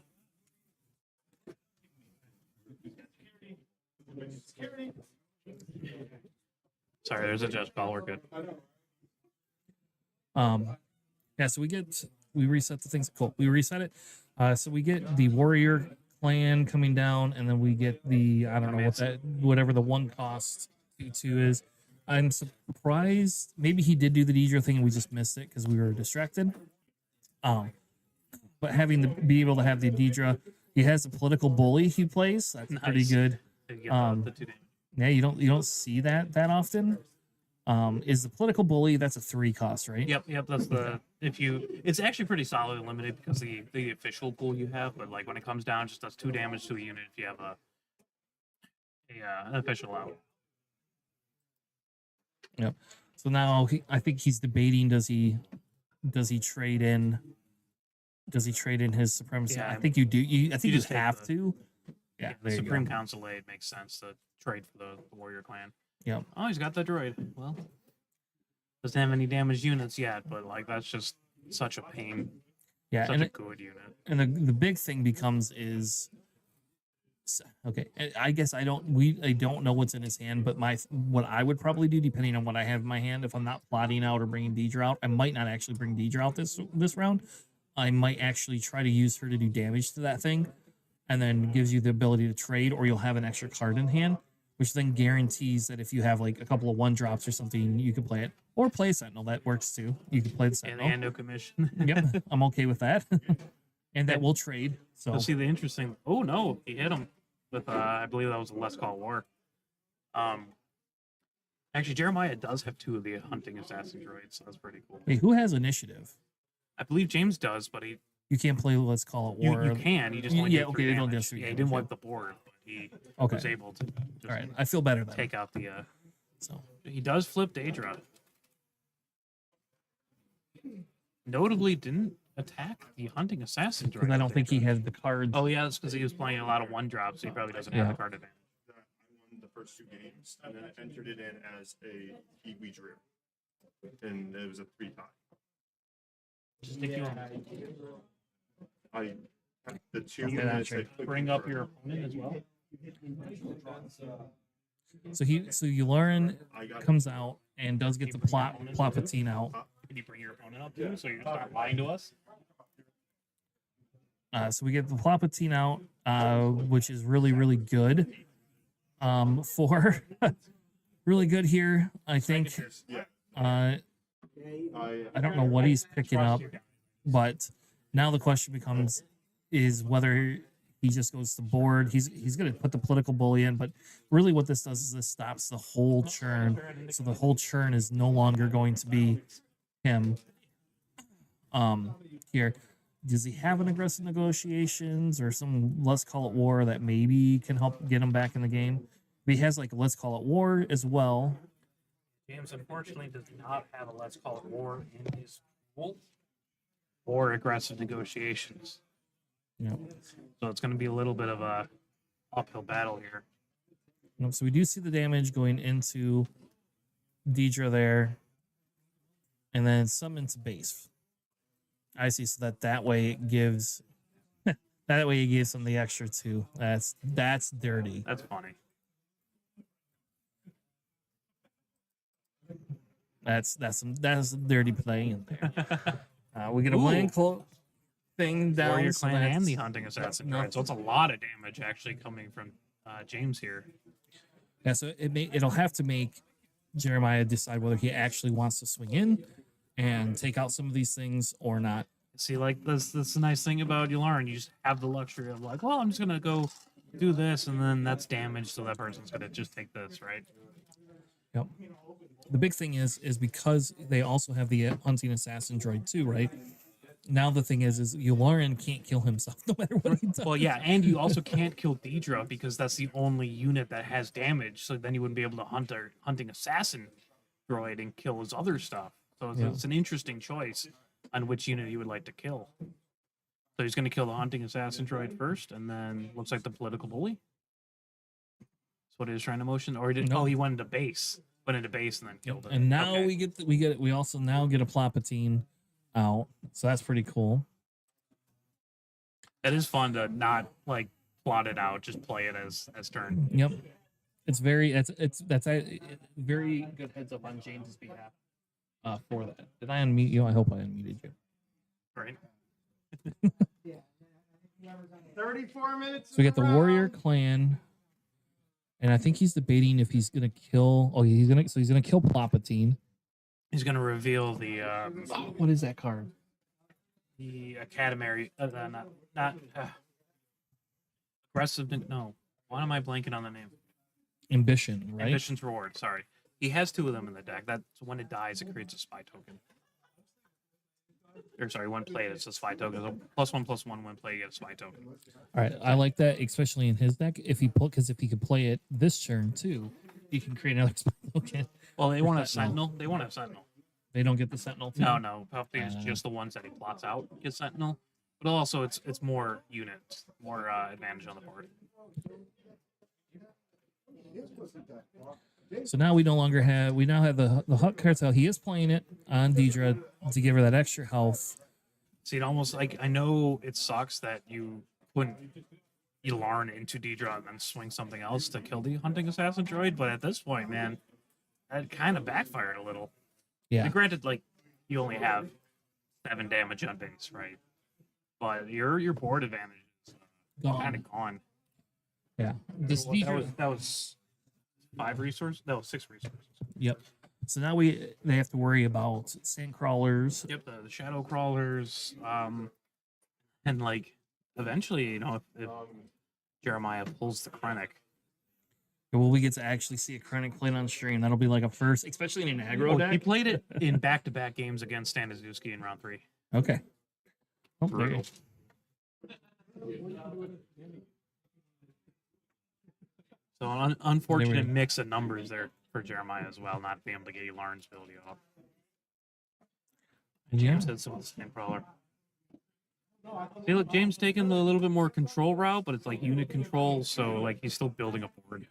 Sorry, there's a judge call. We're good. Yeah, so we reset the things. Cool. We reset it. So we get the warrior clan coming down, and then we get the I don't know whatever the one cost 2/2 is. I'm surprised. Maybe he did do the Deidre thing and we just missed it because we were distracted. But having be able to have the Deidre, he has a political bully he plays. That's pretty Nice. good. To get the 2 damage. Yeah, you don't see that often. Is the political bully? That's a 3 cost, right? Yep. That's the It's actually pretty solid and limited because the official pool you have, but like when it comes down, it just does 2 damage to a unit if you have an official out. Yep. So now I think he's debating does he trade in his supremacy? Yeah, I think you do. I think you just take have the- to. Yeah, The there you go. Supreme Council aid makes sense to trade for the Warrior Clan. Yep. Oh, he's got the droid. Well, doesn't have any damaged units yet, but like that's just such a pain. Yeah, Such and a good unit. and the big thing becomes is Okay, I guess I don't know what's in his hand, but what I would probably do, depending on what I have in my hand, if I'm not plotting out or bringing Deidre out, I might not actually bring Deidre out this round. I might actually try to use her to do damage to that thing, and then gives you the ability to trade, or you'll have an extra card in hand, which then guarantees that if you have like a couple of 1-drops or something, you can play it, or play a Sentinel. That works too. You can play the And Sentinel. the Ando commission. Yep, I'm okay with that. And that will trade. So See the interesting. Oh no, he hit him with I believe that was a Let's Call War. Actually, Jeremiah does have 2 of the hunting assassin droids, so that's pretty cool. wait, who has initiative? I believe James does, but You can't play. Let's call it war. you can. He just only Yeah, did okay, 3 they don't damage. do 3 Yeah, he damage, didn't yeah. wipe the board, but he Okay. was able to just All right, I feel better then. take out the. So He does flip Daedra. Notably, didn't attack the hunting assassin droid. because I don't think he has the cards. Oh yeah, that's because he was playing a lot of 1-drops, so he probably doesn't have Yeah. the card advantage. I won the first 2 games, and then I entered it in as a Kiwi drew, and it was a 3-tie. Just stick you on. I the 2 Okay, minutes. that's I clicked Bring up confirm. your opponent as well. So Yularen I got comes out and does get the Plopatine out. Can you bring your opponent up too, so you start lying to us? So we get the Plopatine out, which is really, really good. For really good here, I think. Yeah. I don't know what he's picking up, but now the question becomes is whether he just goes to board. He's going to put the political bully in, but really what this does is this stops the whole churn. So the whole churn is no longer going to be him. Here, does he have an aggressive negotiations or some let's call it war that maybe can help get him back in the game? But he has like let's call it war as well. James unfortunately does not have a Let's Call It War in his rule or aggressive negotiations. Yeah. So it's going to be a little bit of a uphill battle here. So we do see the damage going into Deidre there, and then some into base. I see. So that way it gives him the extra 2. That's dirty. That's funny. That's dirty play in there. We get a Ooh. blank thing down. Warrior so Clan and that's- the Hunting Assassin no. droid. So it's a lot of damage actually coming from James here. Yeah, so it'll have to make Jeremiah decide whether he actually wants to swing in and take out some of these things or not. See, like that's the nice thing about Yularen. You just have the luxury of like, well, I'm just gonna go do this, and then that's damage, so that person's gonna just take this, right? Yep. The big thing is because they also have the hunting assassin droid too, right? Now the thing is Yularen can't kill himself no matter what he does. Well, yeah, and you also can't kill Deidre because that's the only unit that has damage. So then you wouldn't be able to hunt our hunting assassin droid and kill his other stuff. So it's an interesting choice on which unit you would like to kill. So he's going to kill the hunting assassin droid first, and then looks like the political bully. That's what he was trying to motion, or he did? No. Oh, he went into base, and then killed it. And now Okay. we also now get a Plopatine out, so that's pretty cool. That is fun to not like plot it out, just play it as turn. Yep, it's that's a very good heads up on James's behalf for that. Did I unmute you? I hope I unmuted you. Right? 34 minutes. So we got the Warrior Clan, and I think he's debating if he's gonna kill. Oh, he's gonna kill Plopatine. He's going to reveal the What is that card? Academy, not aggressive. No, why am I blanking on the name? Ambition, right? Ambition's Reward. Sorry, he has 2 of them in the deck. That's when it dies, it creates a spy token. Or sorry, when played, it's a spy token. So +1/+1 when played, you get a spy token. All right, I like that, especially in his deck. If he could play it this turn too, he can create another spy token. Well, they want a Sentinel. Sentinel. They want a Sentinel. They don't get the Sentinel too. No. Palpatine's just the ones that he plots out get Sentinel. But also, it's more units, more advantage on the board. So now we now have the Hut Cartel. He is playing it on Deidre to give her that extra health. See, it almost like I know it sucks that you couldn't Yarn into Deidre and then swing something else to kill the hunting assassin droid. But at this point, man, that kind of backfired a little. Yeah. And granted, like you only have 7 damage on base, right? But your board advantage is kind of gone. Yeah. This Well, Deidre, that was 5 resources. No, 6 resources. Yep. So now they have to worry about sand crawlers. Yep, the shadow crawlers, and like eventually, you know, if Jeremiah pulls the Krennic, Will we get to actually see a Krennic played on stream? That'll be like a first, especially in an aggro oh, deck. he played it in back-to-back games against Staniszewski in round 3. Okay. Oh, there you Brutal. So an unfortunate mix of numbers there for Jeremiah as well, not being able to get Lauren's ability off. Yeah. James had some of the same crawler. See, look, James taking a little bit more control route, but it's like unit control, so like he's still building a board.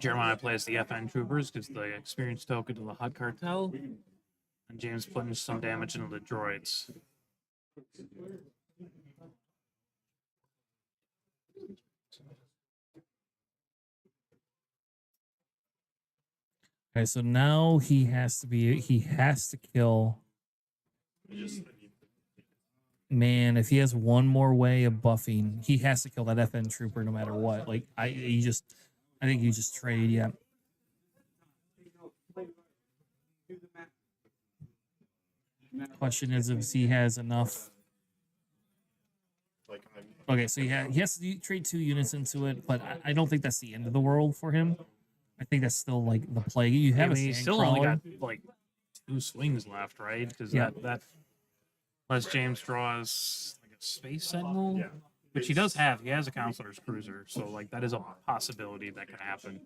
Jeremiah plays the FN Troopers, gives the experience token to the Hut Cartel, and James putting some damage into the droids. Okay, so now he has to kill. Man, if he has one more way of buffing, he has to kill that FN trooper no matter what. Like I think you just trade, yeah. Question is if he has enough. Like, Okay, so he has to trade 2 units into it, but I don't think that's the end of the world for him. I think that's still like the play. You have I mean, a he's sand still only crawler. got like 2 swings left, right? Because Yeah. that unless James draws like a space sentinel, Yeah. which he does have. He has a counselor's cruiser, so like that is a possibility that can happen.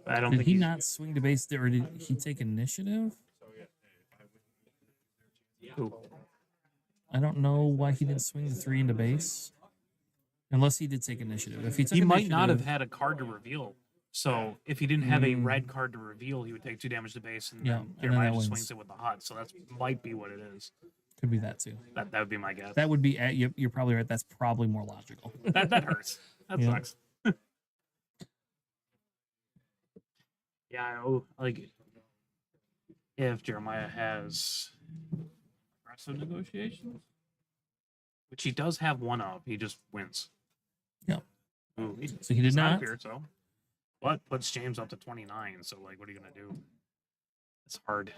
But I don't Did think he he's- not swing to base there, or did he take initiative? Who? I don't know why he didn't swing the 3 into base. Unless he did take initiative. If he took He might not have initiative- had a card to reveal. So if he didn't have a red card to reveal, he would take 2 damage to base, and Yeah, then and then Jeremiah that just wins. swings it with the hut. So that might be what it is. Could be that too. That would be my guess. That would be you're probably right. That's probably more logical. that hurts. That Yeah. sucks. Yeah, like if Jeremiah has aggressive negotiations, which he does have one of, he just wins. Yeah. Ooh, So he did it's not. appear so. What puts James up to 29? So like, what are you gonna do? It's hard.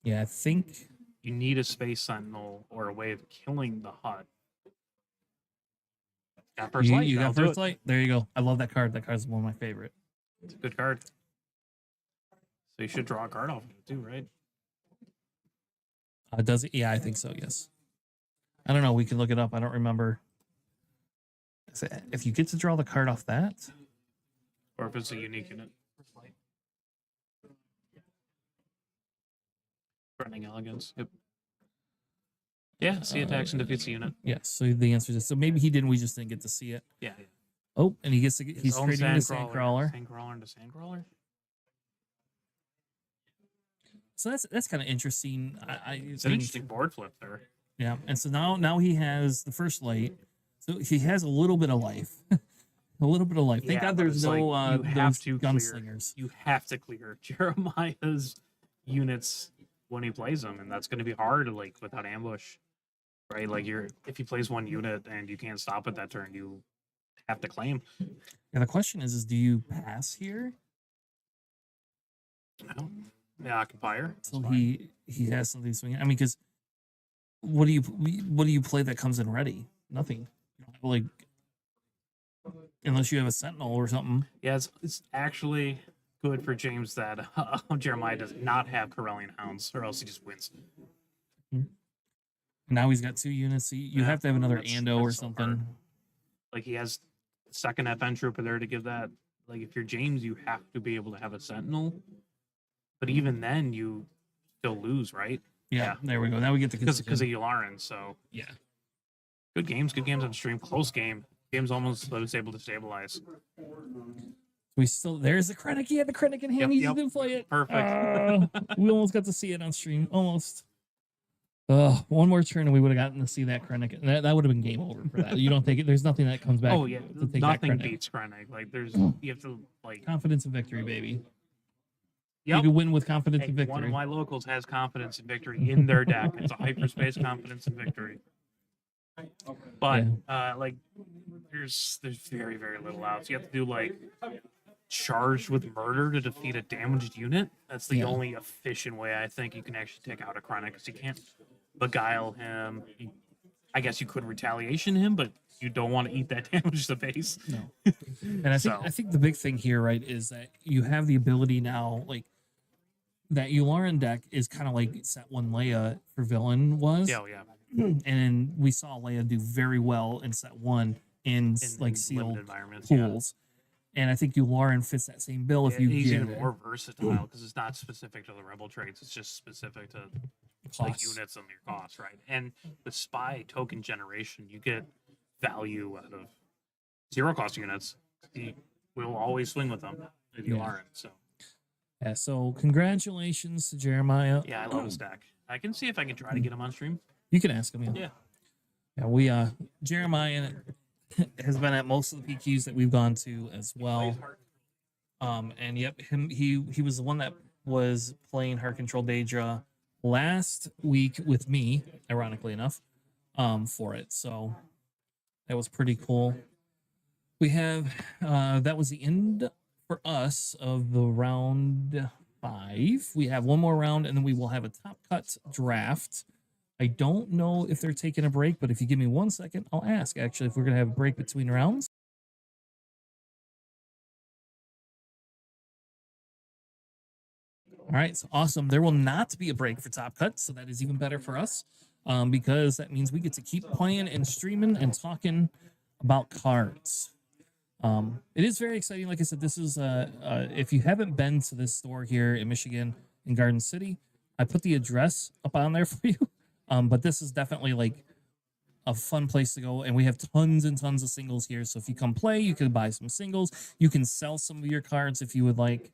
Yeah, I think You need a space sentinel or a way of killing the hut. Got first light. you that'll got do first it. light. There you go. I love that card. That card's one of my favorite. It's a good card. So you should draw a card off of it too, right? Does it? Yeah, I think so. Yes. I don't know. We can look it up. I don't remember. If you get to draw the card off that, Or if it's a unique unit. Threatening elegance. Yep. Yeah, see attacks and defeats the unit. yes. So the answer is so maybe he didn't. We just didn't get to see it. Yeah. Oh, and he gets to get, His he's own trading the Sandcrawler. Sandcrawler into Sandcrawler. So that's kind of interesting. I It's an think- interesting board flip there. Yeah, and so now he has the first light, so he has a little bit of life, a little bit of life. Thank Yeah, God but there's it's no like, you have those to clear. gunslingers. You have to clear Jeremiah's units when he plays them, and that's going to be hard, like without ambush, right? Like if he plays one unit and you can't stop it that turn, you have to claim. And the question is do you pass here Well, yeah, occupier. That's till fine. he has something swinging? I mean, because what do you play that comes in ready? Nothing. You don't have, like, unless you have a sentinel or something. Yeah, it's actually good for James that Jeremiah does not have Corellian Hounds, or else he just wins. Now he's got 2 units. So you Yeah, have to have another that's- Ando or that's so hard. something. Like he has second FN trooper there to give that. Like if you're James, you have to be able to have a Sentinel. But even then, you still lose, right? Yeah, Yeah. there we go. Now we get to Because of consider. Yularen. So Yeah. good games on stream. Close game. Games almost was able to stabilize. We still there's the Krennic. He had the Krennic in hand. Yep, He yep. just didn't play it. Perfect. We almost got to see it on stream. Almost. One more turn and we would have gotten to see that Krennic. That would have been game over for that. You don't take it. There's nothing that comes back. Oh yeah, to take nothing that Krennic. beats Krennic. Like there's you have to like. Confidence in victory, baby. Yep. You can win with confidence Hey, in victory. one of my locals has confidence in victory in their deck. It's a hyperspace confidence in victory. But like there's very, very little outs. You have to do like charged with murder to defeat a damaged unit. That's the only efficient way I think you can actually take out a Krennic, because you can't beguile him. I guess you could retaliation him, but you don't want to eat that damage to base. No. And I think the big thing here, right, is that you have the ability now, like that Yularen deck is kind of like set one Leia for villain was. Yeah, yeah. And we saw Leia do very well in set one in like sealed environments, pools. And I think Yularen fits that same bill if you he's get even it. more versatile because it's not specific to the rebel traits. It's just specific to like Costs. units and your costs, right? And the spy token generation, you get value out of zero cost units. You will always swing with them if you aren't. So Yeah, so congratulations to Jeremiah. yeah, I love his deck. I can see if I can try to get him on stream. You can ask him. Yeah. Yeah, we Jeremiah has been at most of the PQs that we've gone to as well. And yep, he was the one that was playing Heart Control Daedra last week with me, ironically enough, for it. So that was pretty cool. We have that was the end for us of the round 5. We have one more round and then we will have a top cut draft. I don't know if they're taking a break, but if you give me 1 second, I'll ask actually if we're going to have a break between rounds. All right, so awesome. There will not be a break for Top Cut, so that is even better for us because that means we get to keep playing and streaming and talking about cards. It is very exciting. Like I said, this is if you haven't been to this store here in Michigan in Garden City, I put the address up on there for you. But this is definitely like a fun place to go, and we have tons and tons of singles here. So if you come play, you can buy some singles. You can sell some of your cards if you would like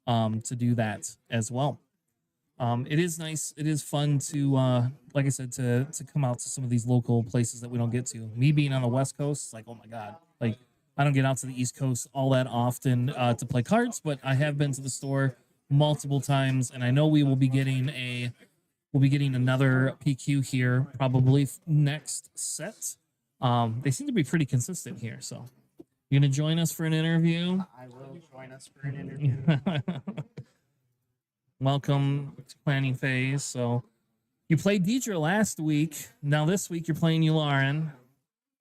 to do that as well. It is nice. It is fun to, like I said, to come out to some of these local places that we don't get to. Me being on the West Coast, like, oh my God, like I don't get out to the East Coast all that often to play cards, but I have been to the store multiple times, and I know we will be getting another PQ here probably next set. They seem to be pretty consistent here, so you gonna join us for an interview? I will join us for an interview. Welcome to planning phase. So you played Deidre last week. Now this week you're playing Yularen.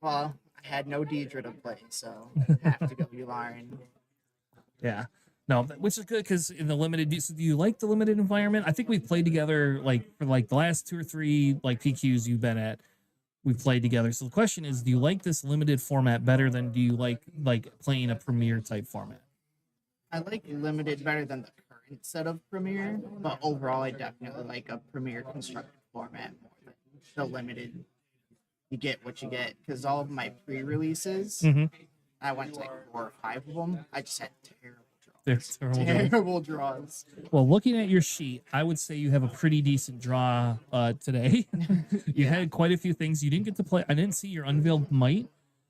Well, I had no Deidre to play, so I have to go Yularen. Yeah. No, which is good because in the limited, do you like the limited environment? I think we've played together like for like the last 2 or 3 like PQs you've been at. We've played together. So the question is, do you like this limited format better than do you like playing a Premier type format? I like limited better than the current set of Premier, but overall I definitely like a Premier constructed format more than the limited. You get what you get because all of my pre-releases, I went to like 4 or 5 of them. I just had terrible draws. Well, looking at your sheet, I would say you have a pretty decent draw today. You had quite a few things you didn't get to play. I didn't see your Unveiled Might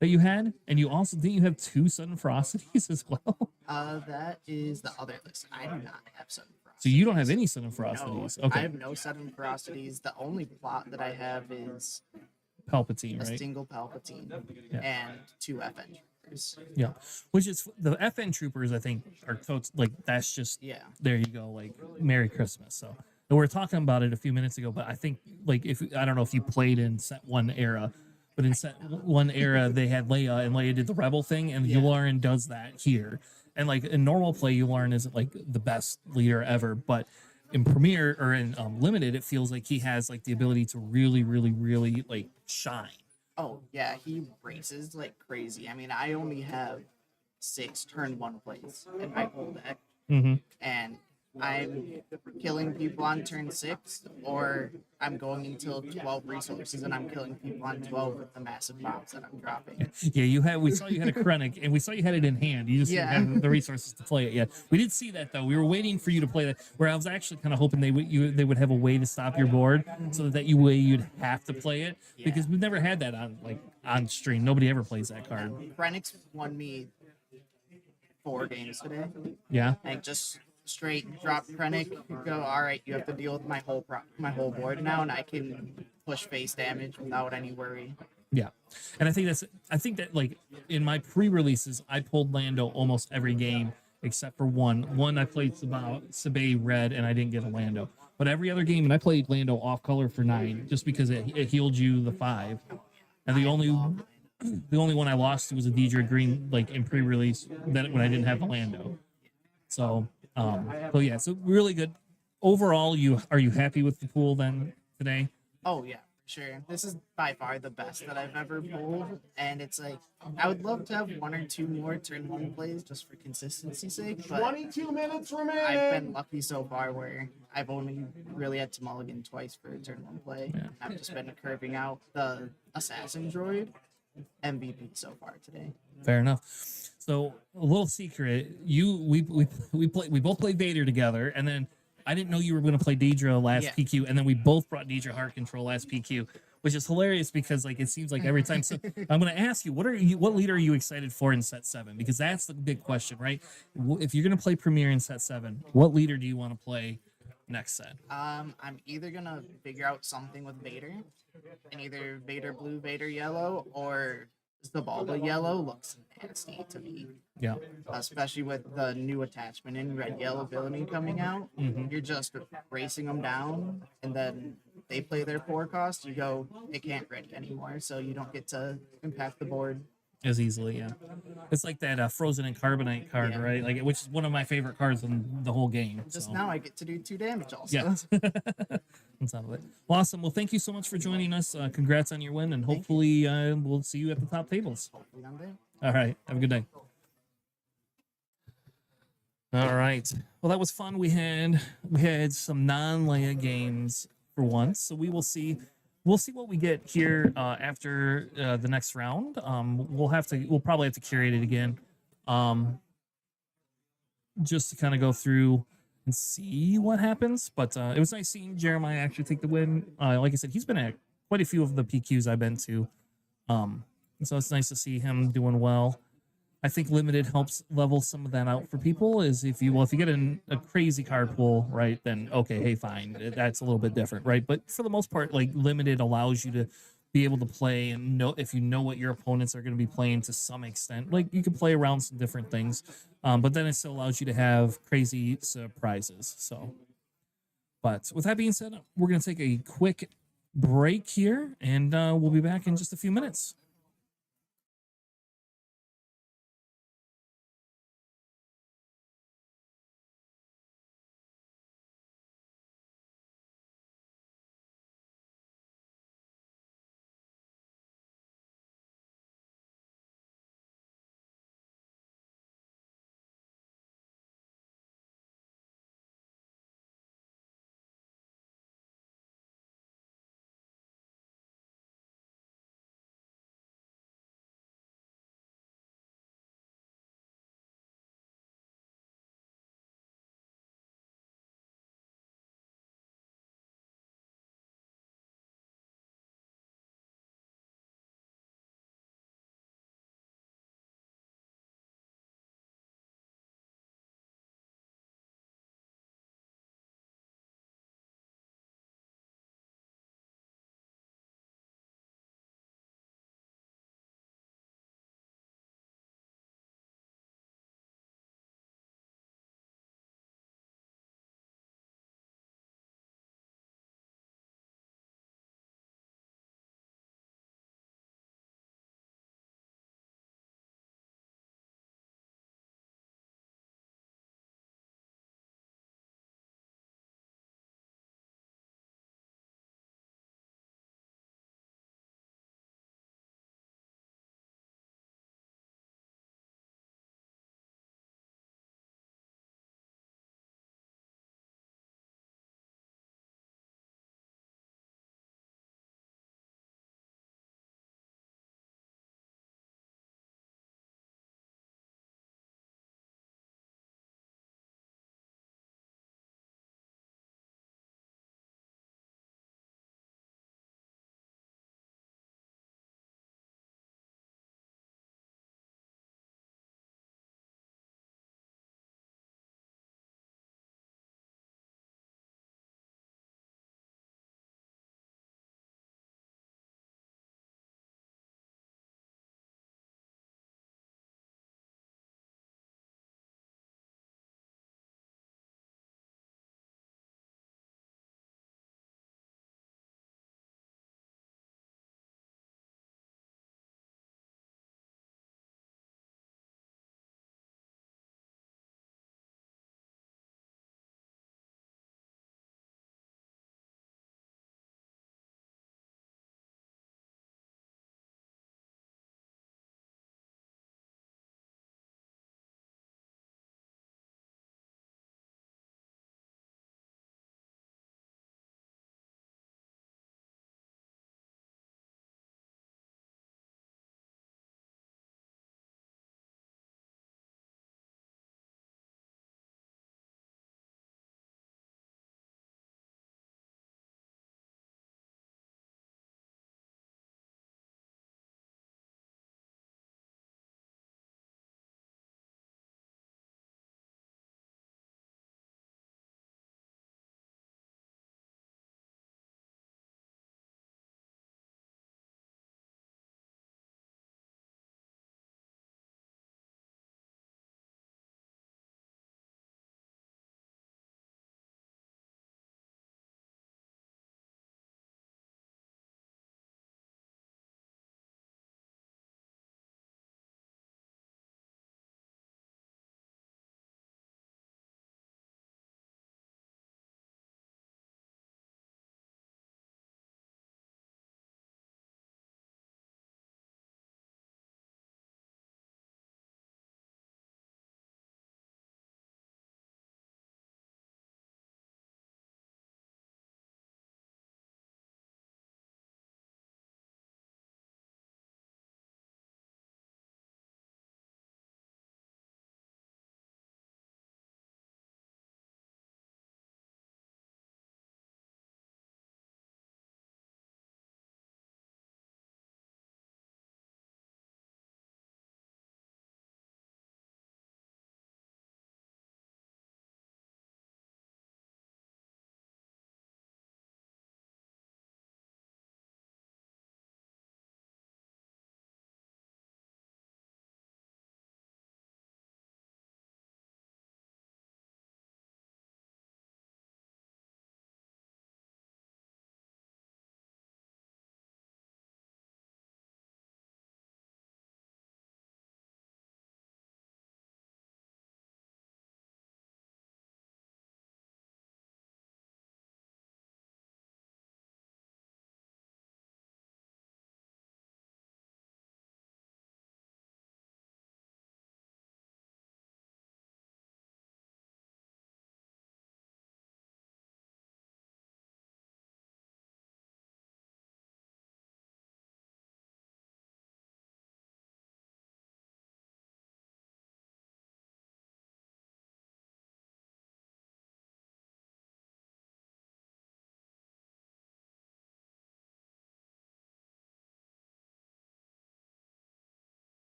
that you had, and you also didn't you have 2 Sudden Ferocities as well? That is the other list. I do not have Sudden Ferocities. So you don't have any Sudden Ferocities. No, Okay. I have no Sudden Ferocities. The only plot that I have is Palpatine, a right? single Palpatine and 2 FN troopers. Yeah, which is the FN troopers. I think are like that's just There you go. Like Merry Christmas. So and we were talking about it a few minutes ago, but I think like if I don't know if you played in set 1 era, but in set 1 era they had Leia and Leia did the rebel thing, and Yularen does that here. And like in normal play, Yularen isn't like the best leader ever, but in Premier or in Limited, it feels like he has like the ability to really, really, really like shine. Oh yeah, he races like crazy. I mean, I only have 6 turn 1 plays in my whole deck, and I'm killing people on turn 6, or I'm going until 12 resources and I'm killing people on 12 with the massive bombs that I'm dropping. Yeah, we saw you had a Krennic, and we saw you had it in hand. You just didn't Yeah. have the resources to play it yet. We did see that though. We were waiting for you to play that. Where I was actually kind of hoping they would have a way to stop your board, so that you'd have to play it, because we've never had that on stream. Nobody ever plays that card. Krennic's won me 4 games today. Yeah. Like just straight drop Krennic, go, all right, you have to deal with my whole board now, and I can push face damage without any worry. Yeah, and I think that like in my pre-releases, I pulled Lando almost every game except for one. One I played Sabay red, and I didn't get a Lando. But every other game, and I played Lando off color for 9, just because it healed you the 5. And the only one I lost to was a Deidre Green, like in pre-release, that when I didn't have the Lando. So yeah, so really good. Overall, are you happy with the pool then today? Oh yeah, sure. This is by far the best that I've ever pulled, and it's like I would love to have 1 or 2 more turn 1 plays just for consistency's sake. But 22 minutes remaining. I've been lucky so far where I've only really had to mulligan twice for a turn 1 play. Yeah. I've just been curving out the assassin droid. MVP so far today. Fair enough. So a little secret, we both played Vader together, and then I didn't know you were going to play Deidre last PQ, and then we both brought Deidre Heart Control last PQ, which is hilarious because like it seems like every time. So I'm going to ask you, what leader are you excited for in set 7? Because that's the big question, right? If you're going to play Premier in set 7, what leader do you want to play next set? I'm either gonna figure out something with Vader, and either Vader blue, Vader yellow, or Zabalba yellow looks nasty to me. Yeah. Especially with the new attachment in red yellow villainy coming out. You're just racing them down, and then they play their 4 cost. You go, it can't red anymore, so you don't get to impact the board as easily. Yeah, it's like that Frozen and Carbonite card, right? Like, which is one of my favorite cards in the whole game. Just now I get to do 2 damage also. Yeah. On top of it. Well, awesome. Well, thank you so much for joining us. Congrats on your win, and hopefully we'll see you at the top tables. Hopefully I'm there. All right. Have a good day. All right. Well, that was fun. We had some non-Leia games for once, so we will see. We'll see what we get here after the next round. We'll probably have to curate it again, just to kind of go through and see what happens. But it was nice seeing Jeremiah actually take the win. Like I said, he's been at quite a few of the PQs I've been to, so it's nice to see him doing well. I think limited helps level some of that out for people. Is if you get a crazy card pool, right, then okay, hey, fine, that's a little bit different, right? But for the most part, like limited allows you to be able to play and know if you know what your opponents are going to be playing to some extent. Like you can play around some different things, but then it still allows you to have crazy surprises. So, but with that being said, we're going to take a quick break here, and we'll be back in just a few minutes.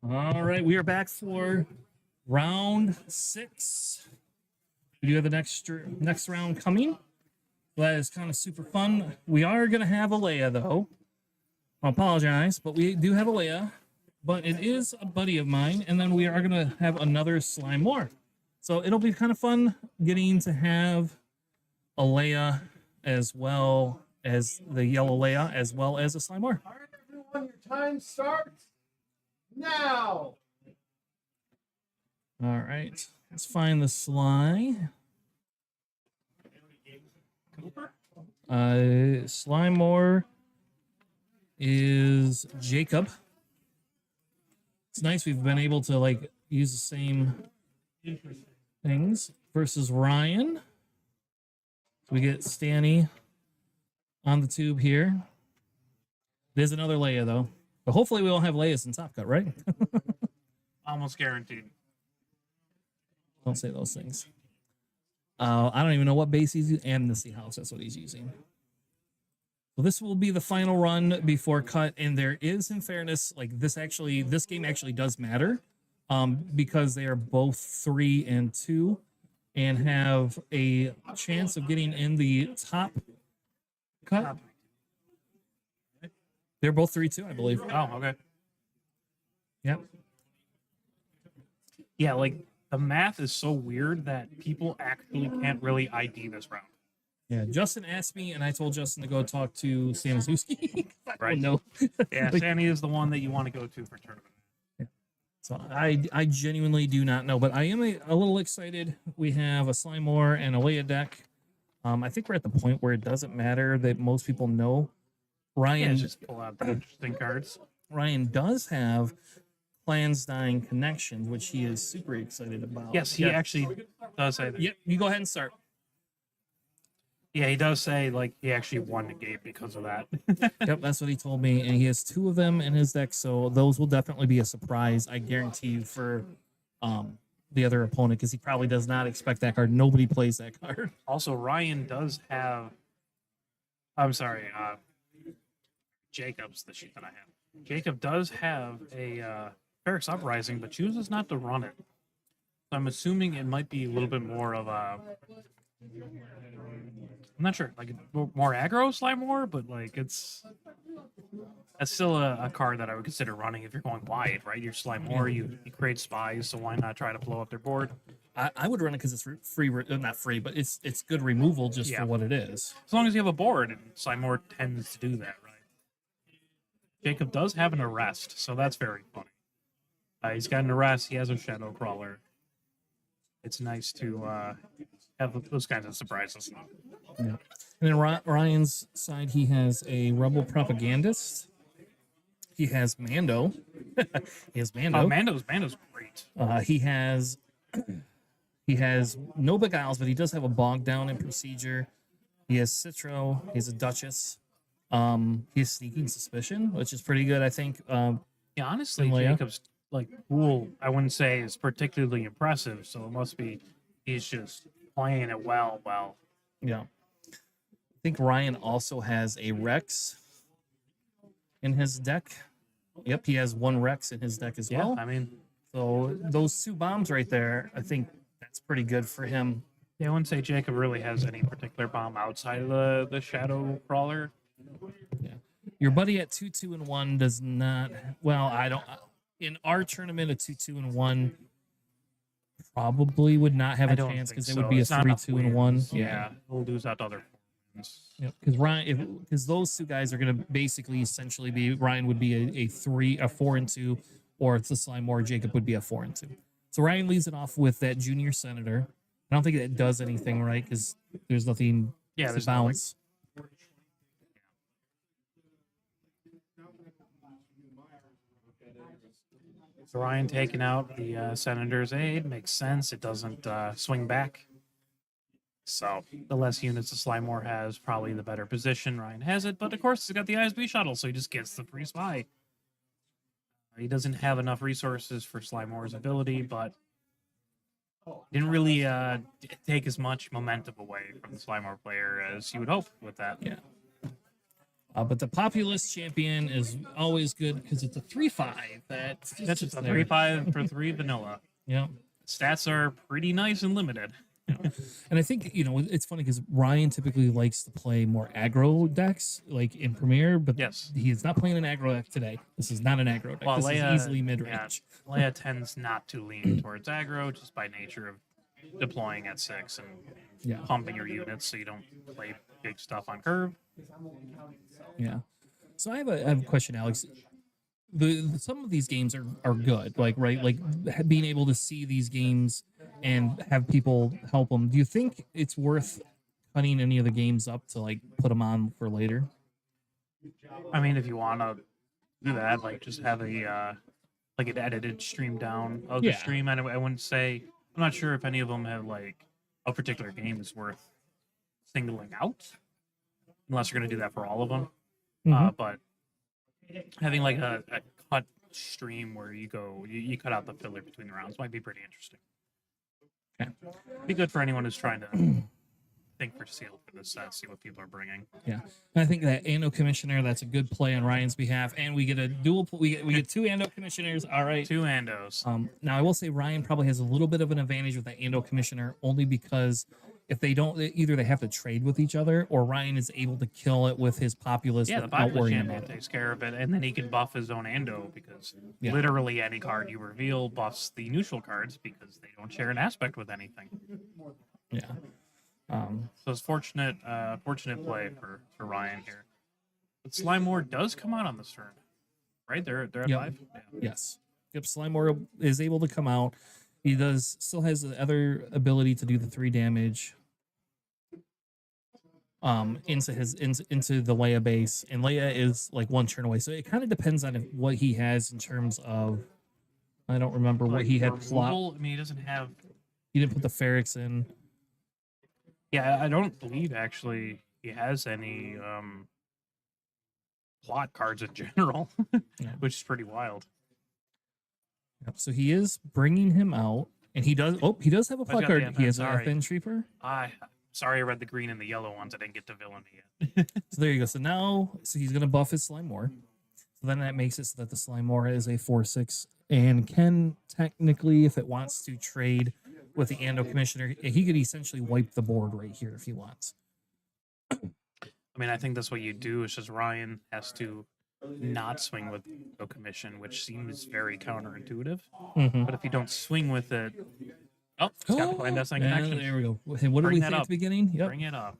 All right, we are back for round 6. We do have the next round coming. That is kind of super fun. We are going to have a Leia, though. I apologize, but we do have a Leia. But it is a buddy of mine, and then we are going to have another Slime War. So it'll be kind of fun getting to have a Leia as well as the yellow Leia, as well as a Slime War. All right, everyone, your time starts now. All right, let's find the Sly. Slime War is Jacob. It's nice we've been able to like use the same things versus Ryan. We get Stanny on the tube here. There's another Leia though, but hopefully we won't have Leias in Top Cut, right? Almost guaranteed. Don't say those things. I don't even know what base he's using. Amnesty House, that's what he's using. So this will be the final run before cut, and there is, in fairness, like this game actually does matter, because they are both 3 and 2, and have a chance of getting in the top cut. They're both 3-2, I believe. Oh, okay. Yep. Yeah, like the math is so weird that people actually can't really ID this round. Yeah, Justin asked me, and I told Justin to go talk to Sam Zuski. Right. No. Yeah, Sammy is the one that you want to go to for tournament. So I genuinely do not know, but I am a little excited. We have a Slime War and a Leia deck. I think we're at the point where it doesn't matter that most people know. Ryan, Just pull out the interesting cards. Ryan does have Clans Dying Connections, which he is super excited about. Yes, he actually does say that. Yep, you go ahead and start. Yeah, he does say like he actually won the game because of that. Yep, that's what he told me, and he has 2 of them in his deck, so those will definitely be a surprise, I guarantee you, for the other opponent, because he probably does not expect that card. Nobody plays that card. Also, Ryan does have. I'm sorry, Jacob's the sheet that I have. Jacob does have a Ferrex Uprising, but chooses not to run it. So I'm assuming it might be a little bit more of a. I'm not sure, like more aggro Slime War, but like that's still a card that I would consider running if you're going wide, right? You're Slime War, you create spies, so why not try to blow up their board? I would run it because it's free, not free, but it's good removal just for what it is. As long as you have a board, and Slime War tends to do that, right? Jacob does have an arrest, so that's very funny. He's got an arrest, he has a Shadow Crawler. It's nice to have those kinds of surprises. Yeah. And then Ryan's side, he has a Rebel Propagandist. He has Mando. Mando's great. He has no Beguiles, but he does have a Bog Down in Procedure. He has Citro. He has a Duchess. He has Sneaking Suspicion, which is pretty good, I think. Yeah, honestly, Jacob's like rule, I wouldn't say is particularly impressive. So it must be he's just playing it well. Yeah. I think Ryan also has a Rex in his deck. Yep, he has 1 Rex in his deck as well. I mean, so those 2 bombs right there, I think that's pretty good for him. yeah, I wouldn't say Jacob really has any particular bomb outside of the Shadow Crawler. Yeah. Your buddy at 2, 2, and 1 does not. Well, I don't. In our tournament, a 2, 2, and 1 probably would not have I a don't chance think because it so. would be It's a not 3, enough 2, and 1. wins. Yeah, we'll lose out to other ones. Yep. Because Ryan, because those 2 guys are going to basically essentially be Ryan would be a 4 and 2, or it's a Slime War. Jacob would be a 4 and 2. So Ryan leads it off with that Junior Senator. I don't think it does anything right because there's nothing to There's bounce. So Ryan taking out the Senator's aid makes sense. It doesn't swing back. So the less units the Slime War has, probably the better position. Ryan has it, but of course he's got the ISB shuttle, so he just gets the free spy. He doesn't have enough resources for Slime War's ability, but didn't really take as much momentum away from the Slime War player as you would hope with that. Yeah. But the populist champion is always good because it's a 3/5. That's Just a there. 3/5 for 3 vanilla. Yeah. Stats are pretty nice and limited. And I think, it's funny because Ryan typically likes to play more aggro decks, like in Premiere, but Yes. he is not playing an aggro deck today. This is not an aggro deck. Well, this Leia, is easily mid range. Leia tends not to lean towards aggro just by nature of deploying at 6 and Yeah. pumping your units so you don't play big stuff on curve. Yeah. So I have a question, Alex. Some of these games are good, like being able to see these games and have people help them. Do you think it's worth cutting any of the games up to like put them on for later? I mean, if you want to do that, like just have a like an edited stream down of the Yeah. stream. And I wouldn't say, I'm not sure if any of them have like a particular game is worth singling out, unless you're going to do that for all of them. But having like a cut stream where you cut out the filler between the rounds might be pretty interesting. Okay. Be good for anyone who's trying to think for seal for this set, see what people are bringing. Yeah, and I think that Ando Commissioner, that's a good play on Ryan's behalf, and we get a dual. We get 2 Ando Commissioners. All right, 2 Andos. Now I will say Ryan probably has a little bit of an advantage with the Ando Commissioner, only because if they don't, either they have to trade with each other, or Ryan is able to kill it with his populace Yeah, the without populist worrying champion about it. takes care of it, and then he can buff his own Ando because Yeah. literally any card you reveal buffs the neutral cards because they don't share an aspect with anything. Yeah. So it's fortunate play for Ryan here. But Slimore does come out on this turn, right? They're at Yep. 5. Yeah. Yes. Yep. Slimore is able to come out. He still has the other ability to do the 3 damage into the Leia base, and Leia is like 1 turn away. So it kind of depends on what he has in terms of. I don't remember what Like, he had removal, plot. I mean, he doesn't have. He didn't put the Ferrex in. Yeah, I don't believe actually he has any plot cards in general, Yeah. which is pretty wild. Yep. So he is bringing him out, and he does. Oh, he does have a He's plot got card. the He has FN, an sorry. FN Trooper. Sorry, I read the green and the yellow ones. I didn't get to villainy yet. So there you go. So he's going to buff his Slimore. So then that makes it so that the Slimore is a 4/6 and can technically, if it wants to trade with the Ando Commissioner, he could essentially wipe the board right here if he wants. I mean, I think that's what you do. It's just Ryan has to not swing with the commission, which seems very counterintuitive. Mhm. But if you don't swing with it, oh, it's got the clandestine yeah, connection. there we go. Hey, what did Bring we that say at up. the beginning? Yep. Bring it up.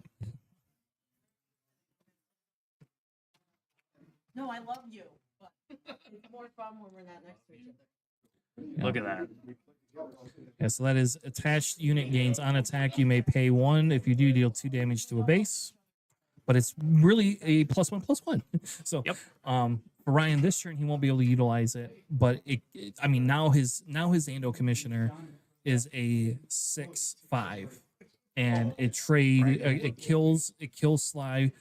No, I love you, but it's more fun when we're not next to each other. Yeah. Look at that. Yeah, so that is attached unit gains on attack. You may pay 1 if you do deal 2 damage to a base, but it's really a +1/+1. So, Yep. For Ryan this turn, he won't be able to utilize it. But I mean, now his Ando Commissioner is a 6/5, and it kills Sly,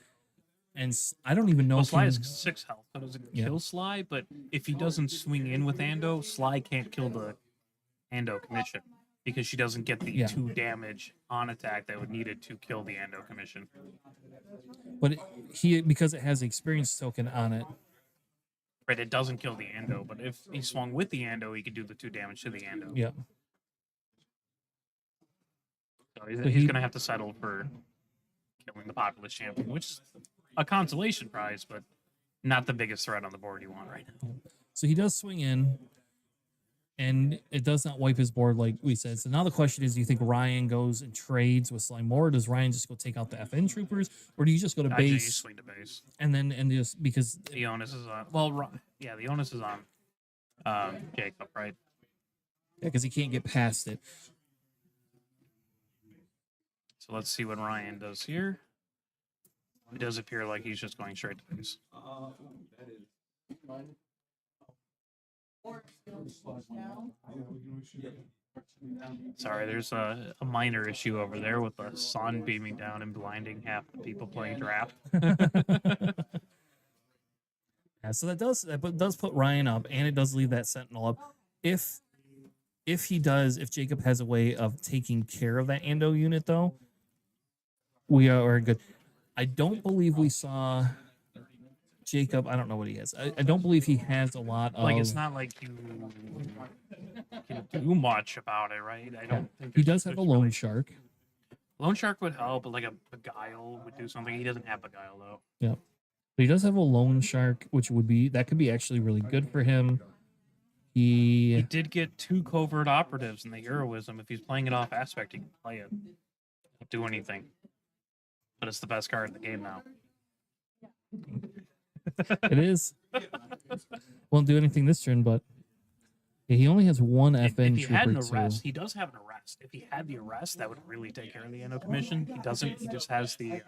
and I don't even know Well, if Sly he- is 6 health. That doesn't Yeah. kill Sly, but if he doesn't swing in with Ando, Sly can't kill the Ando commission because she doesn't get the Yeah. 2 damage on attack that would need it to kill the Ando commission. but because it has the experience token on it. Right, it doesn't kill the Ando, but if he swung with the Ando, he could do the 2 damage to the Ando. Yeah. So he's, So he's he- going to have to settle for killing the populist champion, which is a consolation prize, but not the biggest threat on the board you want right now. So he does swing in, and it does not wipe his board like we said. So now the question is, do you think Ryan goes and trades with Slimore? Or does Ryan just go take out the FN troopers? Or do you just go to I think you base swing to base. and just because The onus is on. Well, yeah, the onus is on Jacob, right? because he can't get past it. So let's see what Ryan does here. It does appear like he's just going straight to base. Sorry, there's a minor issue over there with the sun beaming down and blinding half the people playing draft. Yeah, so that does put Ryan up, and it does leave that Sentinel up. If Jacob has a way of taking care of that Ando unit, though, we are good. I don't believe we saw Jacob, I don't know what he has. I don't believe he has a lot of. Like it's not like you can do much about it, right? I don't think He there's- does have a there's loan really- shark. Loan shark would help, but like a beguile would do something. He doesn't have beguile though. But he does have a loan shark, which would be that could be actually really good for him. He He did get 2 covert operatives in the heroism. If he's playing it off aspect, he can play it. Don't do anything. But it's the best card in the game now. it is. Won't do anything this turn, but yeah, he only has one FN If he had an trooper arrest, too. he does have an arrest. If he had the arrest, that would really take care of the Endo commission. He doesn't. He just has the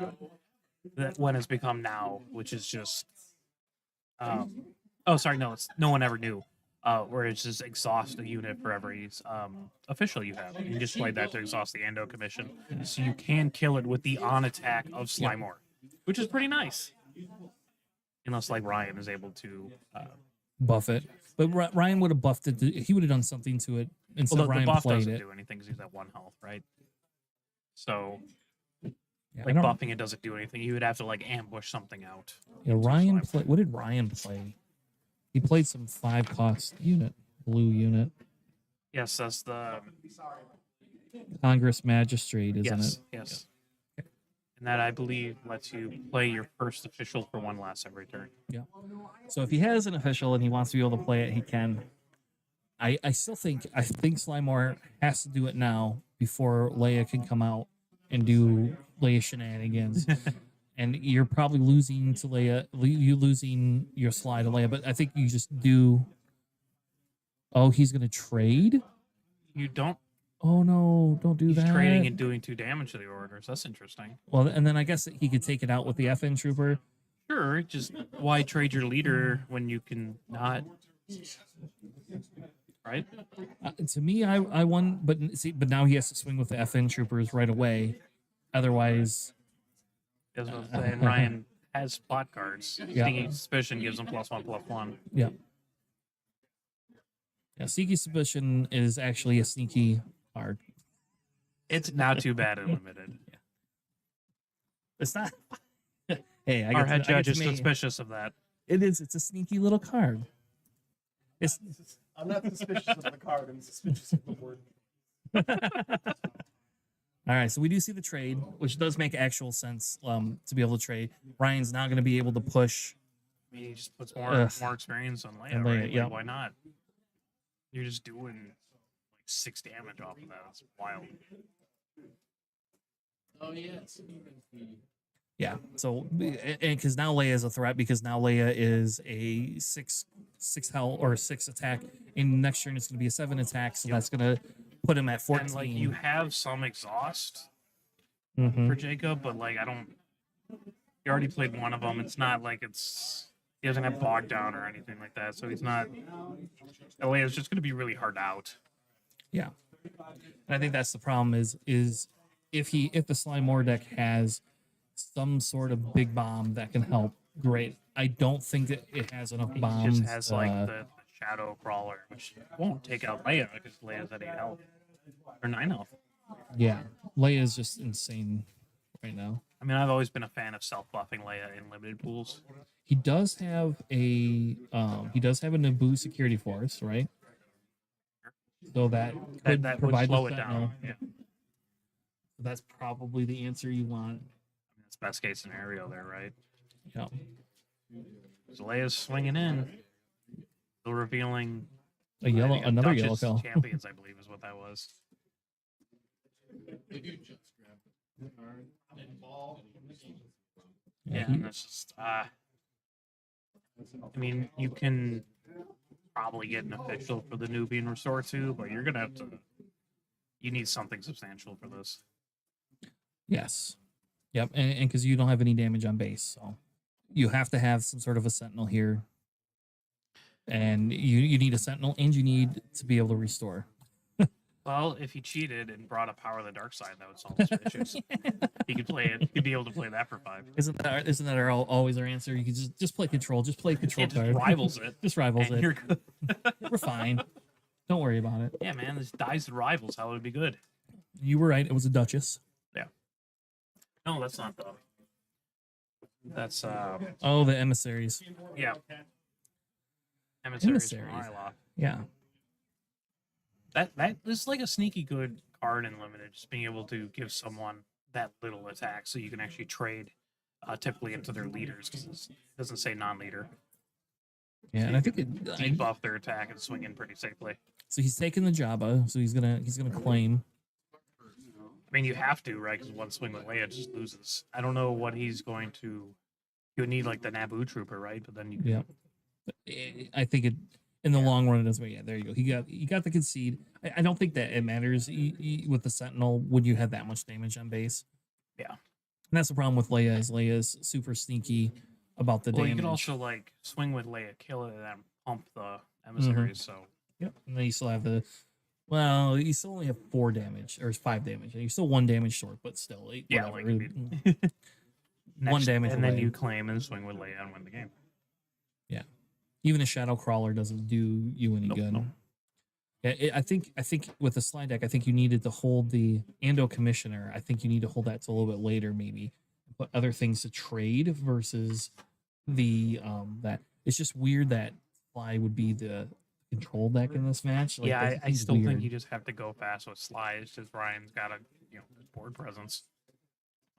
that one has become now, which is just. Oh, sorry, no, it's no one ever knew. Where it's just exhaust a unit for every official you have. You just play that to exhaust the Endo commission, so you can kill it with the on attack of Slimore, which is pretty nice. Unless like Ryan is able to. Buff it, but Ryan would have buffed it. He would have done something to it instead. Well, the Ryan buff played doesn't it. do anything because he's at 1 health, right? So Yeah, I like don't- buffing it doesn't do anything. You would have to like ambush something out. Yeah, Ryan play. What did Ryan play? He played some 5-cost unit, blue unit, Yes, that's the Congress Magistrate, isn't yes, it? yes. And that I believe lets you play your first official for 1 less every turn. So if he has an official and he wants to be able to play it, he can. I think Slimore has to do it now before Leia can come out and do Leia shenanigans. And you're probably losing to Leia. You losing your slide to Leia, but I think you just do. Oh, he's gonna trade. You don't. Oh no! Don't do He's that. trading and doing 2 damage to the orders. That's interesting. Well, and then I guess he could take it out with the FN trooper. Sure, just why trade your leader when you can not? Right? To me, I won, but see, but now he has to swing with the FN troopers right away. Otherwise, That's what I'm saying. Ryan has plot cards. Yeah. Stinging Suspicion gives him +1/+1. yeah. Sneaky Suspicion is actually a sneaky card. It's not too bad in limited. It's not. Hey, Our head I get judge to is make- suspicious of that. It is. It's a sneaky little card. It's. I'm not suspicious of the card. I'm suspicious of the word. All right, so we do see the trade, which does make actual sense to be able to trade. Ryan's not going to be able to push. I mean, he just puts more Ugh. more experience on Leia, On Leia, right? Like, yeah. why not? You're just doing like 6 damage off of that. It's wild. Oh yes. Yeah. So, and because now Leia is a threat, because now Leia is a six health or 6 attack. In next turn, it's going to be a 7 attack. So that's going to put him at 14. And like you have some exhaust Mhm. for Jacob, but like I don't. You already played one of them. It's not like he doesn't have bogged down or anything like that. So he's not. LA is just going to be really hard out. Yeah. And I think that's the problem is if the Slimore deck has some sort of big bomb that can help, great. I don't think that it has enough He bombs. just has like the Shadow Crawler, which won't take out Leia because Leia's at 8 health or 9 health. yeah. Leia is just insane right now. I mean, I've always been a fan of self-buffing Leia in limited pools. He does have a Naboo security force, right? So that could That would provide slow the it Sentinel. down. Yeah, That's probably the answer you want. that's best case scenario there, right? Yeah. So Leia's swinging in, still revealing Another yellow Duchess pill. Champions, I believe, is what that was. Yeah, and that's just. I mean, you can probably get an official for the Nubian Restore too, but you're gonna have to. You need something substantial for this. Yes. Yep. And because you don't have any damage on base, so you have to have some sort of a sentinel here. And you need a sentinel and you need to be able to restore. Well, if he cheated and brought a Power of the Dark Side, that would solve his issues. He could play it. He'd be able to play that for 5. Isn't that always our answer? You can just play control. Just play control It just card. rivals it. Just rivals And it. you're good. We're fine. Don't worry about it. Yeah, man, this dies the rivals. How would it be good? You were right. It was a Duchess. No, that's not the. That's Oh, the emissaries. yeah. Emissaries from Emissaries. Ryloth. Yeah. That is like a sneaky good card in limited, just being able to give someone that little attack, so you can actually trade typically into their leaders, because it doesn't say non-leader. Yeah, and I think Debuff their attack and swing in pretty safely. so. He's taking the Jabba, so he's gonna claim. I mean, you have to, right? Because one swing with Leia just loses. I don't know what he's going to. You would need like the Naboo trooper, right? But then you. Yeah. I think it in the long run it doesn't. Yeah, there you go. He got the concede. I don't think that it matters with the Sentinel when you have that much damage on base. Yeah. And that's the problem with Leia. Is Leia's super sneaky about the Well, damage. you could also like swing with Leia, kill it, and then pump the emissaries. So. Yep. And then you still have the. Well, you still only have 4 damage or 5 damage. You're still 1 damage short, but still, Yeah, whatever. like, One damage and then away. you claim and swing with Leia and win the game. Yeah. Even a Shadow Crawler doesn't do you any good. Nope. Yeah, I think with the slide deck, I think you needed to hold the Ando Commissioner. I think you need to hold that to a little bit later, maybe. Put other things to trade versus the that. It's just weird that Fly would be the control deck in this match. Like, Yeah, that I seems still think weird. you just have to go fast with Sly. It's just Ryan's got a board presence.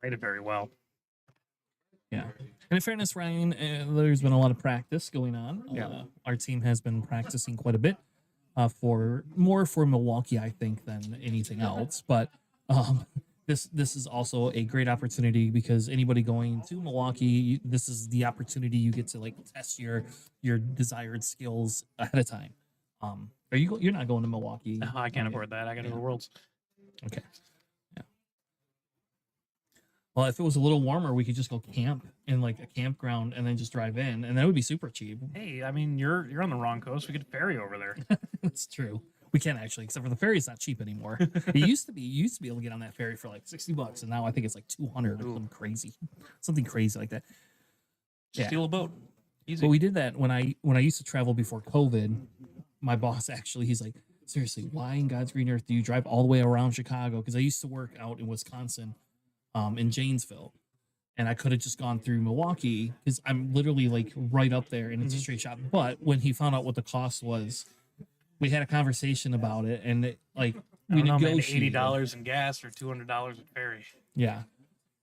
Played it very well. Yeah. And in fairness, Ryan, there's been a lot of practice going on. Yeah. Our team has been practicing quite a bit for Milwaukee, I think, than anything else. But this is also a great opportunity because anybody going to Milwaukee, this is the opportunity you get to like test your desired skills ahead of time. You're not going to Milwaukee? No, I can't are you? afford that. I got to Yeah. go to Worlds. Okay. Yeah. Well, if it was a little warmer, we could just go camp in like a campground and then just drive in, and that would be super cheap. Hey, I mean, you're on the wrong coast. We could ferry over there. That's true. We can actually, except for the ferry's not cheap anymore. It used to be. You used to be able to get on that ferry for like $60, and now I think it's like 200 or something crazy like that. Yeah. Steal a boat. Easy. But we did that when I used to travel before COVID. My boss actually, he's like, seriously, why in God's green earth do you drive all the way around Chicago? Because I used to work out in Wisconsin, in Janesville, and I could have just gone through Milwaukee because I'm literally like right up there and it's a straight shot. But when he found out what the cost was, we had a conversation about it, and we I don't know, man, negotiated. $80 in gas or $200 in ferry. Yeah.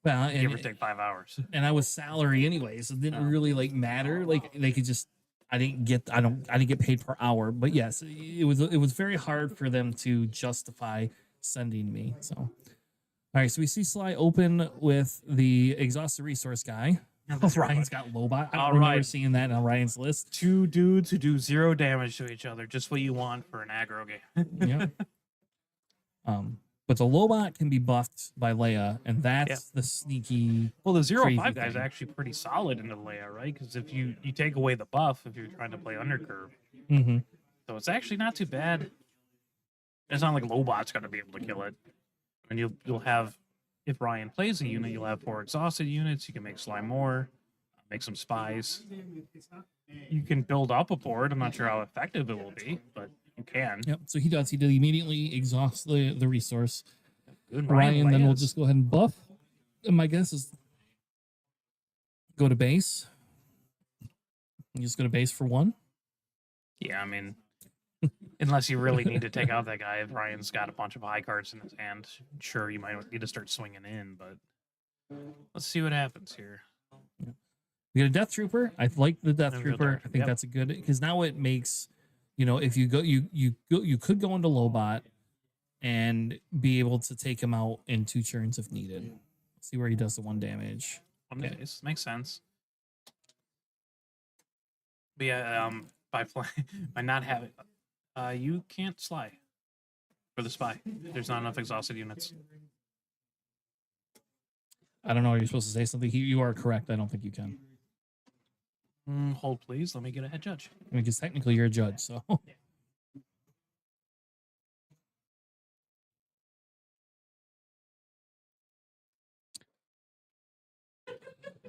Well, Give or and, take 5 hours. and I was salary anyway, so it didn't really like matter. Like they could just, I didn't get paid per hour. But yes, it was very hard for them to justify sending me. So, all right, so we see Sly open with the exhausted resource guy. Ryan's got Lobot. I don't remember Alright. seeing that on Ryan's list. 2 dudes who do 0 damage to each other, just what you want for an aggro game. Yeah. But the Lobot can be buffed by Leia, and that's the sneaky. Well, the 0-5 Crazy guys thing. are actually pretty solid into Leia, right? Because if you take away the buff, if you're trying to play undercurve, Mm-hmm. so it's actually not too bad. It's not like Lobot's going to be able to kill it. And you'll have, if Ryan plays a unit, you'll have 4 exhausted units. You can make Sly more, make some spies. You can build up a board. I'm not sure how effective it will be, but you can. Yep. So he does. He did immediately exhaust the resource. Good Ryan, then we'll Leia's- just go ahead and buff. And my guess is go to base. You just go to base for 1. Yeah, I mean, unless you really need to take out that guy, if Ryan's got a bunch of high cards in his hand, sure, you might need to start swinging in, but let's see what happens here. We get a Death Trooper. I like the Death And we'll go Trooper. there. I think Yep. that's a good because now it makes, if you go, you could go into Lobot and be able to take him out in 2 turns if needed. See where he does the 1 damage. Okay, this makes sense. But yeah, by not having, you can't Sly for the spy. There's not enough exhausted units. I don't know. You're supposed to say something. You are correct. I don't think you can. Hold please. Let me get a head judge. I mean, because technically you're a judge, so.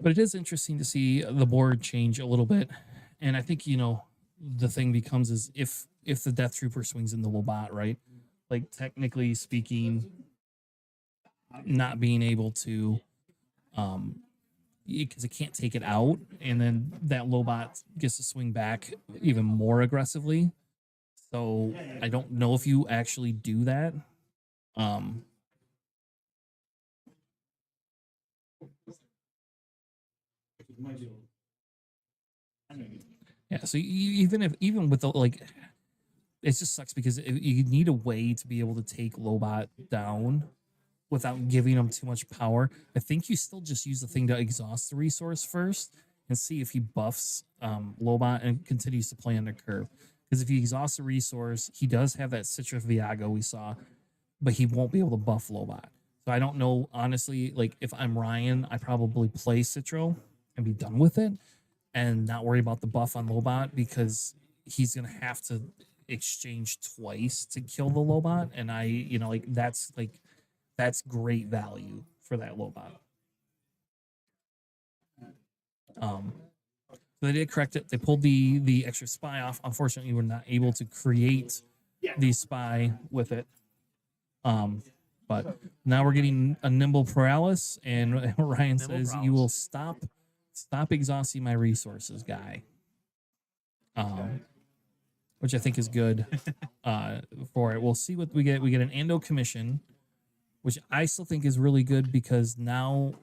But it is interesting to see the board change a little bit, and I think the thing becomes is if the Death Trooper swings in the Lobot, right? Like technically speaking, not being able to, because it can't take it out, and then that Lobot gets to swing back even more aggressively. So I don't know if you actually do that. Um, yeah. So even with the like, it just sucks because you need a way to be able to take Lobot down without giving him too much power. I think you still just use the thing to exhaust the resource first and see if he buffs Lobot and continues to play on the curve. Because if he exhausts the resource, he does have that Citrus Viago we saw, but he won't be able to buff Lobot. So I don't know, honestly, like if I'm Ryan, I probably play Citro and be done with it and not worry about the buff on Lobot because he's going to have to exchange twice to kill the Lobot. And that's great value for that Lobot. So they did correct it. They pulled the extra spy off. Unfortunately, we're not able to create the spy with it. But now we're getting a nimble paralysis, and Ryan says, "You will stop exhausting my resources, guy." Which I think is good for it. We'll see what we get. We get an Ando commission, which I still think is really good because now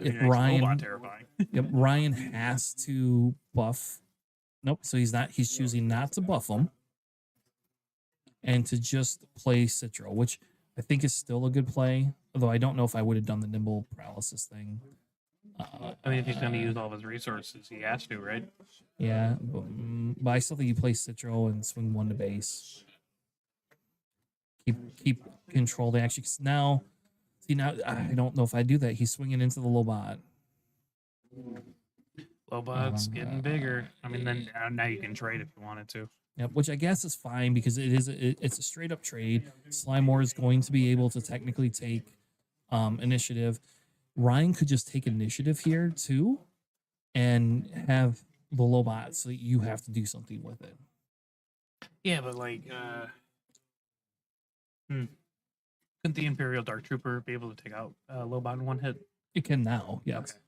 if Ryan, yep, Ryan has to buff. Nope. So he's not. He's choosing not to buff him, and to just play Citro, which I think is still a good play. Although I don't know if I would have done the nimble paralysis thing. I mean, if he's going to use all of his resources, he has to, right? Yeah, but I still think you play Citro and swing one to base. Keep control the action. Now, see, now I don't know if I do that. He's swinging into the Lobot. Lobot's getting bigger. I mean, then now you can trade if you wanted to. Yep, which I guess is fine because it's a straight up trade. Slimore is going to be able to technically take initiative. Ryan could just take initiative here too, and have the Lobot so that you have to do something with it. Yeah, but like, couldn't the Imperial Dark Trooper be able to take out Lobot in one hit? It can now, yes.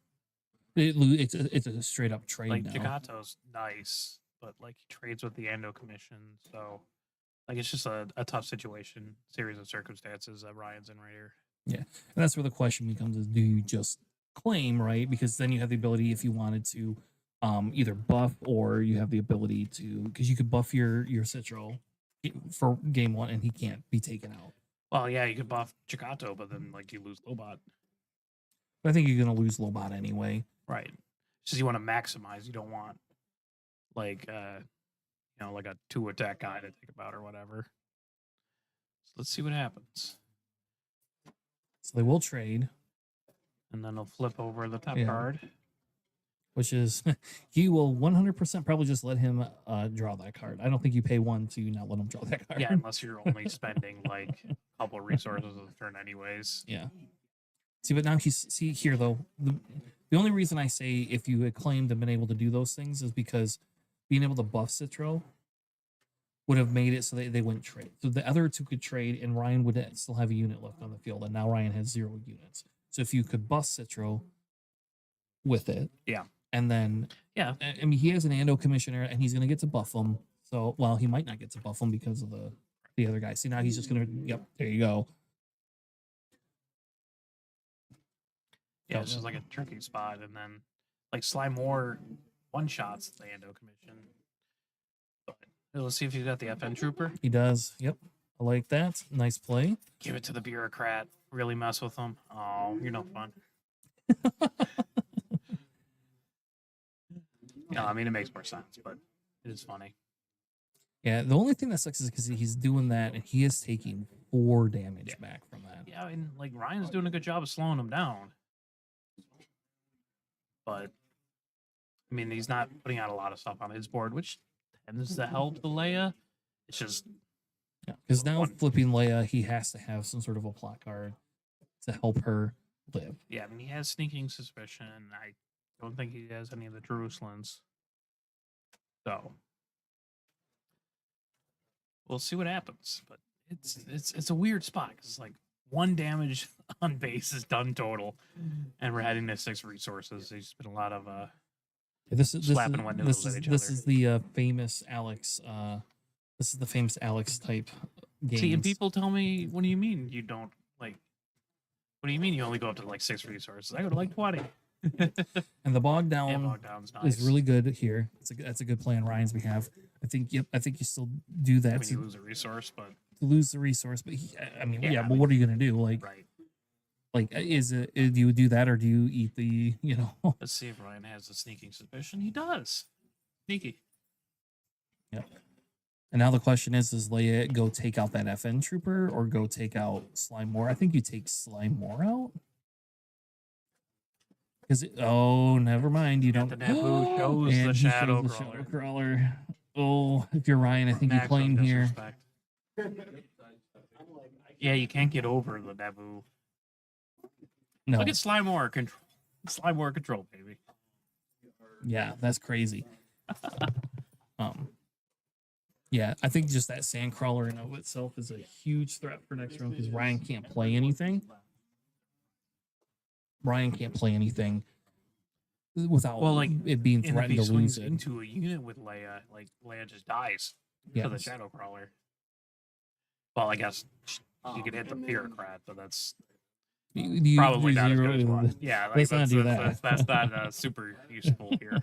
Okay. It's a straight up trade Like now. Chikato's nice, but like he trades with the Ando commission, so like it's just a tough situation, series of circumstances that Ryan's in right here. Yeah, and that's where the question becomes: is do you just claim, right? Because then you have the ability, if you wanted to, either buff or you have the ability to, because you could buff your Citro for game one, and he can't be taken out. Well, yeah, you could buff Chikato, but then like you lose Lobot. But I think you're gonna lose Lobot anyway. Right. It's just you want to maximize. You don't want like like a 2-attack guy to think about or whatever. So let's see what happens. So they will trade, And then they'll flip over the top Yeah. card. which is he will 100% probably just let him draw that card. I don't think you pay one to not let him draw that card. Yeah, unless you're only spending like a couple resources a turn anyways. Yeah. See, but now see here though. The only reason I say if you had claimed and been able to do those things is because being able to buff Citro would have made it so they wouldn't trade. So the other two could trade, and Ryan would still have a unit left on the field, and now Ryan has 0 units. So if you could buff Citro with it, Yeah. and then Yeah. I mean he has an Ando commissioner, and he's gonna get to buff him. So well, he might not get to buff him because of the other guy. See, now he's just gonna there you go. Yeah, it's just like a tricky spot, and then like Slimore one-shots the Ando commission. But let's see if he's got the FN Trooper. He does. Yep. I like that. Nice play. Give it to the bureaucrat. Really mess with him. Oh, you're no fun. No, I mean it makes more sense, but it is funny. Yeah, the only thing that sucks is because he's doing that and he is taking 4 damage back from that. Yeah, I mean, like Ryan's doing a good job of slowing him down. But I mean, he's not putting out a lot of stuff on his board, which tends to help the Leia. It's just Because now flipping Leia, he has to have some sort of a plot card to help her live. yeah, I mean, he has sneaking suspicion. I don't think he has any of the Jerusalens. So we'll see what happens. But it's a weird spot because like 1 damage on base is done total, and we're heading to 6 resources. There's been a lot of slapping windows at each this other. is the famous Alex. This is the famous Alex type games. See, and people tell me, "What do you mean you don't like? What do you mean you only go up to like 6 resources? I go to like 20." And the bog Yeah, down Bogdown's nice. is really good here. That's a good play on Ryan's behalf. I think you still do that when you to lose a resource, but lose the resource, but I mean, yeah, Yeah, but what are you gonna do? Like, right. is it? Do you do that or do you eat the? Let's see if Ryan has a sneaking suspicion. He does. Sneaky. Yeah. And now the question is: does Leia go take out that FN trooper or go take out Slime Moore? I think you take Slime Moore out. Because never mind. You don't. The Naboo shows And the he shadow shows the crawler. shadow crawler. Oh, if you're Ryan, I think you're Maximum playing here. disrespect. Yeah, you can't get over the Naboo. No. Look at Slime War control. Slime War control, baby. Yeah, that's crazy. Yeah, I think just that Sandcrawler in of itself is a huge threat for next round because Ryan can't play anything. Ryan can't play anything without it being And if threatened he to lose swings it. into a unit with Leia, like Leia just dies to the Yes. shadow crawler. Well, I guess you could hit the bureaucrat, but that's probably not as good as one. Yeah, like let's not do that's, that. that's not super useful here.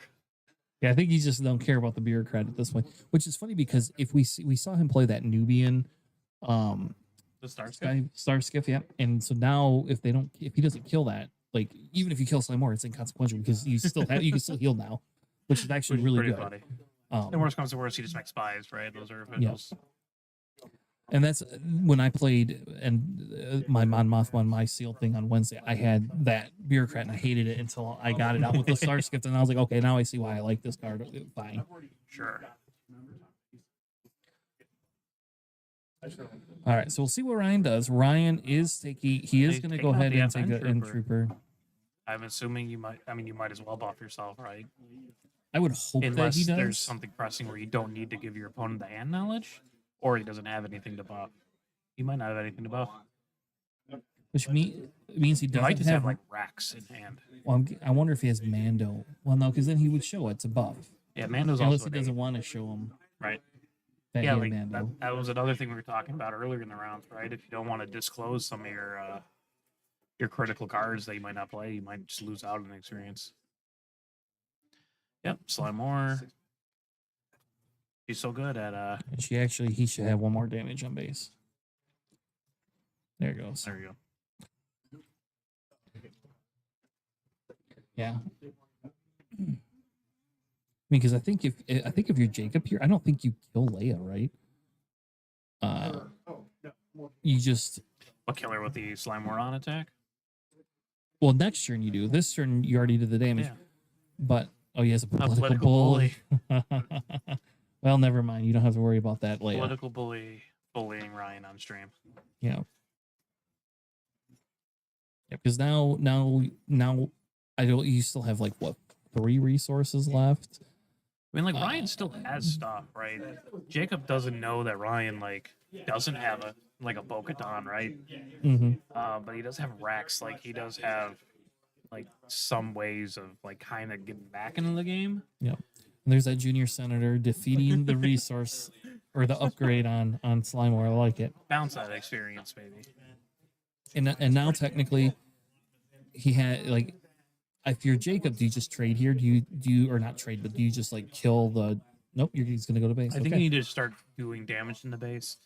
Yeah, I think you just don't care about the bureaucrat at this point, which is funny because if we saw him play that Nubian, The Starsky. Starskiff, yeah, and so now if he doesn't kill that, like even if you kill Slime Moore, it's inconsequential because you can still heal now, which is actually really pretty good. funny. The worst comes to worst, he just makes spies, right? Those are officials. And that's when I played and my Mon Mothma, my seal thing on Wednesday. I had that bureaucrat and I hated it until I got it out with the Starskiff, and I was like, okay, now I see why I like this card. Fine. Sure. All right, so we'll see what Ryan does. Ryan is taking. He is He's going to taking go out ahead the and take FN an N trooper. I'm assuming you might. I mean, you might as well buff yourself, right? I would hope Unless that he does. there's something pressing where you don't need to give your opponent the hand knowledge, or he doesn't have anything to buff. He might not have anything to buff. Which means he He doesn't might just have have like racks in hand. Well, I wonder if he has Mando. Well, no, because then he would show it's a buff. Yeah, Mando's Unless also he an doesn't eight. want to show him. Right. That Yeah, he had like Mando. that was another thing we were talking about earlier in the rounds, right? If you don't want to disclose some of your critical cards that you might not play, you might just lose out on experience. Yep, Slime Moore. He's so good at He should have one more damage on base. There it goes. there you go. Yeah. Because I think if you're Jacob here, I don't think you kill Leia, right? You just A killer with the Slime Moore on attack. next turn you do. This turn you already did the damage. Yeah. But he has a political, political bully. Well, never mind. You don't have to worry about that, Leia. Political bullying Ryan on stream. Yeah. Yeah, because now I don't. You still have like what 3 resources left. I mean, like Ryan still has stuff, right? Jacob doesn't know that Ryan like doesn't have a Bo-Katan, right? Mm-hmm. But he does have racks. Like he does have like some ways of like kind of getting back into the game. Yeah. And there's that junior senator defeating the resource or the upgrade on Slime War. I like it. Bounce that experience, maybe. And now technically, he had like, if you're Jacob, do you just trade here? Do you or not trade, but do you just like kill the? Nope, he's gonna go to base. I think you need to start doing damage in the base.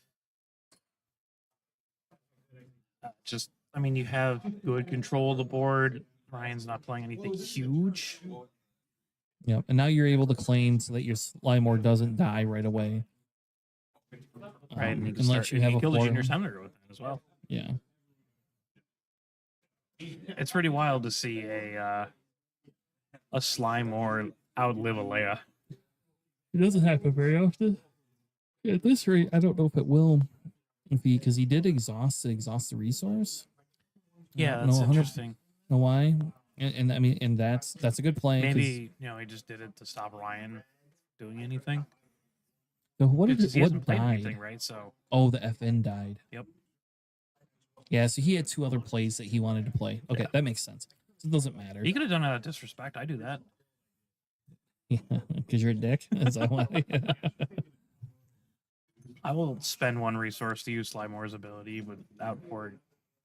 I mean, you have good control of the board. Ryan's not playing anything huge. Yep, and now you're able to claim so that your Slimore doesn't die right away. Right, and you can unless you have a kill the junior 4. senator with that as well. Yeah. It's pretty wild to see a Slime or outlive a Leia. It doesn't happen very often. At this rate, I don't know if it will. Because he did exhaust the resource. Yeah, I don't that's know 100 interesting. Know why? And I mean, and that's a good play. Maybe he just did it to stop Ryan doing anything. So what Because he what hasn't played died? anything, right? So Oh, the FN died. Yep. Yeah, so he had 2 other plays that he wanted to play. Okay, that makes sense. So it doesn't matter. He could have done it out of disrespect. I do that. Because you're a dick. Is that why? I will spend 1 resource to use Slimemore's ability without 4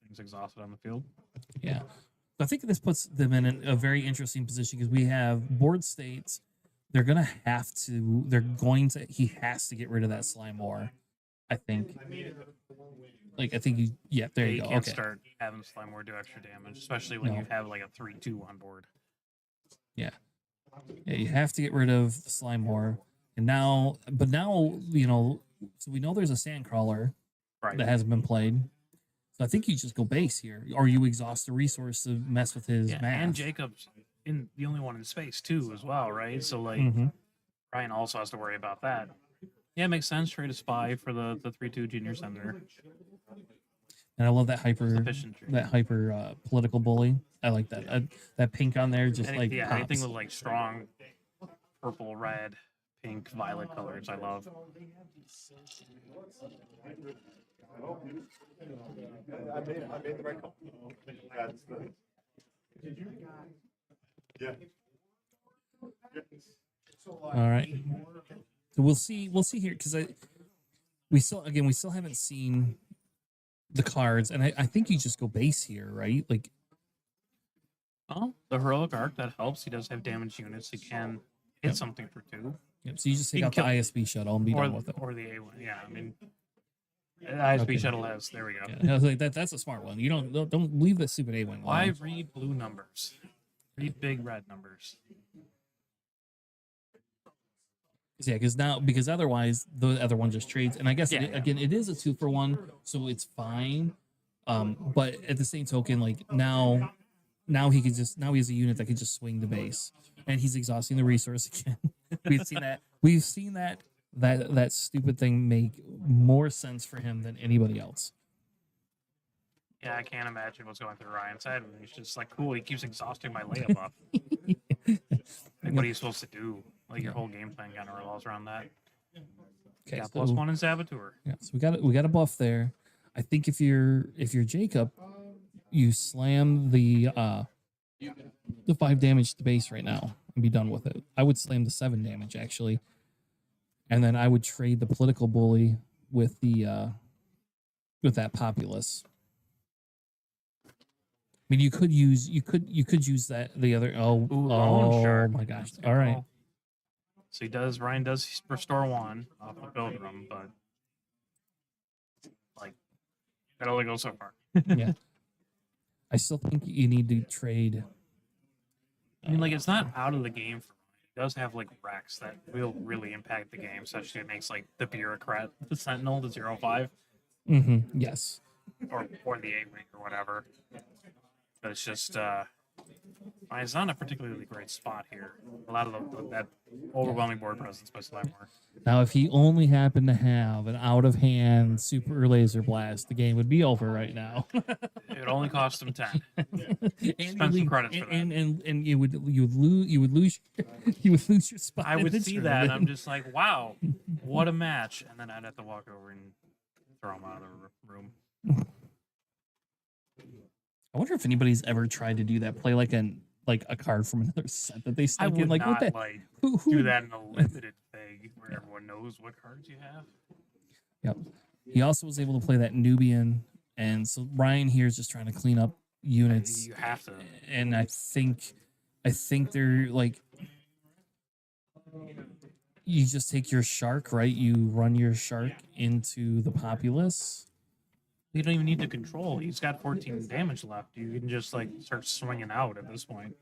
things exhausted on the field. Yeah. I think this puts them in a very interesting position because we have board states. He has to get rid of that slime more. I think. Like, I think there you You go. can't Okay. start having Slimeore do extra damage, especially when No. you have like a 3-2 on board. Yeah, you have to get rid of the slime more. And now, you know, so we know there's a sand crawler Right. that hasn't been played. So I think you just go base here, or you exhaust the resource to mess with his math. And Jacob's the only one in space too, as well, right? So like Mhm. Ryan also has to worry about that. Yeah, it makes sense. Trade a spy for the 3-2 junior center. And I love that Sufficient trade. political bully. I like that. That pink on there just like anything pops. with like strong purple, red, pink, violet colors, I love. I made the right call. That's the. Yeah. All right. So we'll see here because we still haven't seen the cards, and I think you just go base here, right? Like, Oh, the heroic arc that helps. He does have damage units. He can hit something for 2. yep, so you just take You out can the ISB shuttle and be or done with it. or the A1. Yeah, I mean, the ISB Okay. shuttle has. There we go. Yeah, I was like, that's a smart one. You don't leave the stupid A1. Why read blue numbers? Read big red numbers. Yeah, because otherwise the other one just trades, and I guess again it is a 2-for-1, so it's fine. But at the same token, like now he has a unit that can just swing the base, and he's exhausting the resource again. We've seen that stupid thing make more sense for him than anybody else. Yeah, I can't imagine what's going through Ryan's head. He's just like, cool. He keeps exhausting my layup up. Like, what are you supposed to do? Like, your whole game plan kind of revolves around that. Okay, Got so- +1 in Saboteur. Yeah, so we got a buff there. I think if you're Jacob, you slam the 5 damage to base right now and be done with it. I would slam the 7 damage actually, and then I would trade the political bully with that populace. I mean, you could use that the other. Shark. My gosh! That's a good All right. call. So Ryan does restore 1 off the build room, but like that only goes so far. Yeah. I still think you need to trade. I mean, like, it's not out of the game for Ryan. He does have like Rex that will really impact the game, such that it makes like the bureaucrat, the Sentinel, the 0-5, Yes. or the A-Wing or whatever. But it's just it's not a particularly great spot here. A lot of that overwhelming board presence by Slimeore. Now, if he only happened to have an out-of-hand super laser blast, the game would be over right now. It only cost him 10. And Spend some credits for that. and you would lose your spot. I in would the see that, and I'm tournament. just like, wow, what a match. And then I'd have to walk over and throw him out of the room. I wonder if anybody's ever tried to do that. Play like a card from another set that they I stuck would in. Like not what the like who do that in a limited thing where everyone knows what cards you have. Yep. He also was able to play that Nubian, and so Ryan here is just trying to clean up units. You have to. And I think they're like, you just take your shark, right? You run your shark into the populace. You don't even need to control. He's got 14 damage left. You can just like start swinging out at this point.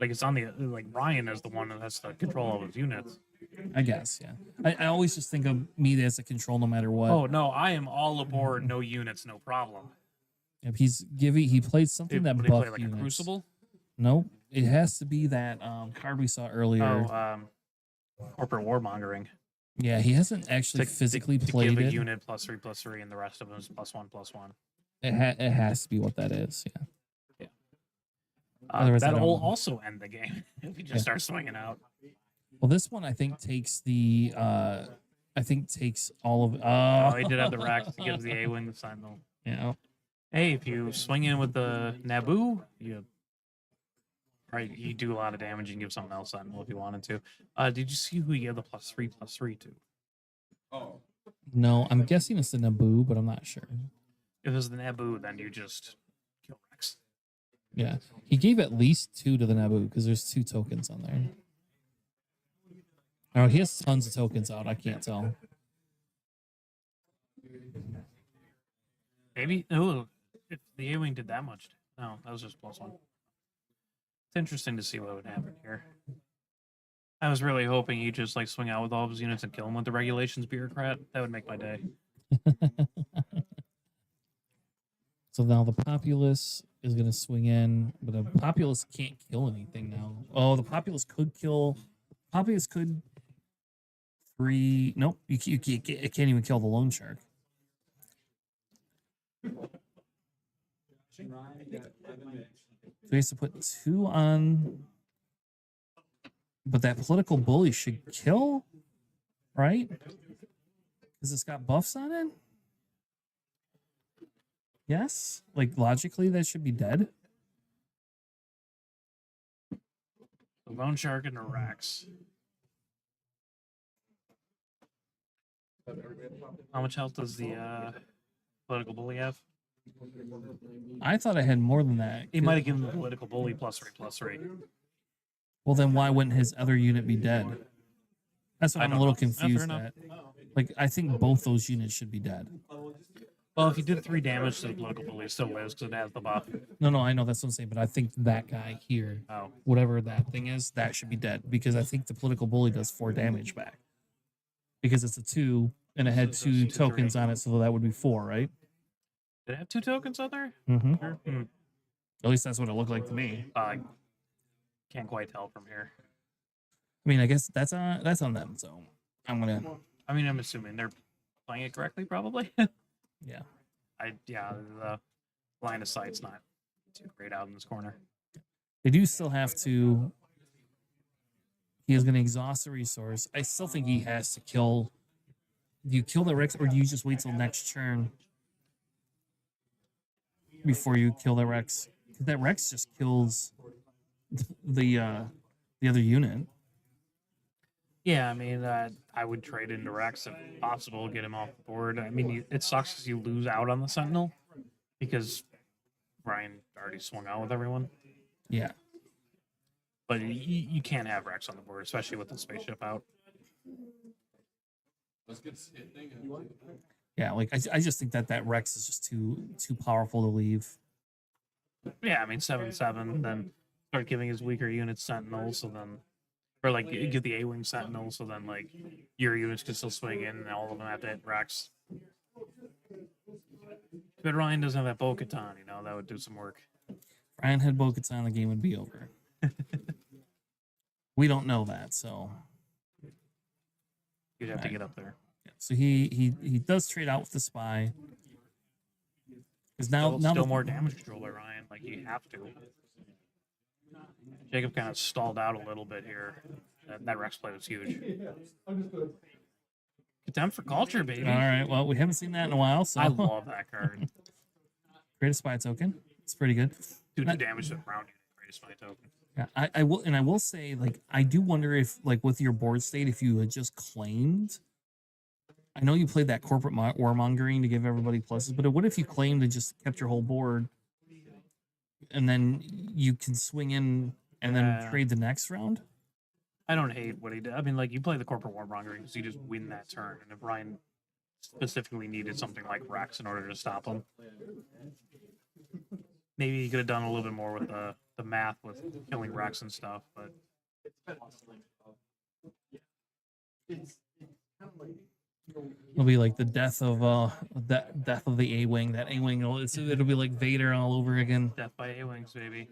Like it's on the like Ryan is the one that has to control all his units. I guess, yeah. I always just think of me as a control no matter what. Oh no, I am all aboard. No units, no problem. If he played something that What do they buffed play like units. a Crucible? Nope. It has to be that card we saw earlier. Corporate warmongering. Yeah, he hasn't actually physically to played give a it. unit +3/+3, and the rest of them is +1/+1. It has to be what that is. Yeah. Otherwise, I that will don't- also end the game if you just start swinging out. Well, this one I think takes the. I think takes all of. Oh, he did have the Rex. He gives the A-Wing the Sentinel. Yeah. Hey, if you swing in with the Naboo, you do a lot of damage. You can give something else Sentinel if you wanted to. Did you see who you have the +3/+3 to? Oh, No, I'm guessing it's the Naboo, but I'm not sure. If it was the Naboo, then you just kill Rex. Yeah, he gave at least 2 to the Naboo because there's 2 tokens on there. Oh, he has tons of tokens out. I can't tell. Maybe. Oh, if the A-Wing did that much. No, that was just +1. It's interesting to see what would happen here. I was really hoping he'd just like swing out with all of his units and kill him with the regulations bureaucrat. That would make my day. So now the populace is going to swing in, but the populace can't kill anything now. Oh, the populace could kill. Populace could 3. Nope, it can't even kill the loan shark. So he has to put 2 on. But that political bully should kill, right? Because it's got buffs on it. Yes, like logically that should be dead. The Lone Shark and the Rex. How much health does the political bully have? I thought I had more than that. He might have given the political bully +3/+3. Well, then why wouldn't his other unit be dead? That's what I I'm a don't little know. Fair confused enough. at. Like, I think both those units should be dead. Well, if you did 3 damage to the political bully, it still lives because it has the buff. No, I know that's what I'm saying, but I think that guy here, Oh, whatever that thing is, that should be dead because I think the political bully does 4 damage back because it's a 2 and it had So 2 it's a 3. tokens on it, so that would be 4, right? did it have 2 tokens on there? Mm-hmm. Sure. Hmm. At least that's what it looked like to me. Can't quite tell from here. I mean, I guess that's on them. So I'm gonna, I mean, I'm assuming they're playing it correctly, probably. yeah. The line of sight's not too great out in this corner. They do still have to. He is going to exhaust the resource. I still think he has to kill. Do you kill the Rex, or do you just wait till next turn before you kill the Rex? 'Cause that Rex just kills the other unit. Yeah, I mean, I would trade into Rex if possible, get him off the board. I mean, it sucks because you lose out on the Sentinel because Ryan already swung out with everyone. Yeah. But you can't have Rex on the board, especially with the spaceship out. Yeah, like I just think that Rex is just too powerful to leave. Yeah, I mean, 7/7, then start giving his weaker units Sentinels, so then. Or like give the A-Wing Sentinel, so then like your units can still swing in and all of them have to hit Rex. But Ryan doesn't have that Bo-Katan, that would do some work. Ryan had Bo-Katan, the game would be over. We don't know that, so You'd have to get up there. yeah. So he does trade out with the spy. Because now Still more damage control by Ryan, like you have to. Jacob kind of stalled out a little bit here. That Rex play was huge. Contempt for culture, baby. All right. Well, we haven't seen that in a while, so I love that card. create a spy token. It's pretty good. Do 2 damage to the round unit. Greatest spy token. Yeah, I will say, like, I do wonder if, like, with your board state, if you had just claimed. I know you played that corporate warmongering to give everybody pluses, but what if you claimed and just kept your whole board, and then you can swing in and then trade the next round? I don't hate what he did. I mean, like, you play the corporate warmongering because you just win that turn. And if Ryan specifically needed something like Rex in order to stop him, maybe he could have done a little bit more with the math with killing Rex and stuff. But It'll be like the death of the A-Wing. That A-Wing, it'll be like Vader all over again. death by A-Wings, baby.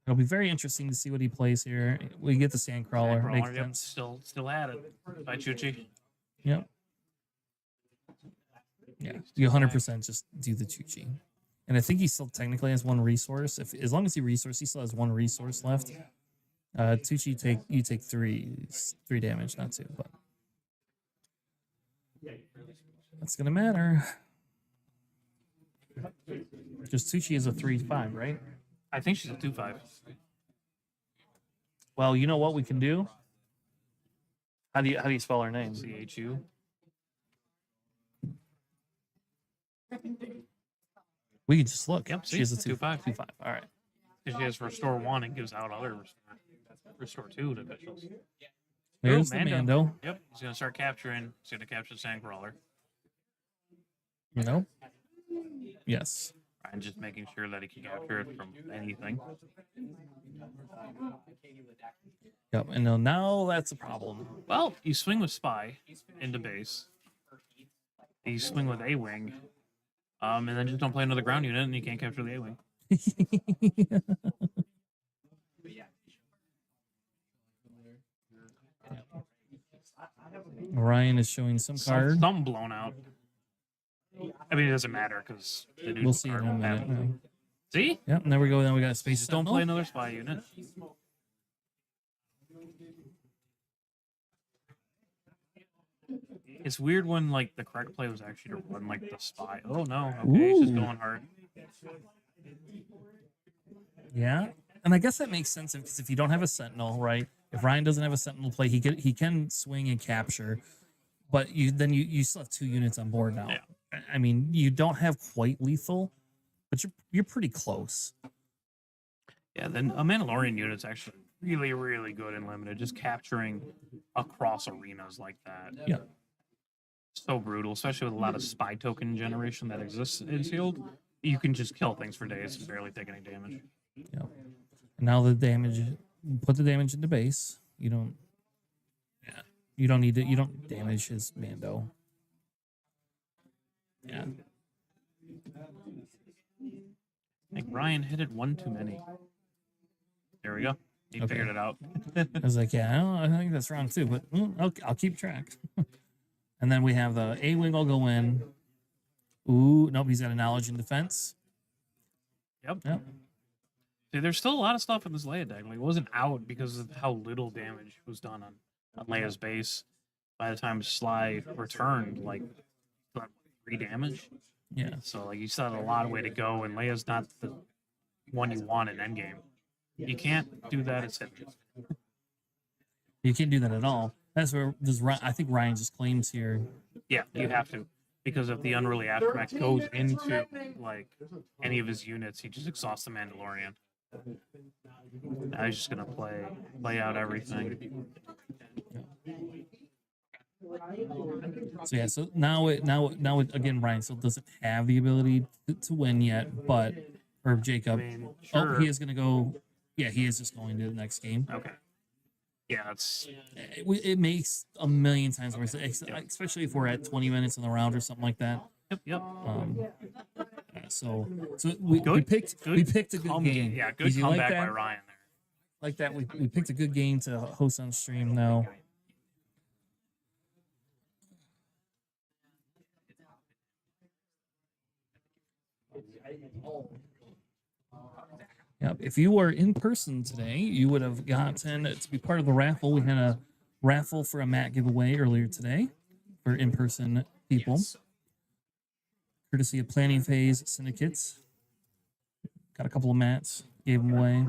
It'll be very interesting to see what he plays here. We get the Sandcrawler. Sandcrawler, Makes yep, sense. still at it. By Chuchi. Yep. Yeah, you 100% just do the Chuchi. And I think he still technically has 1 resource. As long as he still has 1 resource left. Tucci you take 3 damage, not 2, but that's gonna matter. Because Tucci is a 3/5, right? I think she's a 2/5. Well, you know what we can do? How do you spell her name? CHU. We can just look. Yep, She is a see? 2/5. 2/5. 2/5. All right. Because she has restore 1 and gives out other restore 2 to officials. There's Oh, the Mando. Yep, he's gonna start capturing. He's gonna capture the Sandcrawler. You know? Yes. And just making sure that he can capture it from anything. Yep. And now that's a problem. Well, you swing with Spy into base. You swing with A-Wing. And then just don't play another ground unit and you can't capture the A-Wing. Ryan is showing some card. Some blown out. I mean, it doesn't matter because We'll see in a minute. Yeah. See? Yep. And there we go. Then we got a space. Just don't play another Spy unit. It's weird when like the correct play was actually to run like the Spy. Oh no! Okay, he's just going hard. Yeah. And I guess that makes sense because if you don't have a Sentinel, right? If Ryan doesn't have a Sentinel play, he can swing and capture, but you still have 2 units on board now. Yeah. I mean, you don't have quite lethal, but you're pretty close. Yeah, then a Mandalorian unit's actually really, really good in limited, just capturing across arenas like that. Yeah. So brutal, especially with a lot of spy token generation that exists in sealed. You can just kill things for days and barely take any damage. Yeah. And now the damage, put the damage into base. You don't. Yeah. You don't need to. You don't damage his Mando. Yeah. I think Ryan hit it one too many. There we go. He Okay. figured it out. I was like, yeah, I think that's wrong too, but I'll keep track. And then we have the A-Wing will go in. Ooh, nope, he's got a knowledge in defense. Yep. Yep. See, there's still a lot of stuff in this Leia deck. Like, it wasn't out because of how little damage was done on Leia's base. By the time Sly returned, like, 3 damage. Yeah. So, like, you still have a lot of way to go, and Leia's not the one you want in endgame. You can't do that at Sith. You can't do that at all. That's where I think Ryan just claims here. Yeah, you have to. Because if the Unruly Aftermath goes into, like, any of his units, he just exhausts the Mandalorian. Now he's just going to play out everything. So yeah, so now again, Ryan still doesn't have the ability to win yet, but or Jacob. I mean, Oh, sure. he is going to go. Yeah, he is just going to the next game. Okay. Yeah, it's It makes a million times worse, especially if we're at 20 minutes in the round or something like that. yep. So we picked a good game. Yeah, good Did you comeback like that? by Ryan there. Like that, we picked a good game to host on stream now. Yep. If you were in person today, you would have gotten to be part of the raffle. We had a raffle for a mat giveaway earlier today for in-person people, courtesy of Planning Phase Syndicates. Got a couple of mats, gave them away.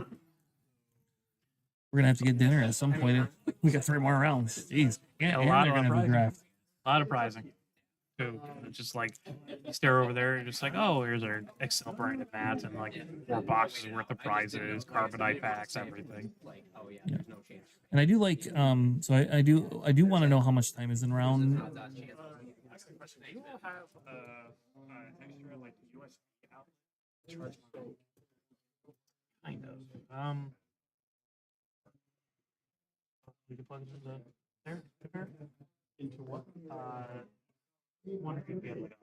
We're gonna have to get dinner at some point. We got 3 more rounds. Jeez, yeah, A and lot they're of gonna have a prizing. draft. A lot of prizing. Too. It's just like you stare over there and just like, oh, here's our Excel branded mats and like 4 boxes worth of prizes, carbonite packs, everything. Yeah. And I do like so I do want to know how much time is in round. You will have extra like USB out. Kind of. We can plug it into there. Into what? Wonder if you'd be able to.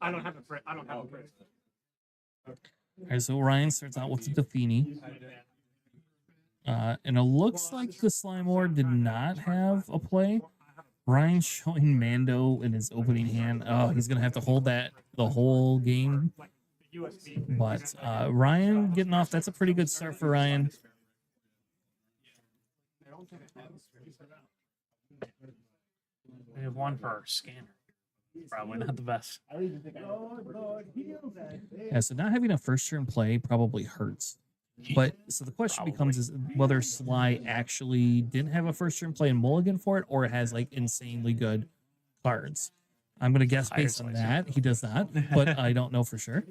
I don't have a print. I don't have a print. All right, so Ryan starts out with the Defini. And it looks like the Slime Lord did not have a play. Ryan showing Mando in his opening hand. Oh, he's gonna have to hold that the whole game. But Ryan getting off, that's a pretty good start for Ryan. We have one for our scanner. Probably not the best. Yeah, so not having a first turn play probably hurts. But so the question becomes is whether Sly actually didn't have a first turn play and mulligan for it, or it has like insanely good cards. I'm gonna guess Hired based on slicer. that he does not, but I don't know for sure.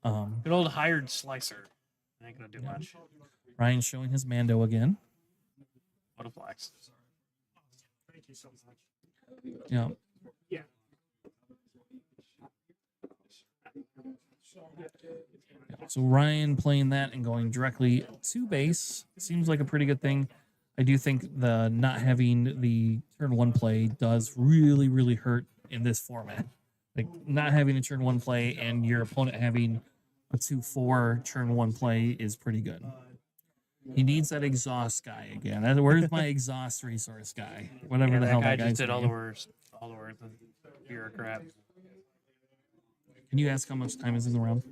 Good old hired slicer. Ain't gonna do much. Ryan's showing his Mando again. What a flex. Yeah. So Ryan playing that and going directly to base seems like a pretty good thing. I do think the not having the turn one play does really, really hurt in this format. Like not having a turn one play and your opponent having a 2/4 turn one play is pretty good. He needs that exhaust guy again. Where's my exhaust resource guy? Whatever Yeah, the that hell guy that just guy's did all the name. worst. All the worst. The bureaucrat. Can you ask how much time is in the round?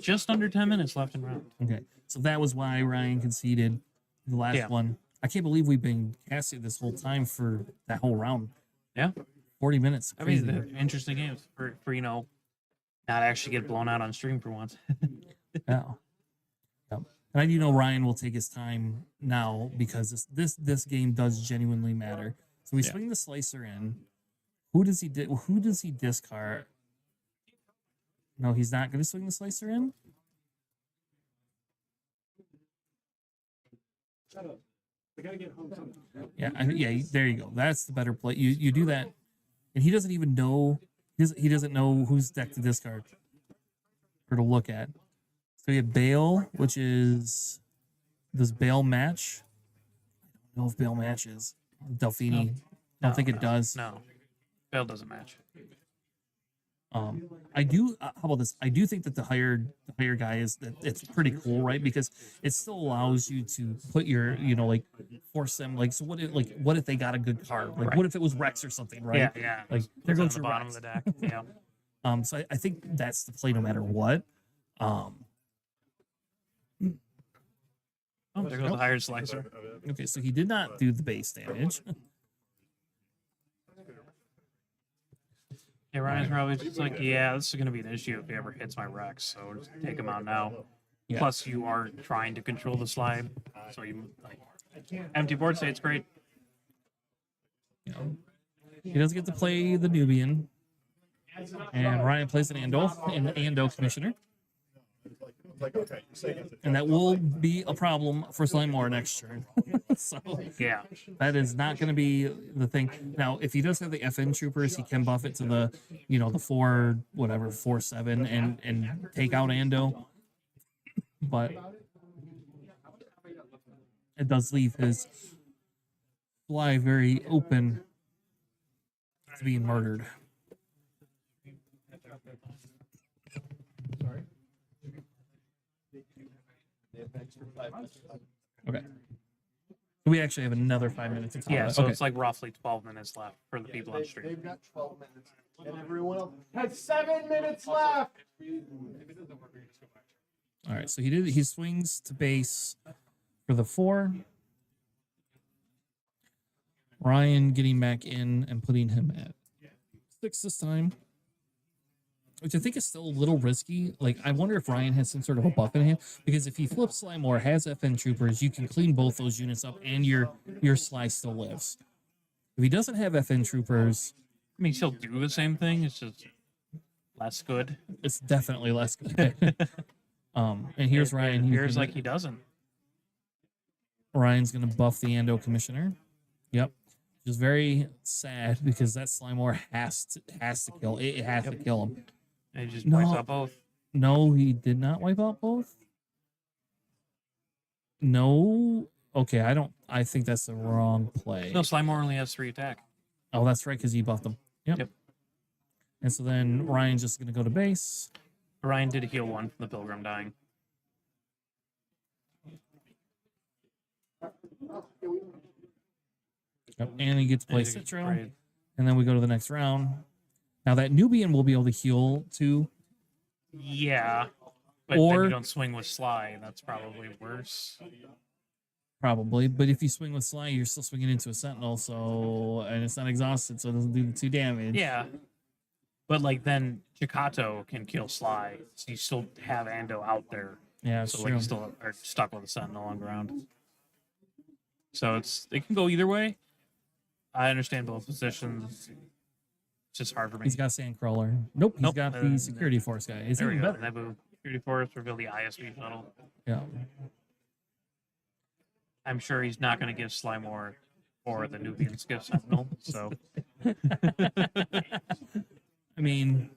Just under 10 minutes left in round. Okay, so that was why Ryan conceded the last Yeah. one. I can't believe we've been casting this whole time for that whole round. Yeah. 40 minutes. I mean, Crazy. they're interesting games for not actually get blown out on stream for once. Yeah. Yep. And I do know Ryan will take his time now because this game does genuinely matter. So we swing the slicer in. Who does he discard? No, he's not going to swing the slicer in. Yeah, there you go. That's the better play. You do that, and he doesn't even know. He doesn't know whose deck to discard or to look at. So we have Bale, which is does Bale match? I don't know if Bale matches Delphini. I don't think it does. No, Bale doesn't match. I do. How about this? I do think that the higher guy is that it's pretty cool, right? Because it still allows you to put your, like force them. Like, so what if they got a good card? Like, what if it was Rex or something, right? Yeah. Like, there Puts it on goes the your bottom Rex. of the deck. Yeah. So I think that's the play no matter what. Oh, there goes the hired slicer. Okay, so he did not do the base damage. Yeah, Ryan's probably just like, yeah, this is going to be an issue if he ever hits my Rex, so just take him out now. Yeah. Plus, you are trying to control the slide, so you like empty board state's great. He doesn't get to play the Nubian, and Ryan plays an Ando Commissioner. And that will be a problem for Slimemore next turn. So Yeah. that is not going to be the thing. Now, if he does have the FN troopers, he can buff it to the, the 4/7 and take out Ando. But it does leave his fly very open to being murdered. Okay. We actually have another 5 minutes. To Yeah, so okay. it's like roughly 12 minutes left for the people on stream. They've got 12 minutes, and everyone else has 7 minutes left. All right, so he swings to base for the 4. Ryan getting back in and putting him at 6 this time, which I think is still a little risky. Like, I wonder if Ryan has some sort of a buff in him, because if he flips Slimemore, has FN troopers, you can clean both those units up, and your Sly still lives. If he doesn't have FN troopers, I mean, he'll do the same thing. It's just less good. it's definitely less good. And here's Ryan. Here's like he doesn't. Ryan's gonna buff the Ando Commissioner. Yep. Which is very sad because that Slimemore has to kill. It has to kill him. And he just No. wipes out both. No, he did not wipe out both. No. Okay, I think that's the wrong play. No, Slimemore only has 3 attack. Oh, that's right, because he buffed them. Yep. And so then Ryan's just gonna go to base. Ryan did heal 1 from the Pilgrim dying. Yep. And he gets to play And he gets Citro. sprayed. And then we go to the next round. Now that Nubian will be able to heal too. Yeah. But then Or- you don't swing with Sly. That's probably worse. Probably, but if you swing with Sly, you're still swinging into a Sentinel, so and it's not exhausted, so it doesn't do the 2 damage. Yeah. But like then Chikato can kill Sly, so you still have Ando out there. Yeah, it's So true. like you still are stuck with a Sentinel on ground. So it can go either way. I understand both positions. It's just hard for me. He's got Sandcrawler. Nope, he's Nope, got the security force guy. It's there we even go. better. Nebu Security Force reveal the ISB shuttle. Yeah. I'm sure he's not going to give Sly more for the Nubian Skiff Sentinel. So I mean,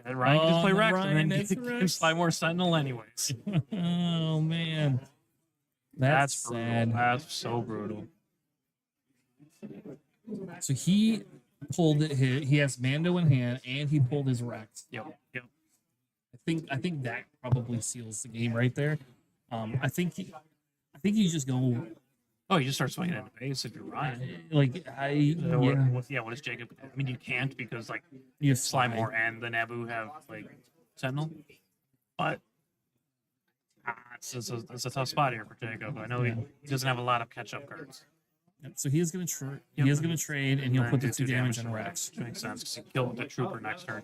and Ryan can just play Oh, Rex Ryan, and then that's give Rex. Sly more Sentinel anyways. oh man, that's brutal. sad. That's so brutal. So he pulled it. He has Mando in hand, and he pulled his Rex. Yep. Yep. I think that probably seals the game right there. I think you just go Oh, you just start swinging into base if you're Ryan. like What is Jacob? I mean, you can't because like you have Slymore and the Naboo have like Sentinel, but it's a tough spot here for Jacob. I know he doesn't have a lot of catch-up cards. So he is going to he is going to trade, and he'll then put the do 2 damage to on Rex. Which makes sense because he killed the trooper next turn.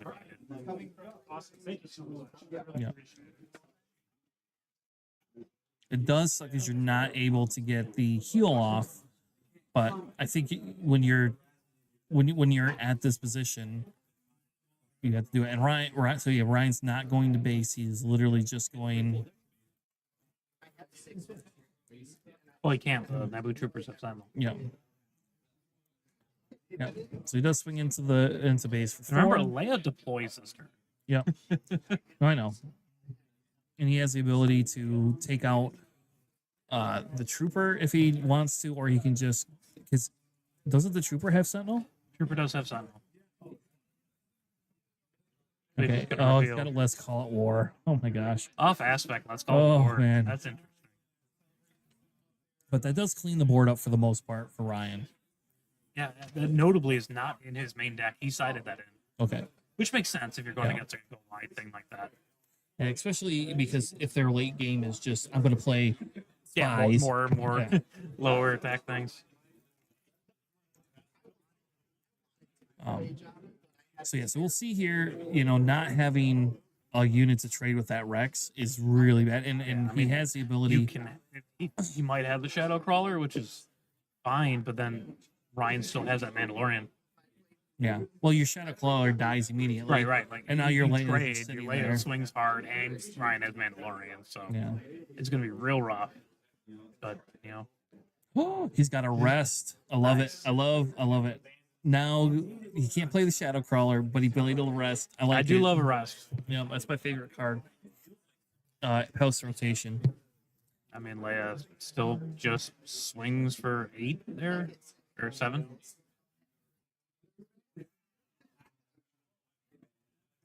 Yeah. It does suck because you're not able to get the heal off, but I think when you're at this position, you have to do it. And Ryan's not going to base. He's literally just going. Well, he can't. The Naboo troopers have Sentinel. Yeah. Yeah. So he does swing into base for 4. Remember, Leia deploys this turn. Yeah. I know. And he has the ability to take out the trooper if he wants to, or he can just because doesn't the trooper have Sentinel? Trooper does have Sentinel. Okay. Oh, he's got a Let's Call It War. Oh my gosh. Off aspect. Let's call Oh, it board. man. That's interesting. But that does clean the board up for the most part for Ryan. Yeah, that notably is not in his main deck. He sided that in, Okay. which makes sense if you're going Yeah. against a go wide thing like that. And especially because if their late game is just I'm going to play Yeah, spies. more Yeah. lower attack things. So we'll see here. Not having a unit to trade with that Rex is really bad, and I he mean, has the You ability. can. He might have the Shadow Crawler, which is fine, but then Ryan still has that Mandalorian. Yeah. Well, your Shadow Claw dies immediately. Right. Like, And now you your can Leia's trade. sitting Your Leia there. swings hard, and Ryan has Mandalorian, so Yeah. it's gonna be real rough. But Oh, he's got a rest. I love Nice. it. I love it. Now he can't play the Shadow Crawler, but he played a rest. I like I it. do love a rest. Yeah, that's my favorite card. Post rotation. I mean, Leia still just swings for 8 there or 7.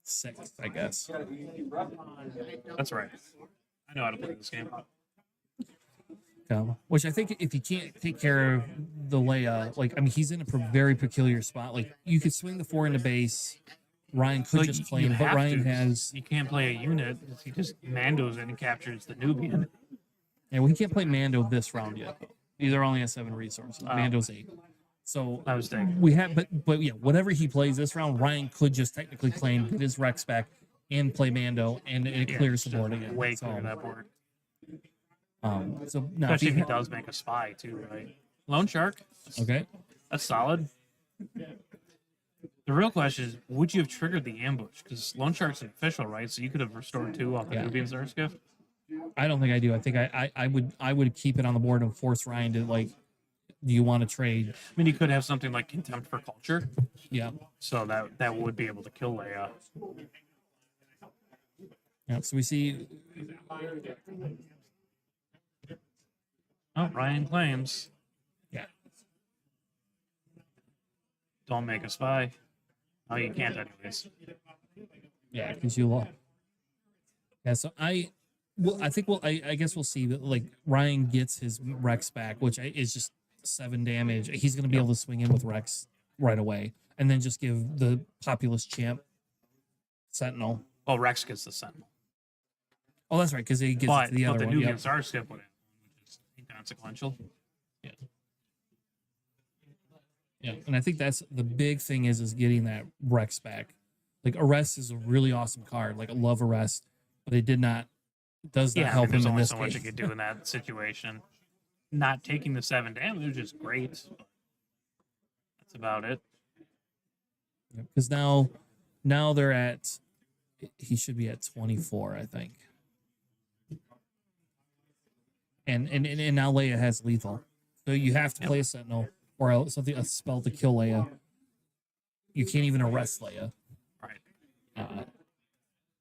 6, I guess. That's right. I know how to play this game. Which I think if you can't take care of the Leia, he's in a very peculiar spot. Like, you could swing the 4 into base. Ryan could Like, just you claim, but have Ryan to. has. You can't play a unit. He just Mandos in and captures the Nubian. Yeah, well, he can't play Mando this round yet. Either only has 7 resources. Oh. Mando's 8. So I was thinking. we have, but yeah, whatever he plays this round, Ryan could just technically claim, get his Rex back, and play Mando, and it Yeah, clears the just board again. Way So, clear that board. so now Especially if he does make a spy too, right? Lone Shark. okay. That's solid. The real question is, would you have triggered the ambush? Because Lone Shark's an official, right? So you could have restored 2 off the Yeah. Nubian Star Skiff. I don't think I do. I think I would keep it on the board and force Ryan to do you want to trade? I mean, you could have something like Contempt for Culture, Yeah. so that would be able to kill Leia. Yeah. So we see Oh, Ryan claims. Yeah. Don't make a spy. Oh, you can't anyways. Yeah, because you lost. Yeah, so I guess we'll see that Ryan gets his Rex back, which is just 7 damage. He's going to be able to swing in with Rex right away, and then just give the populist champ Sentinel. Well, Rex gets the Sentinel. Oh, that's right, because he gets But, it to the other the one. Yep. Nubian Star Skip would have one, which is inconsequential. Yeah, and I think that's the big thing is getting that Rex back. Like Arrest is a really awesome card. Like I love Arrest, but it does not Yeah, help there's him in only this so much you game. could do in that situation. Not taking the 7 damage is great. That's about it. Because now they're at, he should be at 24, I think. And now Leia has lethal, so you have to play a Sentinel or else something, a spell to kill Leia. You can't even arrest Leia. Right.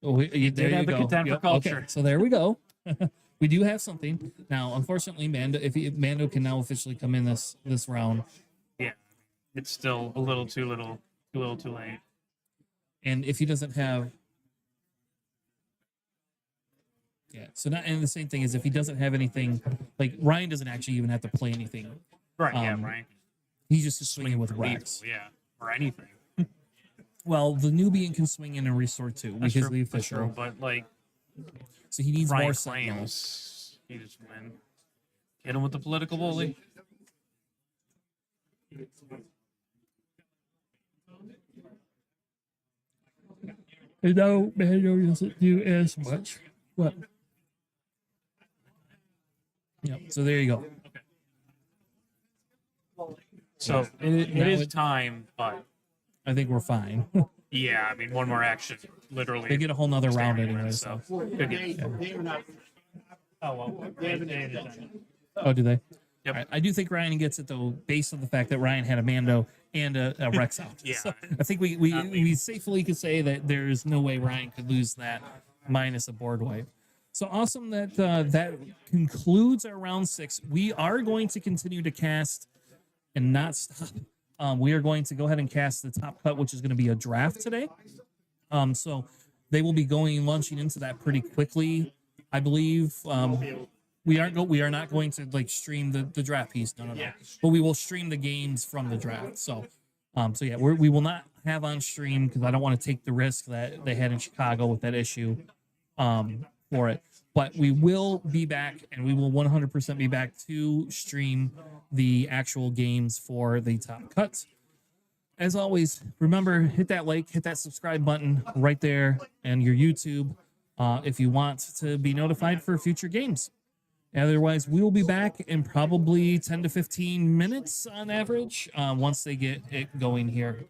You did have the contend for culture. Okay, so there we go. We do have something now. Unfortunately, Mando can now officially come in this round, Yeah. It's still a little too late. and if he doesn't have, so not, and the same thing is if he doesn't have anything, like Ryan doesn't actually even have to play anything. Right, right. He's just swinging with for Rex. lethal, yeah, or anything. Well, the Nubian can swing in and restore too That's because true, of the that's true, official. but like So he needs Ryan more Sentinels. claims, he just win. Hit him with the political bully. No, Mando doesn't do as much. What? Yep. So there you go. So it Now is time, but I think we're fine. yeah, I mean one more action, literally. They get a whole nother round standing anyway. win, So. Could get- They are not. Oh well, they have an Oh, do they? Yep. All right. I do think Ryan gets it though, based on the fact that Ryan had a Mando and a Rex out. Yeah. So I think we safely could say that there's no way Ryan could lose that minus a board wipe. So awesome that that concludes our round 6. We are going to continue to cast and not stop. We are going to go ahead and cast the top cut, which is going to be a draft today. So they will be launching into that pretty quickly, I believe. We are not going to like stream the draft piece. No. But we will stream the games from the draft. So yeah, we will not have on stream because I don't want to take the risk that they had in Chicago with that issue for it. But we will be back, and we will 100% be back to stream the actual games for the top cuts. As always, remember, hit that like, hit that subscribe button right there and your YouTube if you want to be notified for future games. Otherwise, we will be back in probably 10 to 15 minutes on average once they get it going here.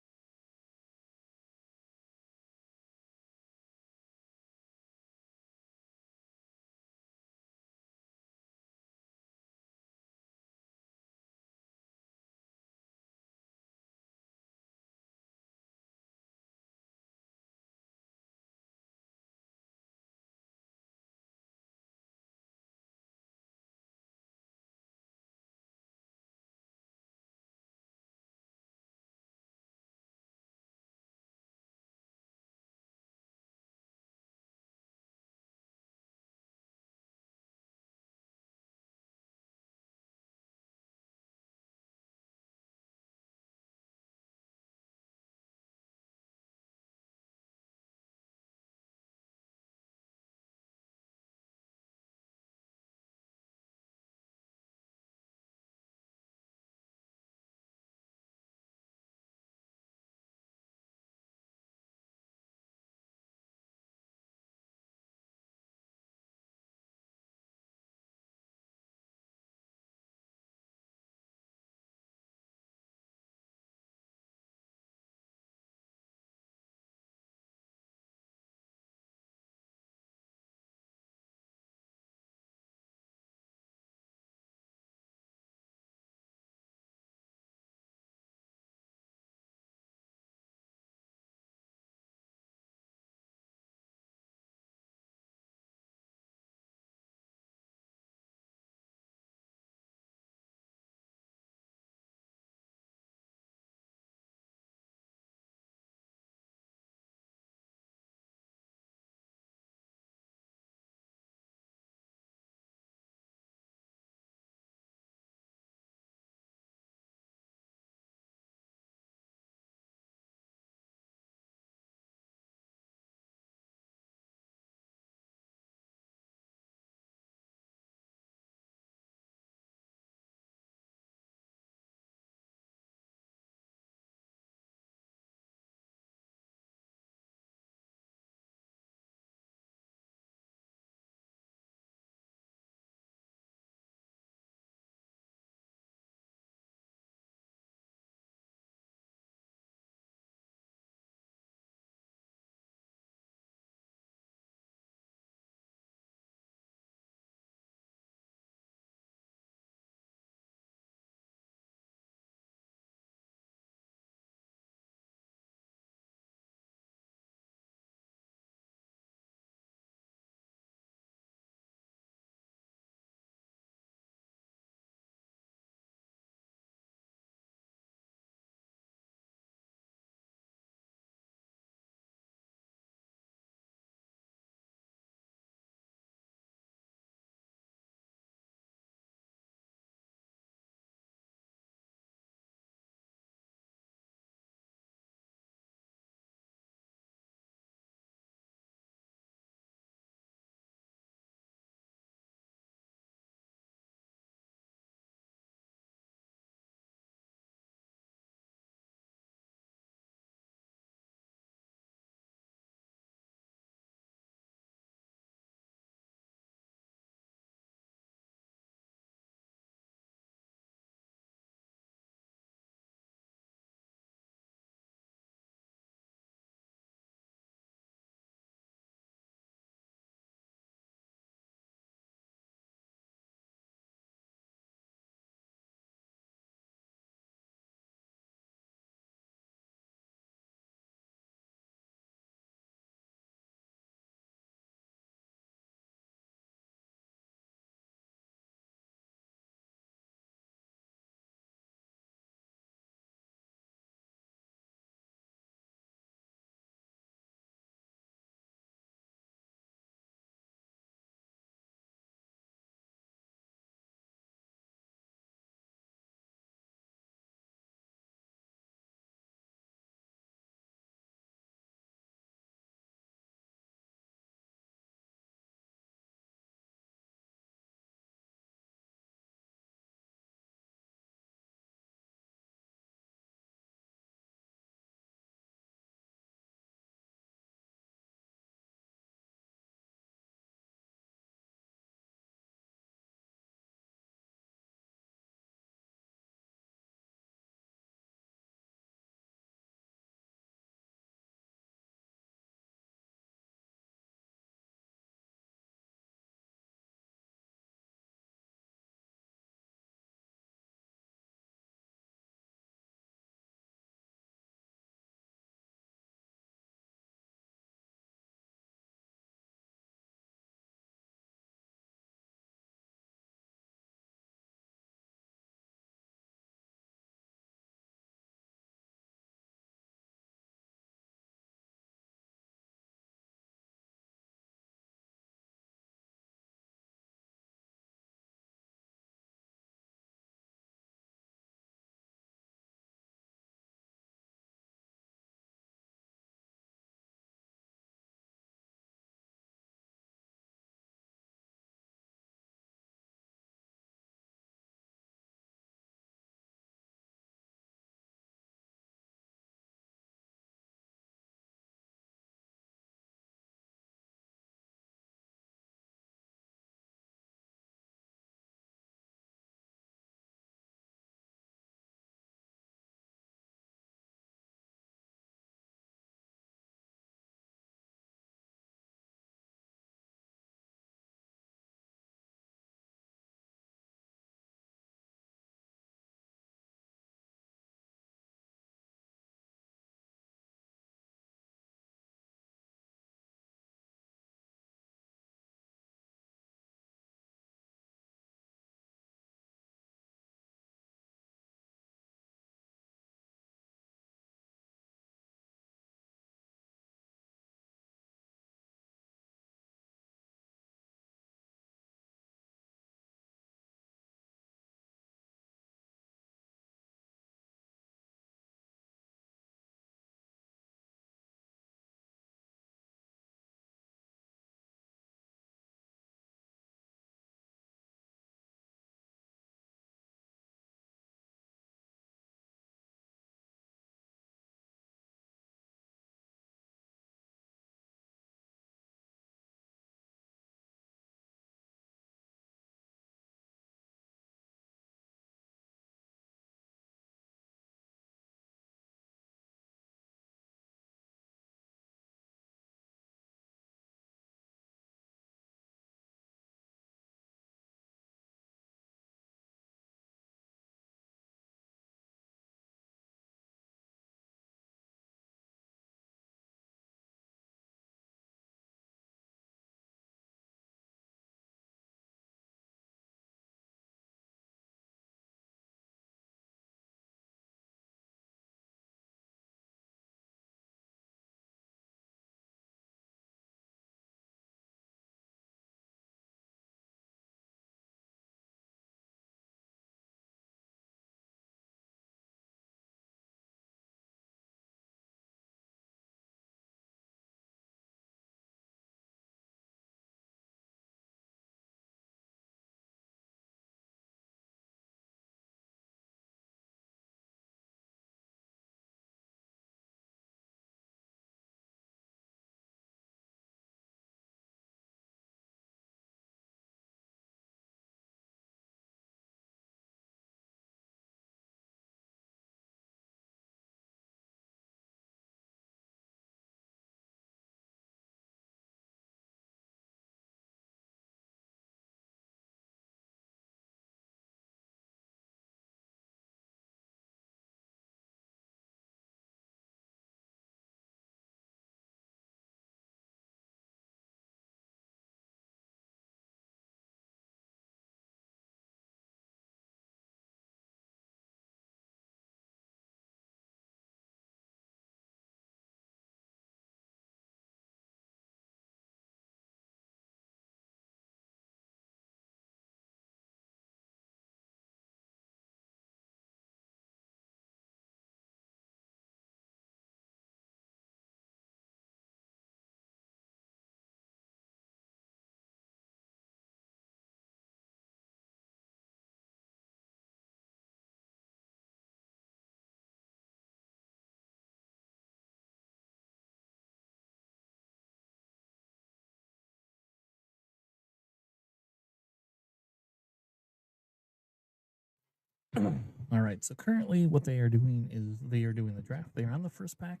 All right. So currently, what they are doing is they are doing the draft. They are on the first pack,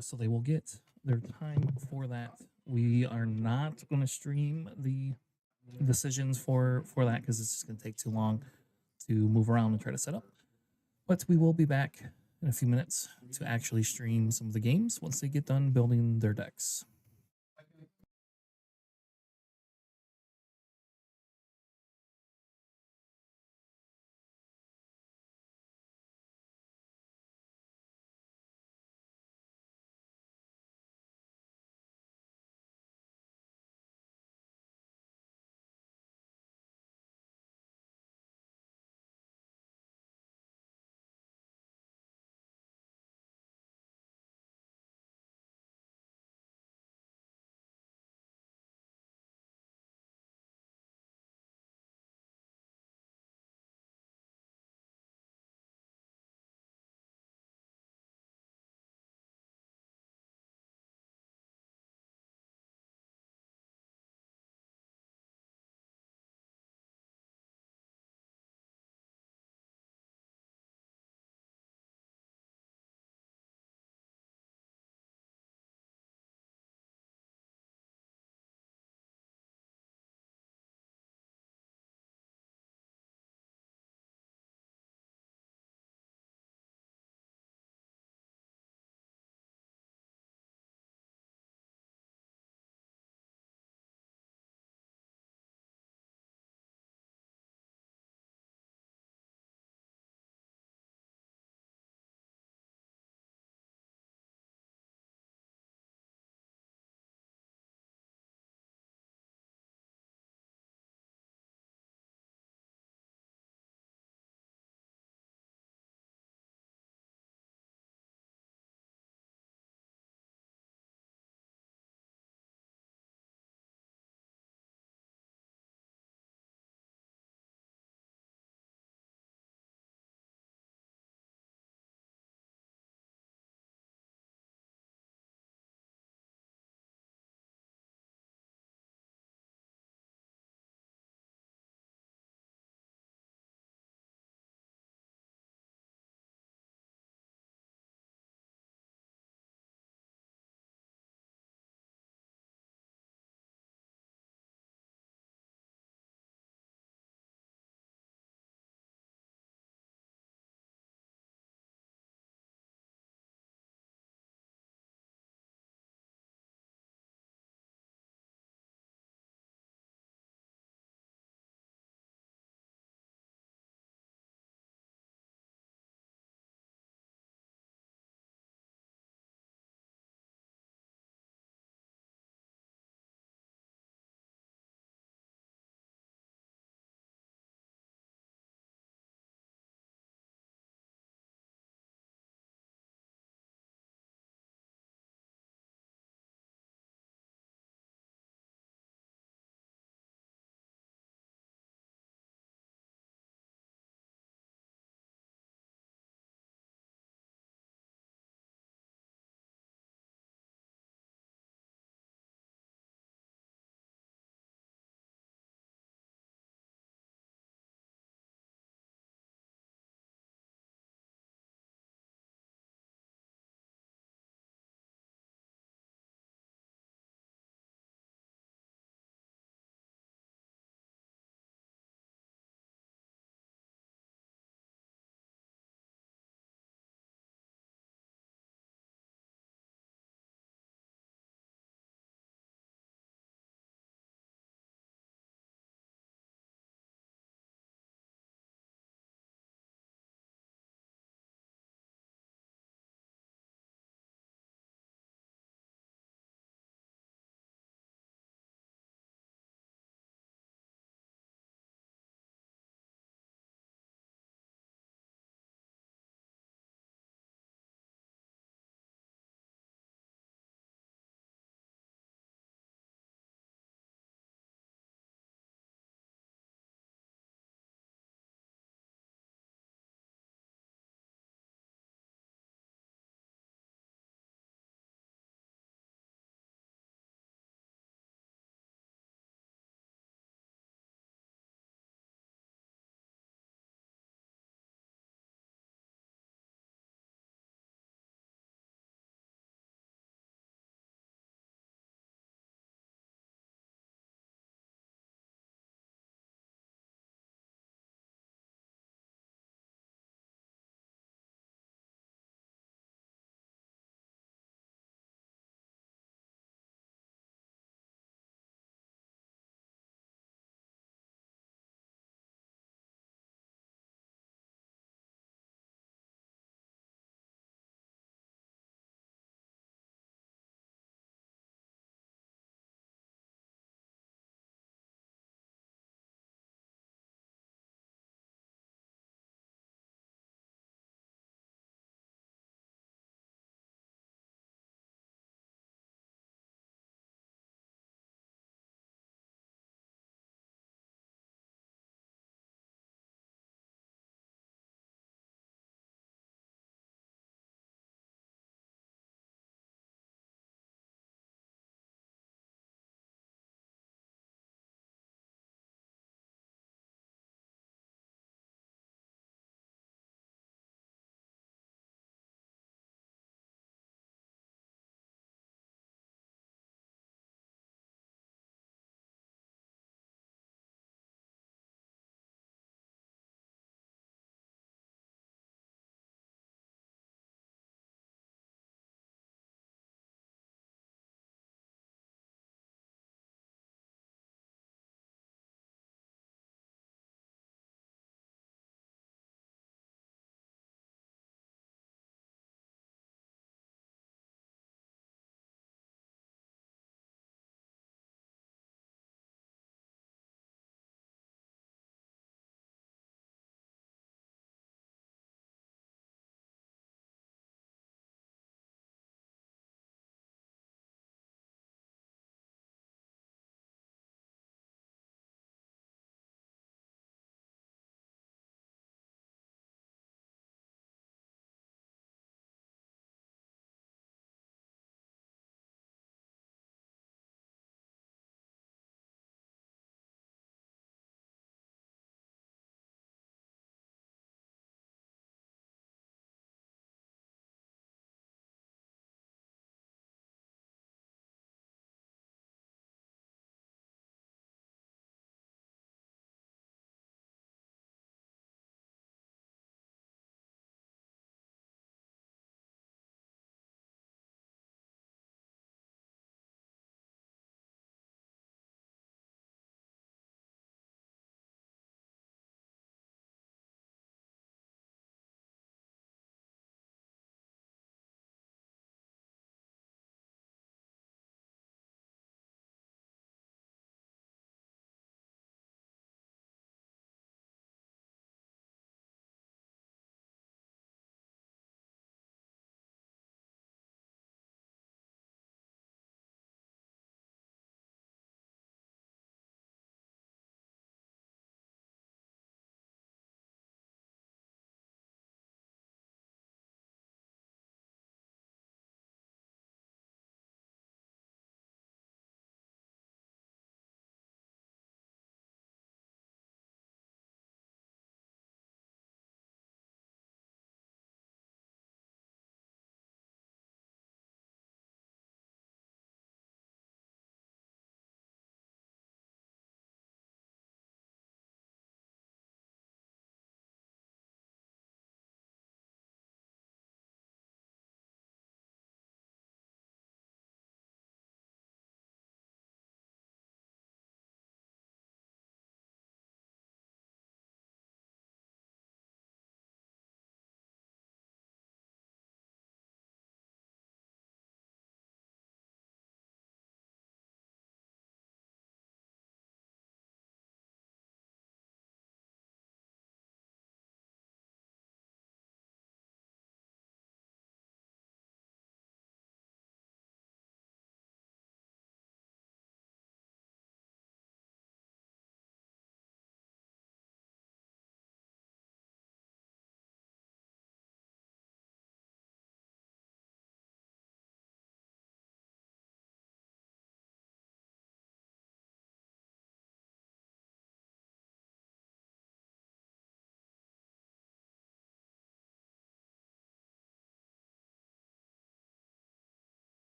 so they will get their time for that. We are not going to stream the decisions for that because it's just going to take too long to move around and try to set up. But we will be back in a few minutes to actually stream some of the games once they get done building their decks.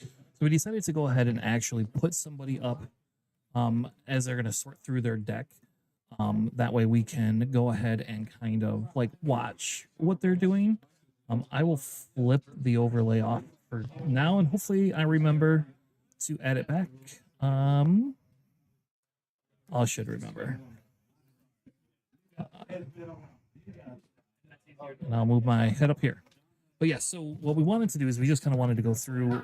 So we decided to go ahead and actually put somebody up as they're going to sort through their deck. That way we can go ahead and kind of like watch what they're doing. I will flip the overlay off for now, and hopefully I remember to add it back. I should remember. And I'll move my head up here. But yeah, so what we wanted to do is we just kind of wanted to go through.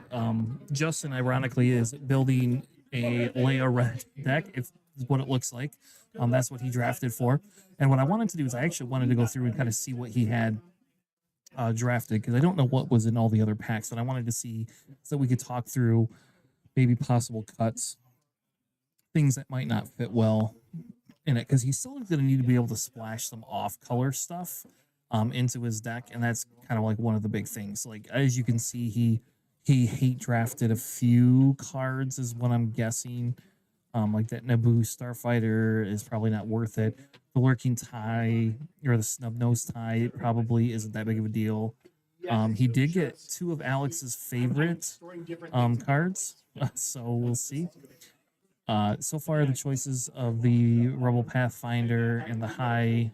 Justin, ironically, is building a Leia Red deck. If what it looks like, that's what he drafted for. And what I wanted to do is I actually wanted to go through and kind of see what he had drafted, because I don't know what was in all the other packs, but I wanted to see so we could talk through maybe possible cuts, things that might not fit well in it, because he's still going to need to be able to splash some off color stuff into his deck, and that's kind of like one of the big things. Like, as you can see, he hate drafted a few cards is what I'm guessing. Like that Naboo Starfighter is probably not worth it. The Lurking Tie or the Snub Nose Tie probably isn't that big of a deal. He did get 2 of Alex's favorite cards, so we'll see. So far, the choices of the Rebel Pathfinder and the high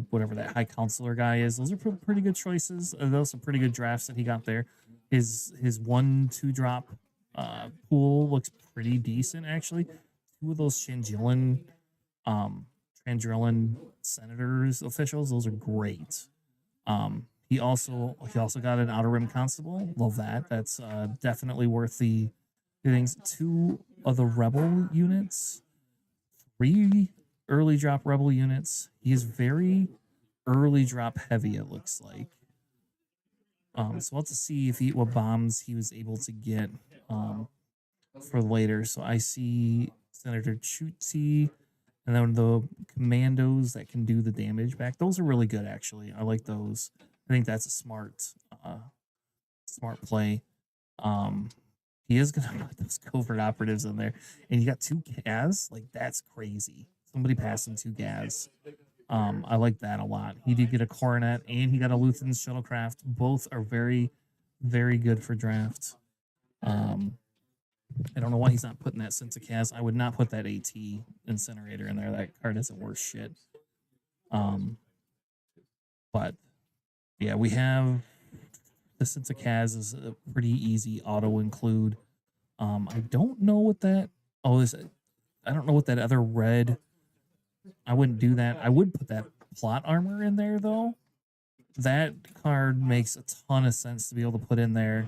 whatever that high counselor guy is, those are pretty good choices. Those are pretty good drafts that he got there. His 1-2 drop pool looks pretty decent, actually. 2 of those Trandrillan senators officials, those are great. He also got an Outer Rim Constable. Love that. That's definitely worth the things. 2 of the Rebel units, 3 early drop Rebel units. He is very early drop heavy, it looks like. So we'll have to see what bombs he was able to get for later. So I see Senator Chuti, and then the commandos that can do the damage back. Those are really good, actually. I like those. I think that's a smart play. He is gonna put those covert operatives in there, and you got 2 gas. Like, that's crazy. Somebody passed him 2 gas. I like that a lot. He did get a Coronet, and he got a Luthen's Shuttlecraft. Both are very, very good for draft. I don't know why he's not putting that Sensicaz. I would not put that AT Incinerator in there. That card isn't worth shit. But yeah, we have the Sensicaz is a pretty easy auto include. I don't know what that. I don't know what that other red. I wouldn't do that. I would put that plot armor in there, though. That card makes a ton of sense to be able to put in there.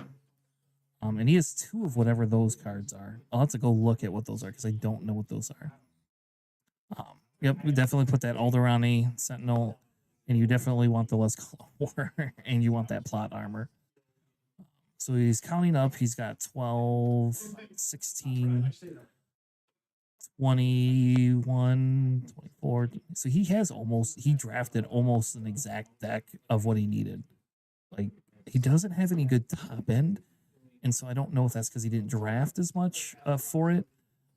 And he has 2 of whatever those cards are. I'll have to go look at what those are, because I don't know what those are. Yep, we definitely put that Alderani Sentinel, and you definitely want the Less War, and you want that plot armor. So he's counting up. He's got 12, 16, 21, 24. So he drafted almost an exact deck of what he needed. Like, he doesn't have any good top end. And so I don't know if that's because he didn't draft as much for it.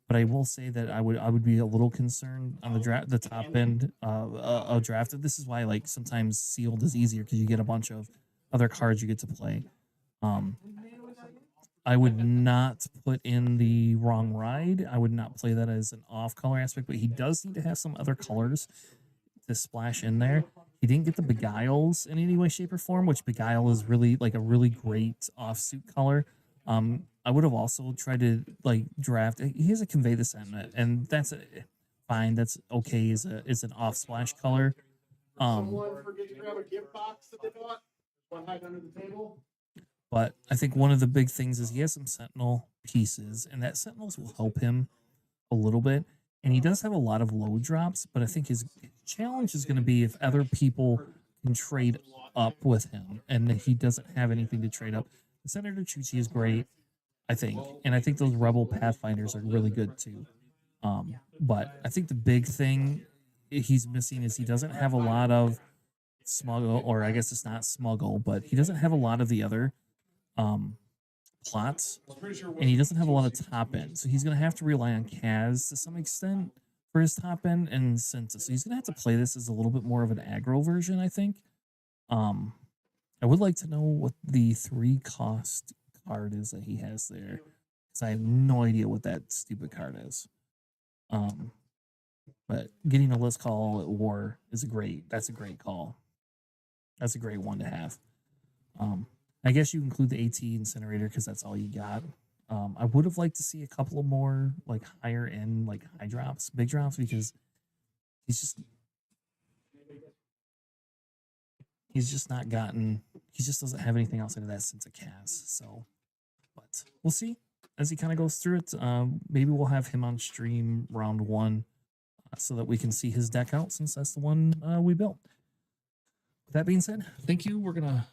But I will say that I would be a little concerned on the top end of drafted. This is why, like, sometimes sealed is easier, because you get a bunch of other cards you get to play. I would not put in the Wrong Ride. I would not play that as an off color aspect, but he does need to have some other colors to splash in there. He didn't get the Beguiles in any way, shape, or form, which Beguile is really like a really great offsuit color. I would have also tried to like draft. He has a Convey the Sentiment, and that's fine. That's okay. Is an off splash color. Someone forget to grab a gift box that they bought. One hiding under the table. But I think one of the big things is he has some Sentinel pieces, and that Sentinels will help him a little bit. And he does have a lot of low drops, but I think his challenge is going to be if other people can trade up with him, and he doesn't have anything to trade up. The Senator Chuchi is great, I think, and I think those Rebel Pathfinders are really good too. But I think the big thing he's missing is he doesn't have a lot of smuggle, or I guess it's not smuggle, but he doesn't have a lot of the other plots, and he doesn't have a lot of top end, so he's going to have to rely on Kaz to some extent for his top end and Census. So he's going to have to play this as a little bit more of an aggro version, I think. I would like to know what the 3 cost card is that he has there, because I have no idea what that stupid card is. But getting a list call at war is that's a great call. That's a great one to have. I guess you include the AT incinerator because that's all you got. I would have liked to see a couple of more like higher end, like high drops, big drops, because he's just not gotten. He just doesn't have anything outside of that since a Cas. So, but we'll see as he kind of goes through it. Maybe we'll have him on stream round 1 so that we can see his deck out, since that's the one we built. With that being said, thank you. We're gonna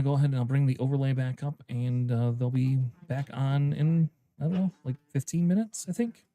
go ahead and I'll bring the overlay back up, and they'll be back on in, I don't know, like 15 minutes, I think.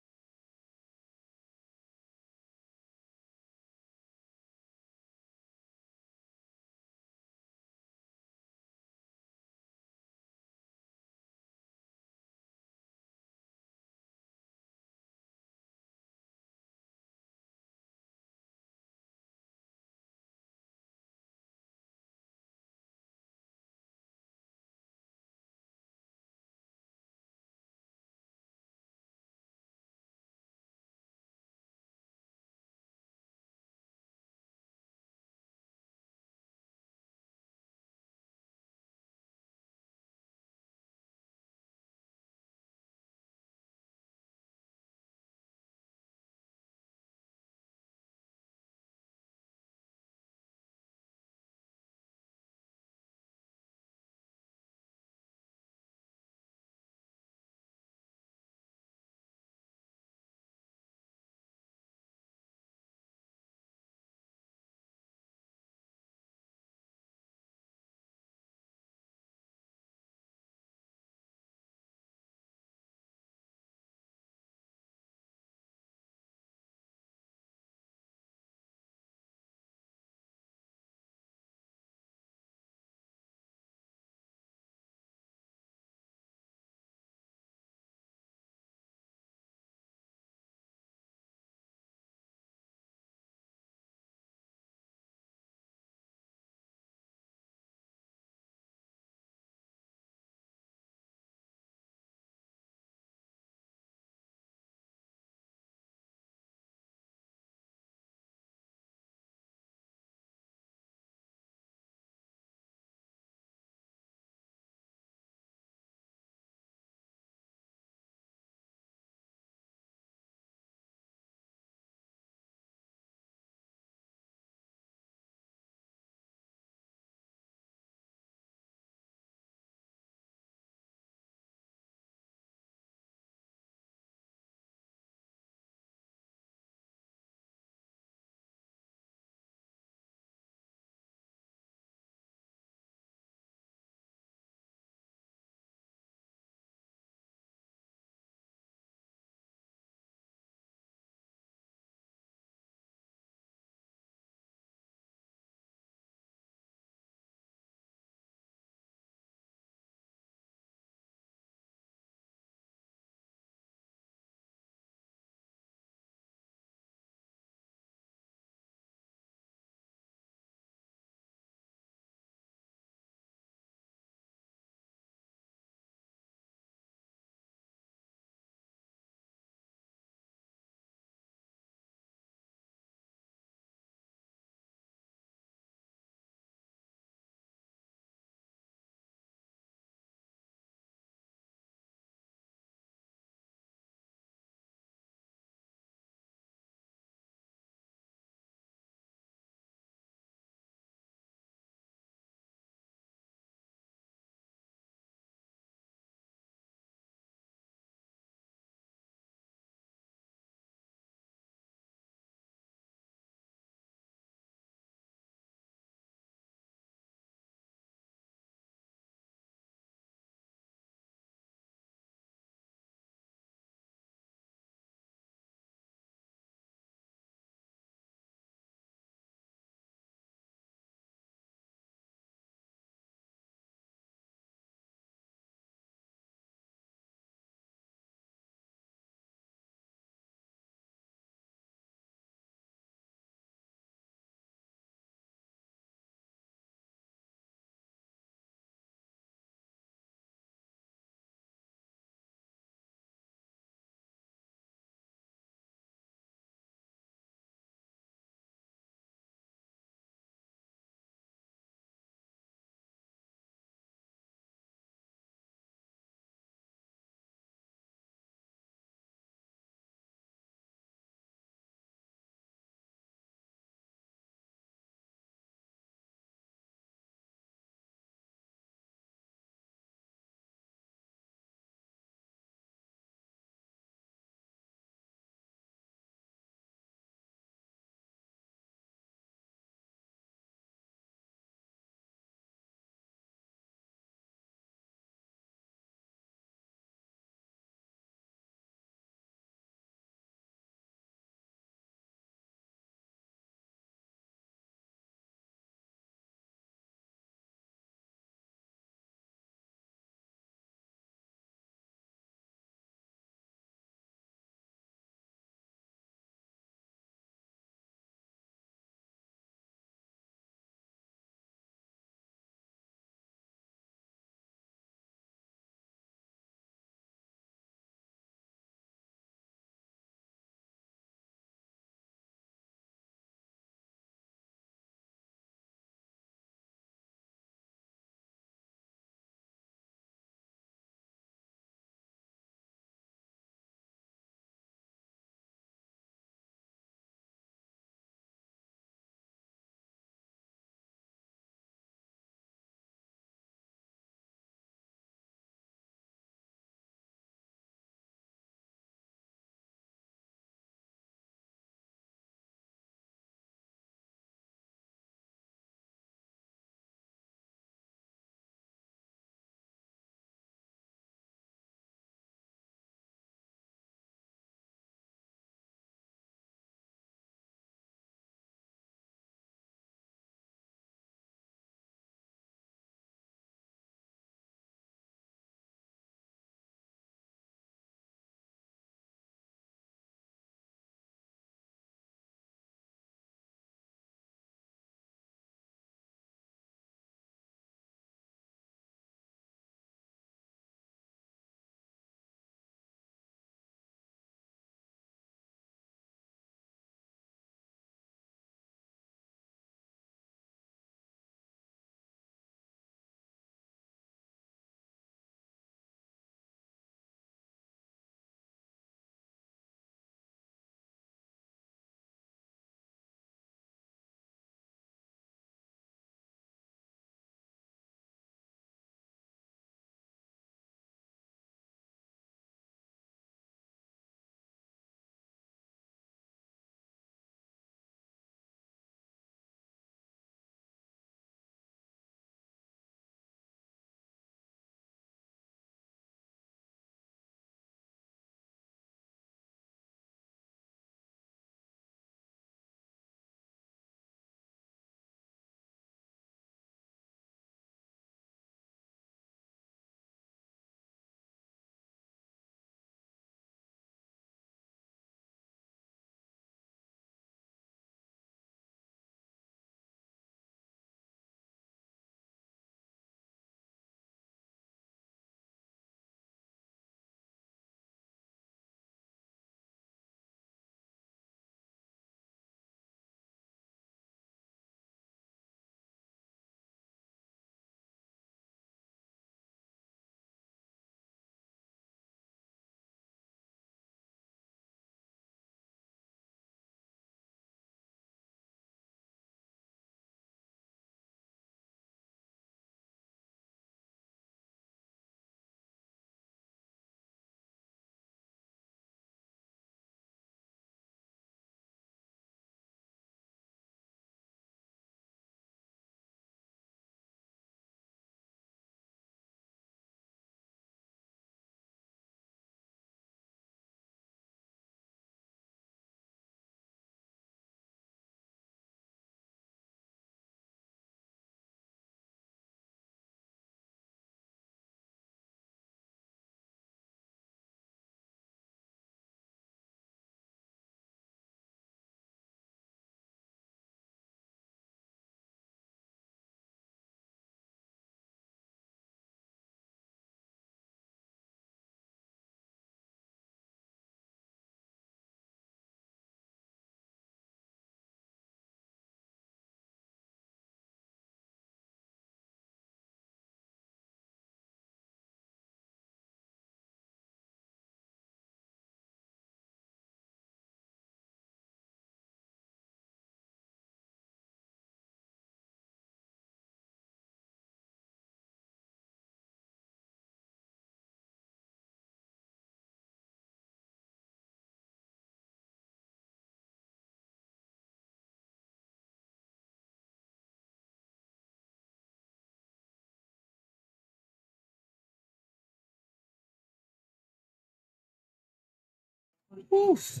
Woof.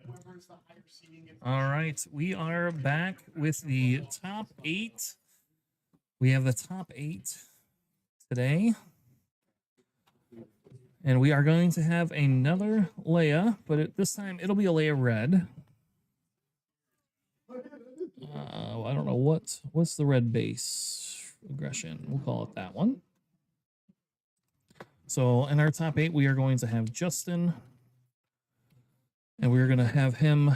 Whoever's the higher seeding gets All right, we are back with the top 8. We have the top 8 today. And we are going to have another Leia, but this time it'll be a Leia red. I don't know what's the red base aggression. We'll call it that one. So in our top 8, we are going to have Justin, and we're going to have him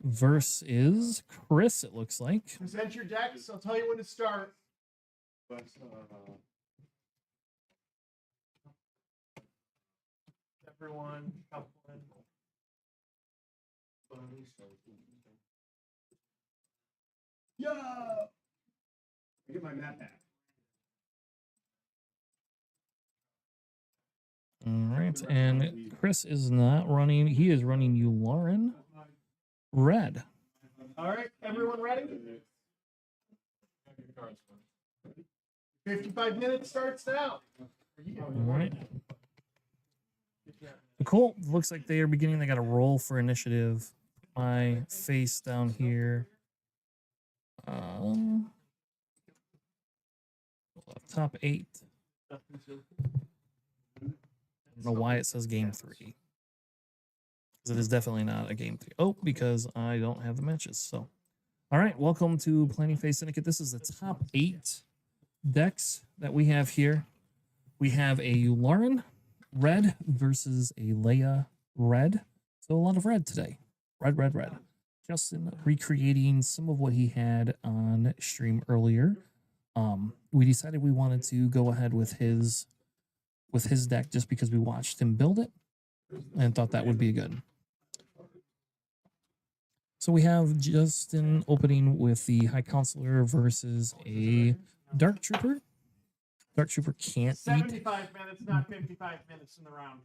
versus Chris. It looks like. present your decks. I'll tell you when to start. Everyone, shuffling. Yeah. Get my map back. All right, and Chris is not running. He is running Yularen red. All right, everyone ready? 55 minutes starts now. All right. Cool. Looks like they are beginning. They got a roll for initiative. My face down here. Top 8. I don't know why it says game 3. Because it is definitely not a game 3. Oh, because I don't have the matches. So, all right. Welcome to Planning Phase Syndicate. This is the top 8 decks that we have here. We have a Yularen red versus a Leia red. So a lot of red today. Red, red, red. Justin recreating some of what he had on stream earlier. We decided we wanted to go ahead with his deck just because we watched him build it and thought that would be good. So we have Justin opening with the High Counselor versus a Dark Trooper. Dark Trooper can't eat. 75 minutes, not 55 minutes in the round.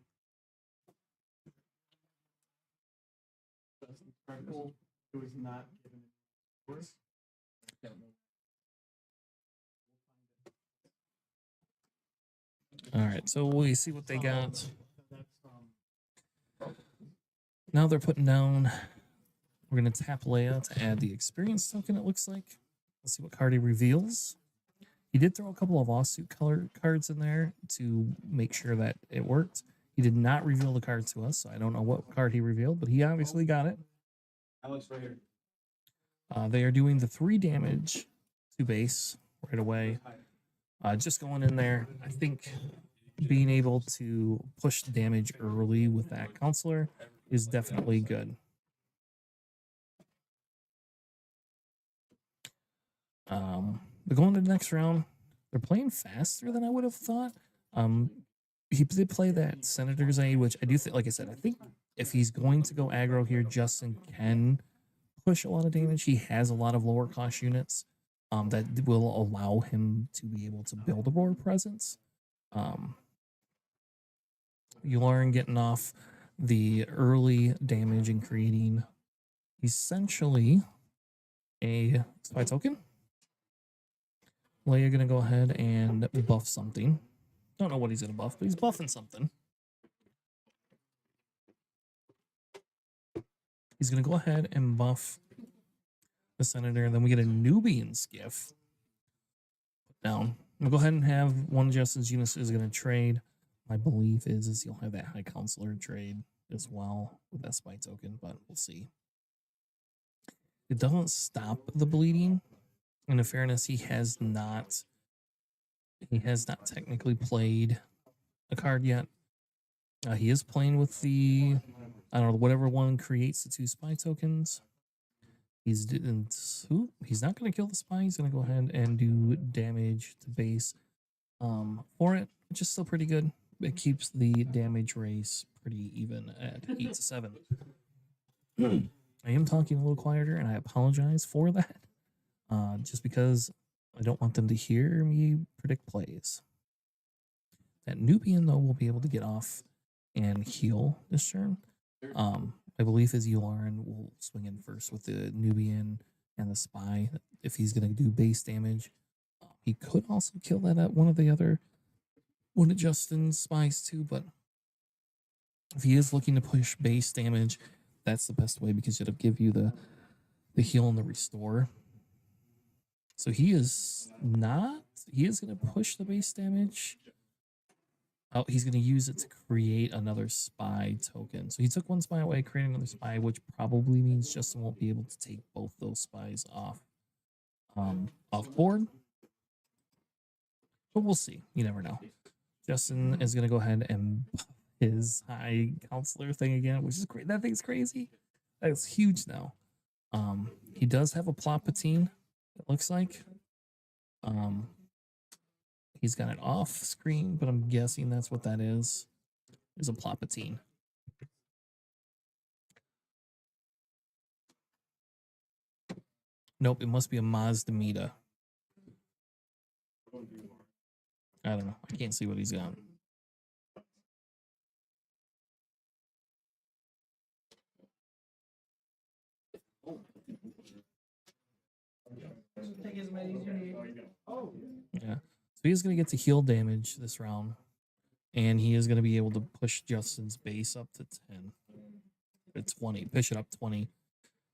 It was not given. All right, so we see what they got. Now they're putting down. We're going to tap Leia to add the experience token, it looks like. Let's see what card he reveals. He did throw a couple of lawsuit color cards in there to make sure that it worked. He did not reveal the card to us, so I don't know what card he revealed, but he obviously got it. Alex, right here. They are doing the 3 damage to base right away. Just going in there, I think being able to push the damage early with that counselor is definitely good. But going to the next round, they're playing faster than I would have thought. He did play that Senator's Aid, which I do think, like I said, I think if he's going to go aggro here, Justin can push a lot of damage. He has a lot of lower cost units that will allow him to be able to build a more presence. Yularen getting off the early damage and creating essentially a spy token. Leia gonna go ahead and buff something. Don't know what he's gonna buff, but he's buffing something. He's gonna go ahead and buff the Senator, and then we get a Nubian skiff. Put down. I'm gonna go ahead and have one of Justin's units is gonna trade. My belief is you'll have that High Counselor trade as well with that spy token, but we'll see. It doesn't stop the bleeding. And in fairness, he has not technically played a card yet. He is playing with the, I don't know, whatever one creates the 2 spy tokens. He's not going to kill the spy. He's going to go ahead and do damage to base for it, which is still pretty good. It keeps the damage race pretty even at 8 to 7. I am talking a little quieter, and I apologize for that. Just because I don't want them to hear me predict plays. That Nubian, though, will be able to get off and heal this turn. I believe his Yularen will swing in first with the Nubian and the spy if he's going to do base damage. He could also kill that at one of Justin's spies too, but If he is looking to push base damage, that's the best way because it'll give you the heal and the restore. So he is not. He is going to push the base damage. Oh, he's going to use it to create another spy token. So he took one spy away, creating another spy, which probably means Justin won't be able to take both those spies off board. But we'll see. You never know. Justin is going to go ahead and buff his high counselor thing again, which is great. That thing's crazy. That's huge now. He does have a Plopatine, it looks like. He's got it off screen, but I'm guessing that's what that is. Is a Plopatine. Nope, it must be a Mazdamita. I don't know. I can't see what he's got. Yeah. So he's going to get to heal damage this round. And he is going to be able to push Justin's base up to 10. 20. Push it up 20.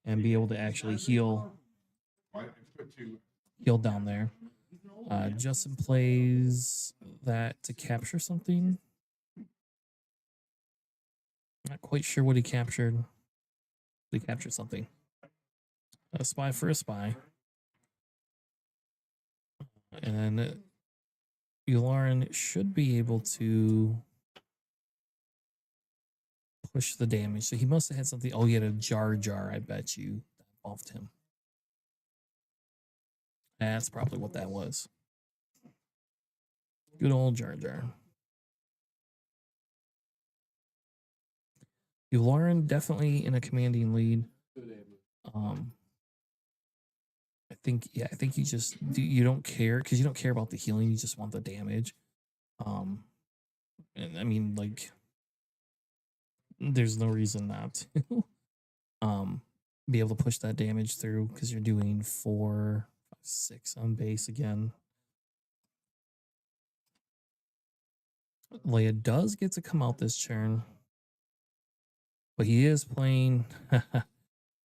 And be able to actually heal down there. Justin plays that to capture something. Not quite sure what he captured. He captured something. A spy for a spy. And Yularen should be able to push the damage. So he must have had something. Oh, he had a Jar, I bet you. That buffed him. That's probably what that was. Good old Jar. Yularen definitely in a commanding lead. I think you just you don't care because you don't care about the healing. You just want the damage. And I mean, like, there's no reason not to be able to push that damage through because you're doing 4, 5, 6 on base again. Leia does get to come out this turn, but he is playing.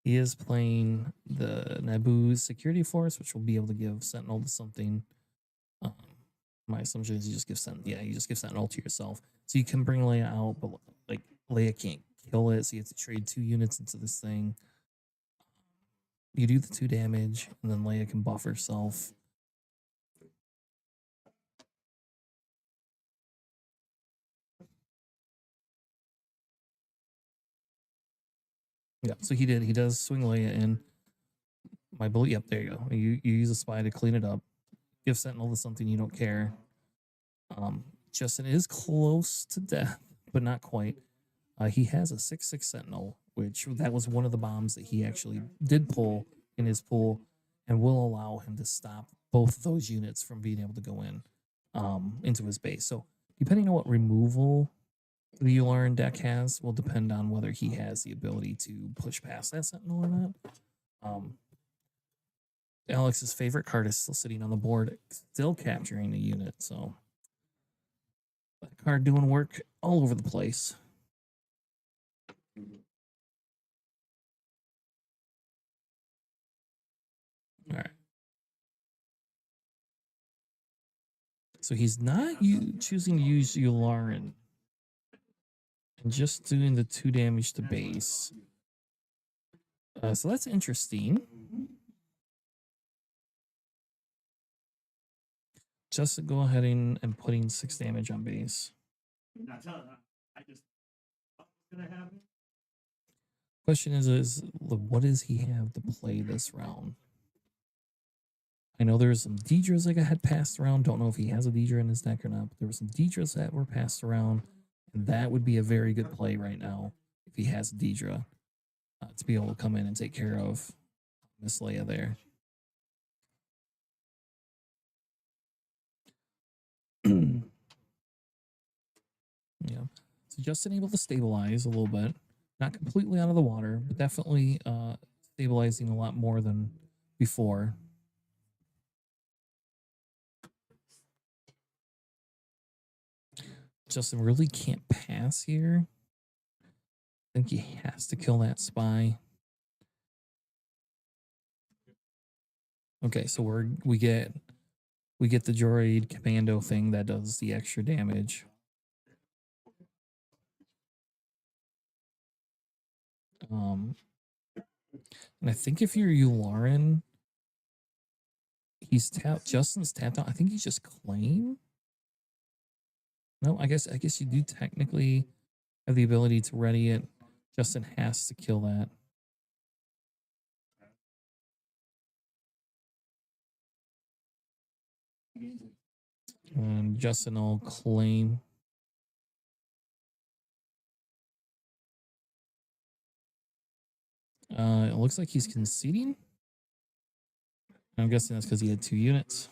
He is playing the Naboo's security force, which will be able to give Sentinel to something. My assumption is you just give Sentinel to yourself. So you can bring Leia out, but like Leia can't kill it, so you have to trade 2 units into this thing. You do the 2 damage, and then Leia can buff herself. Yeah, so he does swing Leia in. My bullet, yep, there you go. You use a spy to clean it up. Give Sentinel to something you don't care. Justin is close to death, but not quite. He has a 6/6 Sentinel, which that was one of the bombs that he actually did pull in his pool and will allow him to stop both of those units from being able to go in into his base. So depending on what removal the Yularen deck has will depend on whether he has the ability to push past that Sentinel or not. Alex's favorite card is still sitting on the board, still capturing a unit. So that card doing work all over the place. All right. So he's not choosing to use Yularen and just doing the 2 damage to base. So that's interesting. Just go ahead and putting 6 damage on base. Question is what does he have to play this round? I know there's some Deidres that had passed around. Don't know if he has a Deidre in his deck or not, but there were some Deidres that were passed around, and that would be a very good play right now if he has a Deidre to be able to come in and take care of Miss Leia there. Yeah. So Justin able to stabilize a little bit. Not completely out of the water, but definitely stabilizing a lot more than before. Justin really can't pass here. think he has to kill that spy. Okay, so we get the droid commando thing that does the extra damage. And I think if you're Yularen, he's tapped. Justin's tapped out. I think he's just claim. No, I guess you do technically have the ability to ready it. Justin has to kill that. And Justin will claim. It looks like he's conceding. I'm guessing that's because he had 2 units.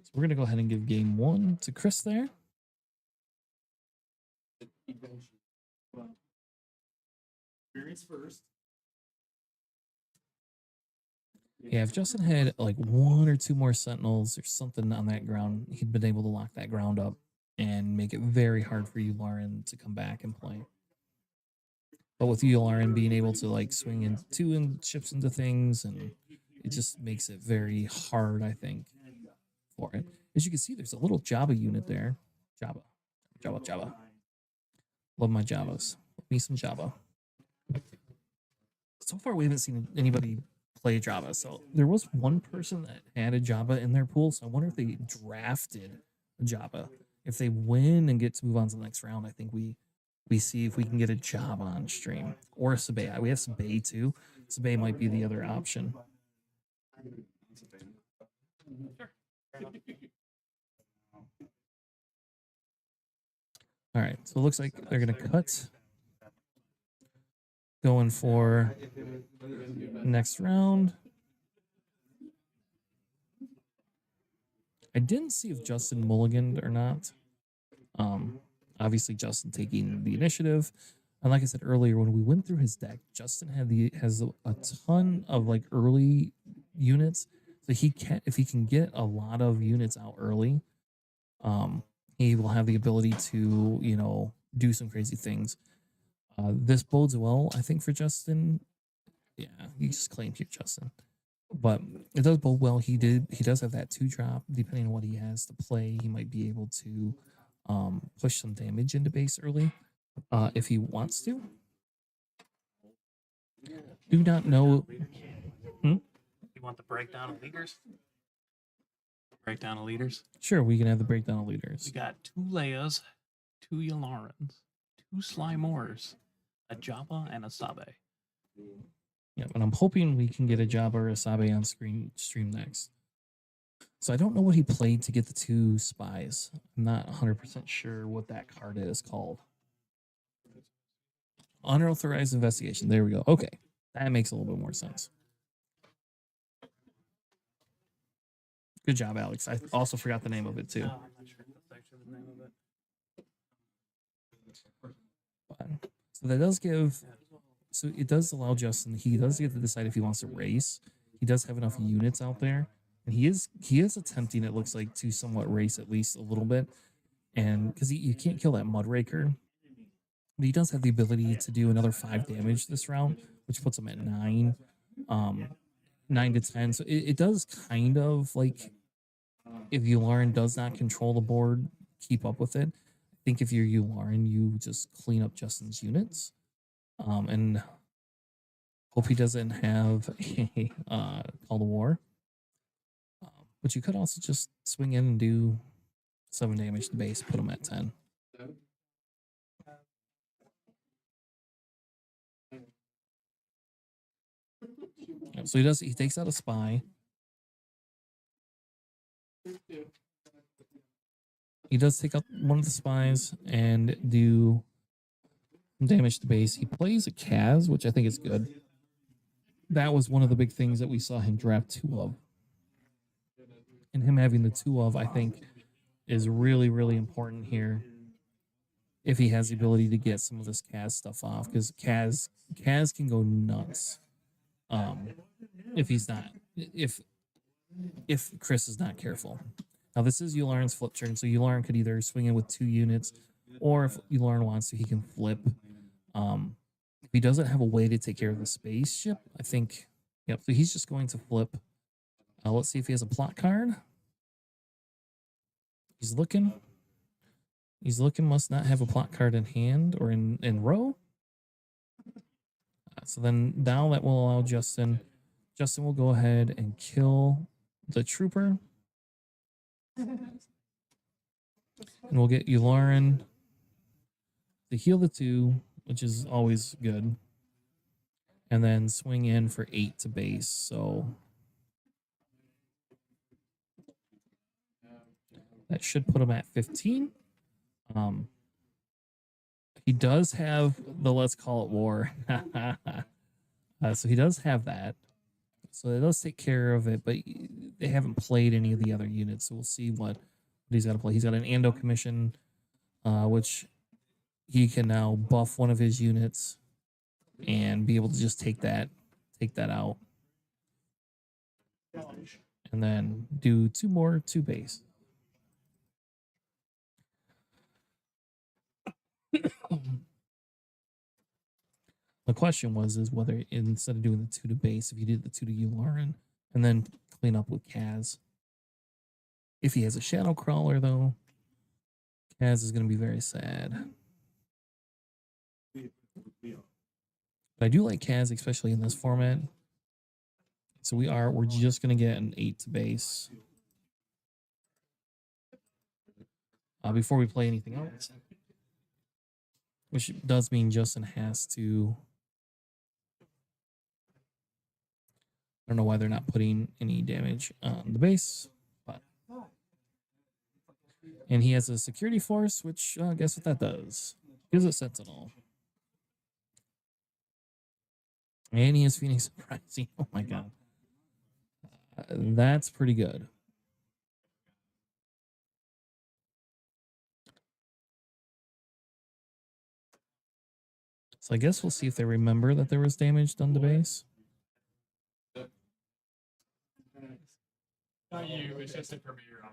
So we're going to go ahead and give game 1 to Chris there. Experience first. Yeah, if Justin had like 1 or 2 more sentinels or something on that ground, he'd been able to lock that ground up and make it very hard for you, Lauren, to come back and play. But with you, Lauren, being able to like swing in 2 and ships into things, and it just makes it very hard, I think, for it. As you can see, there's a little Java unit there. Java. Love my Javas. Love me some Java. So far, we haven't seen anybody play Java. So there was one person that had a Java in their pool. So I wonder if they drafted a Java. If they win and get to move on to the next round, I think we see if we can get a Java on stream or a Sabe. We have Sabe too. Sabe might be the other option. All right, so it looks like they're going to cut. Going for next round. I didn't see if Justin mulliganed or not. Obviously Justin taking the initiative. And like I said earlier, when we went through his deck, Justin has a ton of like early units. So if he can get a lot of units out early, he will have the ability to, do some crazy things. This bodes well, I think, for Justin. Yeah, you just claim here, Justin. But it does bode well. He does have that 2-drop. Depending on what he has to play, he might be able to push some damage into base early if he wants to. Do not know. You want the breakdown of leaders? Breakdown of leaders? Sure, we can have the breakdown of leaders. We got 2 Leias, 2 Yalarans, 2 Slimors, a Java, and a Sabe. Yeah, and I'm hoping we can get a Java or a Sabe on stream next. So I don't know what he played to get the 2 spies. I'm not 100% sure what that card is called. Unauthorized investigation. There we go. Okay, that makes a little bit more sense. Good job, Alex. I also forgot the name of it too. I'm not sure if that's actually the name of it. So that does give. So it does allow Justin. He does get to decide if he wants to race. He does have enough units out there, and he is attempting. It looks like to somewhat race at least a little bit, and because you can't kill that Mudraker, but he does have the ability to do another 5 damage this round, which puts him at 9, 9 to 10. So it does kind of like, if Yularen does not control the board, keep up with it. I think if you're Yularen, you just clean up Justin's units. And hope he doesn't have a Call to War. But you could also just swing in and do 7 damage to base, put him at 10. So he takes out a spy. He does take out one of the spies and do damage to base. He plays a Kaz, which I think is good. That was one of the big things that we saw him draft 2 of. And him having the 2 of, I think, is really, really important here. If he has the ability to get some of this Kaz stuff off, because Kaz can go nuts. If Chris is not careful. Now this is Yularen's flip turn, so Yularen could either swing in with 2 units or if Elorn wants to, he can flip. If he doesn't have a way to take care of the spaceship, I think, yep. So he's just going to flip. Let's see if he has a plot card. He's looking. He's looking. Must not have a plot card in hand or in row. So then now that will allow Justin. Justin will go ahead and kill the trooper. And we'll get Elorn to heal the 2, which is always good. And then swing in for 8 to base. So that should put him at 15. He does have the Let's Call It War. So he does have that. So it does take care of it, but they haven't played any of the other units. So we'll see what he's got to play. He's got an Ando commission, which he can now buff one of his units and be able to just take that out. And then do 2 more 2 base. The question is whether instead of doing the 2 to base, if you did the 2 to Elorn and then clean up with Kaz. If he has a Shadow Crawler, though, Kaz is going to be very sad. But I do like Kaz, especially in this format. So we're just going to get an 8 to base. Before we play anything else. Which does mean Justin has to... I don't know why they're not putting any damage on the base, but... And he has a security force, which, guess what that does? Gives it Sentinel. And he has Phoenix Uprising. Oh my god. That's pretty good. So I guess we'll see if they remember that there was damage done to base. Not you, it's just a premiere.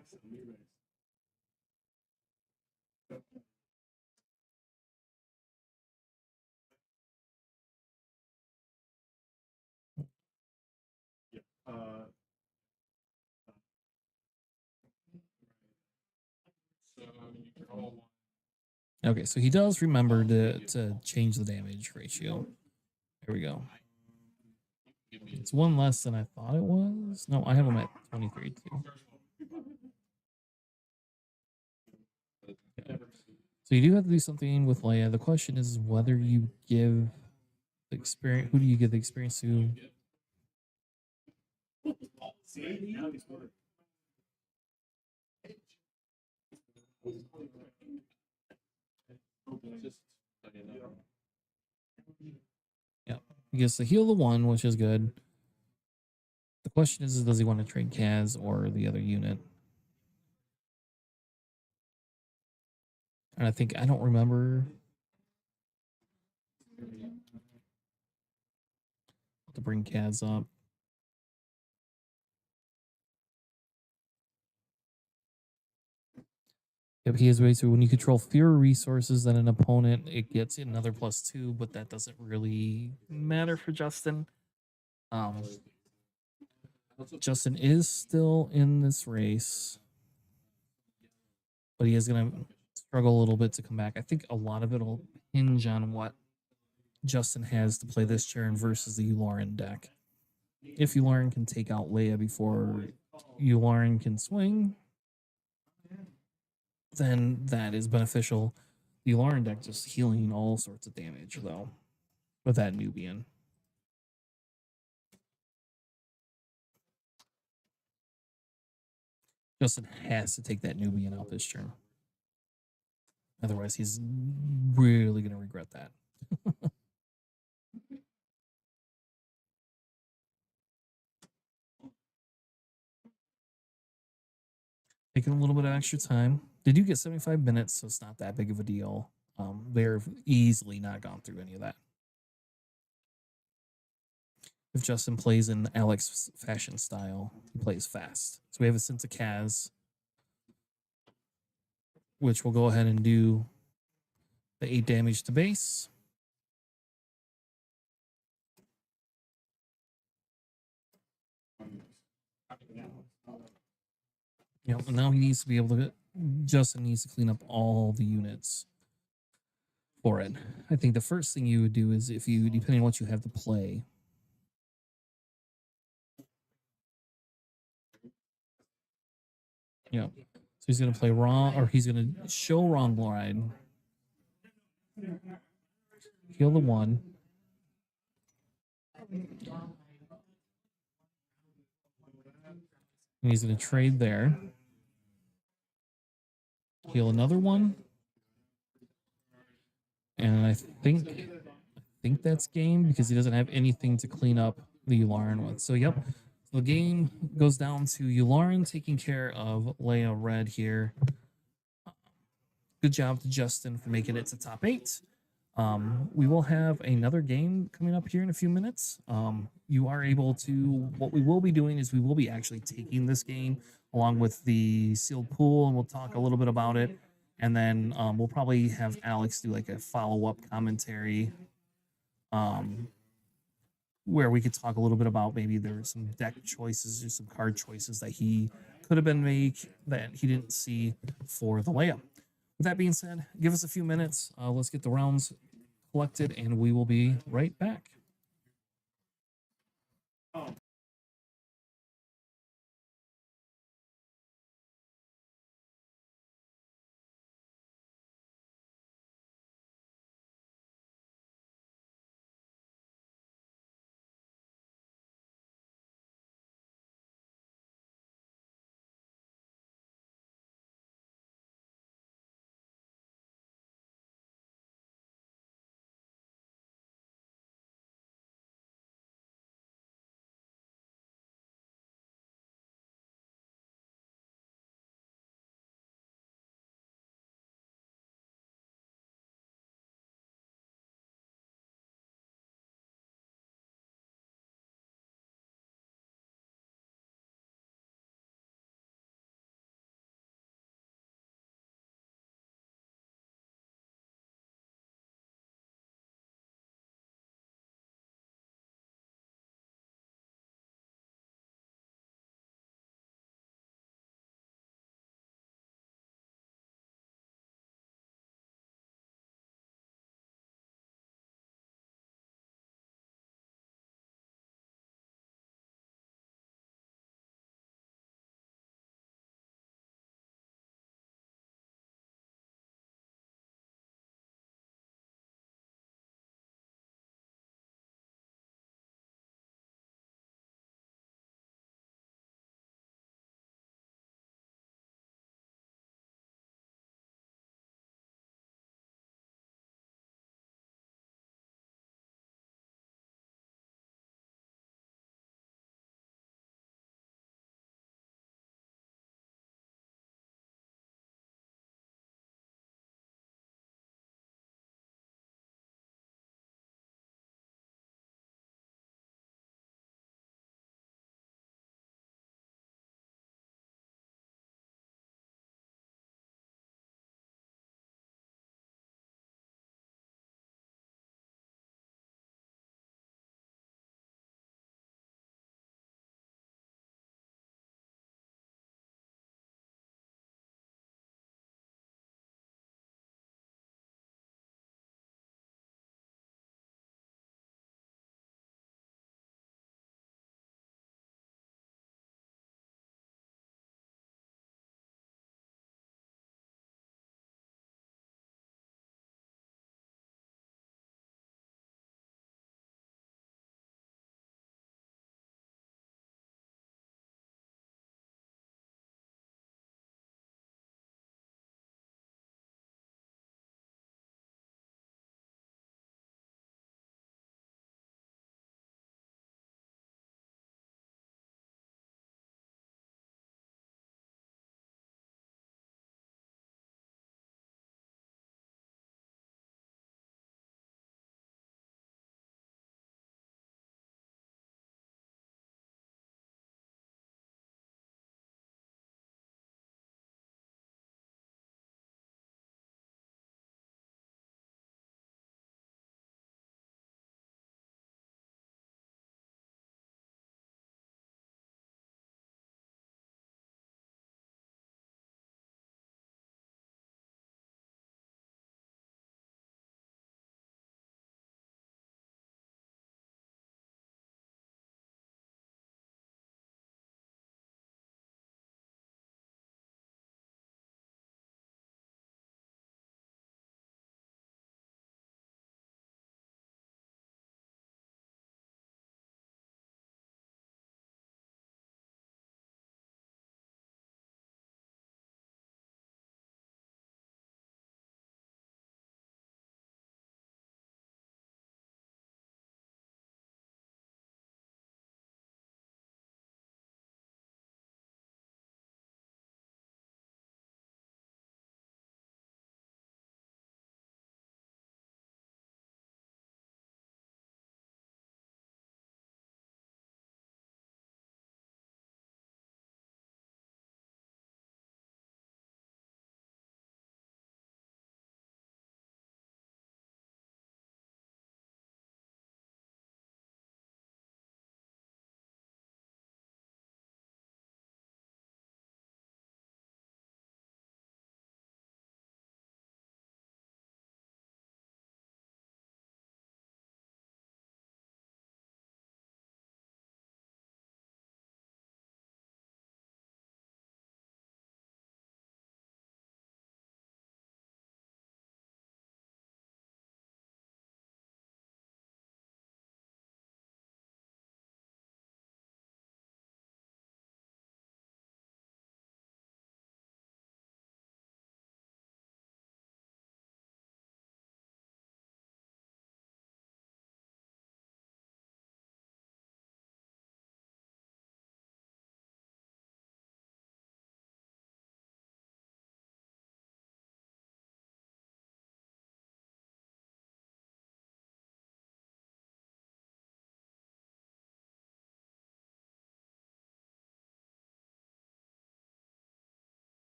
Okay, so he does remember to change the damage ratio. Here we go. It's 1 less than I thought it was. No, I have him at 23 too. Okay. So you do have to do something with Leia. The question is whether you give the experience. Who do you give the experience to? Yeah, he gets to heal the 1, which is good. The question is does he want to trade Kaz or the other unit? And I don't remember to bring Kaz up. Yep, he has ways to when you control fewer resources than an opponent, it gets another +2, but that doesn't really matter for Justin. Justin is still in this race, but he is going to struggle a little bit to come back. I think a lot of it will hinge on what Justin has to play this turn versus the Elorn deck. If Elorn can take out Leia before Elorn can swing, then that is beneficial. The Elorn deck just healing all sorts of damage, though, with that Nubian. Justin has to take that Nubian out this turn. Otherwise, he's really going to regret that. Taking a little bit of extra time. They do get 75 minutes, so it's not that big of a deal. They're easily not gone through any of that. If Justin plays in Alex fashion style, he plays fast. So we have a sense of Kaz, which we'll go ahead and do the 8 damage to base. Yep, and now he needs to be able to. Justin needs to clean up all the units for it. I think the first thing you would do is if you, depending on what you have to play. Yep. So he's gonna play wrong, or he's gonna show wrong glide. Heal the 1. And he's going to trade there. Heal another 1. And I think that's game because he doesn't have anything to clean up the Yularen with. So yep. So the game goes down to Yularen taking care of Leia Red here. Good job to Justin for making it to top 8. We will have another game coming up here in a few minutes. You are able to, what we will be doing is we will be actually taking this game along with the sealed pool, and we'll talk a little bit about it. And then we'll probably have Alex do like a follow-up commentary where we could talk a little bit about maybe there were some deck choices or some card choices that he could have been made that he didn't see for the layup. With that being said, give us a few minutes. Let's get the rounds collected, and we will be right back.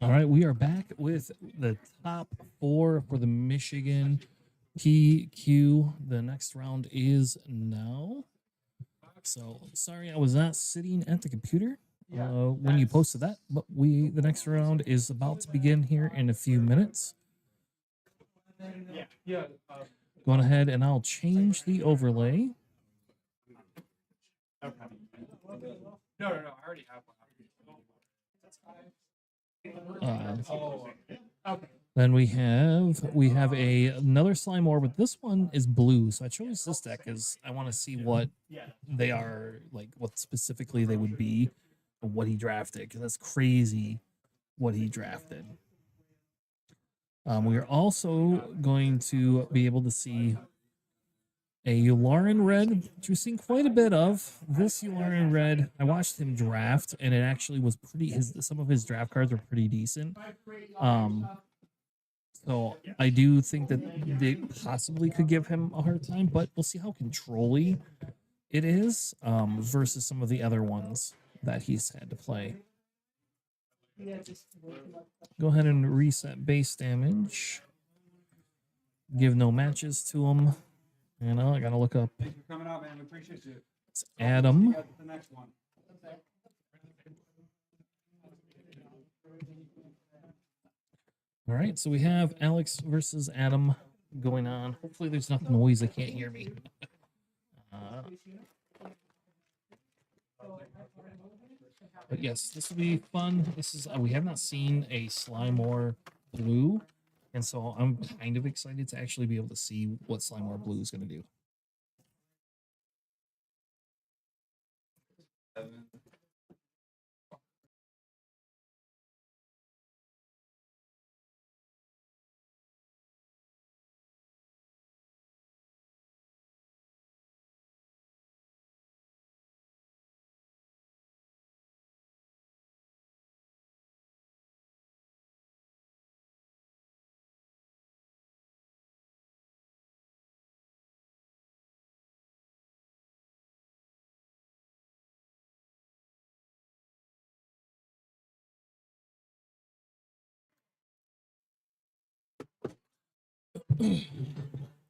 All right, we are back with the top 4 for the Michigan PQ. The next round is now. So sorry, I was not sitting at the computer when you posted that, but the next round is about to begin here in a few minutes. Going ahead and I'll change the overlay. No, I already have one. Then we have another Slimore, but this one is blue. So I chose this deck because I want to see what they are, like what specifically they would be, and what he drafted. Because that's crazy what he drafted. We are also going to be able to see a Yularen Red, which we've seen quite a bit of. This Yularen Red, I watched him draft, and it actually was pretty. Some of his draft cards were pretty decent. So I do think that they possibly could give him a hard time, but we'll see how controlly it is versus some of the other ones that he's had to play. Go ahead and reset base damage. Give no matches to him. And I gotta look up. Thanks for coming out, man. We appreciate you. It's Adam. See you at the next one. All right, so we have Alex versus Adam going on. Hopefully, there's enough noise they can't hear me. But yes, this will be fun. This is we have not seen a Slimore Blue, and so I'm kind of excited to actually be able to see what Slimore Blue is going to do.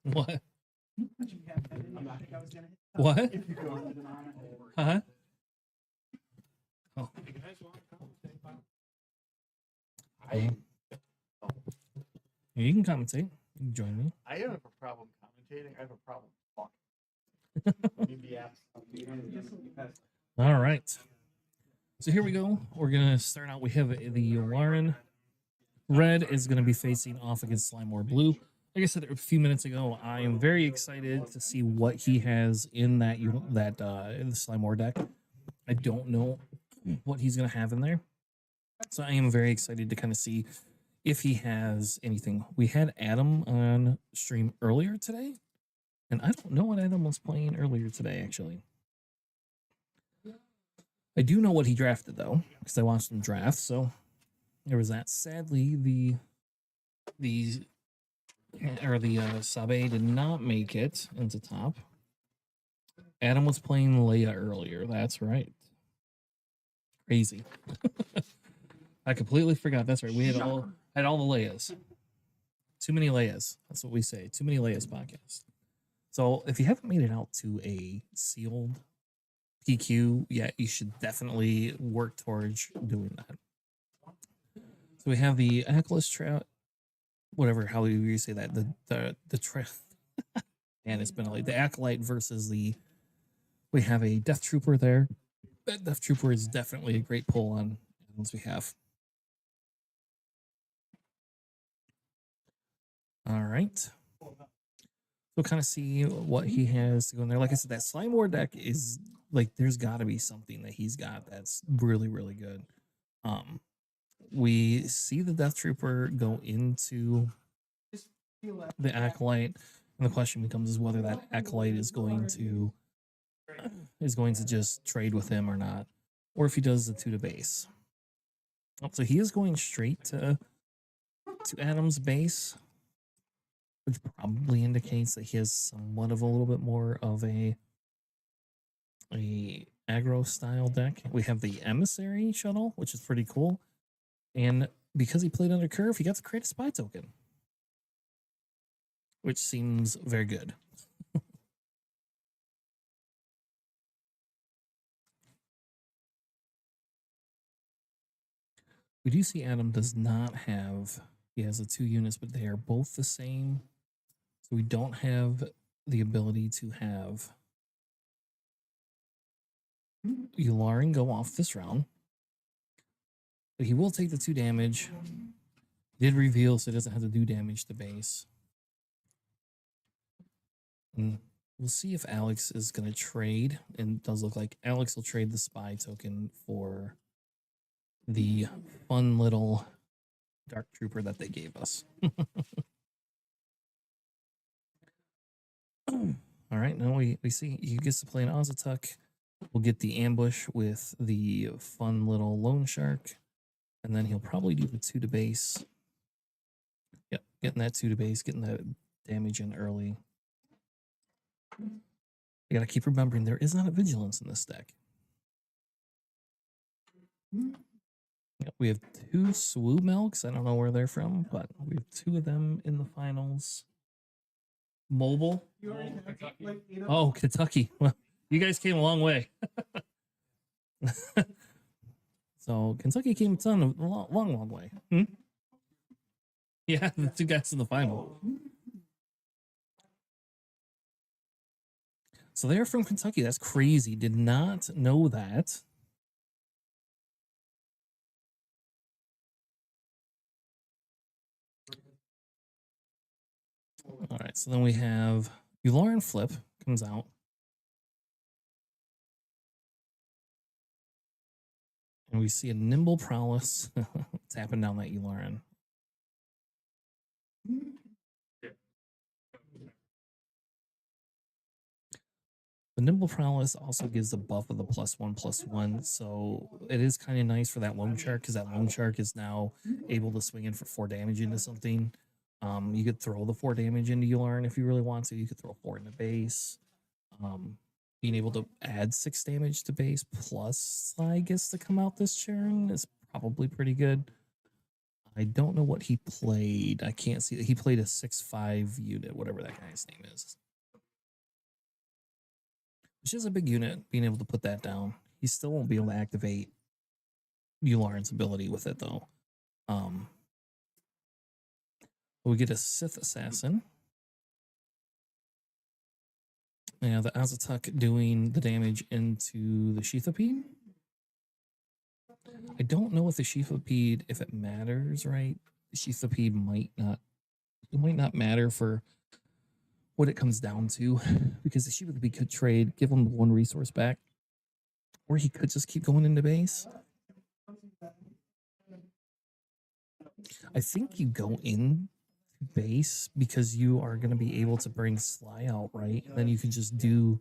What? What? Huh? Oh. You can commentate. You can join me. I don't have a problem commentating. I have a problem talking. All right. So here we go. We're gonna start out. We have the Lauren Red is gonna be facing off against Slimore Blue. Like I said a few minutes ago, I am very excited to see what he has in that in the Slimore deck. I don't know what he's gonna have in there, so I am very excited to kind of see if he has anything. We had Adam on stream earlier today, and I don't know what Adam was playing earlier today, actually. I do know what he drafted, though, because I watched him draft, so there was that. Sadly, the Sabe did not make it into top. Adam was playing Leia earlier, that's right. Crazy. I completely forgot, that's right. We had all the Leias. Too many Leias. That's what we say. Too many Leias podcast. So if you haven't made it out to a sealed PQ yet, you should definitely work towards doing that. So we have the Atlas Trout, whatever, how you say that, the and it's been like the Acolyte versus we have a Death Trooper there. That Death Trooper is definitely a great pull on ones we have. All right. We'll kind of see what he has to go in there. Like I said, that Slimore deck is like, there's got to be something that he's got that's really, really good. We see the Death Trooper go into the Acolyte, and the question becomes is whether that Acolyte is going to just trade with him or not, or if he does the 2 to base. So he is going straight to Adam's base, which probably indicates that he has somewhat of a little bit more of a aggro style deck. We have the Emissary shuttle, which is pretty cool. And because he played under curve, he got to create a spy token, which seems very good. We do see Adam does not have, he has the 2 units, but they are both the same. So we don't have the ability to have Yularen go off this round. But he will take the 2 damage. Did reveal, so it doesn't have to do damage to base. And we'll see if Alex is going to trade. And it does look like Alex will trade the spy token for the fun little Dark Trooper that they gave us. All right, now we see he gets to play an Ozatuk. We'll get the ambush with the fun little Lone Shark. And then he'll probably do the 2 to base. Yep, getting that 2 to base, getting that damage in early. You got to keep remembering there is not a vigilance in this deck. Yep, we have 2 Swoo Milks. I don't know where they're from, but we have 2 of them in the finals. Mobile. Oh, Kentucky. Well, you guys came a long way. So Kentucky came a long way. Yeah, the 2 guys in the final. So they're from Kentucky. That's crazy. Did not know that. All right, so then we have Yularen Flip comes out. And we see a Nimble Prowess tapping down that Yularen. The Nimble Prowess also gives the buff of the +1/+1, so it is kind of nice for that Lone Shark because that Lone Shark is now able to swing in for 4 damage into something. You could throw the 4 damage into Yularen if you really want to. You could throw 4 into base. Being able to add 6 damage to base plus Sly gets to come out this turn is probably pretty good. I don't know what he played. I can't see that he played a 6/5 unit, whatever that guy's name is. Which is a big unit, being able to put that down. He still won't be able to activate Yularen's ability with it, though. We get a Sith Assassin. Now, the Azatuk doing the damage into the Sheathopede. I don't know if the Sheathopede, if it matters, right? The Sheathopede might not matter for what it comes down to, because the Sheathopede could trade, give him 1 resource back, or he could just keep going into base. I think you go in base because you are going to be able to bring Sly out, right? And then you can just do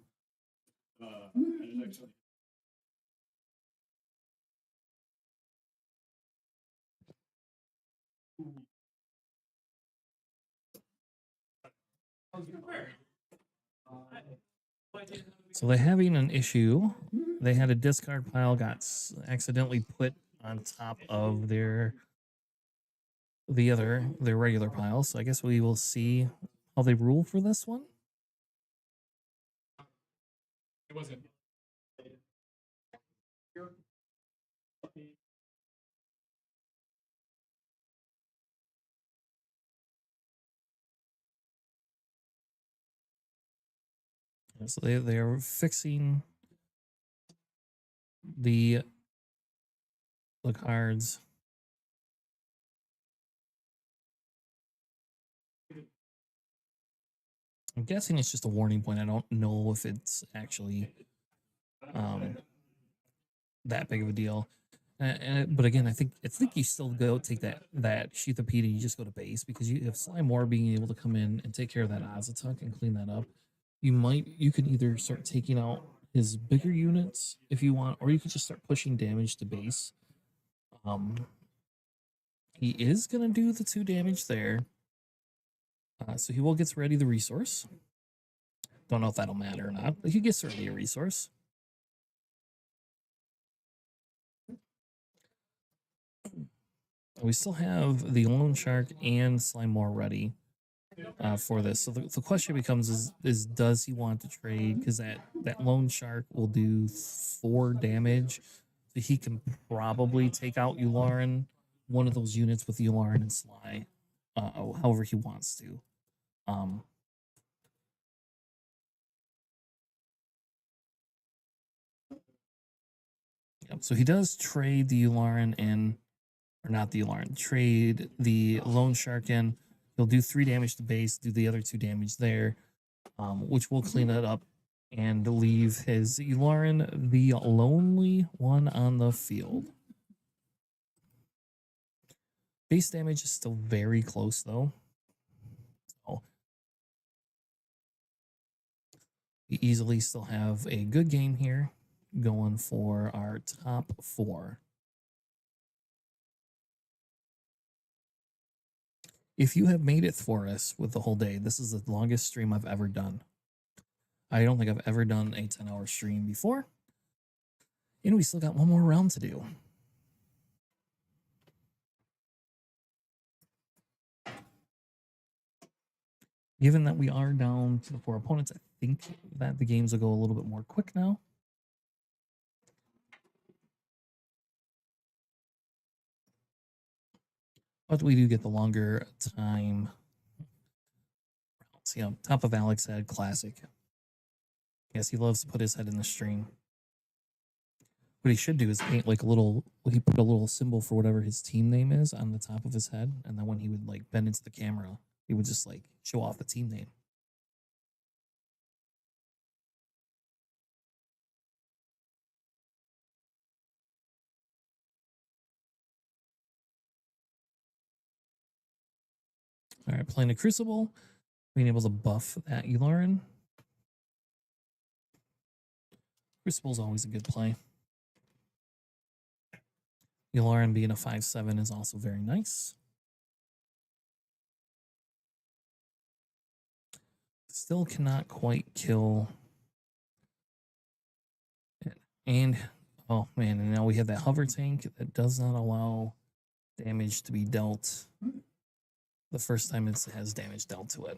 so they're having an issue. They had a discard pile got accidentally put on top of their regular pile. So I guess we will see how they rule for this one. It wasn't. So they're fixing the cards. I'm guessing it's just a warning point. I don't know if it's actually that big of a deal. But again, I think you still go take that Sheathopede and you just go to base because you have Sly Moore being able to come in and take care of that Azatuk and clean that up. You could either start taking out his bigger units if you want, or you could just start pushing damage to base. He is gonna do the 2 damage there. So he will get ready the resource. Don't know if that'll matter or not, but he gets ready a resource. We still have the Loan Shark and Slimore ready for this. So the question becomes is does he want to trade? Because that Loan Shark will do 4 damage. So he can probably take out Yularen, one of those units with Yularen and Sly, however he wants to. So he does trade the Yularen in, or not the Yularen, trade the Loan Shark in. He'll do 3 damage to base, do the other 2 damage there, which will clean it up and leave his Yularen the lonely one on the field. Base damage is still very close, though. So we easily still have a good game here going for our top 4. If you have made it for us with the whole day, this is the longest stream I've ever done. I don't think I've ever done a 10-hour stream before. And we still got one more round to do. Given that we are down to the 4 opponents, I think that the games will go a little bit more quick now. But we do get the longer time. See, top of Alex head, classic. Yes, he loves to put his head in the stream. What he should do is paint like a little, he put a little symbol for whatever his team name is on the top of his head. And then when he would like bend into the camera, he would just like show off the team name. All right, playing a Crucible, being able to buff that Yularen. Crucible is always a good play. Yularen being a 5/7 is also very nice. Still cannot quite kill. And, oh man, and now we have that hover tank that does not allow damage to be dealt the first time it has damage dealt to it.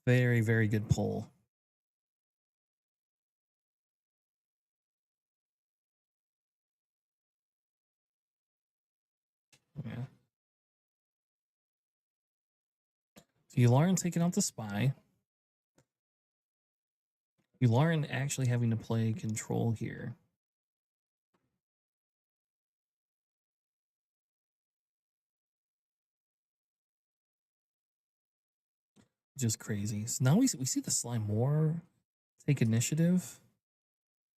Very, very good pull. Yeah. So Yularen taking out the spy. Yularen actually having to play control here. Just crazy. So now we see the Slime more take initiative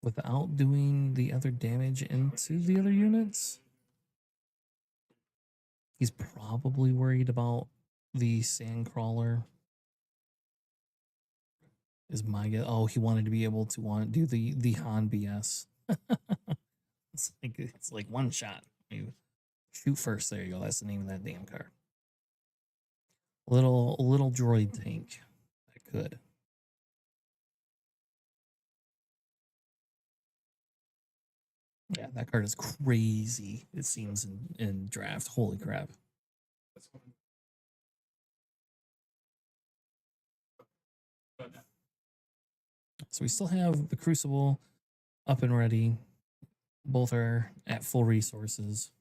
without doing the other damage into the other units. He's probably worried about the Sandcrawler. Is my guess. Oh, he wanted to be able to do the Han BS. It's like one shot. You shoot first. There you go. That's the name of that damn card. Little droid tank. That could. Yeah, that card is crazy. It seems in draft. Holy crap. So we still have the Crucible up and ready. Both are at full resources.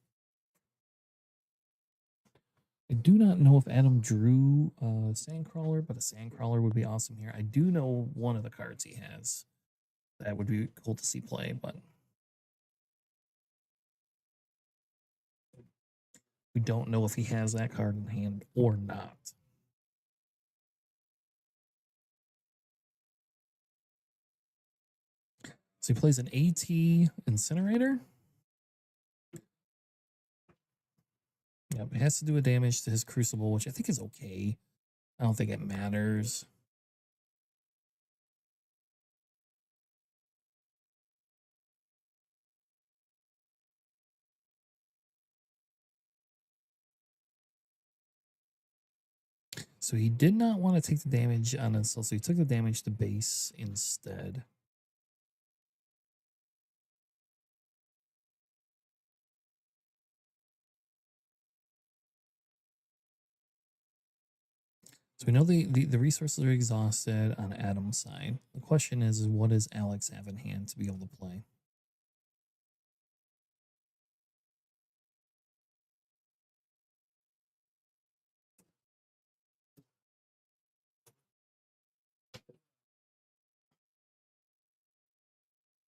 I do not know if Adam drew a Sandcrawler, but a Sandcrawler would be awesome here. I do know one of the cards he has. That would be cool to see play, but we don't know if he has that card in hand or not. So he plays an AT Incinerator. Yep, it has to do a damage to his Crucible, which I think is okay. I don't think it matters. So he did not want to take the damage on himself, so he took the damage to base instead. So we know the resources are exhausted on Adam's side. The question is what does Alex have in hand to be able to play?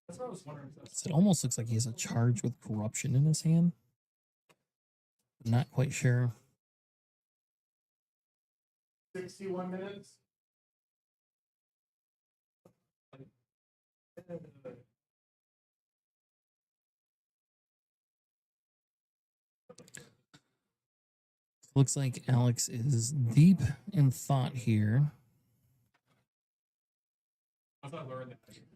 That's what I was wondering. So it almost looks like he has a charge with corruption in his hand. I'm not quite sure. 61 minutes. Looks like Alex is deep in thought here. I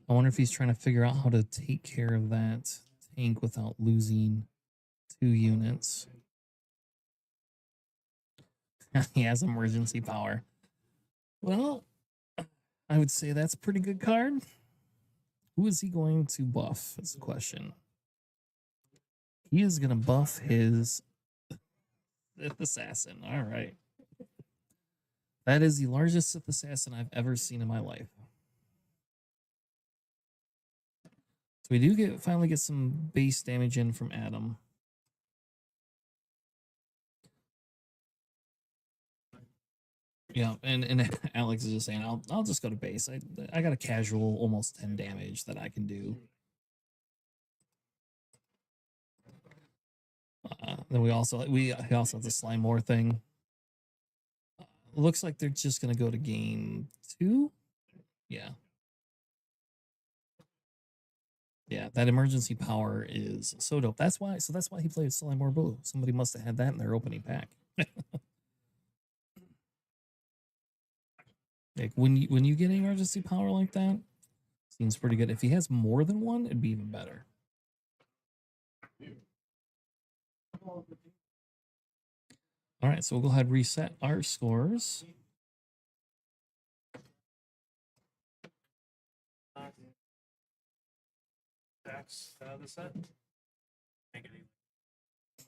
wonder if he's trying to figure out how to take care of that tank without losing 2 units. He has emergency power. Well, I would say that's a pretty good card. Who is he going to buff? Is the question. He is going to buff his Sith Assassin. All right. That is the largest Sith Assassin I've ever seen in my life. So we do finally get some base damage in from Adam. Yeah, and Alex is just saying, I'll just go to base. I got a casual almost 10 damage that I can do. Then we also have the slime more thing. Looks like they're just gonna go to game 2. Yeah. Yeah, that emergency power is so dope. That's why he played Slime More Blue. Somebody must have had that in their opening pack. Like when you get emergency power like that, seems pretty good. If he has more than one, it'd be even better. All right, so we'll go ahead and reset our scores. That's the set. Make it easy.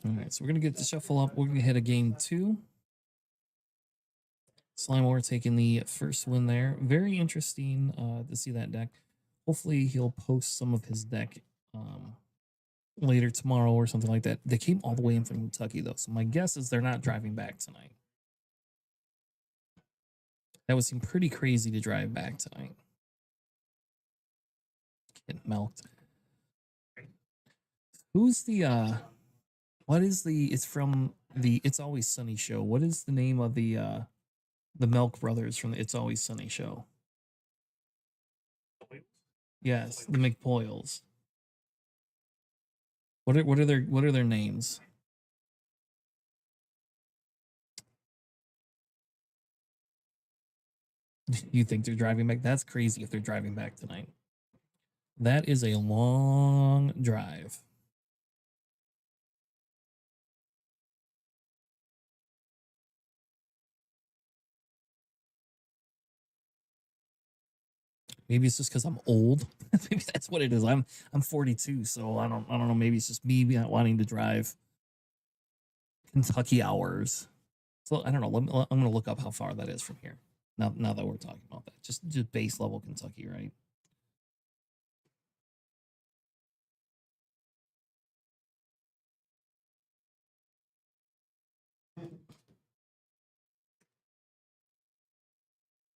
All right, so we're gonna get the shuffle up. We're gonna hit a game 2. Slimore taking the first win there. Very interesting to see that deck. Hopefully he'll post some of his deck later tomorrow or something like that. They came all the way in from Kentucky though, so my guess is they're not driving back tonight. That would seem pretty crazy to drive back tonight. Get milked. Who's the what is the it's from the It's Always Sunny show. What is the name of the Milk Brothers from the It's Always Sunny show? Yes, the McPoyles. What are their names? You think they're driving back? That's crazy if they're driving back tonight. That is a long drive. Maybe it's just because I'm old. Maybe that's what it is. I'm 42, so I don't know. Maybe it's just me not wanting to drive Kentucky hours. So I don't know. I'm gonna look up how far that is from here. Now that we're talking about that, just base level Kentucky, right?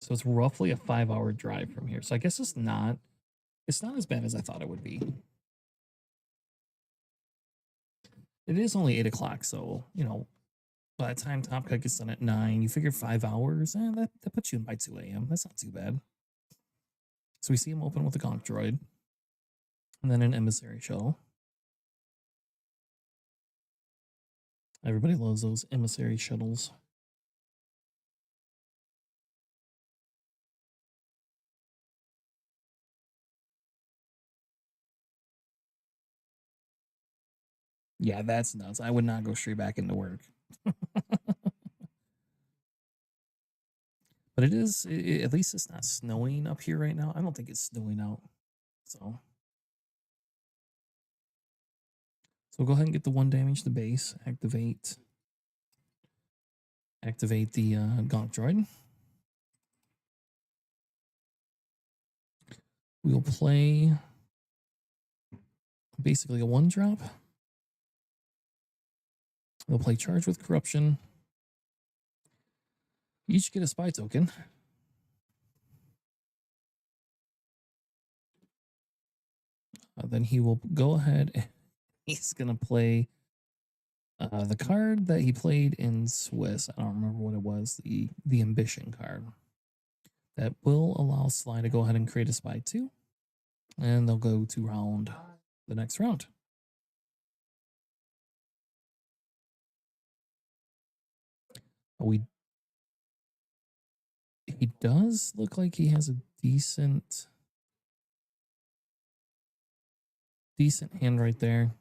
So it's roughly a 5-hour drive from here. So I guess it's not as bad as I thought it would be. It is only 8 o'clock, so by the time Top Cut gets done at 9, you figure 5 hours, that puts you in by 2 a.m. That's not too bad. So we see him open with a Gonk Droid, and then an Emissary Shuttle. Everybody loves those Emissary Shuttles. Yeah, that's nuts. I would not go straight back into work. But at least it's not snowing up here right now. I don't think it's snowing out. So we'll go ahead and get the 1 damage to base. Activate activate the Gonk droid. We will play basically a 1-drop. We'll play Charge with Corruption. You each get a spy token. Then he will go ahead and he's going to play the card that he played in Swiss. I don't remember what it was. The Ambition card. That will allow Sly to go ahead and create a spy 2. And they'll go to the next round. He does look like he has a decent hand right there.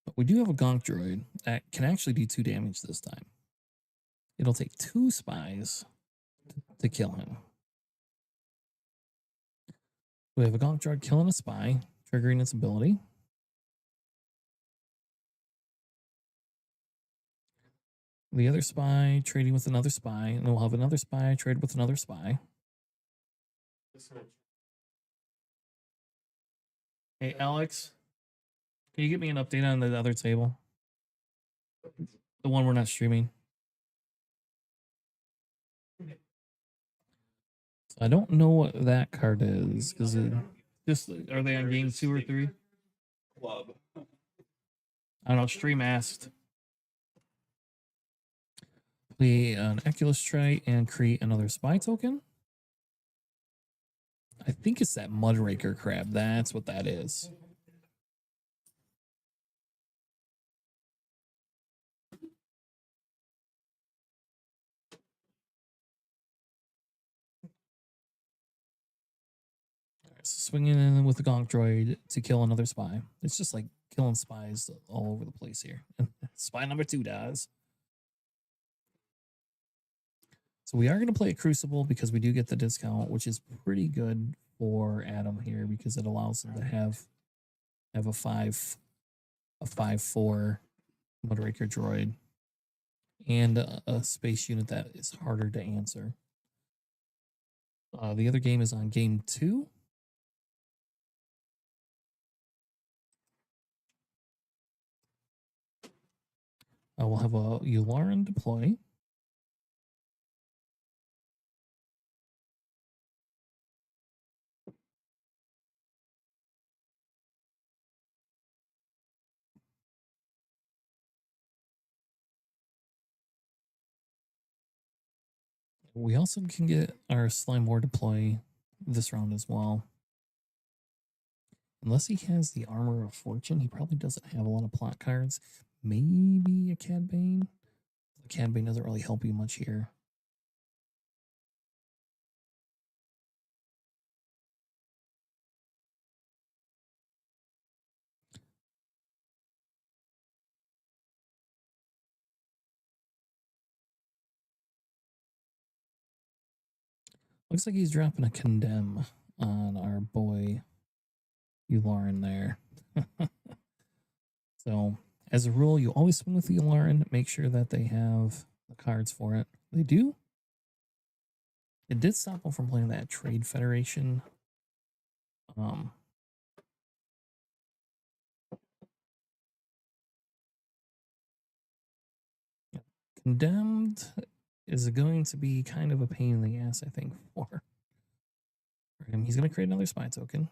But we do have a Gonk droid that can actually do 2 damage this time. It'll take 2 spies to kill him. We have a Gonk droid killing a spy, triggering its ability. The other spy trading with another spy, and we'll have another spy trade with another spy. Hey, Alex, can you get me an update on the other table? The one we're not streaming. So I don't know what that card is, because are they on game 2 or 3? Club. I don't know, stream asked. Play an Eculus tray and create another spy token. I think it's that Mudraker crab. That's what that is. So swinging in with the Gonk droid to kill another spy. It's just like killing spies all over the place here. Spy number 2 dies. So we are going to play a Crucible because we do get the discount, which is pretty good for Adam here because it allows him to have a 5/4 Mudraker droid and a space unit that is harder to answer. The other game is on game 2. We'll have a Yularen deploy. We also can get our Slime War deploy this round as well. Unless he has the Armor of Fortune, he probably doesn't have a lot of plot cards. Maybe a Cad Bane. The Cad Bane doesn't really help you much here. Looks like he's dropping a Condemn on our boy Yularen there. So, as a rule, you always swing with the Yularen. Make sure that they have the cards for it. They do. It did stop him from playing that Trade Federation. Condemned is going to be kind of a pain in the ass, I think, for him. He's going to create another spy token.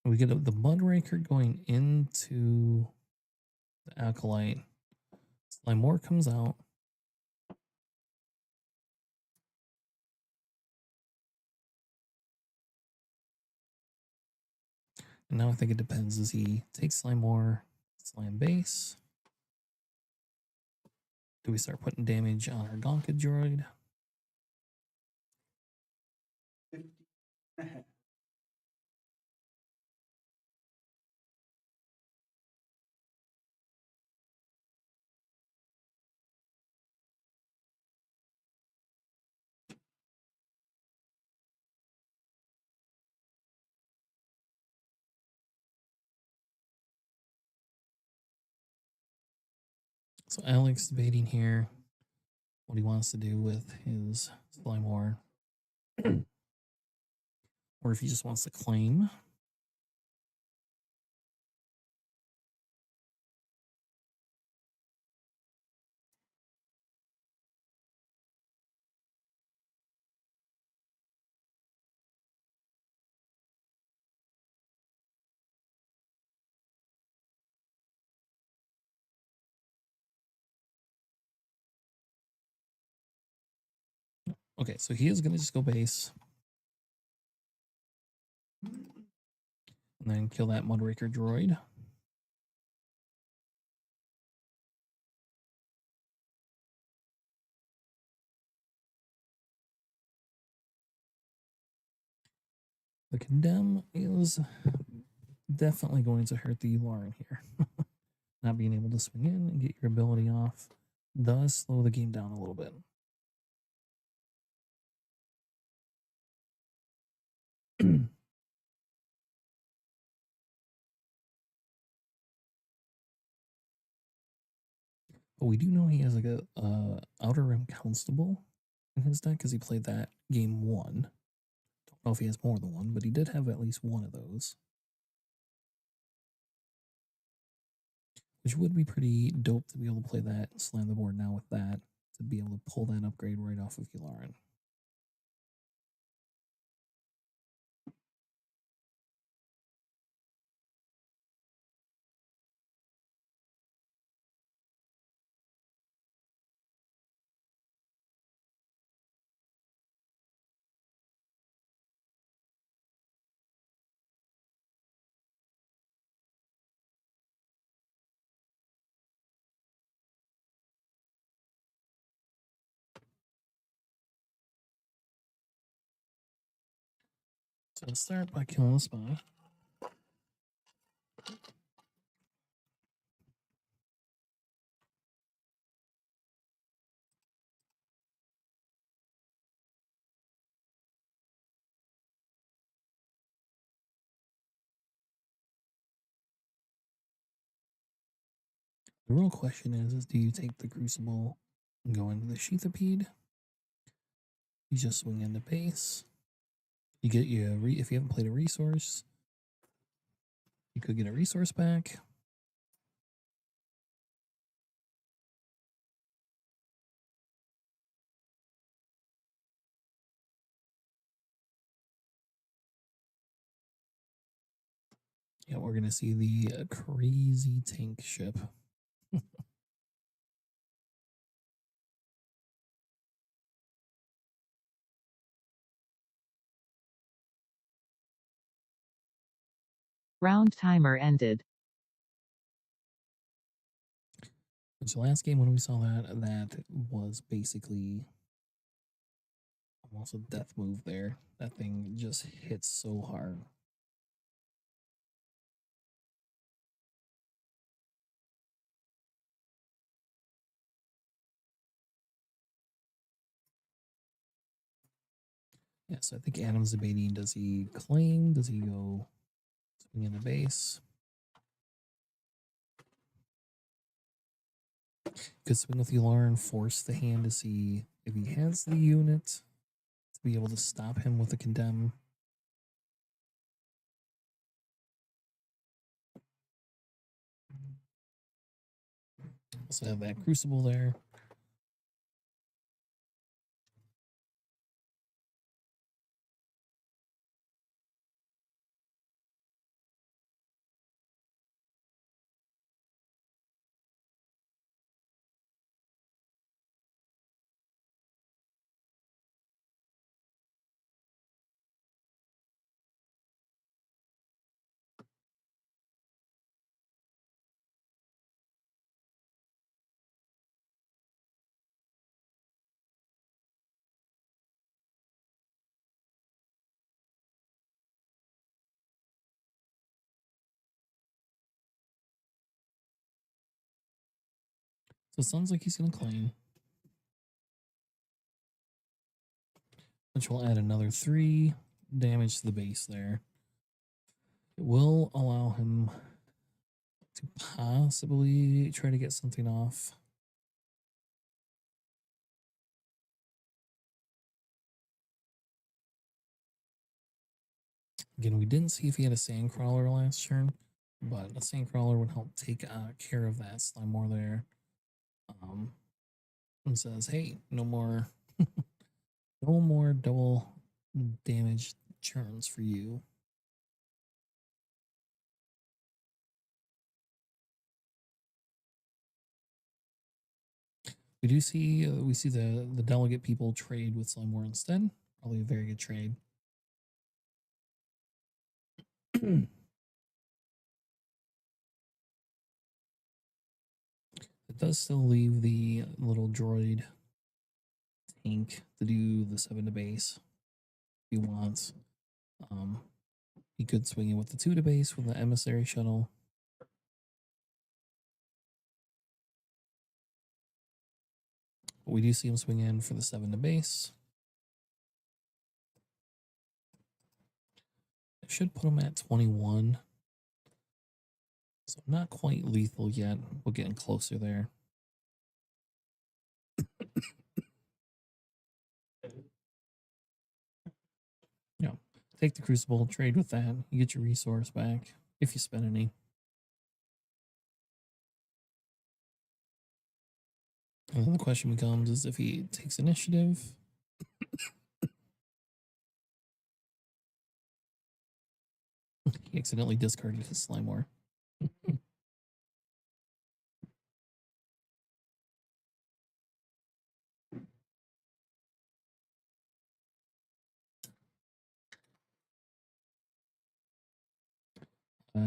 We get the Mudraker going into the Acolyte. Slime War comes out. And now I think it depends. Does he take Slime War, Slime Base? Do we start putting damage on our Gonka droid? So Alex debating here what he wants to do with his Slime War. Or if he just wants to claim. Okay, so he is going to just go base. And then kill that Mudraker droid. The condemn is definitely going to hurt the Lauren here. Not being able to swing in and get your ability off does slow the game down a little bit. But we do know he has like a Outer Rim Constable in his deck because he played that game 1. Don't know if he has more than one, but he did have at least one of those. Which would be pretty dope to be able to play that and slam the board now with that, to be able to pull that upgrade right off of Yularen. So let's start by killing the spy. The real question is do you take the Crucible and go into the Sheathopede? You just swing into base. You get if you haven't played a resource, you could get a resource back. Yeah, we're gonna see the crazy tank ship. Round timer ended. Which last game when we saw that was basically almost a death move there. That thing just hits so hard. Yeah, so I think Adam's debating, does he claim? Does he go swing in the base? Could swing with Yularen, force the hand to see if he has the unit to be able to stop him with a condemn. Also have that Crucible there. So it sounds like he's going to claim. Which will add another 3 damage to the base there. It will allow him to possibly try to get something off Again, we didn't see if he had a sandcrawler last turn, but a sandcrawler would help take care of that slime more there. And says, hey, no more, no more double damage churns for you. We do see we see the delegate people trade with Slimeware instead. Probably a very good trade. It does still leave the little droid tank to do the 7 to base if he wants. He could swing in with the 2 to base with the emissary shuttle. But we do see him swing in for the 7 to base. It should put him at 21. So not quite lethal yet. We're getting closer there. Yeah. Take the Crucible, trade with that. You get your resource back if you spend any. And then the question becomes is if he takes initiative. He accidentally discarded his Slime War.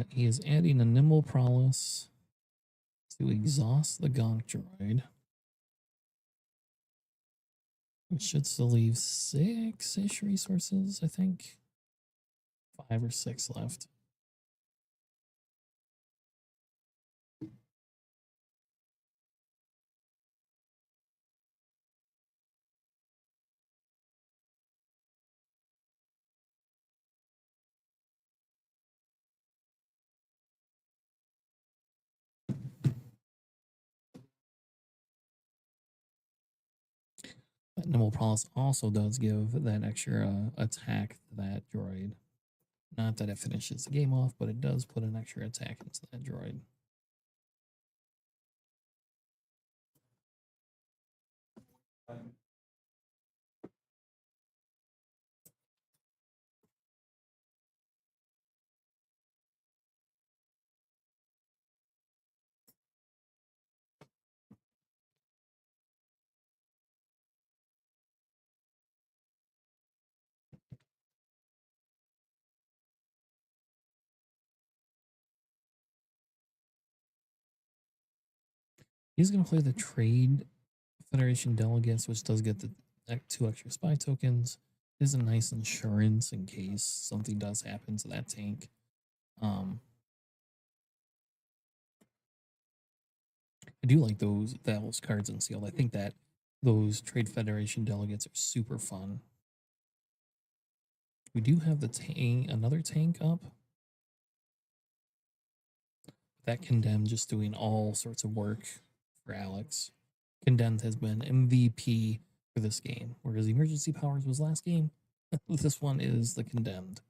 He is adding a Nimble Prowess to exhaust the Gonk Droid. Which should still leave 6-ish resources, I think. 5 or 6 left. That Nimble Prowess also does give that extra attack to that droid. Not that it finishes the game off, but it does put an extra attack into that droid. He's going to play the Trade Federation Delegates, which does get the 2 extra spy tokens. It is a nice insurance in case something does happen to that tank. I do like those cards in sealed. I think that those Trade Federation Delegates are super fun. We do have the another tank up. That Condemned just doing all sorts of work for Alex. Condemned has been MVP for this game, whereas Emergency Powers was last game. This one is the Condemned.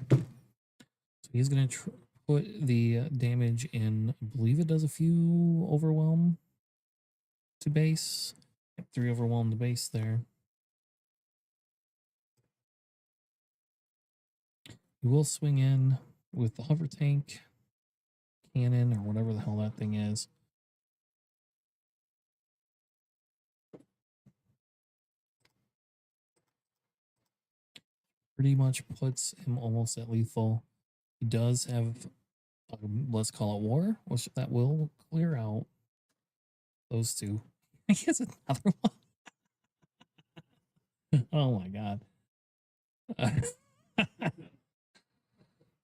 So he's going to put the damage in. I believe it does a few overwhelm to base. 3 overwhelm to base there. You will swing in with the hover tank, cannon, or whatever the hell that thing is. Pretty much puts him almost at lethal. He does have, let's call it war, which that will clear out those 2. He has another one. Oh my god.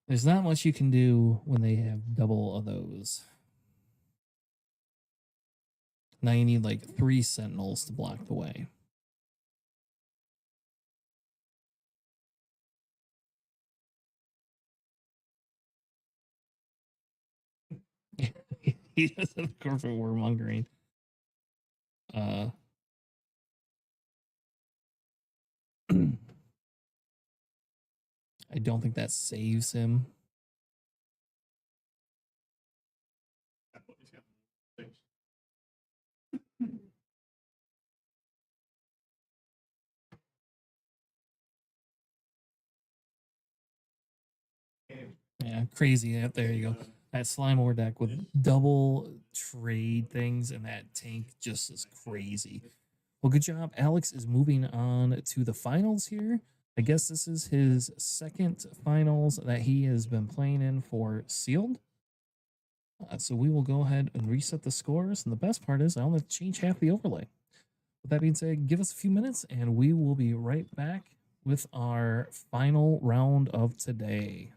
There's not much you can do when they have double of those. Now you need like 3 sentinels to block the way. he does have corporate warmongering. Uh, I don't think that saves him. Yeah, crazy. Yeah, there you go. That slime ore deck with double trade things, and that tank just is crazy. Well, good job. Alex is moving on to the finals here. I guess this is his second finals that he has been playing in for sealed. So we will go ahead and reset the scores. And the best part is I only have to change half the overlay. With that being said, give us a few minutes and we will be right back with our final round of today.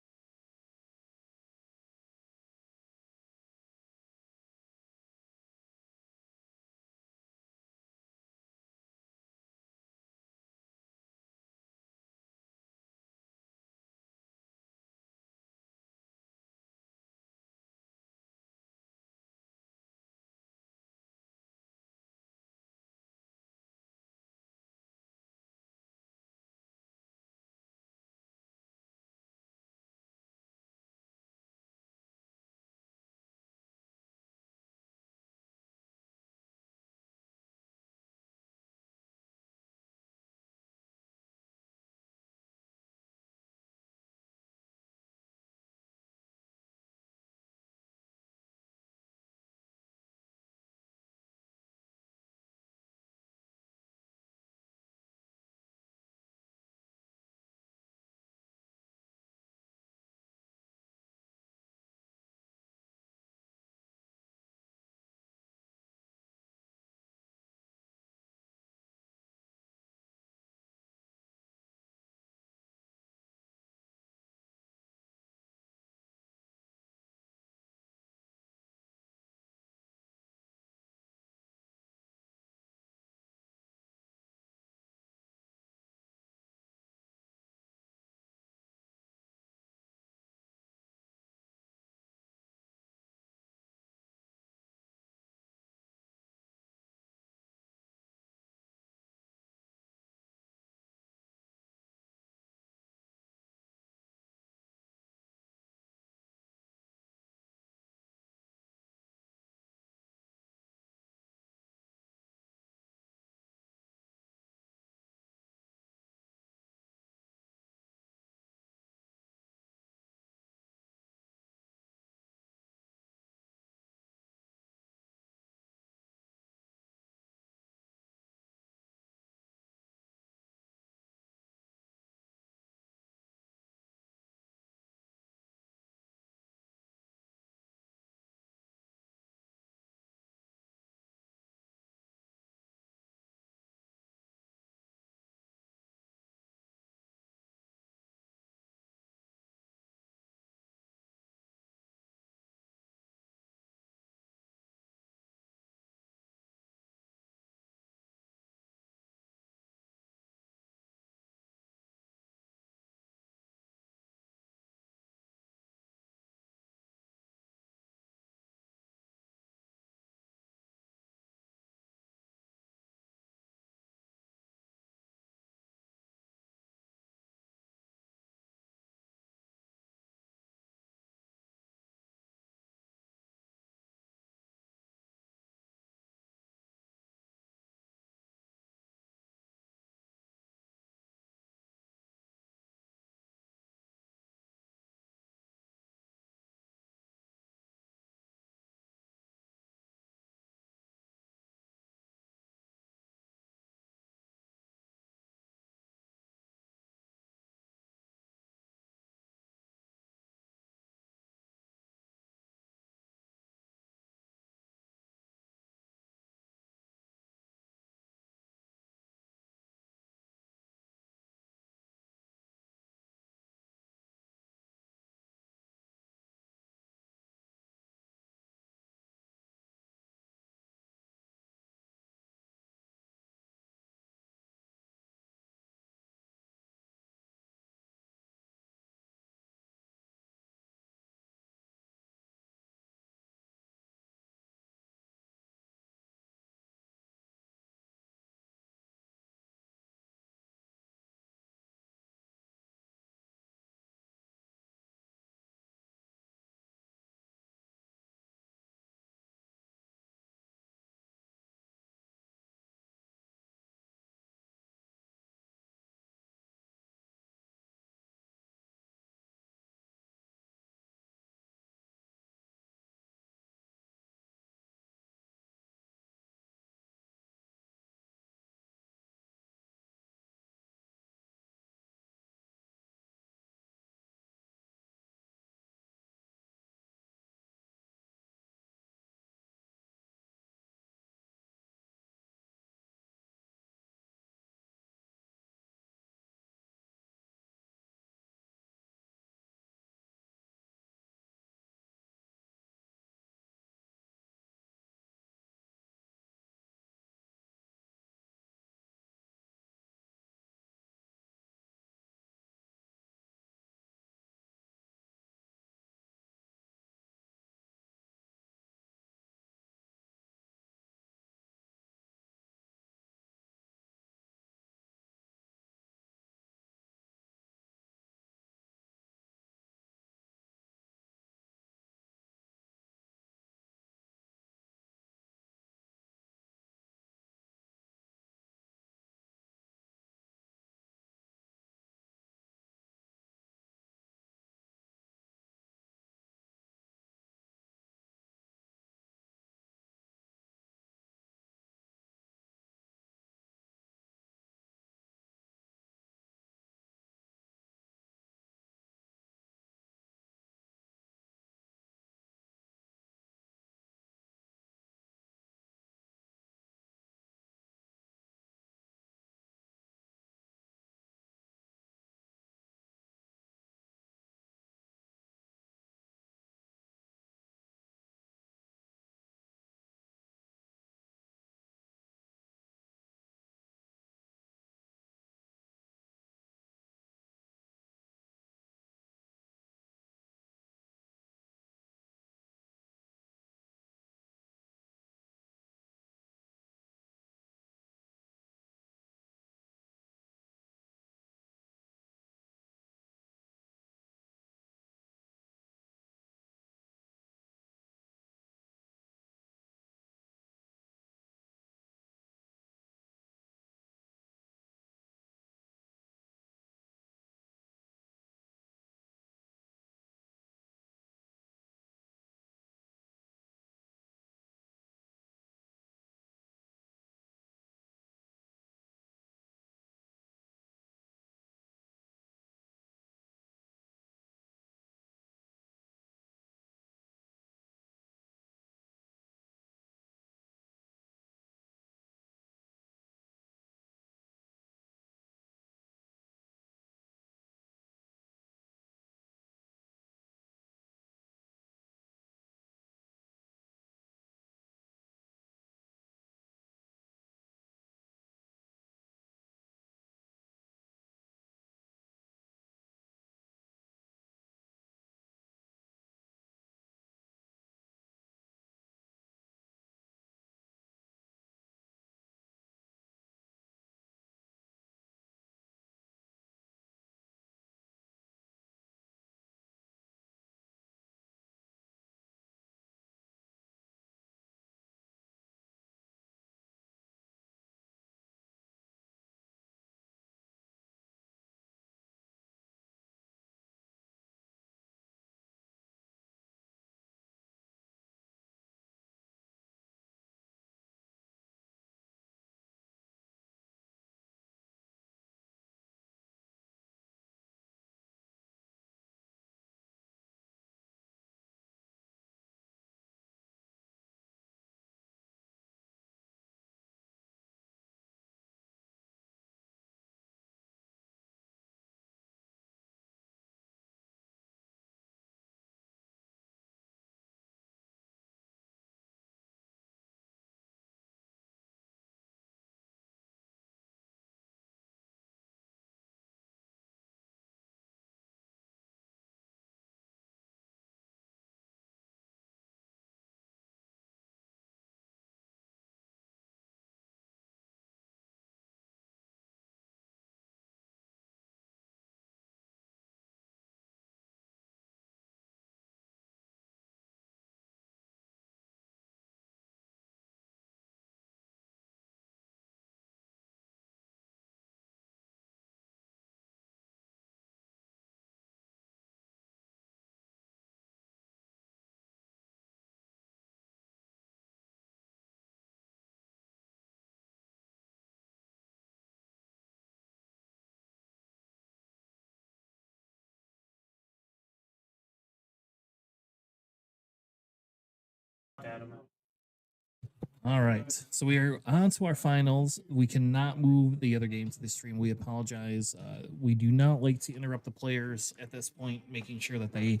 All right. So we are on to our finals. We cannot move the other game to the stream. We apologize. We do not like to interrupt the players at this point, making sure that we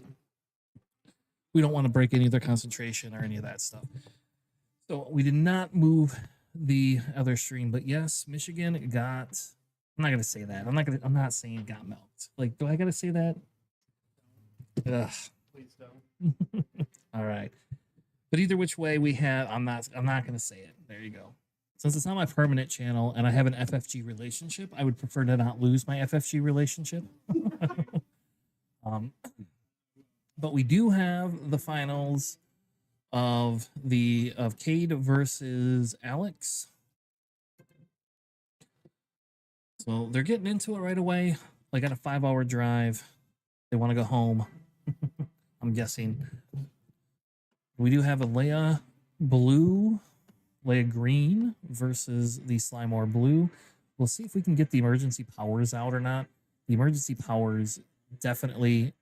don't want to break any of their concentration or any of that stuff. So we did not move the other stream, but yes, Michigan got. I'm not gonna say that. I'm not saying it got milked. Like, do I gotta say that? Ugh. Please don't. All right. But either which way we have, I'm not gonna say it. There you go. Since it's not my permanent channel and I have an FFG relationship, I would prefer to not lose my FFG relationship. But we do have the finals of Cade versus Alex. So they're getting into it right away. They got a 5-hour drive. They want to go home. I'm guessing. We do have a Leia Green versus the Slimore Blue. We'll see if we can get the emergency powers out or not. The emergency powers definitely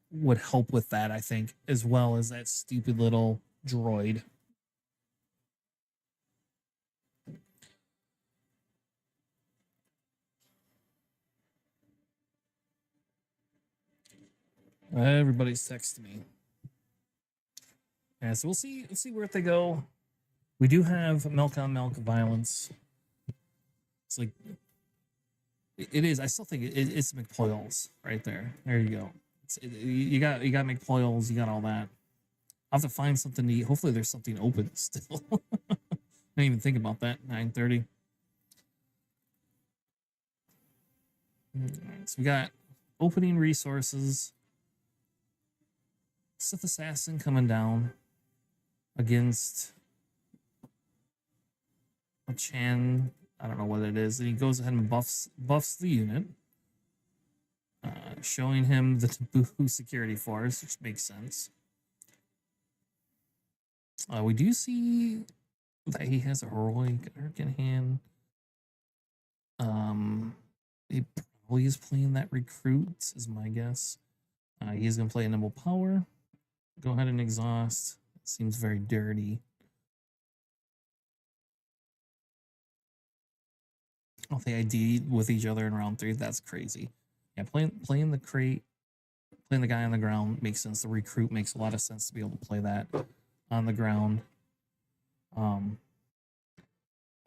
would help with that, I think, as well as that stupid little droid. Everybody's texting me. Yeah, so we'll see where they go. We do have milk on milk violence. It's like it is. I still think it's McPoyles right there. There you go. You got McPoyles. You got all that. I'll have to find something to eat. Hopefully, there's something open still. I didn't even think about that. 9:30. So we got opening resources. Sith Assassin coming down against a Chan. I don't know what it is. And he goes ahead and buffs the unit, showing him the Taboo security force, which makes sense. We do see that he has a heroic arc in hand. He probably is playing that recruit, is my guess. He's going to play a nimble power. Go ahead and exhaust. Seems very dirty. Oh, they ID with each other in round 3. That's crazy. Yeah, playing the crate, playing the guy on the ground makes sense. The recruit makes a lot of sense to be able to play that on the ground. The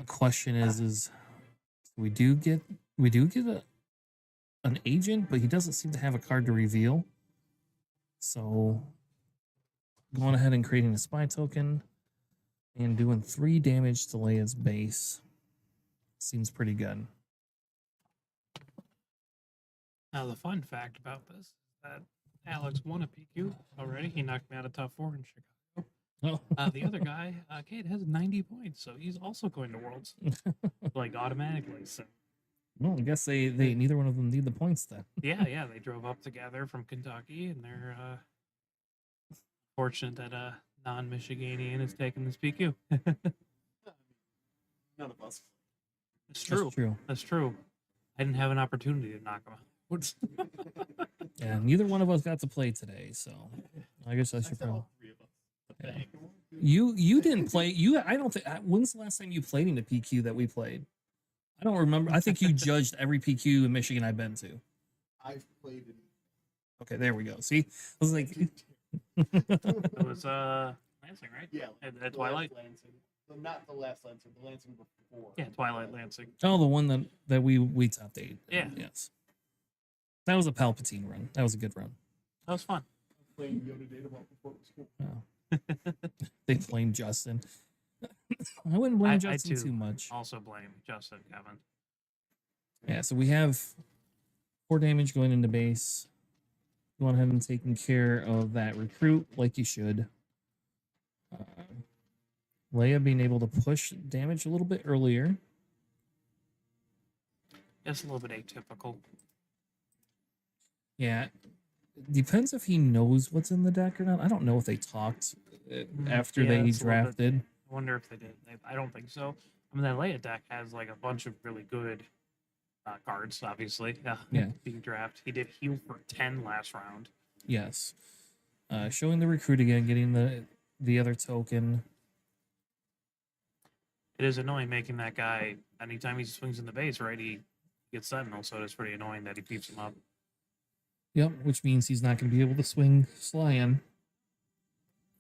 question is we do get an agent, but he doesn't seem to have a card to reveal. So going ahead and creating a spy token and doing 3 damage to Leia's base seems pretty good. Now, the fun fact about this is that Alex won a PQ already. He knocked me out of top 4 in Chicago. Oh. The other guy, Cade, has 90 points, so he's also going to Worlds, like automatically. So, Well, I guess they neither one of them need the points then. yeah, they drove up together from Kentucky, and they're fortunate that a non-Michiganian is taking this PQ. None of us. It's true. That's true. That's true. I didn't have an opportunity to knock him out. Yeah, neither one of us got to play today, so I guess that's your problem. Yeah. You didn't play. I don't think. When's the last time you played in a PQ that we played? I don't remember. I think you judged every PQ in Michigan I've been to. I've played in. Okay, there we go. See, I was like, It was Lansing, right? Yeah, At the Twilight. last Lansing. So not the last Lansing, the Lansing before. Yeah, Twilight Lansing. oh, the one that we top 8. Yeah. Yes. That was a Palpatine run. That was a good run. That was fun. Playing Yoda data before it was cool. Oh. They blamed Justin. I wouldn't blame Justin too much. Also blame Justin, Kevin. Yeah, so we have 4 damage going into base. Going ahead and taking care of that recruit like you should. Leia being able to push damage a little bit earlier. It's a little bit atypical. Yeah, depends if he knows what's in the deck or not. I don't know if they talked after Yeah, they it's a little bit- drafted. I wonder if they did. I don't think so. I mean, that Leia deck has like a bunch of really good cards, obviously. Yeah. Being drafted. He did heal for 10 last round. Yes. Showing the recruit again, getting the other token. It is annoying making that guy anytime he swings in the base, right? He gets sentinel, so it's pretty annoying that he peeps him up. Yep, which means he's not going to be able to swing Slyan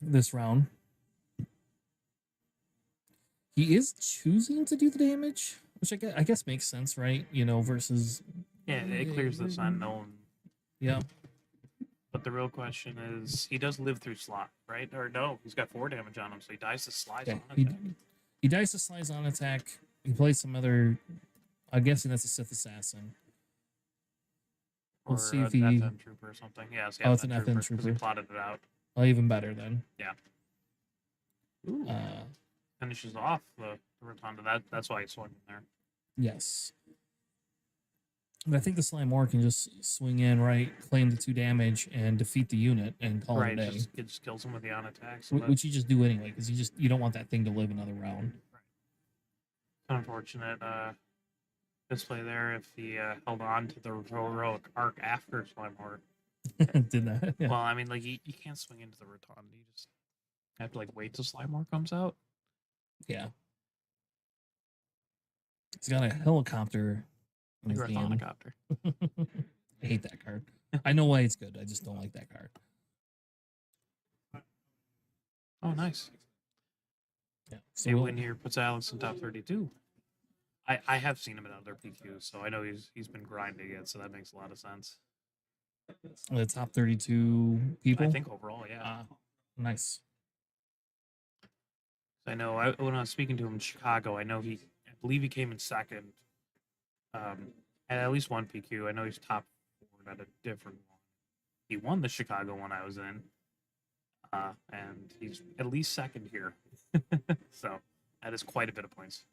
this round. He is choosing to do the damage, which I guess makes sense, right? You know, versus Yeah, it clears the sentinel. yeah. But the real question is, he does live through slot, right? Or no, he's got 4 damage on him, so he dies to slides Yeah, on he, attack. he dies to slides on attack. He plays some other. I'm guessing that's a Sith assassin. Or We'll see if an he. FN trooper or something. Yeah, it's, Oh, it's an FN FN because he trooper. plotted it out. Oh, even better then. Yeah. Ooh. Finishes off the rotunda. That's why he swung in there. Yes. But I think the Slime War can just swing in, right, claim the 2 damage, and defeat the unit and call Right, it a day. it just kills him with the on attack. So Which you just do anyway, because you don't want that thing to live another round. unfortunate display there if he held on to the heroic arc after Slime Horde. Did that? Yeah. Well, I mean, like, you can't swing into the rotunda. You just have to, like, wait till Slime Horde comes out. Yeah. He's got a helicopter in his hand. Helicopter. I hate that card. I know why it's good. I just don't like that card. Oh, nice. Yeah. So A we'll- win here puts Alex in top 32. I have seen him in other PQs, so I know he's been grinding it, so that makes a lot of sense. the top 32 people. I think overall, yeah. Nice. I know when I was speaking to him in Chicago, I believe he came in second. At least one PQ. I know he's top 4 at a different one. He won the Chicago one I was in. And he's at least second here. So that is quite a bit of points.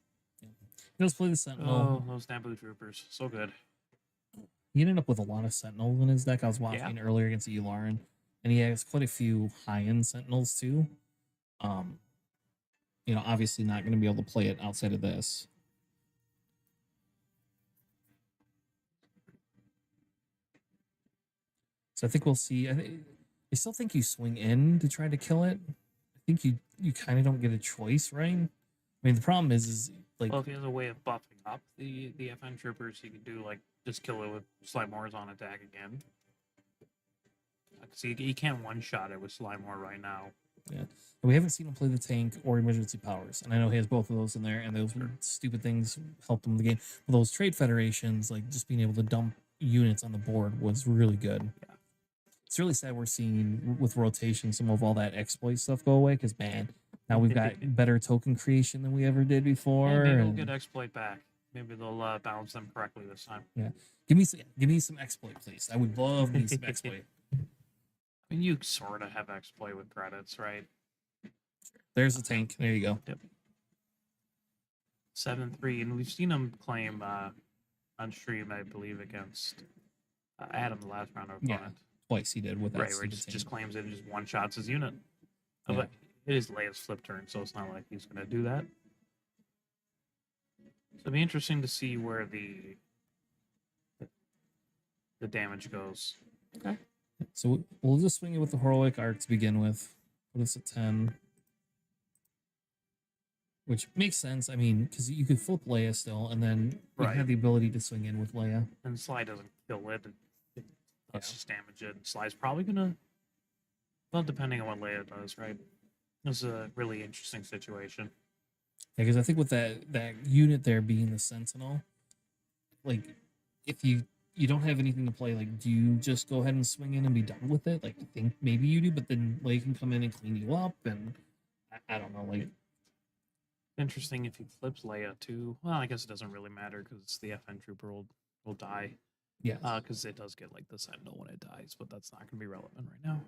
He does play the Sentinel. Oh, those Naboo troopers. So good. He ended up with a lot of Sentinels in his deck. I was watching earlier against Yularen, and he has quite a few high-end Sentinels too. You know, obviously not going to be able to play it outside of this. So I think we'll see. I still think you swing in to try to kill it. I think you kind of don't get a choice, right? I mean, the problem is like, Well, if he has a way of buffing up the FN troopers, he could do, like, just kill it with Slime Wars on attack again. See, he can't one-shot it with Slime War right now. yeah, we haven't seen him play the tank or emergency powers, and I know he has both of those in there, and those stupid things helped him in the game. But those trade federations, like just being able to dump units on the board, was really good. Yeah. It's really sad we're seeing with rotation some of all that exploit stuff go away, because man, now we've got better token creation than we ever did before. And maybe we'll and- get exploit back. Maybe they'll balance them correctly this time. Yeah, give me some exploit, please. I would love me some exploit. I mean, you sort of have exploit with credits, right? There's the tank. There you go. Yep. 7-3, and we've seen him claim on stream, I believe, against Adam the last round of Yeah. opponent. Twice he did with that. Right, where he stupid just tank. claims it and just one-shots his unit. Yeah. But it is Leia's flip turn, so it's not like he's going to do that. So it'll be interesting to see where the damage goes. Okay. So we'll just swing it with the heroic arc to begin with. Put us at 10. Which makes sense. I mean, because you could flip Leia still, and then you Right. have the ability to swing in with Leia. And Sly doesn't kill it. Let's just damage it. Sly's probably going to... Well, depending on what Leia does, right? This is a really interesting situation. Yeah, because I think with that unit there being the Sentinel, like, if you don't have anything to play, like, do you just go ahead and swing in and be done with it? Like, I think maybe you do, but then Leia can come in and clean you up, and I don't know, like... Interesting if he flips Leia too. Well, I guess it doesn't really matter because the FN trooper will die. Yeah. Because it does get like the Sentinel when it dies, but that's not going to be relevant right now.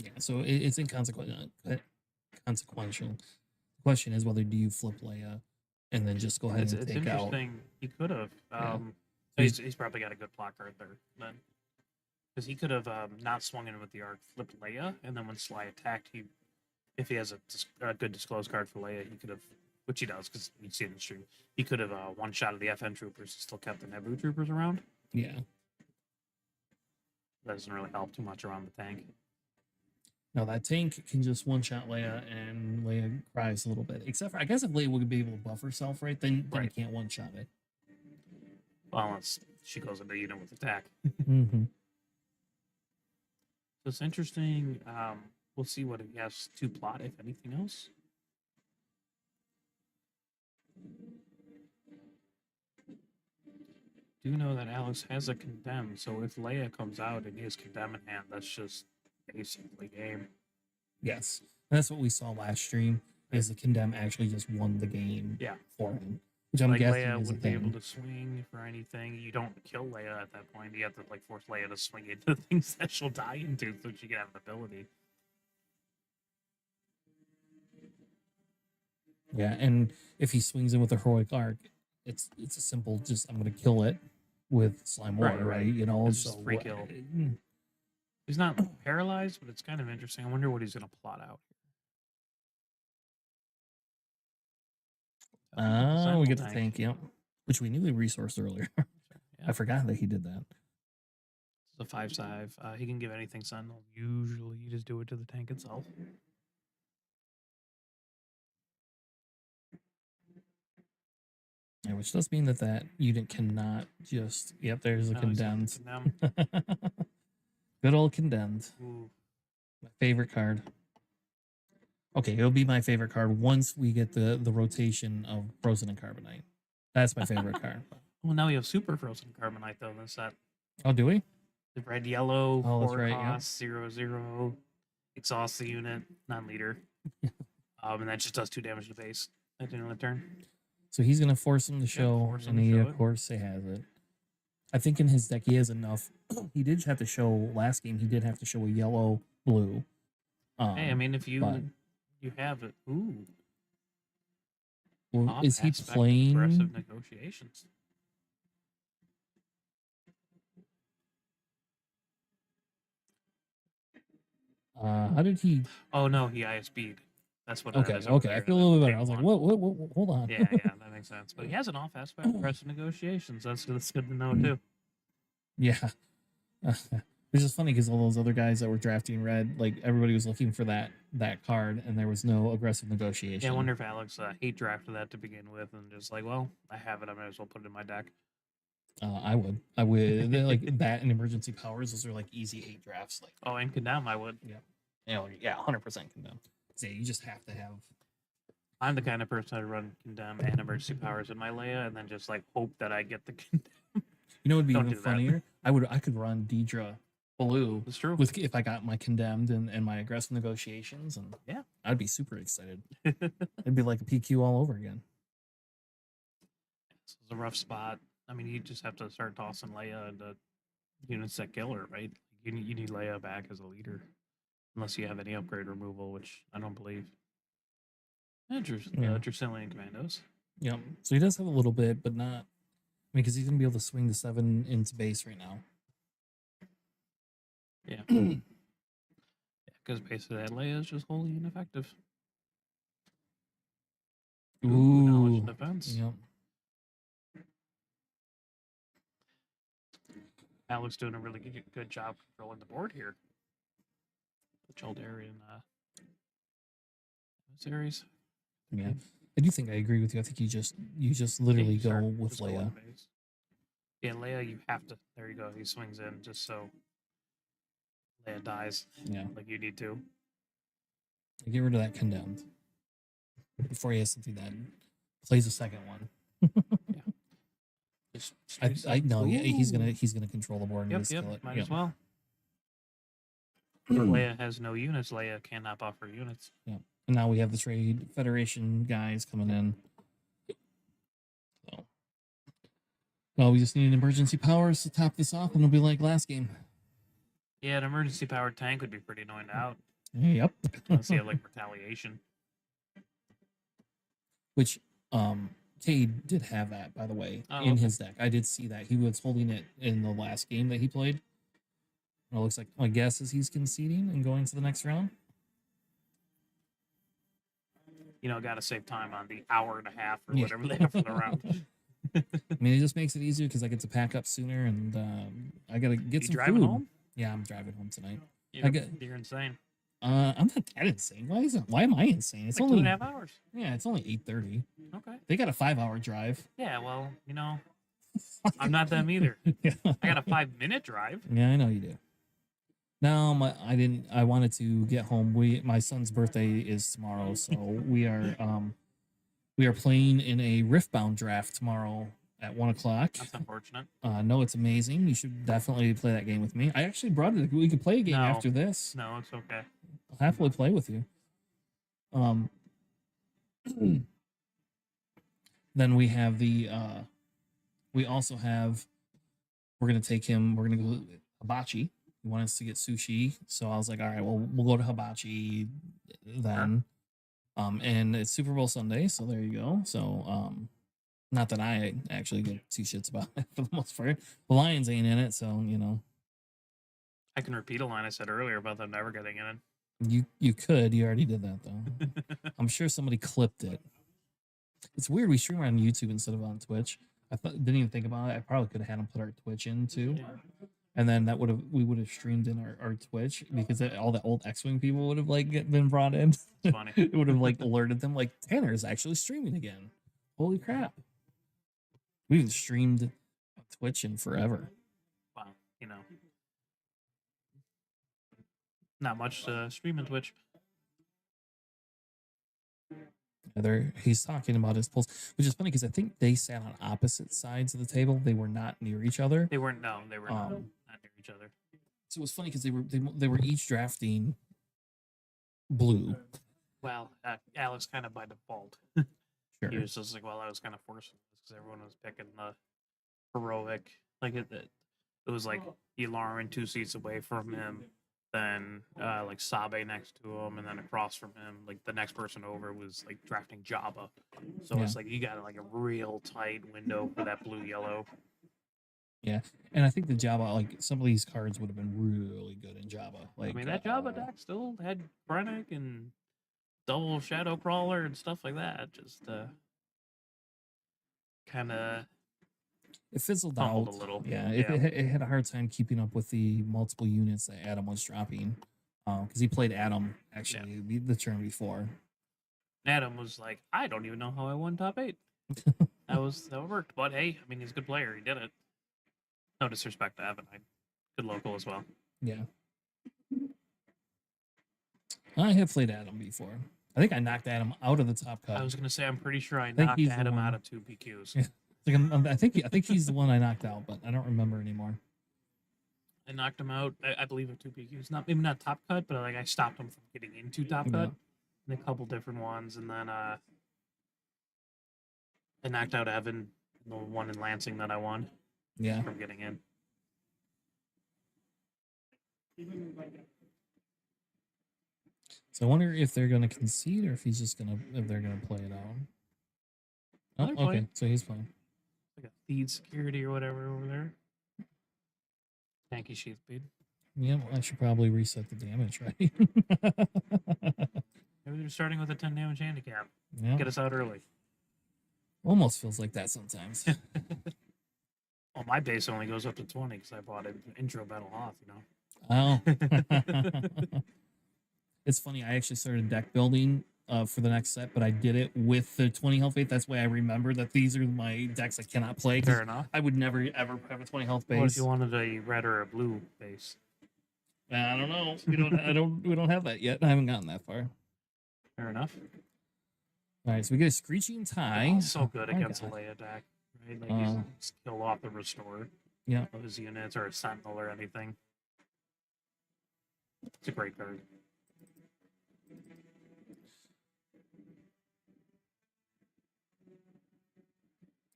Yeah, so it's inconsequential. Consequential. The question is whether do you flip Leia and then just go ahead It's and take out. interesting. He could have. Yeah. He's probably got a good plot card there then. Because he could have not swung in with the arc, flipped Leia, and then when Sly attacked, if he has a good disclose card for Leia, he could have, which he does because you see it in the stream, he could have one shot of the FN troopers and still kept the Naboo troopers around. Yeah. That doesn't really help too much around the tank. No, that tank can just one shot Leia, and Leia cries a little bit. Except for, I guess if Leia would be able to buff herself, right, then Right. you can't one shot it. Well, unless she goes into unit with attack. Mm-hmm. So it's interesting. We'll see what he has to plot, if anything else. Do know that Alex has a condemn, so if Leia comes out and he has condemn in hand, that's just basically game. Yes, that's what we saw last stream. Is the condemn actually just won the game Yeah. for him, which I'm Like guessing Leia is a wouldn't be able thing. to swing for anything. You don't kill Leia at that point. You have to like force Leia to swing into things that she'll die into, so she can have an ability. Yeah, and if he swings in with a heroic arc, it's a simple just I'm gonna kill it with slime water, right? You know, It's just so free kill. He's not paralyzed, but it's kind of interesting. I wonder what he's going to plot out. We get the Tank. tank, yep. Which we knew he resourced earlier. I forgot that he did that. It's a 5/5. He can give anything Sentinel. Usually, you just do it to the tank itself. Yeah, which does mean that unit cannot just. Yep, there's a No, he's got the condemned. condemn. Good old condemned. Ooh. My favorite card. Okay, it'll be my favorite card once we get the rotation of Frozen and Carbonite. That's my favorite card. Well, now we have Super Frozen Carbonite, though. That's that. Oh, do we? The red, yellow, Oh, that's 4 right, yeah. cost, 0/0. Exhaust the unit, non-leader. And that just does 2 damage to base at the end of the turn. So he's gonna force him to show, force him and to he show of it. course he has it. I think in his deck he has enough. He did have to show last game. He did have to show a yellow, blue. Hey, I mean, if you but- you have it, ooh, Well, off is he aspect of playing? aggressive negotiations? How did he? Oh no, he ISB'd. That's what. Okay, it is over okay. there I in feel a the little bit better. table I was like, one. what? Hold on. Yeah, that makes sense. But he has an off aspect of aggressive negotiations. That's good to know too. Yeah. It's just funny because all those other guys that were drafting red, like everybody was looking for that card, and there was no aggressive negotiation. Yeah, I wonder if Alex hate drafted that to begin with, and just like, well, I have it. I might as well put it in my deck. I would. They're like that and emergency powers. Those are like easy 8 drafts. Like, Oh, and condemn, I would. yeah, 100% condemn. So you just have to have. I'm the kind of person I'd run condemn and emergency powers in my Leia, and then just like hope that I get the condemn. You know, it'd be Don't even do that. funnier. I could run Deidre blue It's true. with if I got my condemned and my aggressive negotiations, and Yeah. I'd be super excited. It'd be like a PQ all over again. It's a rough spot. I mean, you just have to start tossing Leia into units that kill her, right? You need Leia back as a leader, unless you have any upgrade removal, which I don't believe. Interesting. Yeah. Dracilian Commandos. Yep. So he does have a little bit, but not. I mean, because he's gonna be able to swing the 7 into base right now. Yeah. Because basically that Leia is just wholly ineffective. Knowledge and defense. Yep. Alex doing a really good job controlling the board here. The Chaldarian series. Yeah. I do think I agree with you. I think you just literally You start go with just going Leia. base. Yeah, Leia, you have to. There you go. He swings in just so Leia dies. Yeah. Like you need to. Get rid of that condemned before he has something that plays a second one. I know. Yeah, he's gonna control the board and just kill it. Might Yep. as well. Leia has no units. Leia cannot buffer units. And now we have the Trade Federation guys coming in. So, well, we just need emergency powers to top this off, and it'll be like last game. Yeah, an emergency powered tank would be pretty annoying to out. Yep. Unless you have like retaliation. Which Cade did have that, by the way, Oh, in okay. his deck. I did see that. He was holding it in the last game that he played. It looks like my guess is he's conceding and going to the next round. You know, got to save time on the hour and a half or Yeah. whatever they have for the round. I mean, it just makes it easier because I get to pack up sooner, and I gotta get You some driving food. home? Yeah, I'm driving home tonight. You're, get- you're insane. I'm not that insane. Why am I insane? It's Like only 2.5 hours. yeah, it's only 8:30. Okay. They got a 5-hour drive. Yeah, well, I'm not them either. yeah. I got a 5-minute drive. Yeah, I know you do. No, I didn't. I wanted to get home. My son's birthday is tomorrow, so we are playing in a Riftbound draft tomorrow at 1:00. That's unfortunate. No, it's amazing. You should definitely play that game with me. I actually brought it. We could play a game No. after this. No, it's okay. I'll happily play with you. Then we have we also have, we're gonna take him. We're gonna go hibachi. He wanted us to get sushi, so I was like, all right, well, we'll go to hibachi then. And it's Super Bowl Sunday, so there you go. So, not that I actually give two shits about it for the most part. The Lions ain't in it, so I can repeat a line I said earlier about them never getting in you could. You already did that though. it. I'm sure somebody clipped it. It's weird we stream on YouTube instead of on Twitch. Didn't even think about it. I probably could have had them put our Twitch in too. And then we would have streamed in our Twitch because all the old X-Wing people would have been brought in. It's funny. It would have alerted them Tanner is actually streaming again. Holy crap. We haven't streamed Twitch in forever. Wow, not much to stream on Twitch. He's talking about his polls, which is funny because I think they sat on opposite sides of the table. They were not near each other. They weren't. No, they were not near each other. So it was funny because they were each drafting blue. Well, Alex kind of by default. Sure. He was just like, well, I was kind of forcing this because everyone was picking the heroic. It was like Yularen 2 seats away from him, then Sabe next to him, and then across from him, the next person over was drafting Jabba. So it's you got a real tight window for that blue yellow. Yeah, and I think the Jabba, some of these cards would have been really good in Jabba. That Jabba deck still had Krennic and double Shadow Crawler and stuff like that. Just kind of it fizzled fumbled out a little. Yeah, it had a hard time keeping up with the multiple units that Adam was dropping because he played Adam actually the turn before. Adam was like, I don't even know how I won top 8. that worked, but hey, he's a good player. He did it. No disrespect to Evan, good local as well. Yeah, I have played Adam before. I think I knocked Adam out of the top cut. I was gonna say, I'm pretty sure I think knocked he's the Adam one. out of 2 PQs. Yeah. I think he's the one I knocked out, but I don't remember anymore. I knocked him out, I believe, of 2 PQs. Maybe not top cut, but I stopped him from getting into top cut in a couple different ones, and then I knocked out Evan, the one in Lansing that I won. Yeah. From getting in. So I wonder if they're gonna concede or if they're gonna play it out. Oh, They're okay. playing. So he's playing. Like a feed security or whatever over there. Tanky sheath speed. Yeah, well, I should probably reset the damage, right? Maybe they're starting with a 10 damage handicap. Yeah. Get us out early. Almost feels like that sometimes. Well, my base only goes up to 20 because I bought an intro battle Hoth, Oh. It's funny. I actually started deck building for the next set, but I did it with the 20 health base. That's why I remember that these are my decks I cannot play. 'Cause Fair enough. I would never ever have a 20 health base. What if you wanted a red or a blue base? I don't know. We don't have that yet. I haven't gotten that far. Fair enough. All right, so we get a screeching tie. He's so good Oh, against a God. Leia deck. Right? He's kill off the restore Yeah. of his units or a sentinel or anything. It's a great card.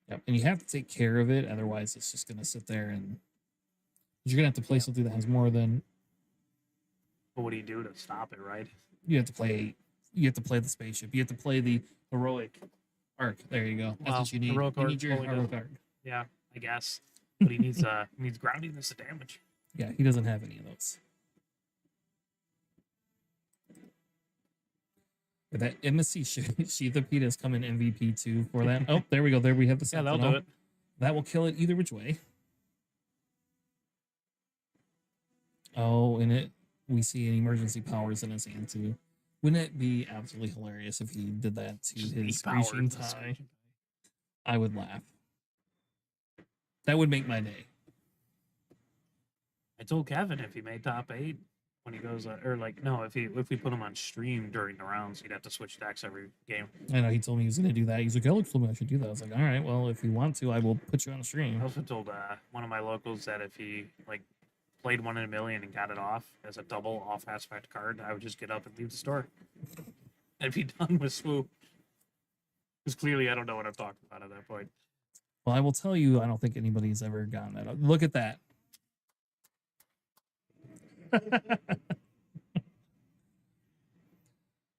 Yep. And you have to take care of it, otherwise it's just gonna sit there and you're gonna have to play something that has more than But what do you do to stop it, right? you have to play the spaceship. You have to play the heroic arc. There you go. That's Well, what you need. heroic You arc need your only does- heroic arc. Yeah, I guess. But he needs grounding this to damage. Yeah, he doesn't have any of those. But that MSC Sheathapede has come in MVP 2 for that. Oh, there we go. There we have the Yeah, they'll Sentinel. do it. That will kill it either which way. Oh, and we see an emergency powers in his hand too. Wouldn't it be absolutely hilarious if he did that to Just his 8 screeching powers, the tie? screeching I would laugh. That would make my day. I told Kevin if he made top 8 when he goes, or like no, if we put him on stream during the rounds, he'd have to switch decks every game. I know he told me he was going to do that. He's like, Alex told me I should do that. I was like, all right, well, if you want to, I will put you on a I stream. also told one of my locals that if he like played 1 in a million and got it off as a double off aspect card, I would just get up and leave the store. I'd be done with swoop. Because clearly I don't know what I'm talking about at that point. Well, I will tell you, I don't think anybody's ever gotten that. Look at that.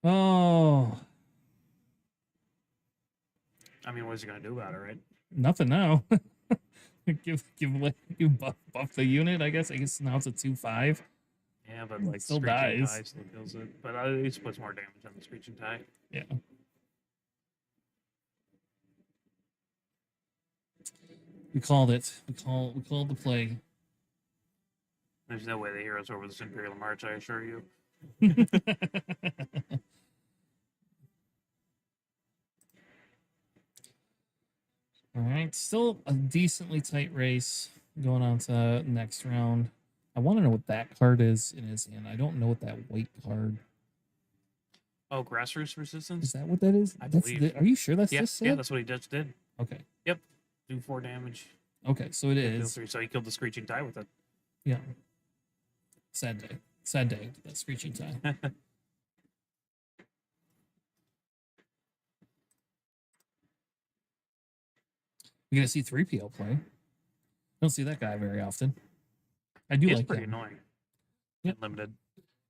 Oh, I mean, what's he gonna do about it, right? nothing now. Buff the unit. I guess now it's a 2/5. Yeah, but like Still screeching dies. tie still kills it. But at least puts more damage on the screeching tie. Yeah. We called it. We called the play. There's no way the heroes over this Imperial March, I assure you. All right, still a decently tight race going on to next round. I want to know what that card is in his hand. I don't know what that white card. Oh, grassroots resistance? Is that what that is? I That's believe. are you sure that's Yeah, just yeah, it? that's what he just did. Okay. Do 4 damage. Okay, so it Kill is. 3. So he killed the screeching tie with it. Yeah. Sad day. Sad day. That screeching tie. You're gonna see 3PO play. Don't see that guy very often. I do He's like pretty him. annoying. Yep. Limited.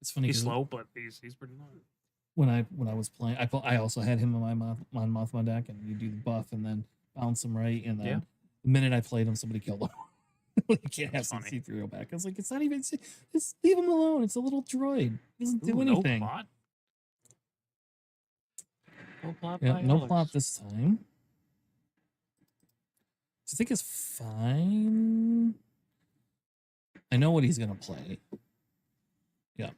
It's funny. He's 'cause slow, but he's pretty annoying. when I was playing, I also had him on my Mothma deck, and you do the buff and then bounce him right, and then Yeah. the minute I played him, somebody killed him. You can't have That's funny. C3PO back. I was like, it's not even. Just leave him alone. It's a little droid. He doesn't do Ooh, anything. No plot. No plot. Yeah, by no Alex. plot this time. I think it's fine. I know what he's gonna play. Yeah.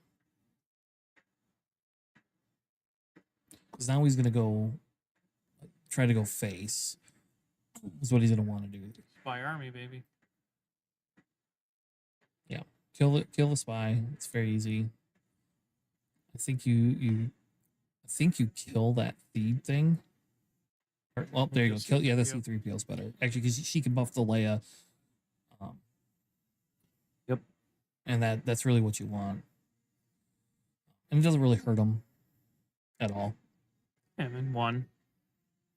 Because now he's gonna go try to go face. Is what he's gonna want to do. Spy army, baby. Kill the spy. It's very easy. I think you kill that feed thing. Well, there you go. Kill Kill the C-3PO. C3PO is better. Actually, because she can buff the Leia. Yep. And that's really what you want. And it doesn't really hurt him at all. Yeah, I'm in 1.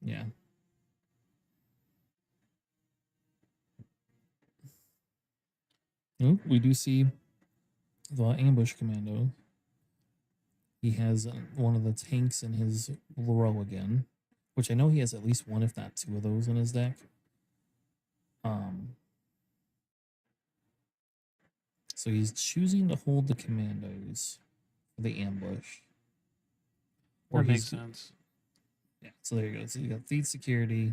Yeah. Ooh, we do see the ambush commando. He has one of the tanks in his row again, which I know he has at least one, if not 2 of those in his deck. So he's choosing to hold the commandos for the ambush. That makes he's- sense. Yeah, so there you go. So you got feed security,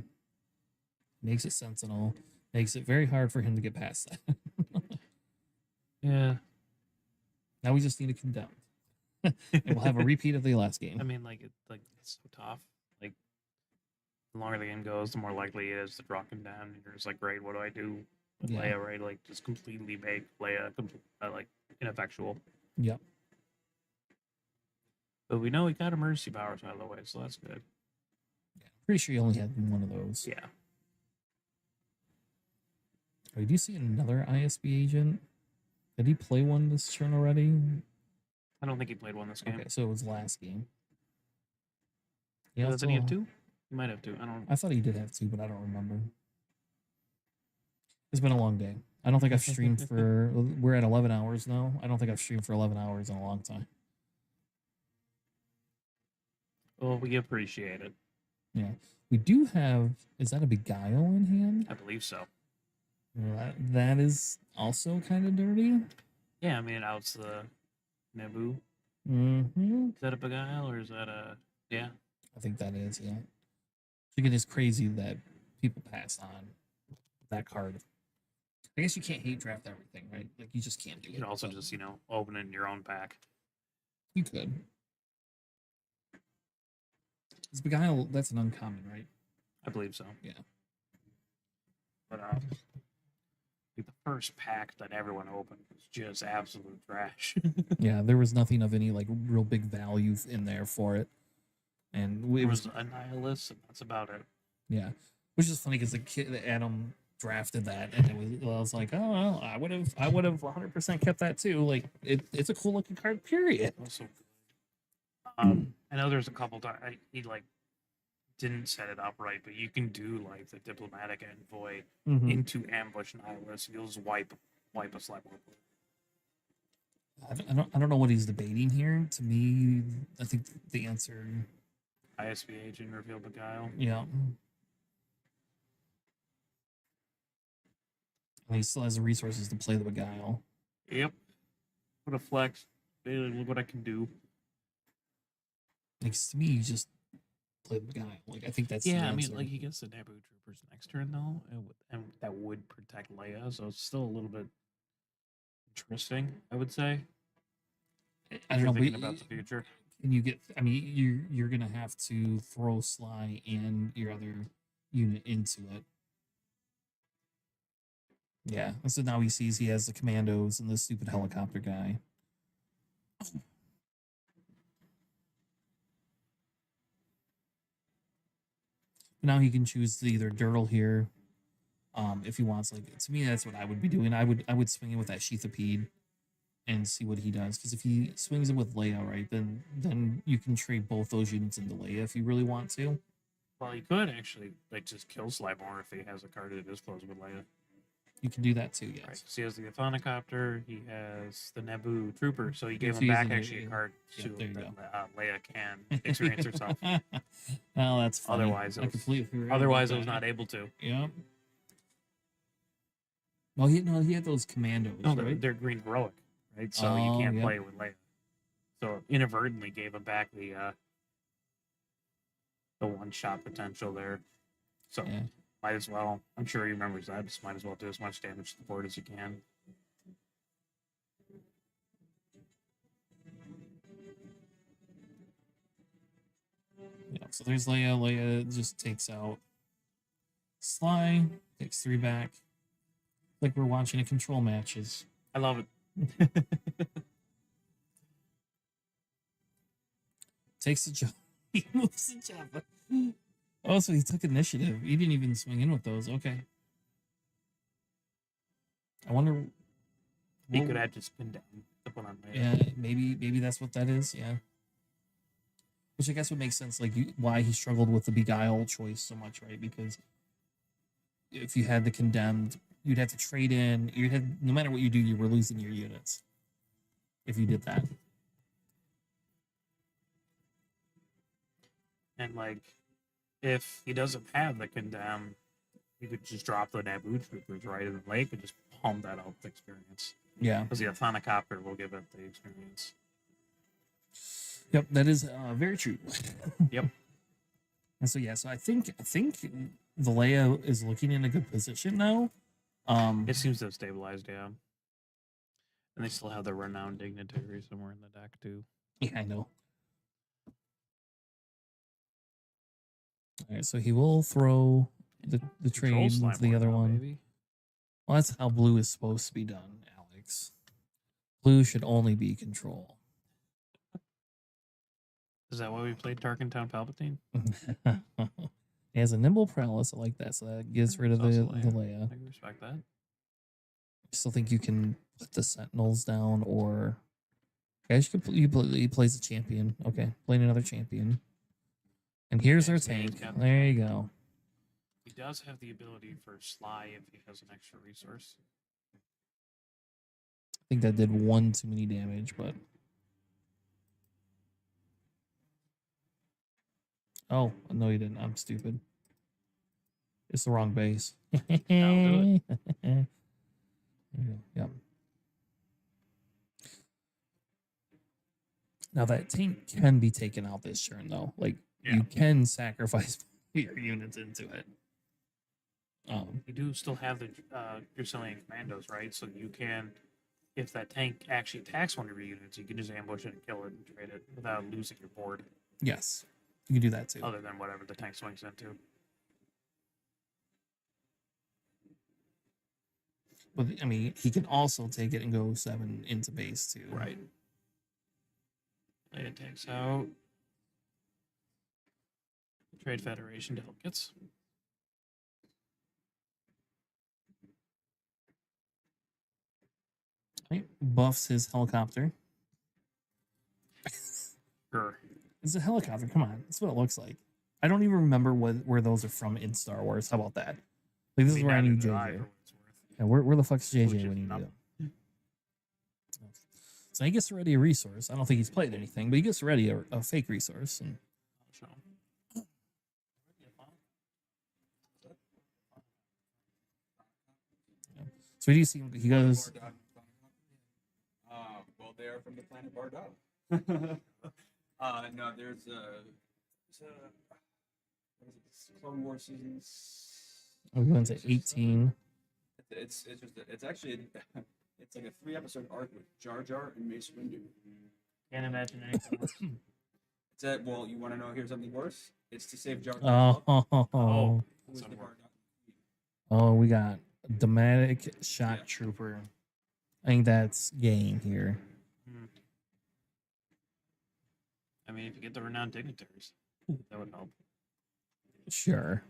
makes it sentinel, makes it very hard for him to get past that. Yeah. Now we just need to condemn. And we'll have a repeat of the last game. I mean, it's so tough. Like, the longer the game goes, the more likely it is to drop him down. And you're just like, great, what do I do with Yeah. Leia, right? Like, just completely make Leia like ineffectual. Yep. But we know he got emergency powers out of the way, so that's good. Pretty sure you only had one of those. Yeah. Oh, did you see another ISB agent? Did he play one this turn already? I don't think he played 1 this game. Okay, so it was last game. Doesn't he have also- 2? He might have 2. I don't. I thought he did have 2, but I don't remember. It's been a long day. I don't think I've streamed for. We're at 11 hours now. I don't think I've streamed for 11 hours in a long time. Well, we appreciate it. Yeah, we do have. Is that a Beguile in hand? I believe so. Well, that is also kind of dirty. Yeah, I mean, outs the Naboo. Mm-hmm. Is that a Beguile or is that a. Yeah. I think that is, yeah. I think it is crazy that people pass on that card. I guess you can't hate draft everything, right? Like you just can't do You it. can also but just, open in your own pack. you could. It's Beguile, that's an uncommon, right? I believe so. Yeah. But the first pack that everyone opened was just absolute trash. Yeah, there was nothing of any like real big value in there for it. And It it was was a nihilist, and that's about it. yeah. Which is funny because the kid Adam drafted that and I was like, oh well, I would have 100% kept that too. Like it's a cool looking card, period. Also, I know there's a couple times he didn't set it up right, but you can do like the diplomatic envoy Mhm. into ambush nihilist. You'll just wipe a slap. I don't know what he's debating here. To me, I think the answer, ISB agent reveal beguile. yeah. And he still has the resources to play the Beguile. Yep. What a flex. Hey, look what I can do. Like to me, you just play the Beguile. Like I think that's the Yeah, I mean, answer. like he gets the Naboo troopers next turn though, and that would protect Leia, so it's still a little bit interesting, I would say. I If don't you're know. thinking But about the future. can you get? I mean, you're gonna have to throw Sly and your other unit into it. Yeah. And so now he sees he has the commandos and the stupid helicopter guy. Now he can choose to either dirtle here, if he wants. Like to me, that's what I would be doing. I would swing it with that Sheathopede and see what he does. Because if he swings it with Leia, right, then you can trade both those units into Leia if you really want to. Well, he could actually just kill Slybor if he has a card that is close with Leia. You can do that too, yes. Right. So he has the Athonocopter, he has the Naboo Trooper, so he gave So him he's back in actually the- a card yeah, to there you that Leia can experience herself. Well, that's funny. Otherwise, I completely forgot otherwise about it was that. not able to. Yep. Well, he had those commandos, No, right? they're green heroic, right? So Oh, you can't yep. play with Leia. So inadvertently gave him back the one shot potential there. So Yeah. might as well. I'm sure he remembers that. Just might as well do as much damage to the board as you can. Yeah, so there's Leia. Leia just takes out Sly, takes 3 back. Like we're watching a control matches. I love it. Takes the job. He moves the job. Oh, so he took initiative. He didn't even swing in with those. Okay. I wonder. He what- could have just pinned down the one on Leia. Yeah, maybe that's what that is. Yeah. Which I guess would make sense, like why he struggled with the Beguile choice so much, right? Because if you had the Condemned, you'd have to trade in. You had no matter what you do, you were losing your units if you did that. And if he doesn't have the Condemn, you could just drop the Naboo troopers right in the lake and just palm that out with experience. Yeah. Because the Athonocopter will give it the experience. Yep, that is very true. Yep. And so so I think the Leia is looking in a good position now. It seems to have stabilized, yeah. And they still have the renowned dignitary somewhere in the deck too. Yeah, I know. All right, so he will throw the trade Control into Slime the other now, one. baby. Well, that's how blue is supposed to be done, Alex. Blue should only be control. Is that why we played Tarkentown Palpatine? He has a nimble prowess. I like that. So that gets rid of It's the also Leia. I can respect that. I still think you can put the Sentinels down, or guys, he plays a champion. Okay, playing another champion. And here's Yeah, our so he's tank. got the There you tank. go. He does have the ability for Sly if he has an extra resource. I think that did one too many damage, but oh no, you didn't. I'm stupid. It's the wrong base. do Yep. Now that tank can be taken out this turn, though. Like Yeah. you can sacrifice your units into it. You do still have the Drusilian commandos, right? So you can, if that tank actually attacks one of your units, you can just ambush it and kill it and trade it without losing your board, Yes, you can do that too. other than whatever the tank swings into. But I mean, he can also take it and go 7 into base too. Right. It takes out Trade Federation delegates. Right. Buffs his helicopter. Sure. It's a helicopter. Come on, that's what it looks like. I don't even remember where those are from in Star Wars. How about that? Like, this is where I need JJ. Yeah, where the fuck's JJ when you need him? So he gets ready a resource. I don't think he's played anything, but he gets ready a fake resource. And so we do see him. He goes. Well, they are from the planet Bardock. No, there's what is it, Clone War seasons. We're going to 18. It's actually it's like a 3-episode arc with Jar Jar and Mace Windu. Can't imagine anything worse. It's that. Well, you want to know? Here's something worse. It's to save Jar Jar. Oh, Who is the Bardock? oh, we got Dematic Shock Trooper. I think that's game here. I mean, if you get the renowned dignitaries, that would help. Sure.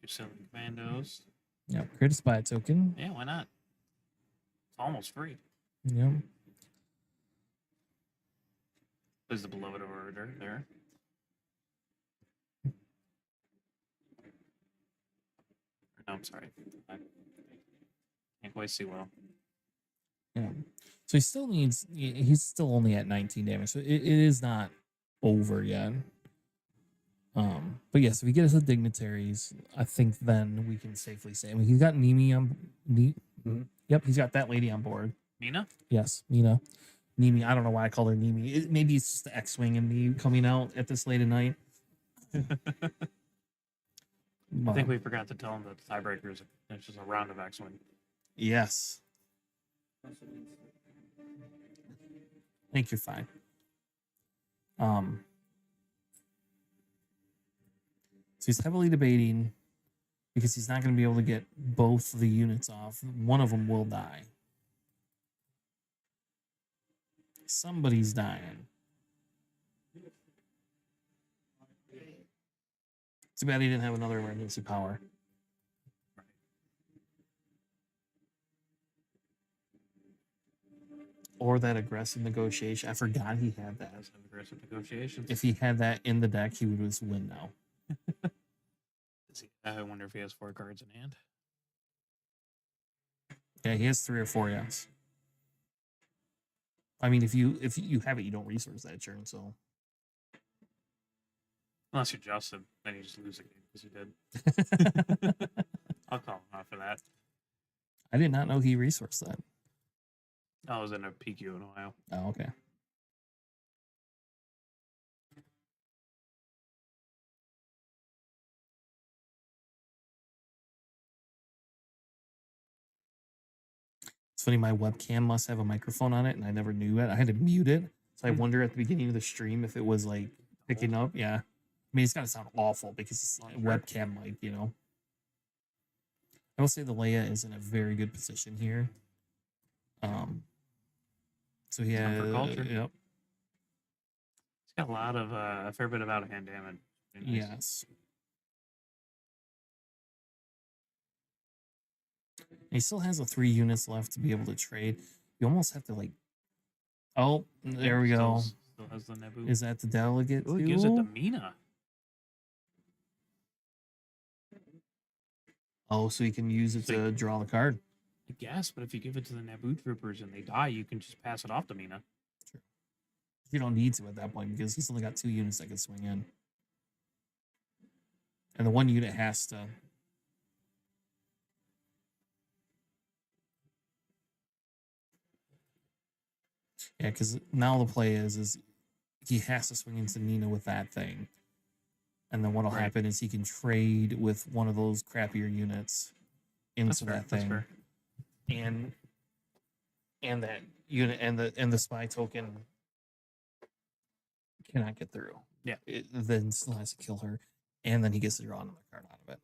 Your Silver Commandos. Yep. Create a spy token. Yeah, why not? It's almost free. Yep. There's the beloved order there. No, I'm sorry. I can't quite see well. Yeah. So he still needs. He's still only at 19 damage. So it is not over yet. But yes, if we get us the dignitaries, I think then we can safely say. I mean, he's got Nimi on. Yep, he's got that lady on board. Mina? Yes, Mina. Nimi. I don't know why I called her Nimi. Maybe it's just the X-wing and me coming out at this late at night. I think we forgot to tell him that the tiebreaker is it's just a round of X-wing. Yes. I think you're fine. So he's heavily debating because he's not going to be able to get both the units off. One of them will die. Somebody's dying. Too bad he didn't have another emergency power. Or that aggressive negotiation. I forgot he had that. Some aggressive negotiations. If he had that in the deck, he would just win now. I wonder if he has 4 cards in hand. Yeah, he has 3 or 4, yes. I mean, if you have it, you don't resource that turn, so. Unless you're Justin, then you just lose the game because you did. I'll call him out for that. I did not know he resourced that. I was in a PQ in Ohio. Oh, okay. It's funny, my webcam must have a microphone on it, and I never knew it. I had to mute it. So I wonder at the beginning of the stream if it was like picking up. Yeah. I mean, it's got to sound awful because it's like webcam mic, you know. I will say the Leia is in a very good position here. So he has, culture. yep. He's got a lot of a fair bit of out of hand damage. Very nice. Yes. He still has 3 units left to be able to trade. You almost have to like. Oh, there we go. Still has the Naboo. Is that the delegate? Ooh, he gives it to too? Mina. Oh, so he can use it to draw the card. I guess, but if you give it to the Naboo troopers and they die, you can just pass it off to Mina. True. You don't need to at that point because he's only got 2 units that can swing in. And the 1 unit has to. Yeah, because now the play is he has to swing into Nina with that thing. and then what'll Right. happen is he can trade with one of those crappier units into that That's thing, fair. and that unit and the spy token cannot get through. Yeah. It then still has to kill her, and then he gets to draw another card out of it.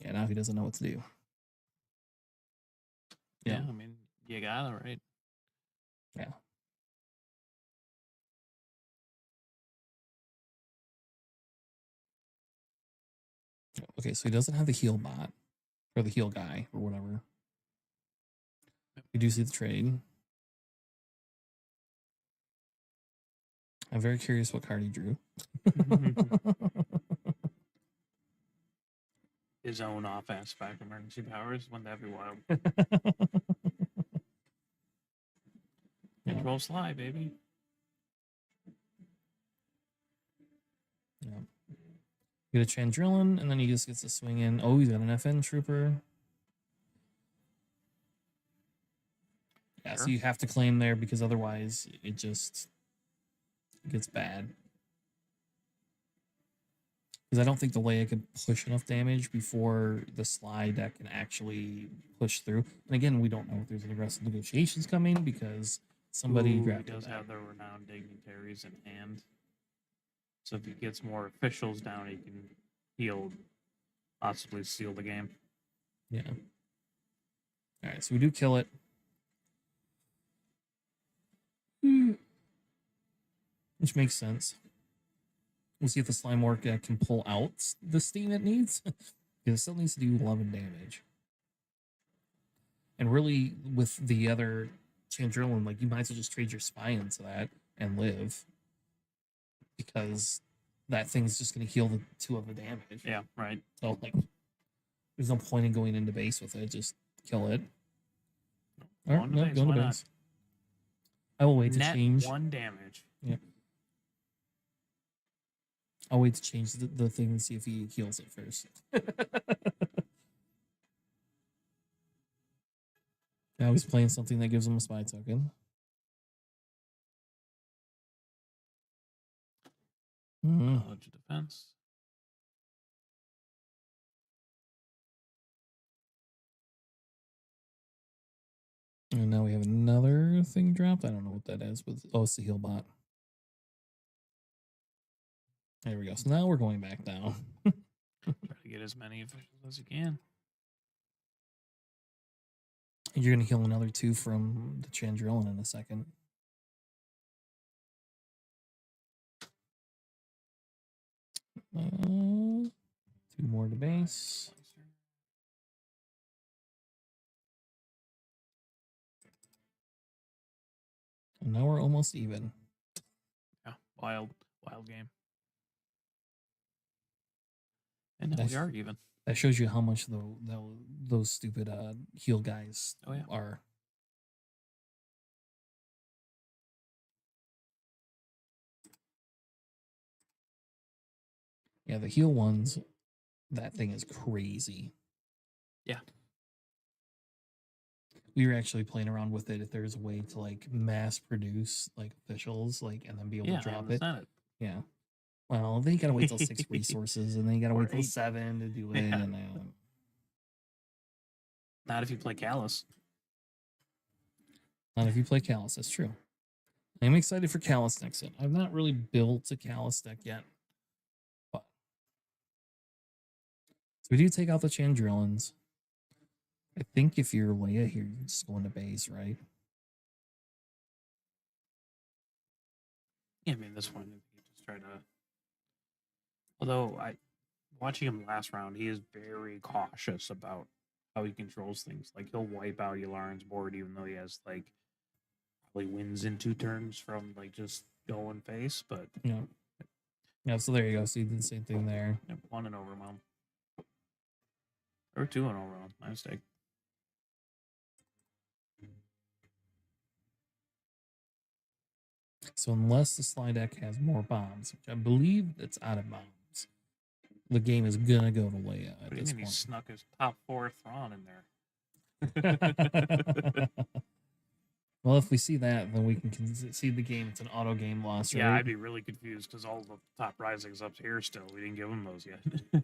Yeah, now he doesn't know what to do. Yeah, Yeah. I mean, you got it right. Yeah. Okay, so he doesn't have the heal bot or the heal guy or whatever. We do see the trade. I'm very curious what card he drew. His own offense back emergency powers. Wouldn't that be wild? Yeah. Control slide, baby. Yeah. Get a Chandrillin, and then he just gets to swing in. Oh, he's got an FN trooper. Yeah, so Sure. you have to claim there because otherwise it just gets bad. Because I don't think the Leia can push enough damage before the slide deck can actually push through. And again, we don't know if there's any aggressive negotiations coming because somebody Ooh, grabbed he does it. have the renowned dignitaries in hand. So if he gets more officials down, he can heal, possibly seal the game. Yeah. All right, so we do kill it. Which makes sense. We'll see if the slime orc can pull out the steam it needs. Because it still needs to do 11 damage. And really, with the other Chandrillin, like, you might as well just trade your spy into that and live. Because that thing's just going to heal the 2 of the damage. Yeah, right. So, like, there's no point in going into base with it. Just kill it. All right, Going to no, base, go why into not? base. I will wait to Net change. 1 damage. I'll wait to change the thing and see if he heals it first. Now he's playing something that gives him a spy token. Knowledge of defense. And now we have another thing dropped. I don't know what that is, but oh, it's the heal bot. There we go. So now we're going back down. Try to get as many officials as you can. And you're going to heal another 2 from the Chandrillin in a second. Uh, 2 more to base. And now we're almost even. Yeah, wild game. And now we Nice. are even. That shows you how much those stupid heal guys Oh, yeah. are. Yeah, the heal ones, that thing is crazy. Yeah. We were actually playing around with it if there's a way to like mass produce like officials, like, and then be able Yeah, to I drop it. understand it. Yeah. Well, then you gotta wait till 6 resources, and then you gotta Or wait till 8. 7 to do it. Yeah. And Not if you play Callus. not if you play Callus, that's true. I'm excited for Callus next in. I've not really built a Callus deck yet. But so we do take out the Chandrillins. I think if you're Leia here, you just go into base, right? Yeah, I mean, this one, you just try to. Although, watching him last round, he is very cautious about how he controls things. Like, he'll wipe out Yularen's board, even though he has, like, probably wins in 2 turns from, like, just going face. But, Yeah. Yeah, so there you go. So you did the same thing there. 1 and overwhelm. Or 2 and overwhelm. My mistake. So unless the slide deck has more bombs, which I believe it's out of bombs, the game is gonna go to Leia at But this even he point. snuck his top 4 Thrawn in there. Well, if we see that, then we can see the game. It's an auto game loss, right? Yeah, I'd be really confused because all the top risings up here still. We didn't give them those yet.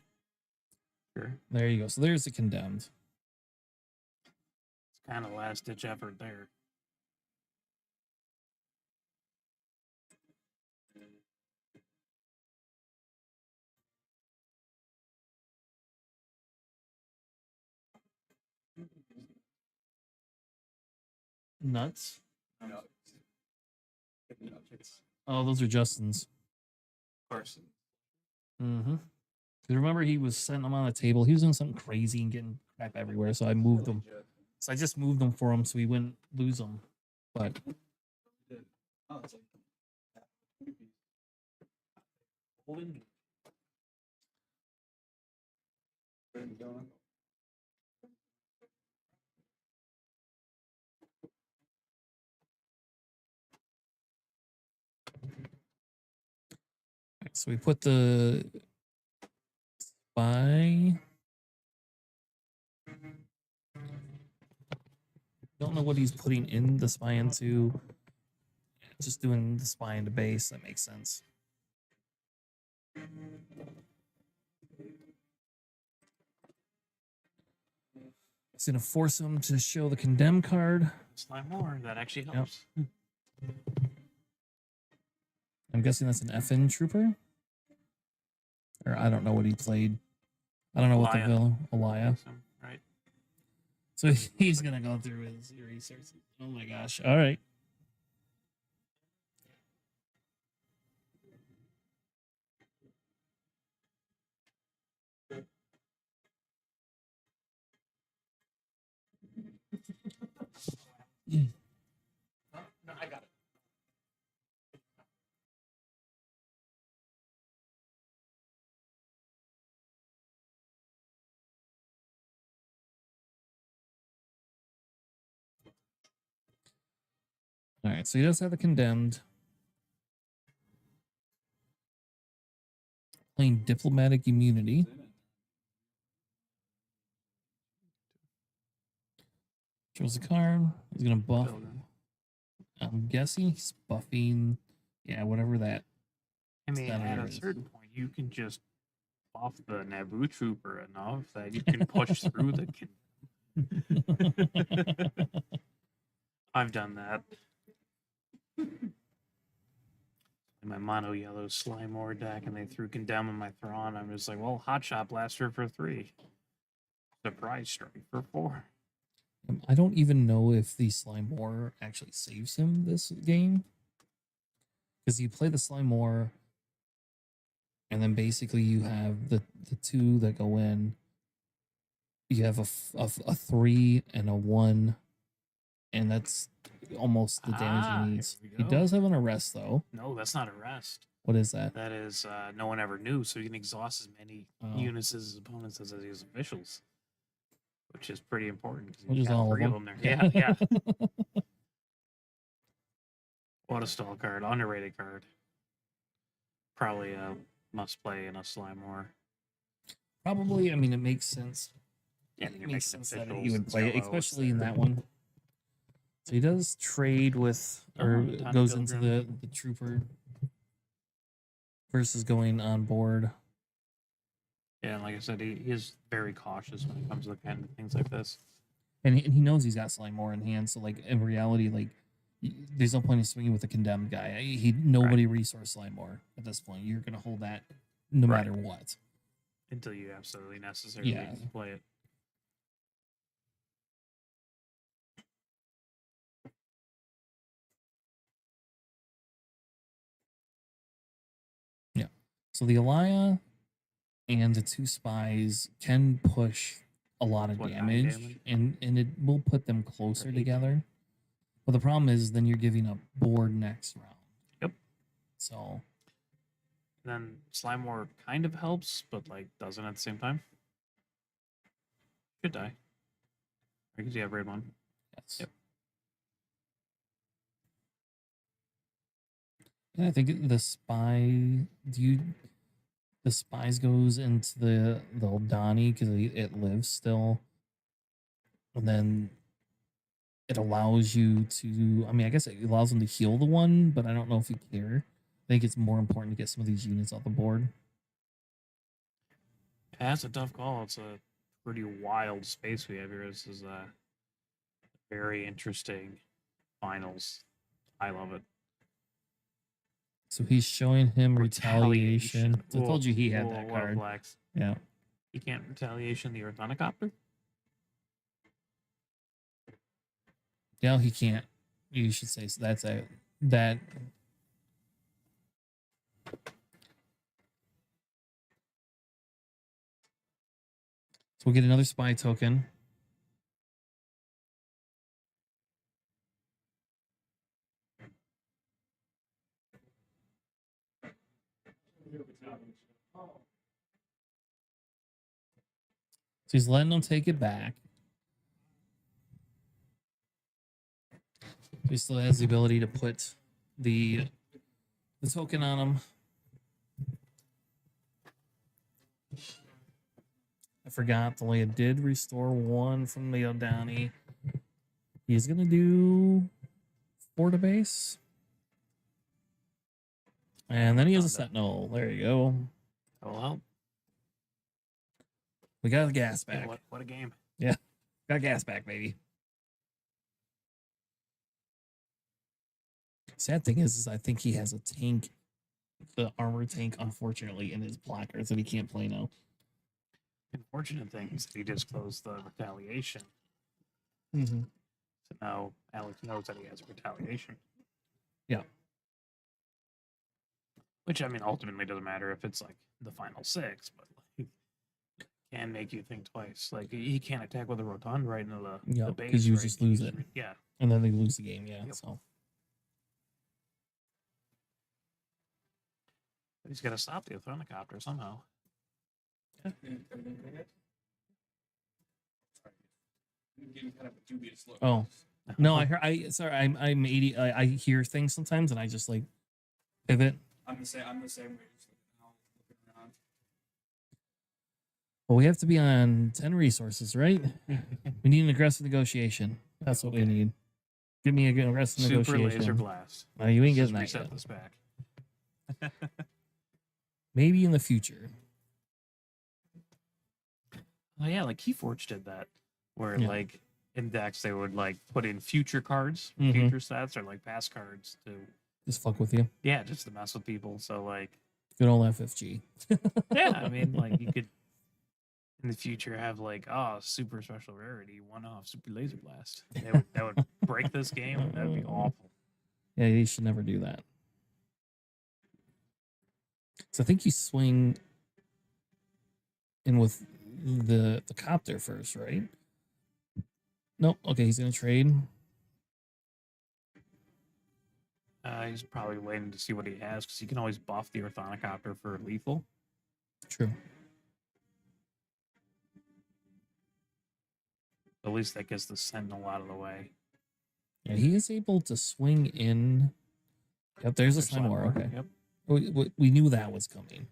Sure. There you go. So there's the condemned. It's kind of last ditch effort there. Nuts. Oh, those are Justin's. Carson. Mm-hmm. Because remember, he was setting them on the table. He was doing something crazy and getting crap everywhere. So I moved them. So I just moved them for him so he wouldn't lose them. But so we put the spy. Don't know what he's putting in the spy into. Just doing the spy into base. That makes sense. It's gonna force him to show the condemn card. Slime more. That actually helps. I'm guessing that's an FN trooper. Or I don't know what he played. I don't know what the Elia. villain. Elia. Right. So he's gonna go through his research. Oh my gosh. All right. No, I got it. All right. So he does have the condemned. Playing diplomatic immunity. Shows the card. He's gonna buff. I'm guessing he's buffing. Yeah, whatever that. I mean, at Senator a is. certain point, you can just buff the Naboo trooper enough that you can push through the. I've done that. In my mono yellow slime ore deck, and they threw condemn on my Thrawn. I'm just like, well, hotshot blaster for 3. Surprise strike for 4. I don't even know if the slime war actually saves him this game. Because you play the slime war, and then basically you have the 2 that go in. You have a 3 and a 1, and that's almost the damage Ah, he needs. here we He go. does have an arrest though. No, that's not a rest. What is that? That is no one ever knew, so you can exhaust as many Oh. units as his opponents as his officials, which is pretty important. 'Cause Which he's is got all of 3 them. there. Yeah, yeah. What a stall card, underrated card. Probably a must play in a slime war. Probably. I mean, it makes sense. Yeah, It you're makes making sense that officials he would and play it, yellow, it's especially in there. that one. So he does trade with, or Oh, Tiny goes into Pilgrim. the trooper versus going on board. Yeah, and like I said, he is very cautious when it comes to the kind of things like this. And he knows he's got slime more in hand. So like in reality, like there's no point in swinging with a condemned guy. Nobody resource slime more at this point. You're gonna hold that no Right. matter what. Until you absolutely necessarily Yeah. play it. So the Elia and the 2 spies can push a lot of What, 9 damage, damage? and it will put them closer 8 together. But the problem is then you're giving up board next round. Yep. So And then slime war kind of helps, but like doesn't at the same time. Should die. Because you have red one. yes. Yep. And I think the spies goes into the Donnie because it lives still, and then it allows you to. I mean, I guess it allows them to heal the one, but I don't know if you care. I think it's more important to get some of these units off the board. Yeah, that's a tough call. It's a pretty wild space we have here. This is a very interesting finals. I love it. So he's showing him retaliation. I Whoa, told you he had whoa, that what a card. flex. Yeah. You can't retaliation the Orthonicopter? No, he can't. You should say so. That's a that. So we'll get another spy token. So he's letting them take it back. He still has the ability to put the token on him. I forgot the Leia did restore one from the Odani. He's gonna do 4 to base. And then he has a Sentinel. There you go. That will help. We got the gas Yeah, back. what a game. Got gas back, baby. Sad thing is I think he has a tank, the armor tank, unfortunately, in his placards that he can't play now. Unfortunate thing is that he just closed the retaliation. Mm-hmm. So now Alex knows that he has retaliation. Yeah. Which, I mean, ultimately doesn't matter if it's like the final 6, but like, can make you think twice. Like, he can't attack with a rotund right into the base. Because you right? just lose it. Yeah. And then they lose the game, yeah. Yep. So He's got to stop the Orthonicopter somehow. oh. No, I'm 80. I hear things sometimes and I just like pivot. I'm the same way. Just looking around. Well, we have to be on 10 resources, right? We need an aggressive negotiation. That's what we need. Give me an aggressive Super negotiation. laser blast. No, you ain't Let's getting that reset yet. this back. Maybe in the future. Oh yeah, like Keyforge did that, where Yeah. like in decks they would like put in future cards, Mhm. future stats, or like past cards to Just fuck with you. yeah, just to mess with people. So like Good old FFG. yeah, I mean like you could in the future have like super special rarity, 1-off super laser blast. That would break this game. And that'd be awful. Yeah, you should never do that. So I think you swing in with the copter first, right? Nope. Okay, he's gonna trade. He's probably waiting to see what he has because he can always buff the Orthonicopter for lethal. True. At least that gets the Sentinel out of the way. Yeah, he is able to swing in. Yep, there's a Slime Slime War. War, Okay. Yep. We knew that was coming.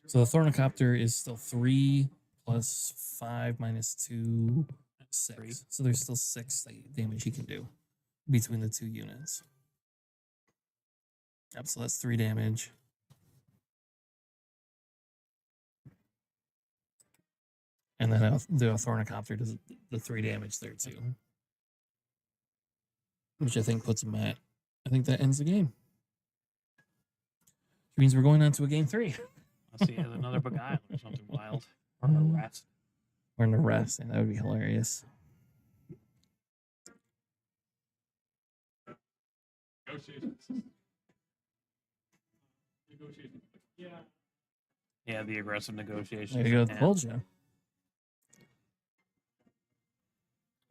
So the Thornicopter is still 3 plus 5 minus 2, 6. 3. So there's still 6 damage he can do between the 2 units. Yep, so that's 3 damage. And then the Thornicopter does the 3 damage there too. Which I think puts him at, I think that ends the game. Which means we're going on to a game 3. Let's see, has another Beguile or something wild. Or a rat. Or in the rest. And that would be hilarious. Yeah, the aggressive negotiation. There you go. Yeah. Told you.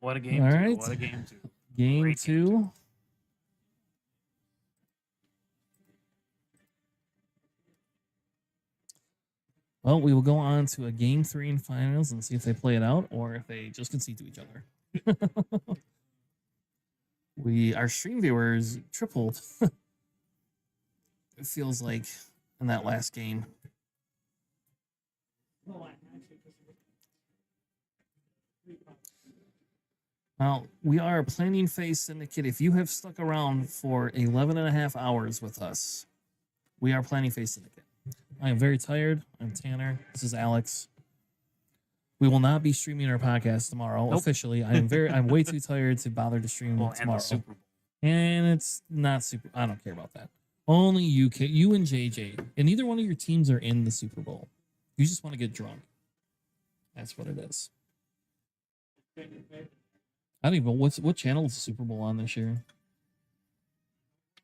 What a game All two. right. What a game 2. Game Great 2. Well, we will go on to a game 3 in finals and see if they play it out or if they just concede to each other. Our stream viewers tripled. It feels like in that last game. Now, we are Planning Phase Syndicate. If you have stuck around for 11 and a half hours with us, we are Planning Phase Syndicate. I am very tired. I'm Tanner. This is Alex. We will not be streaming our podcast tomorrow Nope. officially. I'm way too tired to bother to stream Well, and tomorrow. the Super Bowl. And it's not super. I don't care about that. Only you and JJ, and neither one of your teams are in the Super Bowl. You just want to get drunk. That's what it is. I don't even know what channel is the Super Bowl on this year.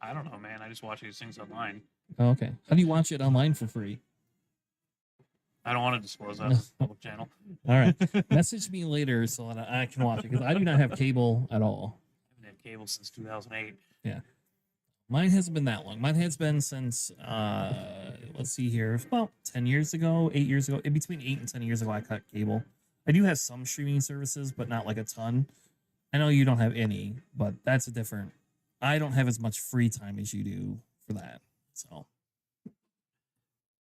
I don't know, man. I just watch these things online. Oh, okay. How do you watch it online for free? I don't want to disclose that. It's a public channel. All right. Message me later so that I can watch it because I do not have cable at all. I haven't had cable since 2008. Yeah. Mine hasn't been that long. Mine has been since, let's see here, about 10 years ago, 8 years ago. In between 8 and 10 years ago, I cut cable. I do have some streaming services, but not like a ton. I know you don't have any, but that's a different. I don't have as much free time as you do for that. So,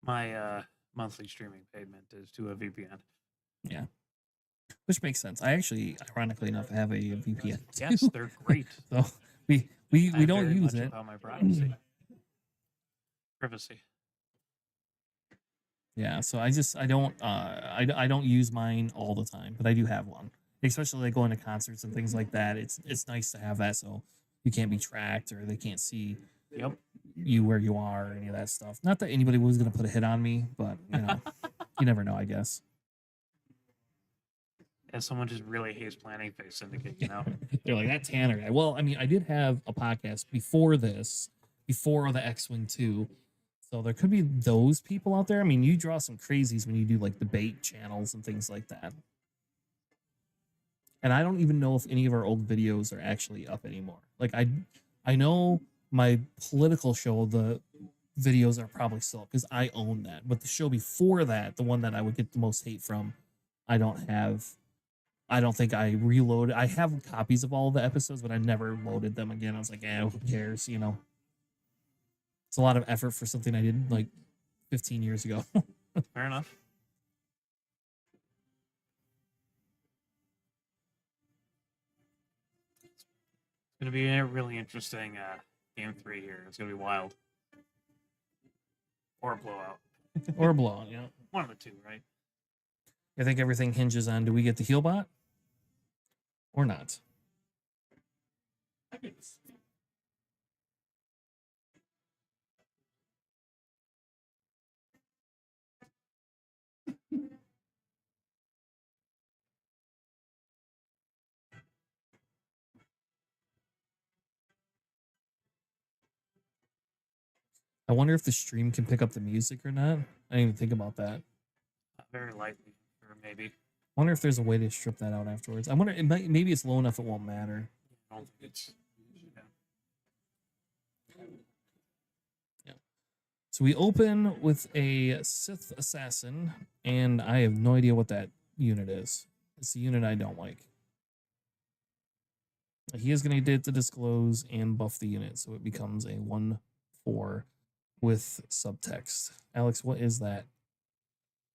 My monthly streaming payment is to a VPN. yeah. Which makes sense. I actually, ironically enough, have a VPN. Yes, too. they're great. So we I'm don't very use much it. about my privacy. Privacy. Yeah, so I don't use mine all the time, but I do have one. Especially like going to concerts and things like that. It's nice to have that so you can't be tracked or they can't see Yep. you where you are or any of that stuff. Not that anybody was gonna put a hit on me, but you know, you never know, I guess. As someone just really hates Planning Phase Syndicate, you know. They're like that Tanner guy. Well, I mean, I did have a podcast before this, before the X-Wing 2. So there could be those people out there. I mean, you draw some crazies when you do like debate channels and things like that. And I don't even know if any of our old videos are actually up anymore. Like I know my political show, the videos are probably still up because I own that. But the show before that, the one that I would get the most hate from, I don't have. I don't think I reloaded. I have copies of all the episodes, but I never loaded them again. I was like, who cares? You know, it's a lot of effort for something I did like 15 years ago. Fair enough. It's gonna be a really interesting game 3 here. It's gonna be wild. Or a blowout. Or a blowout, yeah. One of the two, right? I think everything hinges on do we get the heal bot or not? I wonder if the stream can pick up the music or not. I didn't even think about that. Very likely, or maybe. Wonder if there's a way to strip that out afterwards. I wonder, maybe it's low enough it won't matter. I don't think it's. Yeah. So we open with a Sith assassin, and I have no idea what that unit is. It's the unit I don't like. He is going to get to disclose and buff the unit, so it becomes a 1/4 with subtext. Alex, what is that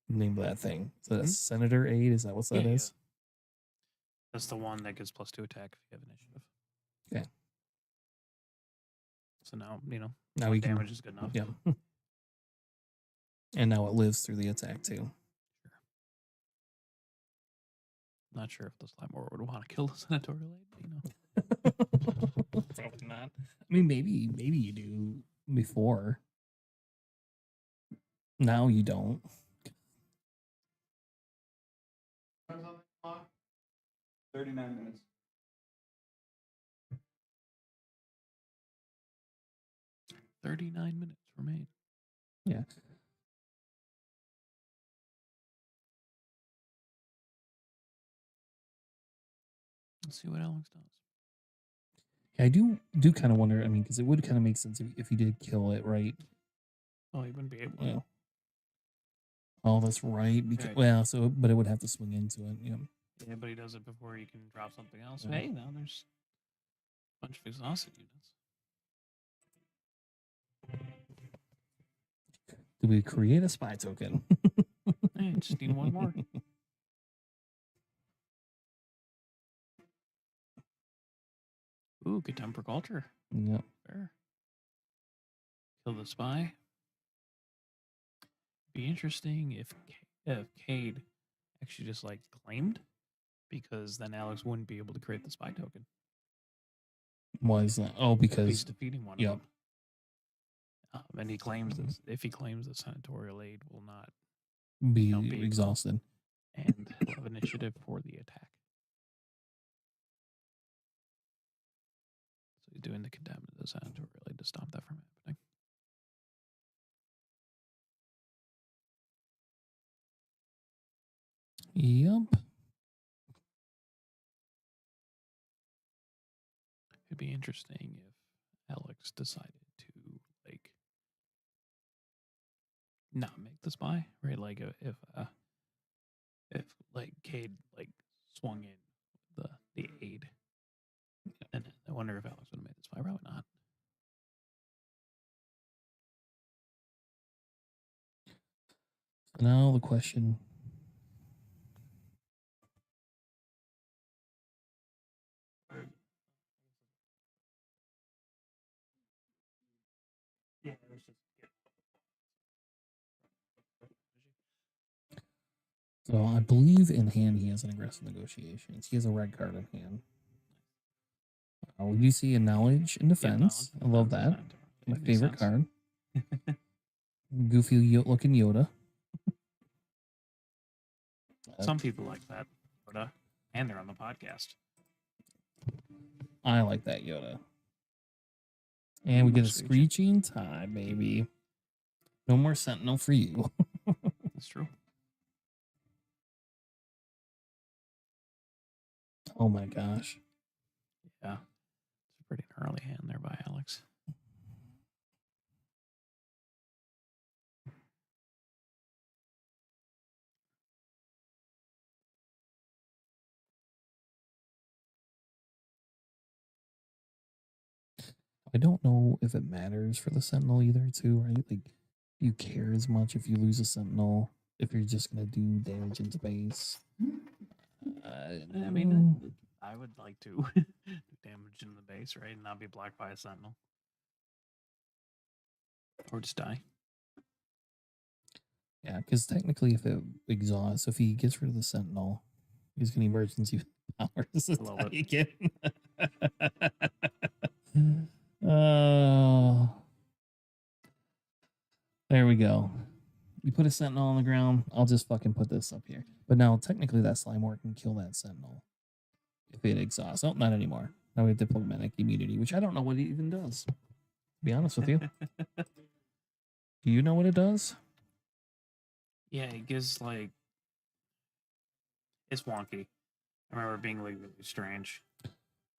name of that thing? Is that a senator aid? Is that what that is? That's the one that gets +2 attack if you have initiative. Okay. So now, you know, Now one we can, damage is good enough. yeah. And now it lives through the attack too. Not sure if the Slimore would want to kill the senatorial aid, but, you know. Probably not. I mean, maybe you do before. Now you don't. 39 minutes. "39 minutes remain." Yeah. Let's see what Alex does. I do kind of wonder. I mean, because it would kind of make sense if you did kill it, right? Oh, he wouldn't be able to. Yeah. Oh, that's right. Because Right. well, so but it would have to swing into it. Yeah. Yeah, but he does it before you can drop something else. Yeah. Hey, now there's a bunch of exhausted units. Do we create a spy token? Hey, just need one more. Ooh, good time for culture. Yep. Fair. Kill the spy. Be interesting if Cade actually just like claimed, because then Alex wouldn't be able to create the spy token. Why is that? Oh, If he's because defeating one yep. of them. And he claims this, if he claims the senatorial aid will not Be be exhausted. and he'll have initiative for the attack. So he's doing the condemn to the senatorial aid to stop that from happening. Yep. It'd be interesting if Alex decided to like not make the spy, right? Like if like Cade like swung in the aid, and I wonder if Alex would have made the spy. Probably not. Now the question. Yeah, let's just get. So I believe in hand he has an aggressive negotiations. He has a red card in hand. You see a knowledge and defense. I love that. My favorite card. Goofy looking Yoda. Some people like that, Yoda, and they're on the podcast. I like that Yoda. And we get a screeching tie, baby. No more Sentinel for you. That's true. Oh my gosh. Yeah. It's a pretty gnarly hand there by Alex. I don't know if it matters for the Sentinel either, too, right? Like, you care as much if you lose a Sentinel, if you're just going to do damage into base. I mean, I would like to do damage in the base, right? And not be blocked by a sentinel. Or just die. Yeah, because technically, if it exhausts, if he gets rid of the Sentinel, he's going to emergency powers. Love it. Again. Oh. There we go. You put a Sentinel on the ground, I'll just fucking put this up here. But now, technically, that Slimeware can kill that Sentinel if it exhausts. Oh, not anymore. Now we have diplomatic immunity, which I don't know what it even does. To be honest with you. Do you know what it does? Yeah, it gives like it's wonky. I remember it being like really strange.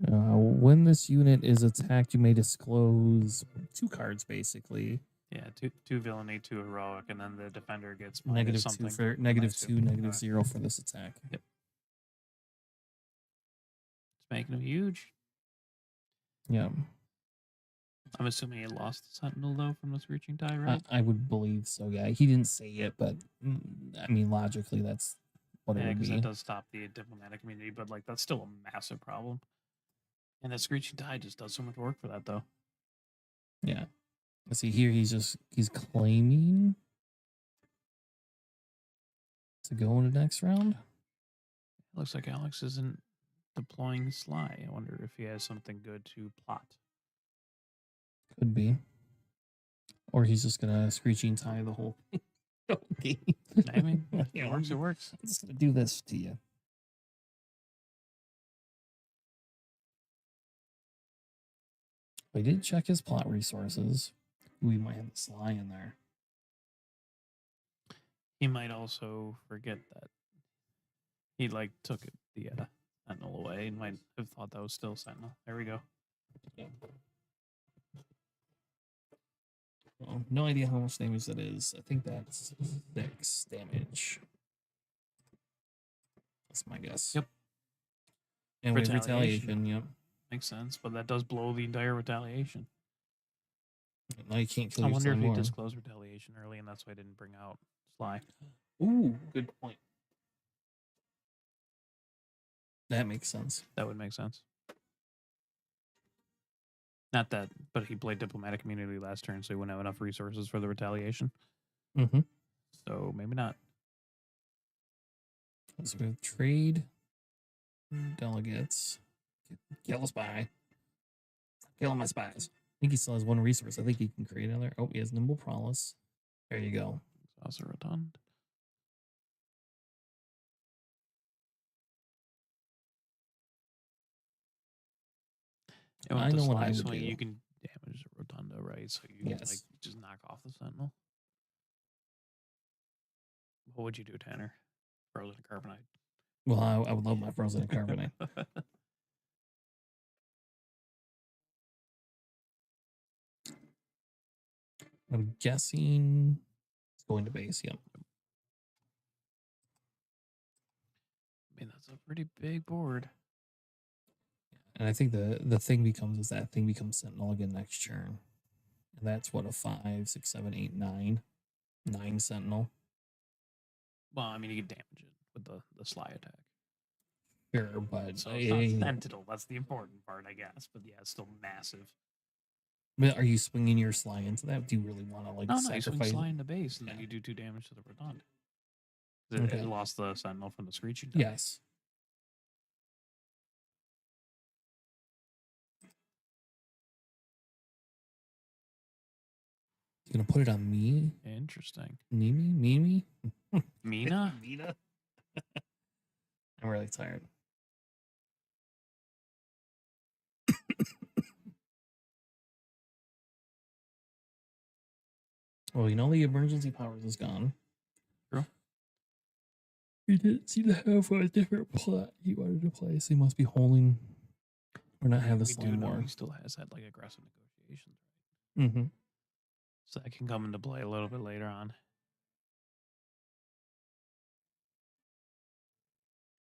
When this unit is attacked, you may disclose 2 cards, basically. Yeah, two villainy, 2 heroic, and then the defender gets -2 something. for -2, -0 for this attack. Yep. It's making him huge. Yeah. I'm assuming he lost the Sentinel though from this reaching tie, right? I would believe so, yeah. He didn't say it, but I mean, logically, that's what it Yeah, would because be. it does stop the diplomatic immunity, but like that's still a massive problem. And the screeching tie just does so much work for that though. Yeah. Let's see here. He's claiming to go in the next round. Looks like Alex isn't deploying Sly. I wonder if he has something good to plot. Could be. Or he's just gonna screeching tie the whole thing. Okay. I mean, if it works, it works. I'm just gonna do this to you. I did check his plot resources. We might have the Sly in there. He might also forget that he like took the Sentinel away and might have thought that was still Sentinel. There we go. Yeah. Well, no idea how much damage that is. I think that's 6 damage. That's my guess. Yep. And with Retaliation. retaliation, yep. Makes sense, but that does blow the entire retaliation. Now you can't kill I your wonder if he Slimeware. disclosed retaliation early and that's why I didn't bring out Sly. Ooh, good point. That makes sense. That would make sense. Not that, but he played diplomatic immunity last turn, so he wouldn't have enough resources for the retaliation. Mm-hmm. So maybe not. So we have trade delegates. Kill a spy. Kill my spies. I think he still has one resource. I think he can create another. Oh, he has nimble prowess. There you go. Also rotund. And with I the know what sly I would swing, do. you can damage the rotunda, right? So you can like Yes. just knock off the sentinel. What would you do, Tanner? Frozen carbonite. Well, I would love my frozen and carbonite. I'm guessing it's going to base. Yep. I mean, that's a pretty big board. And I think the thing becomes is that thing becomes Sentinel again next turn. And that's what a 5, 6, 7, 8, 9. 9 Sentinel. Well, I mean, you can damage it with the sly attack. Sure, but So it's not sentinel. That's the important part, I guess. But yeah, it's still massive. but are you swinging your sly into that? Do you really want to like No, you swing sacrifice? sly into base, and then Yeah. you do 2 damage to the rotund. Okay. It lost the sentinel from the screeching. Die. Yes. You gonna put it on me? Interesting. Mimi? Mina? Mina? I'm really tired. Well, you know the emergency powers is gone. True. He didn't seem to have a different plot he wanted to play, so he must be holding or not have the We do slime know war. he still has had like aggressive negotiations, Mm-hmm. so that can come into play a little bit later on.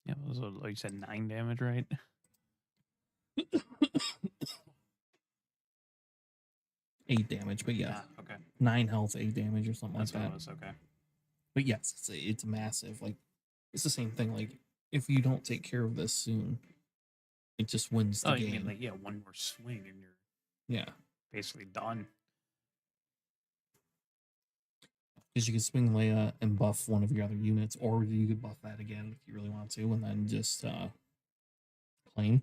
Yeah, it was like you said, 9 damage, right? 8 damage, but yeah, Ah, okay, 9 health, 8 damage, or something that's like what that. it was. Okay. But yes, it's massive. Like it's the same thing. Like if you don't take care of this soon, it just wins the Oh, game. you mean like one more swing and you're Yeah, basically done. because you could swing Leia and buff one of your other units, or you could buff that again if you really want to, and then just claim.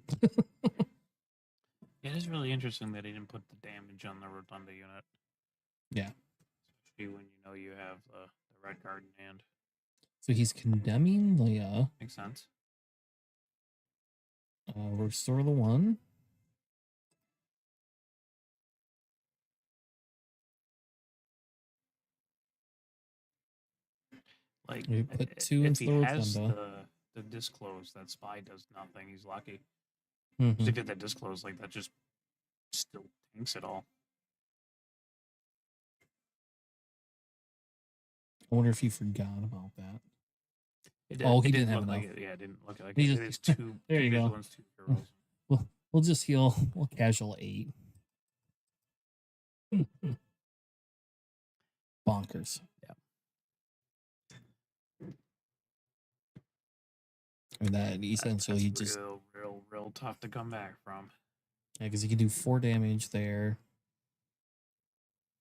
Yeah, it is really interesting that he didn't put the damage on the rotunda unit. Yeah. Especially when you know you have the red card in hand. So he's condemning Leia. Makes sense. Restore the 1. Like You put 2 if into he the has rotunda. the disclose, that spy does nothing. He's lucky. Mhm. To get that disclose, like that just still tanks it all. I wonder if he forgot about that. It Oh, it he didn't have look like enough. it. Yeah, it didn't look like He it. just- It is 2 There you go. vigilance, 2 heroes. We'll just heal. We'll casual 8. Bonkers. Yeah. And that essentially That's just real tough to come back from. because he can do 4 damage there.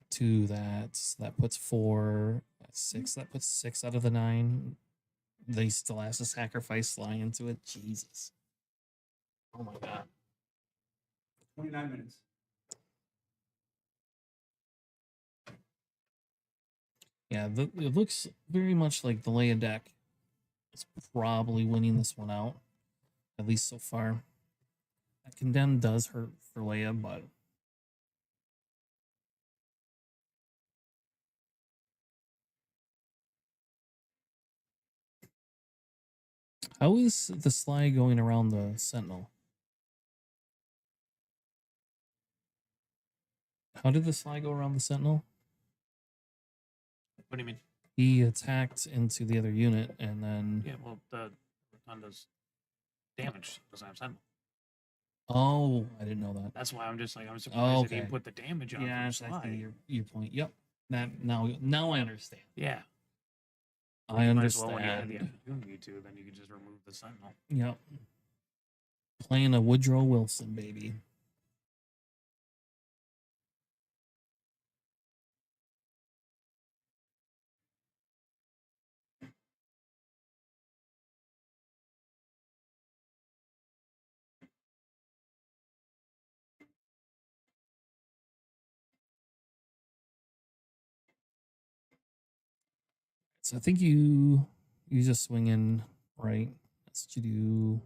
2 that so that puts 4. 6 that puts 6 out of the 9. Then he still has to sacrifice Sly into it. Jesus. Oh my god. 29 minutes. Yeah, it looks very much like the Leia deck is probably winning this one out, at least so far. That Condemn does hurt for Leia, but how is the Sly going around the Sentinel? How did the Sly go around the Sentinel? What do you mean? He attacked into the other unit and then. Yeah, well, the rotunda's damage doesn't have sentinel. Oh, I didn't know that. That's why I'm just like I'm surprised Oh, that he okay. put the damage on. Yeah, from I Sly. see your point. Yep. That now I understand. Yeah. I You might as well, when you had understand. the opportunity to, then you could just remove the sentinel. Yep. Playing a Woodrow Wilson, baby. So I think you just swing in, right? That's what you do.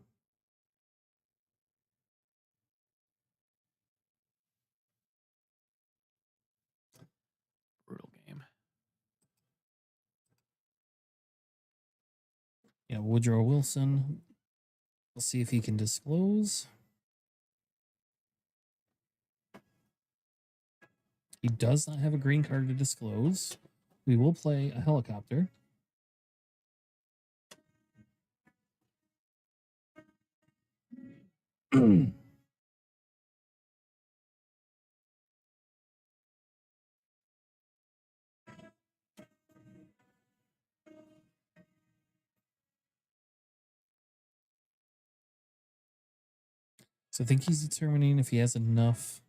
Brutal game. Yeah, Woodrow Wilson. We'll see if he can disclose. He does not have a green card to disclose. We will play a helicopter. So I think he's determining if he has enough.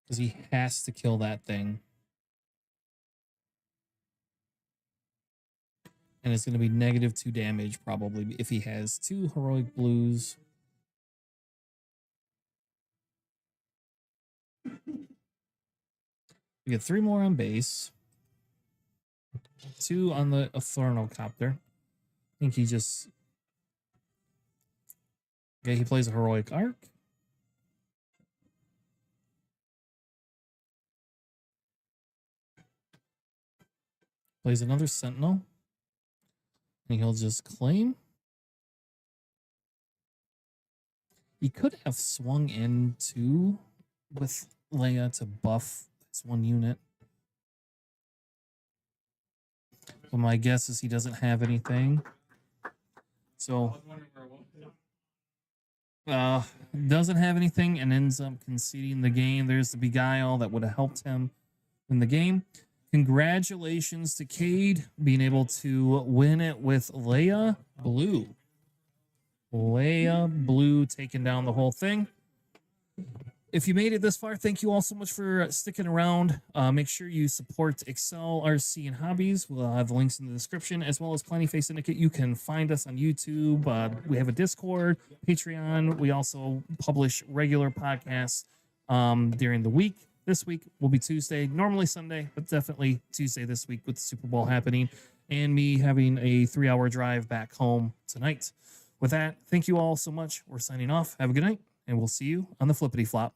Because he has to kill that thing. And it's going to be -2 damage probably if he has 2 heroic blues. We get 3 more on base. 2 on the Thornocopter. I think he just... Okay, he plays a heroic arc. Plays another sentinel. And he'll just claim. He could have swung in too with Leia to buff this one unit. But my guess is he doesn't have anything. So doesn't have anything and ends up conceding the game. There's the Beguile that would have helped him in the game. Congratulations to Cade being able to win it with Leia Blue. Leia Blue taking down the whole thing. If you made it this far, thank you all so much for sticking around. Make sure you support Excel, RC, and Hobbies. We'll have the links in the description, as well as Plenty Face Syndicate. You can find us on YouTube. We have a Discord, Patreon. We also publish regular podcasts during the week. This week will be Tuesday, normally Sunday, but definitely Tuesday this week with the Super Bowl happening and me having a 3-hour drive back home tonight. With that, thank you all so much. We're signing off. Have a good night, and we'll see you on the flippity flop.